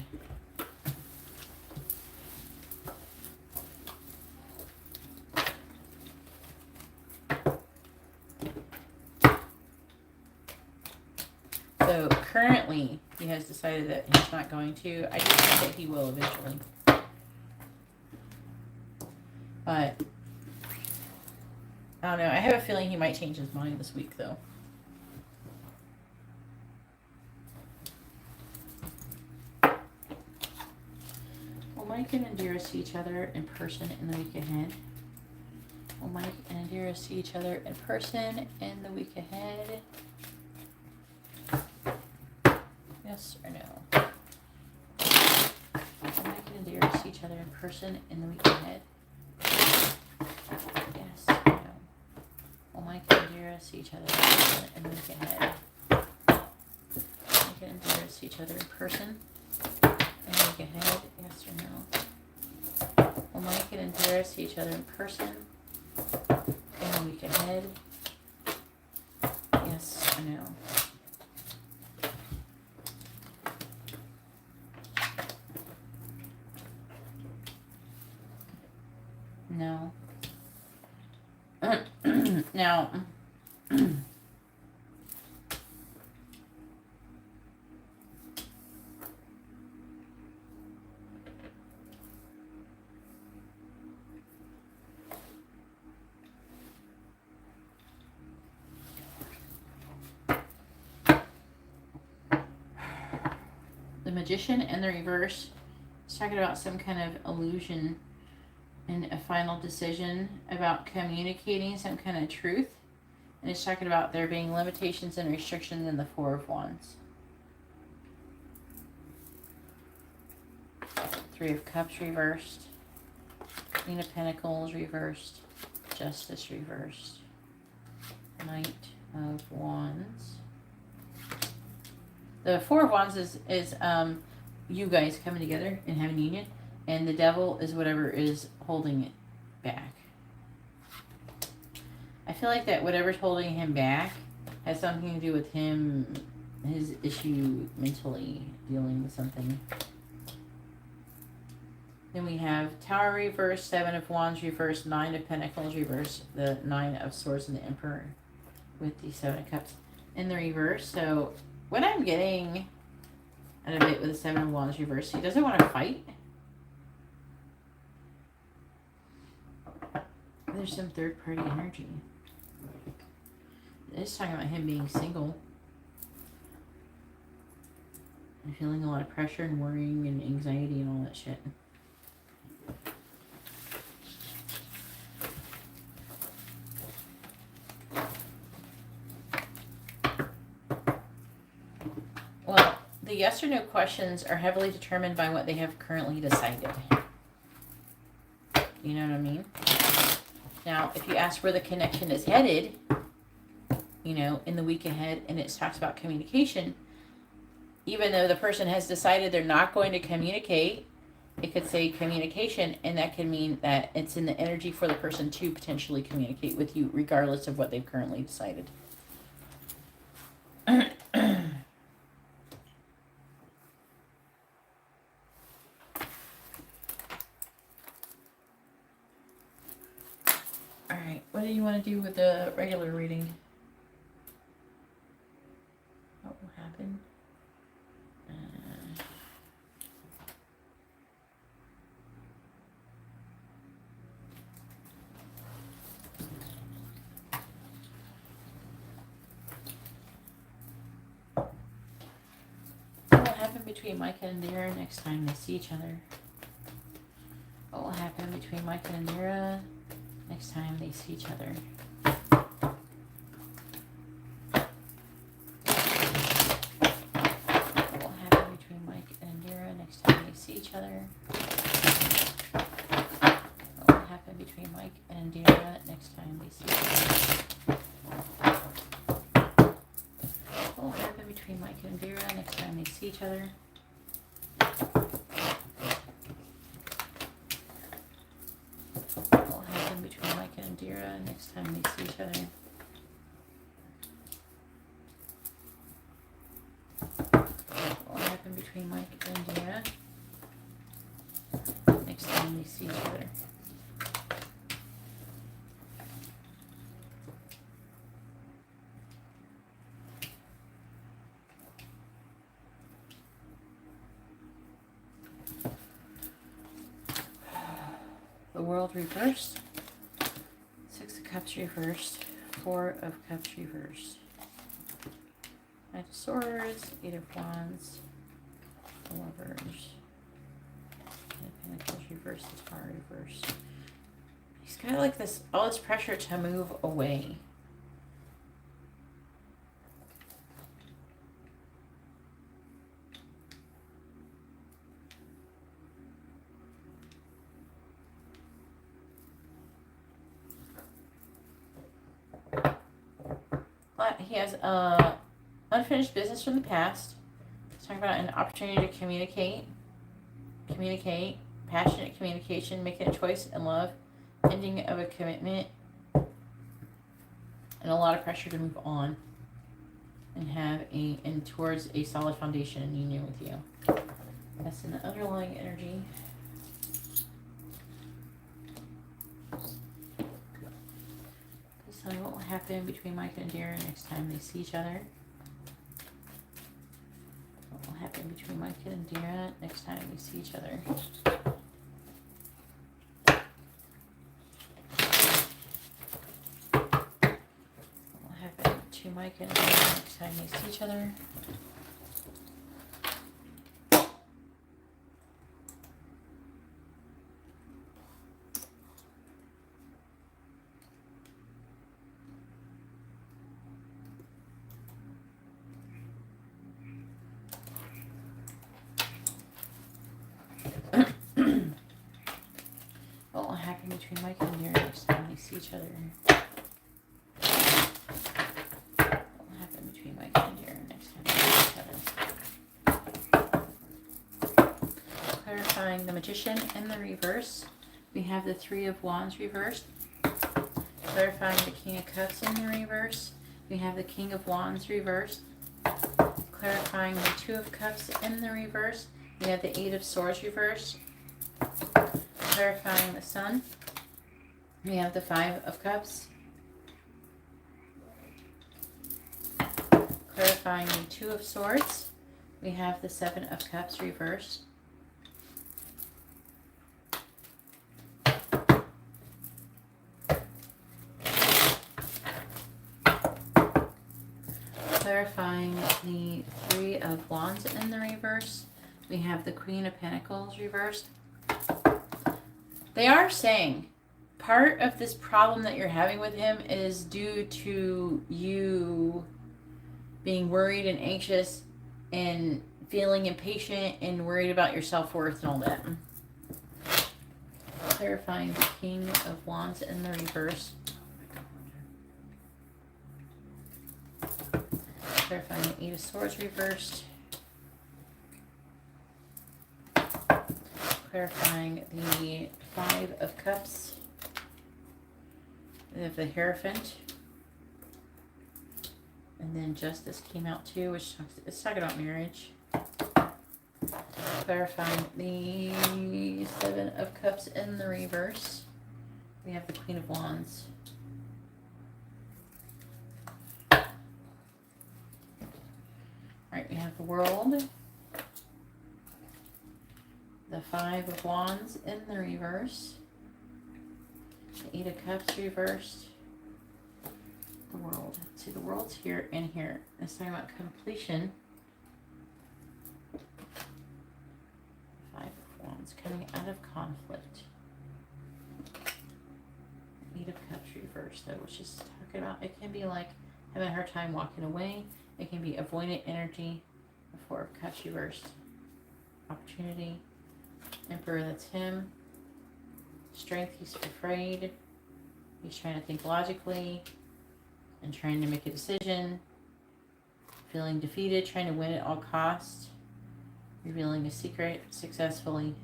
[SPEAKER 1] So currently, he has decided that he's not going to. I do think that he will eventually. But, I don't know. I have a feeling he might change his mind this week, though. Will Mike and Indira see each other in person in the week ahead? Will Mike and Indira see each other in person in the week ahead? Yes or no? Will Mike and Indira see each other in person in the week ahead? Yes or no? Will Mike and Indira see each other in person in the week ahead? Mike and Indira see each other in person in the week ahead? Yes or no? Will Mike and Indira see each other in person in the week ahead? Yes or no? No. Now, the Magician in the reverse is talking about some kind of illusion and a final decision about communicating some kind of truth. And it's talking about there being limitations and restrictions in the Four of Wands. Three of Cups reversed. Queen of Pentacles reversed. Justice reversed. Knight of Wands. The Four of Wands is you guys coming together and having union. And the Devil is whatever is holding it back. feel like that whatever's holding him back has something to do with him, his issue mentally dealing with something. Then we have Tower reverse, 7 of Wands reverse, 9 of Pentacles reverse, the 9 of Swords and the Emperor with the 7 of Cups in the reverse. So what I'm getting out of it with the 7 of Wands reverse, he doesn't want to fight. There's some third party energy. It's talking about him being single. And feeling a lot of pressure and worrying and anxiety and all that shit. Well, the yes or no questions are heavily determined by what they have currently decided. You know what I mean? Now, if you ask where the connection is headed, you know, in the week ahead, and it talks about communication, even though the person has decided they're not going to communicate, it could say communication, and that can mean that it's in the energy for the person to potentially communicate with you, regardless of what they've currently decided. Alright, what do you want to do with the regular reading? What will happen? What will happen between Mike and Indira next time they see each other? What will happen between Mike and Indira next time they see each other? What will happen between Mike and Indira next time they see each other? What will happen between Mike and Indira next time they see each other? What will happen between Mike and Indira next time they see each other? Indira next time they see each other. What will happen between Mike and Indira next time they see each other? The World reversed. Cups reversed, 4 of Cups reversed, 5 of Swords, 8 of Wands, Lovers, and Pentacles reversed, the Tower reversed. He's got like this, all this pressure to move away. He has unfinished business from the past. He's talking about an opportunity to communicate, passionate communication, making a choice in love, ending of a commitment, and a lot of pressure to move on and towards a solid foundation and union with you. That's in the underlying energy. So what will happen between Mike and Indira next time they see each other? What will happen between Mike and Indira next time they see each other? What will happen to Mike and Indira next time they see each other? What will happen between Mike and Indira next time they see each other? What will happen between Mike and Indira next time they see each other? Clarifying the Magician in the reverse. We have the 3 of Wands reversed, Clarifying the King of Cups in the reverse. We have the King of Wands reversed. Clarifying the Two of Cups in the reverse. We have the Eight of Swords reversed. Clarifying the Sun. We have the Five of Cups. Clarifying the Two of Swords. We have the Seven of Cups reversed. Clarifying the Three of Wands in the reverse. We have the Queen of Pentacles reversed. They are saying part of this problem that you're having with him is due to you being worried and anxious and feeling impatient and worried about your self-worth and all that. Clarifying the King of Wands in the reverse. Clarifying the Eight of Swords reversed. Clarifying the Five of Cups. We have the Hierophant. And then Justice came out too, which it's talking about marriage. Clarifying the Seven of Cups in the reverse. We have the Queen of Wands. Alright, we have the World. The Five of Wands in the reverse. The Eight of Cups reversed. The World. See, the World's here and here. It's talking about completion. Five of Wands coming out of conflict. Eight of Cups reversed, though, which is talking about, it can be like having a hard time walking away. It can be avoidant energy. The Four of Cups reversed. Opportunity. Emperor, that's him. Strength, he's afraid. He's trying to think logically and trying to make a decision. Feeling defeated, trying to win at all costs. Revealing a secret successfully.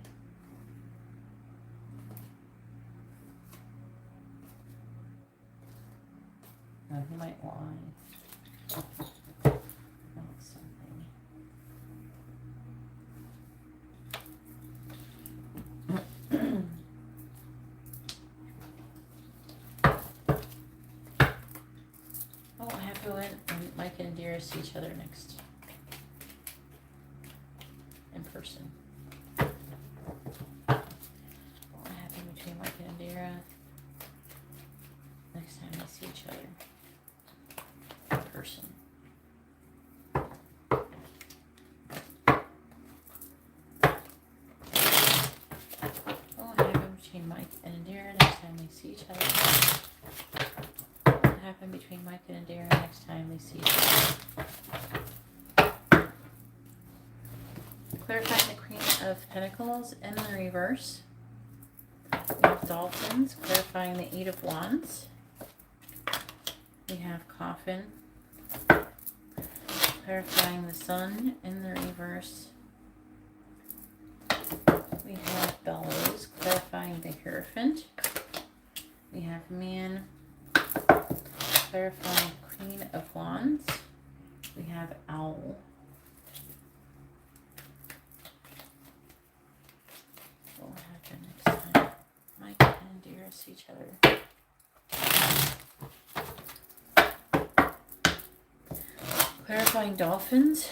[SPEAKER 1] Now, he might lie. And Mike and Indira see each other next in person. What happened between Mike and Indira next time they see each other in person? What happened between Mike and Indira next time they see each other? Happen between Mike and Indira next time they see each other. Clarifying the Queen of Pentacles in the reverse. We have Dolphins. Clarifying the Eight of Wands. We have Coffin. Clarifying the Sun in the reverse. We have Bellows. Clarifying the Hierophant. We have Man. Clarifying Queen of Wands. We have Owl. What will happen next time Mike and Indira see each other? Clarifying Dolphins.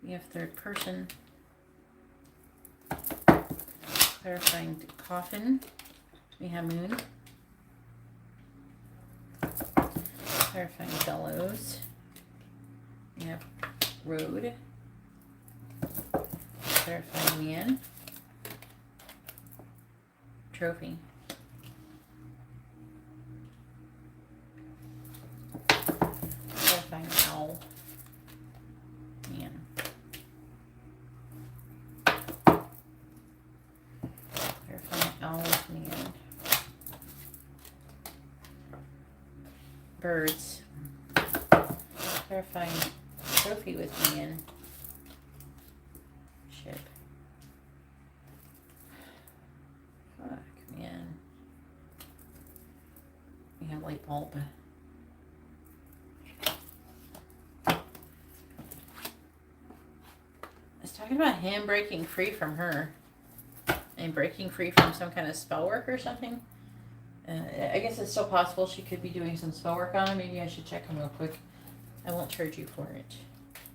[SPEAKER 1] We have Third Person. Clarifying Coffin. We have Moon. Clarifying Bellows. We have Road. Clarifying Man. Trophy. Clarifying Owl. Man. Clarifying Owl with Man. Birds. Clarifying Trophy with Man. Ship. Fuck, man. light bulb. It's talking about him breaking free from her. And breaking free from some kind of spell work or something. I guess it's still possible she could be doing some spell work on him. Maybe I should check him real quick. I won't charge you for it.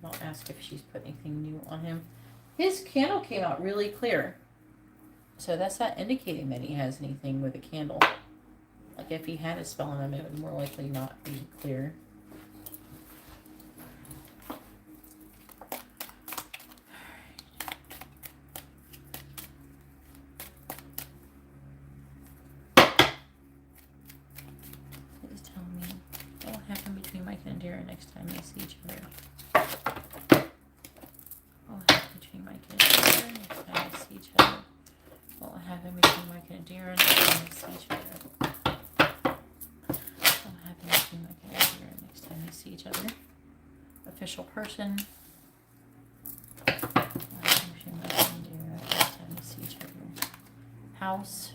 [SPEAKER 1] I'll ask if she's put anything new on him. His candle came out really clear. So that's not indicating that he has anything with a candle. Like if he had a spell on him, it would more likely not be clear. Next time they see each other. What will happen between Mike and Adira next time they see each other? What will happen between Mike and Adira next time they see each other? What will happen between Mike and Adira next time they see each other? Official person. What will happen between Mike and Adira next time they see each other? House.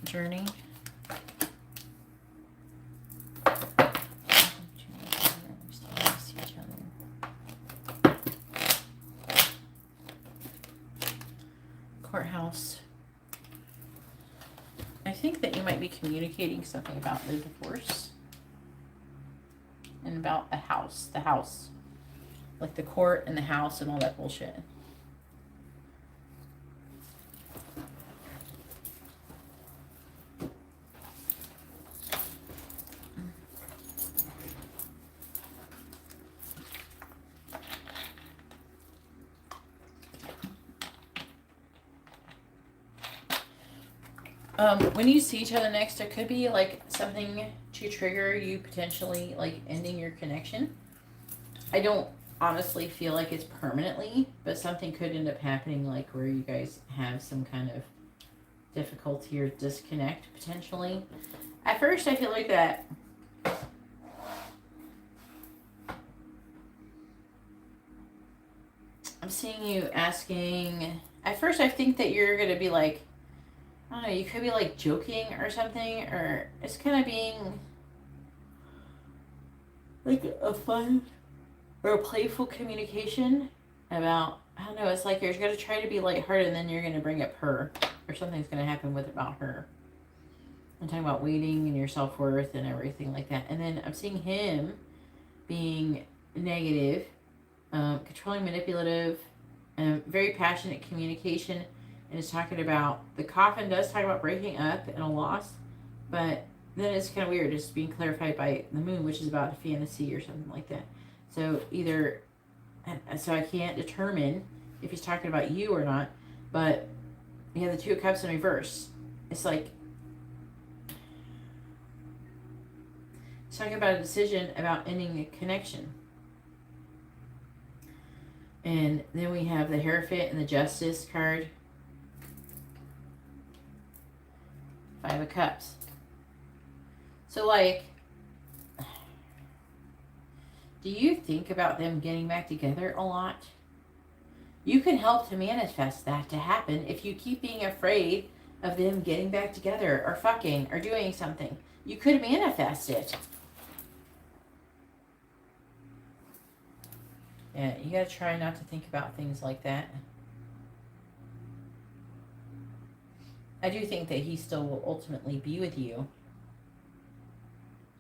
[SPEAKER 1] Journey. Courthouse. I think that you might be communicating something about the divorce and about the house. Like the court and the house and all that bullshit. When you see each other next, it could be like something to trigger you potentially like ending your connection. I don't honestly feel like it's permanently, but something could end up happening like where you guys have some kind of difficulty or disconnect potentially. At first I feel like that I'm seeing you asking, at first I think that you're going to be like, I don't know, you could be like joking or something, or it's kind of being like a fun or a playful communication about, I don't know, it's like you're going to try to be lighthearted and then you're going to bring up her, or something's going to happen with about her. I'm talking about waiting and your self-worth and everything like that. And then I'm seeing him being negative, controlling, manipulative, very passionate communication. And it's talking about, the coffin does talk about breaking up and a loss, but then it's kind of weird. It's being clarified by the moon, which is about a fantasy or something like that. So so I can't determine if he's talking about you or not, but you have the Two of Cups in reverse. It's like, it's talking about a decision about ending a connection. And then we have the Hierophant and the Justice card. Five of Cups. So like, do you think about them getting back together a lot? You can help to manifest that to happen if you keep being afraid of them getting back together or fucking or doing something. You could manifest it. Yeah, you gotta try not to think about things like that. I do think that he still will ultimately be with you.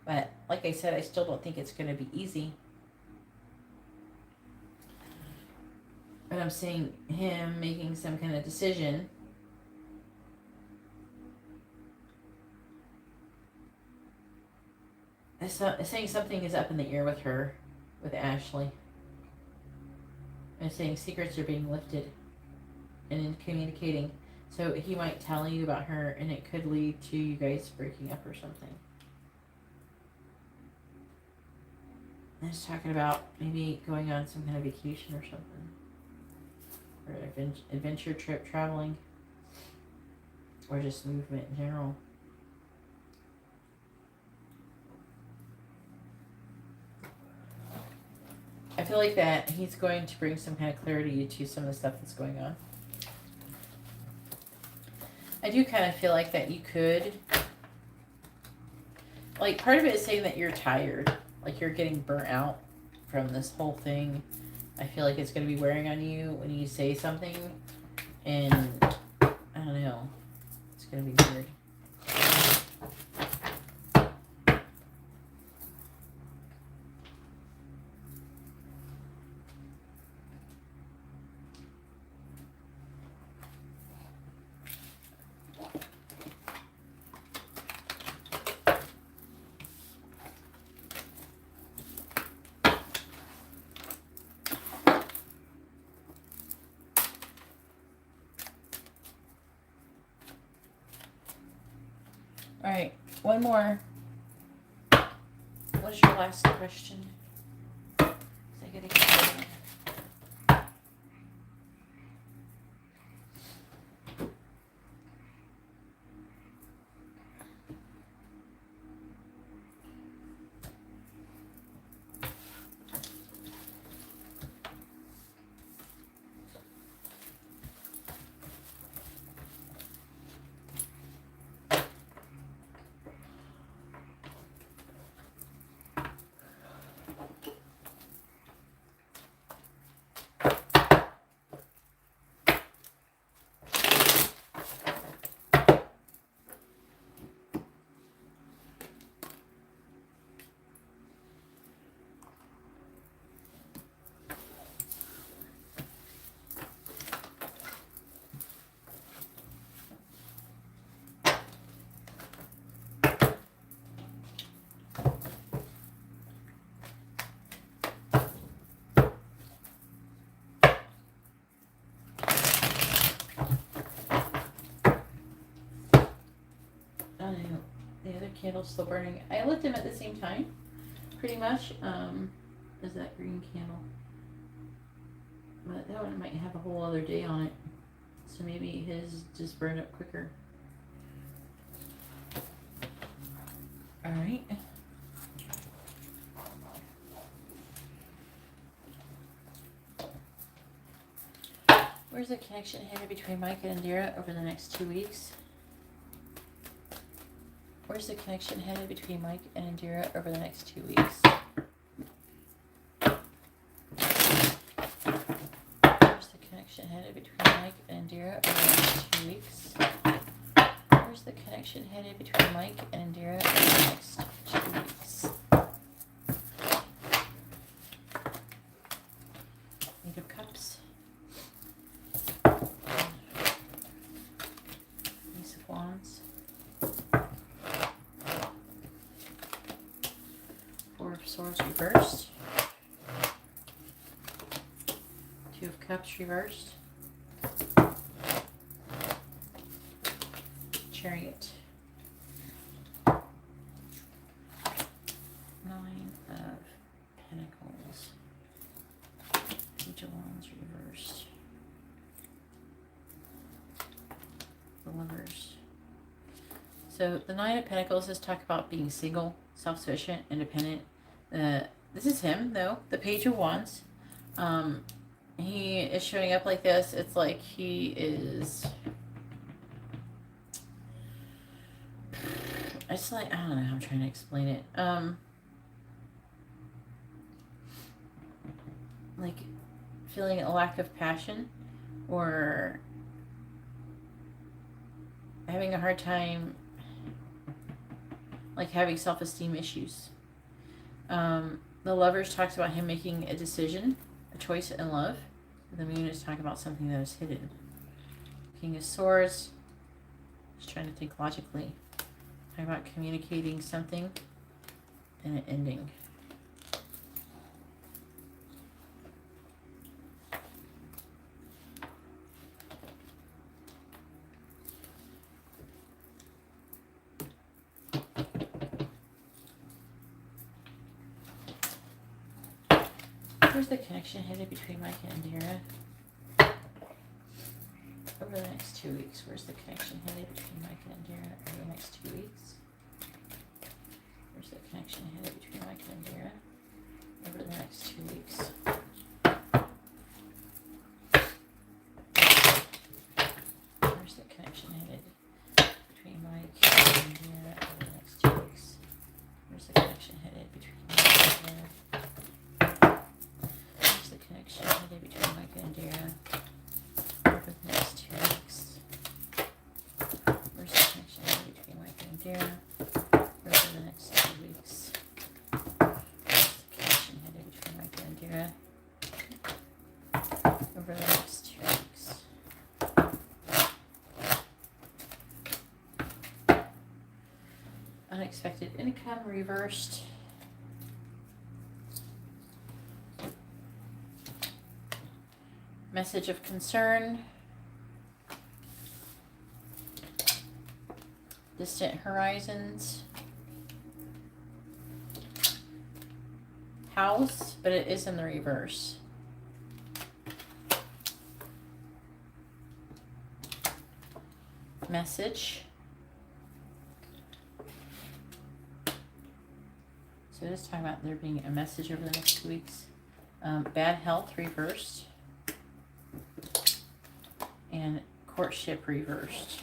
[SPEAKER 1] But like I said, I still don't think it's going to be easy. But I'm seeing him making some kind of decision. It's saying something is up in the air with her, with Ashley. I'm saying secrets are being lifted and in communicating. So he might tell you about her and it could lead to you guys breaking up or something. And it's talking about maybe going on some kind of vacation or something. Or adventure trip, traveling. Or just movement in general. I feel like that he's going to bring some kind of clarity to some of the stuff that's going on. I do kind of feel like that you could, like, part of it is saying that you're tired, like you're getting burnt out from this whole thing. I feel like it's going to be wearing on you when you say something, and I don't know, it's going to be weird. All right, one more. What is your last question? I gotta get going. The other candle's still burning. I lit them at the same time, pretty much. Is that green candle? But that one might have a whole other day on it, so maybe his just burned up quicker. All right. Where's the connection headed between Mike and Indira over the next 2 weeks? Where's the connection headed between Mike and Indira over the next 2 weeks? Where's the connection headed between Mike and Indira over the next 2 weeks? Where's the connection headed between Mike and Indira over the next 2 weeks? Eight of Cups. Ace of Wands. Swords reversed. Two of Cups reversed. Chariot. 9 of Pentacles. Page of Wands reversed. The Lovers. So the 9 of Pentacles is talk about being single, self-sufficient, independent. This is him, though. The Page of Wands. He is showing up like this. It's like he is... It's like, I don't know how I'm trying to explain it. Like feeling a lack of passion or having a hard time, like having self-esteem issues. The Lovers talks about him making a decision, a choice in love. The Moon is talking about something that is hidden. King of Swords, just trying to think logically. Talking about communicating something and an ending. Where's the connection headed between Mike and Indira over the next 2 weeks? Where's the connection headed between Mike and Indira over the next 2 weeks? Where's the connection headed between Mike and Indira over the next 2 weeks. Where's the connection headed between Mike and Indira over the next 2 weeks? Where's the connection headed between Mike and Indira? Where's the connection headed between Mike and Indira over the next 2 weeks? Where's the connection headed between Mike and Indira over the next 2 weeks? Where's the connection headed between Mike and Indira over the next 2 weeks? Unexpected income reversed. Message of concern. Distant horizons. House, but it is in the reverse. Message. So it is talking about there being a message over the next 2 weeks. Bad health reversed. And courtship reversed.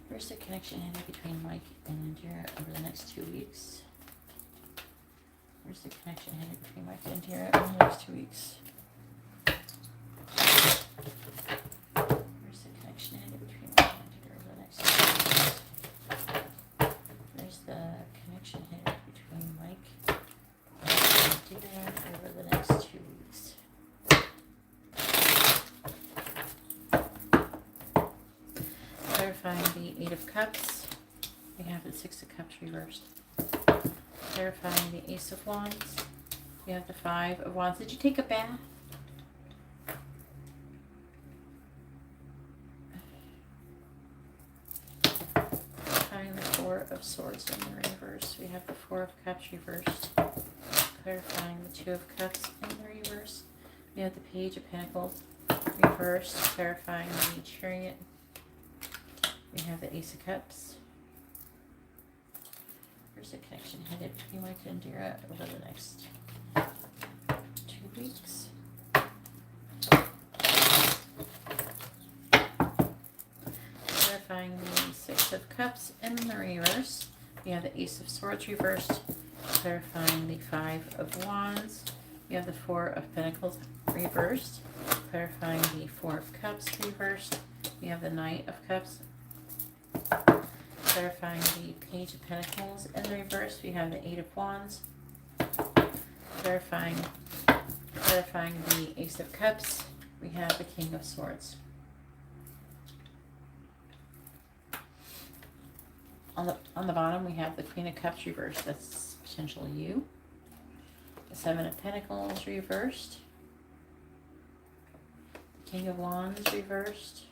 [SPEAKER 1] Where's the connection headed between Mike and Indira over the next 2 weeks? Where's the connection headed between Mike and Indira over the next 2 weeks? Where's the connection headed between Mike and Indira over the next 2 weeks? Where's the connection headed between Mike and Indira over the next 2 weeks? Clarifying the 8 of Cups. We have the 6 of Cups reversed. Clarifying the Ace of Wands. We have the 5 of Wands. Did you take a bath? Clarifying the 4 of Swords in the reverse. We have the 4 of Cups reversed. Clarifying the 2 of Cups in the reverse. We have the Page of Pentacles reversed. Clarifying the Chariot. We have the Ace of Cups. Where's the connection headed between Mike and Indira over the next 2 weeks? Clarifying the 6 of Cups in the reverse. We have the Ace of Swords reversed. Clarifying the 5 of Wands. We have the 4 of Pentacles reversed. Clarifying the 4 of Cups reversed. We have the Knight of Cups. Clarifying the Page of Pentacles in the reverse. We have the 8 of Wands. Clarifying the Ace of Cups. We have the King of Swords. On the bottom, we have the Queen of Cups reversed. That's potentially you. The 7 of Pentacles reversed. The King of Wands reversed.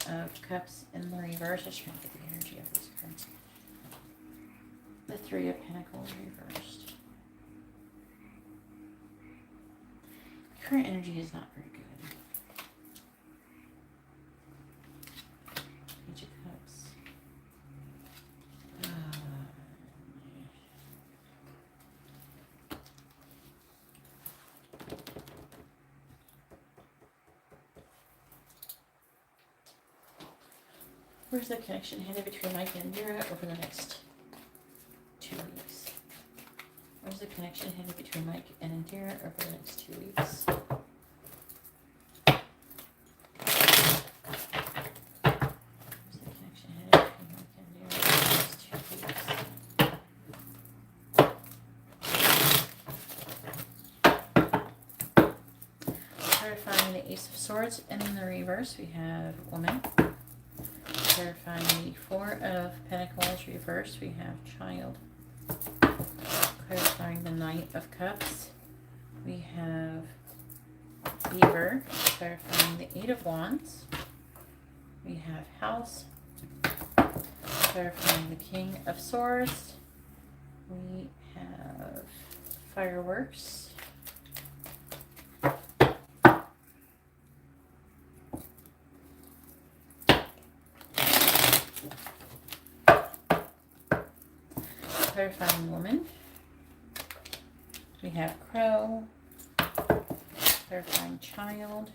[SPEAKER 1] Of Cups in the reverse. Just trying to get the energy of these cards. The 3 of Pentacles reversed. Current energy is not very good. Page of Cups. Where's the connection headed between Mike and Indira over the next 2 weeks? Where's the connection headed between Mike and Indira over the next 2 weeks? Where's the connection headed between Mike and Indira over the next 2 weeks? Clarifying the Ace of Swords in the reverse, we have Woman. Clarifying the 4 of Pentacles reversed, we have Child. Clarifying the Knight of Cups, we have Beaver. Clarifying the 8 of Wands, we have House. Clarifying the King of Swords. We have fireworks. Clarifying Woman. We have Crow. Clarifying Child.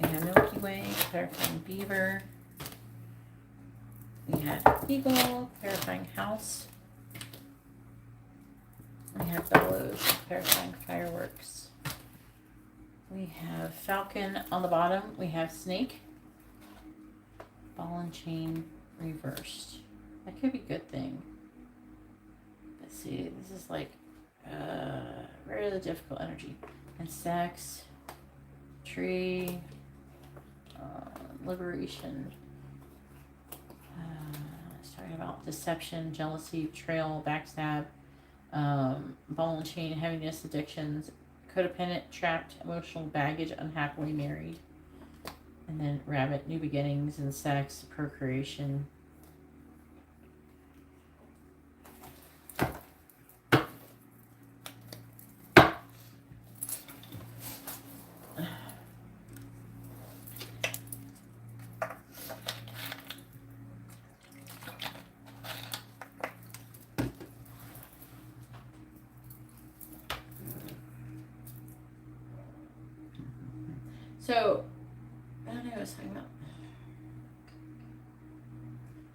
[SPEAKER 1] We have Milky Way. Clarifying Beaver. We have Eagle. Clarifying House. We have Bellows. Clarifying Fireworks. We have Falcon on the bottom. We have Snake. Ball and Chain reversed. That could be a good thing. Let's see. This is like really difficult energy. And Sex. Tree. Liberation. It's talking about deception, jealousy, betrayal, backstab, ball and chain, heaviness, addictions, codependent, trapped, emotional baggage, unhappily married. And then rabbit, new beginnings, and sex, procreation. So, I don't know, I was talking about,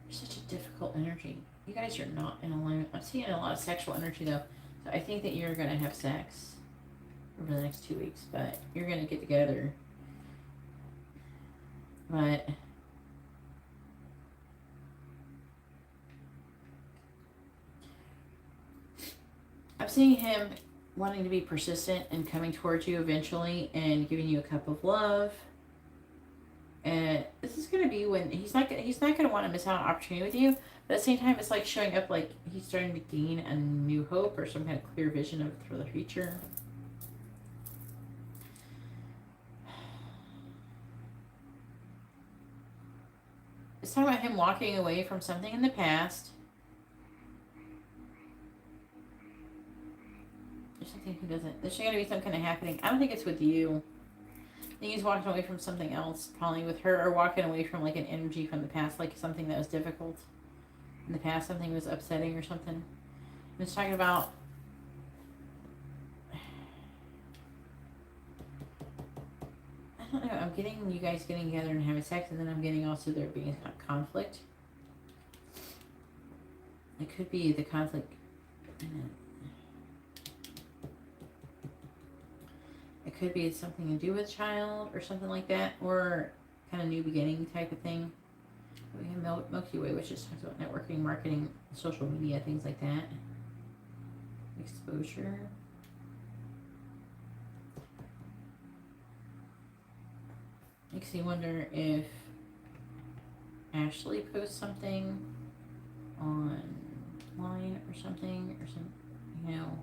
[SPEAKER 1] you're such a difficult energy. You guys are not in alignment. I'm seeing a lot of sexual energy though. So I think that you're going to have sex over the next 2 weeks, but you're going to get together. But I'm seeing him wanting to be persistent and coming towards you eventually and giving you a cup of love. And this is going to be when he's not going to want to miss out on an opportunity with you, but at the same time it's like showing up like he's starting to gain a new hope or some kind of clear vision of for the future. It's talking about him walking away from something in the past. There's something he doesn't. There's going to be some kind of happening. I don't think it's with you. I think he's walking away from something else, probably with her, or walking away from like an energy from the past, like something that was difficult in the past, something was upsetting or something. And it's talking about I don't know. I'm getting you guys getting together and having sex, and then I'm getting also there being a conflict. It could be the conflict. It could be something to do with child or something like that, or kind of new beginning type of thing. We have Milky Way, which just talks about networking, marketing, social media, things like that. Exposure. Makes me wonder if Ashley posts something online or something, you know.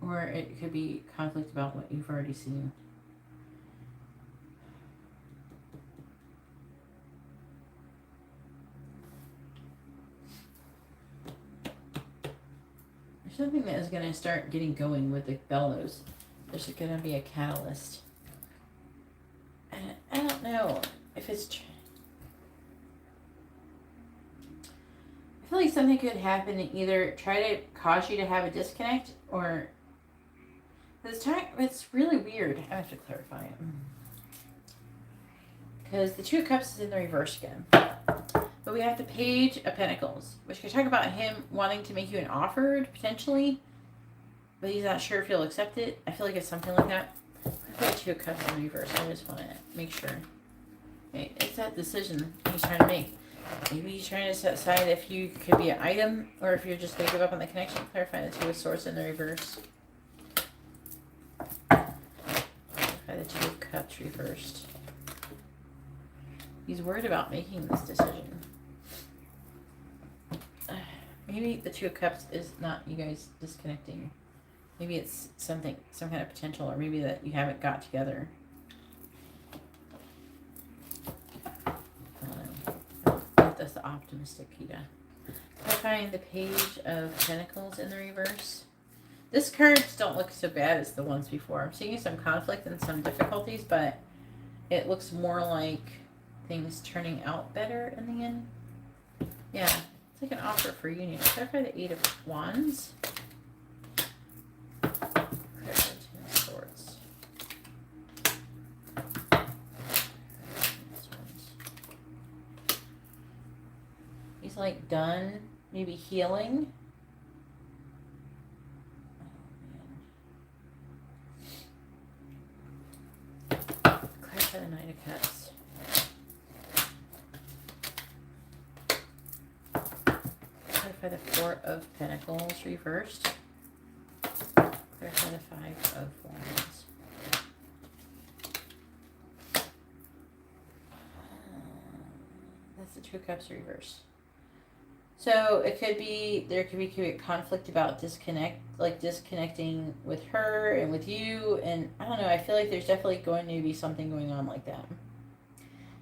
[SPEAKER 1] Or it could be conflict about what you've already seen. There's something that is going to start getting going with the bellows. There's going to be a catalyst. And I don't know if it's... I feel like something could happen and either try to cause you to have a disconnect or... It's really weird. I have to clarify it. Because the Two of Cups is in the reverse again. But we have the Page of Pentacles, which could talk about him wanting to make you an offer, potentially. But he's not sure if he'll accept it. I feel like it's something like that. I put the Two of Cups in reverse. I just want to make sure. Okay, it's that decision he's trying to make. Maybe he's trying to decide if you could be an item or if you're just going to give up on the connection. Clarify the Two of Swords in the reverse. By the Two of Cups reversed. He's worried about making this decision. Maybe the Two of Cups is not you guys disconnecting. Maybe it's something, some kind of potential, or maybe that you haven't got together. I don't know. optimistic, Kita. Clarifying the Page of Pentacles in the reverse. This cards don't look so bad as the ones before. I'm seeing some conflict and some difficulties, but it looks more like things turning out better in the end. Yeah, it's like an offer for union. Clarify the Eight of Wands. Clarify the Two of Swords. He's like done, maybe healing. Clarify the Knight of Cups. Clarify the Four of Pentacles reversed. Clarify the Five of Wands. That's the Two of Cups reversed. So it could be, there could be conflict about disconnecting with her and with you. And I don't know, I feel like there's definitely going to be something going on like that.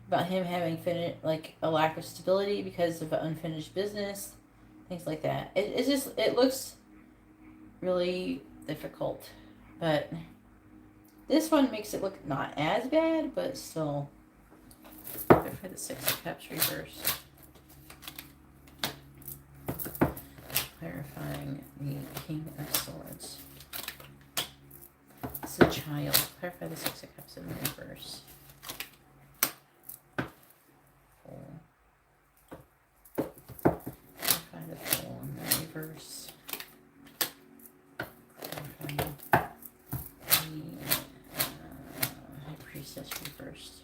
[SPEAKER 1] About him having like a lack of stability because of unfinished business. Things like that. It looks really difficult. But this one makes it look not as bad, but still. For the Six of Cups reversed. Clarifying the King of Swords. It's a child. Clarify the Six of Cups in the reverse. Fool. Clarify the Fool in the reverse. Clarify the High Priestess reversed.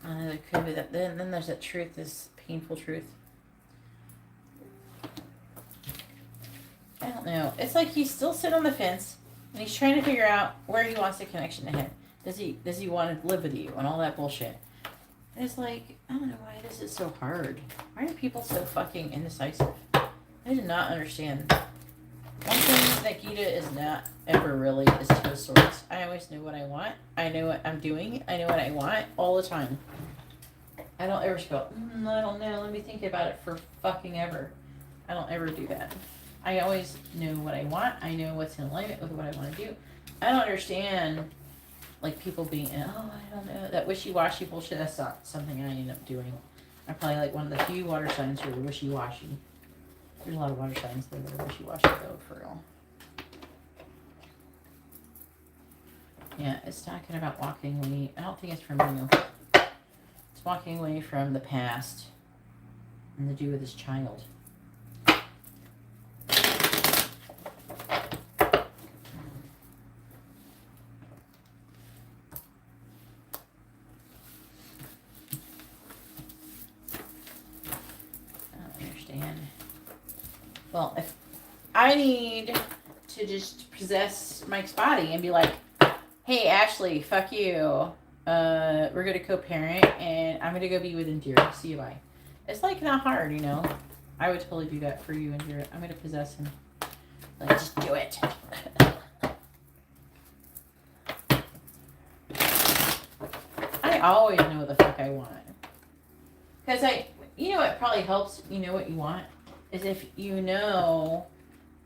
[SPEAKER 1] There could be that. Then there's that truth, this painful truth. I don't know. It's like he's still sitting on the fence, and he's trying to figure out where he wants the connection to head. Does he want to live with you and all that bullshit? And it's like, I don't know, why is it so hard? Why are people so fucking indecisive? I do not understand. One thing that Geeta is not ever really is Two of Swords. I always know what I want. I know what I'm doing. I know what I want all the time. I don't ever just go, I don't know, let me think about it for fucking ever. I don't ever do that. I always know what I want. I know what's in alignment with what I want to do. I don't understand, like, people being, I don't know, that wishy-washy bullshit. That's not something I end up doing. I'm probably like one of the few water signs who are wishy-washy. There's a lot of water signs that are wishy-washy, though, for real. Yeah, it's talking about walking away. I don't think it's from you. It's walking away from the past and to do with his child. Well, if I need to just possess Mike's body and be like, hey, Ashley, fuck you. We're going to co-parent, and I'm going to go be with Indira. See you, bye. It's like not hard, you know. I would totally do that for you, Indira. I'm going to possess him. Like, just do it. I always know what the fuck I want. Because you know what probably helps, you know what you want? Is if you know,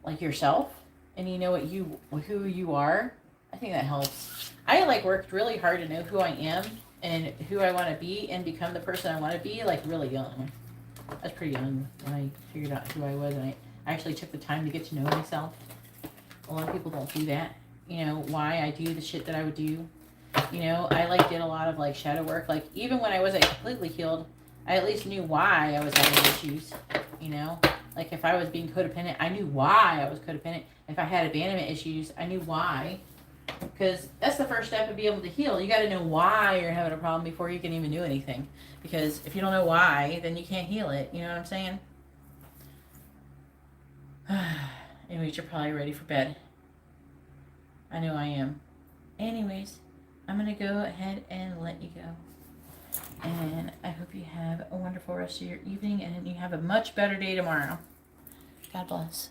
[SPEAKER 1] like, yourself, and you know who you are. I think that helps. I worked really hard to know who I am and who I want to be and become the person I want to be, like, really young. I was pretty young when I figured out who I was, and I actually took the time to get to know myself. A lot of people don't do that. You know, why I do the shit that I would do. You know, I did a lot of shadow work. Like, even when I wasn't completely healed, I at least knew why I was having issues. You know, like if I was being codependent, I knew why I was codependent. If I had abandonment issues, I knew why. Because that's the first step of being able to heal. You got to know why you're having a problem before you can even do anything. Because if you don't know why, then you can't heal it. You know what I'm saying? Anyways, you're probably ready for bed. I know I am. Anyways, I'm going to go ahead and let you go. And I hope you have a wonderful rest of your evening and you have a much better day tomorrow. God bless.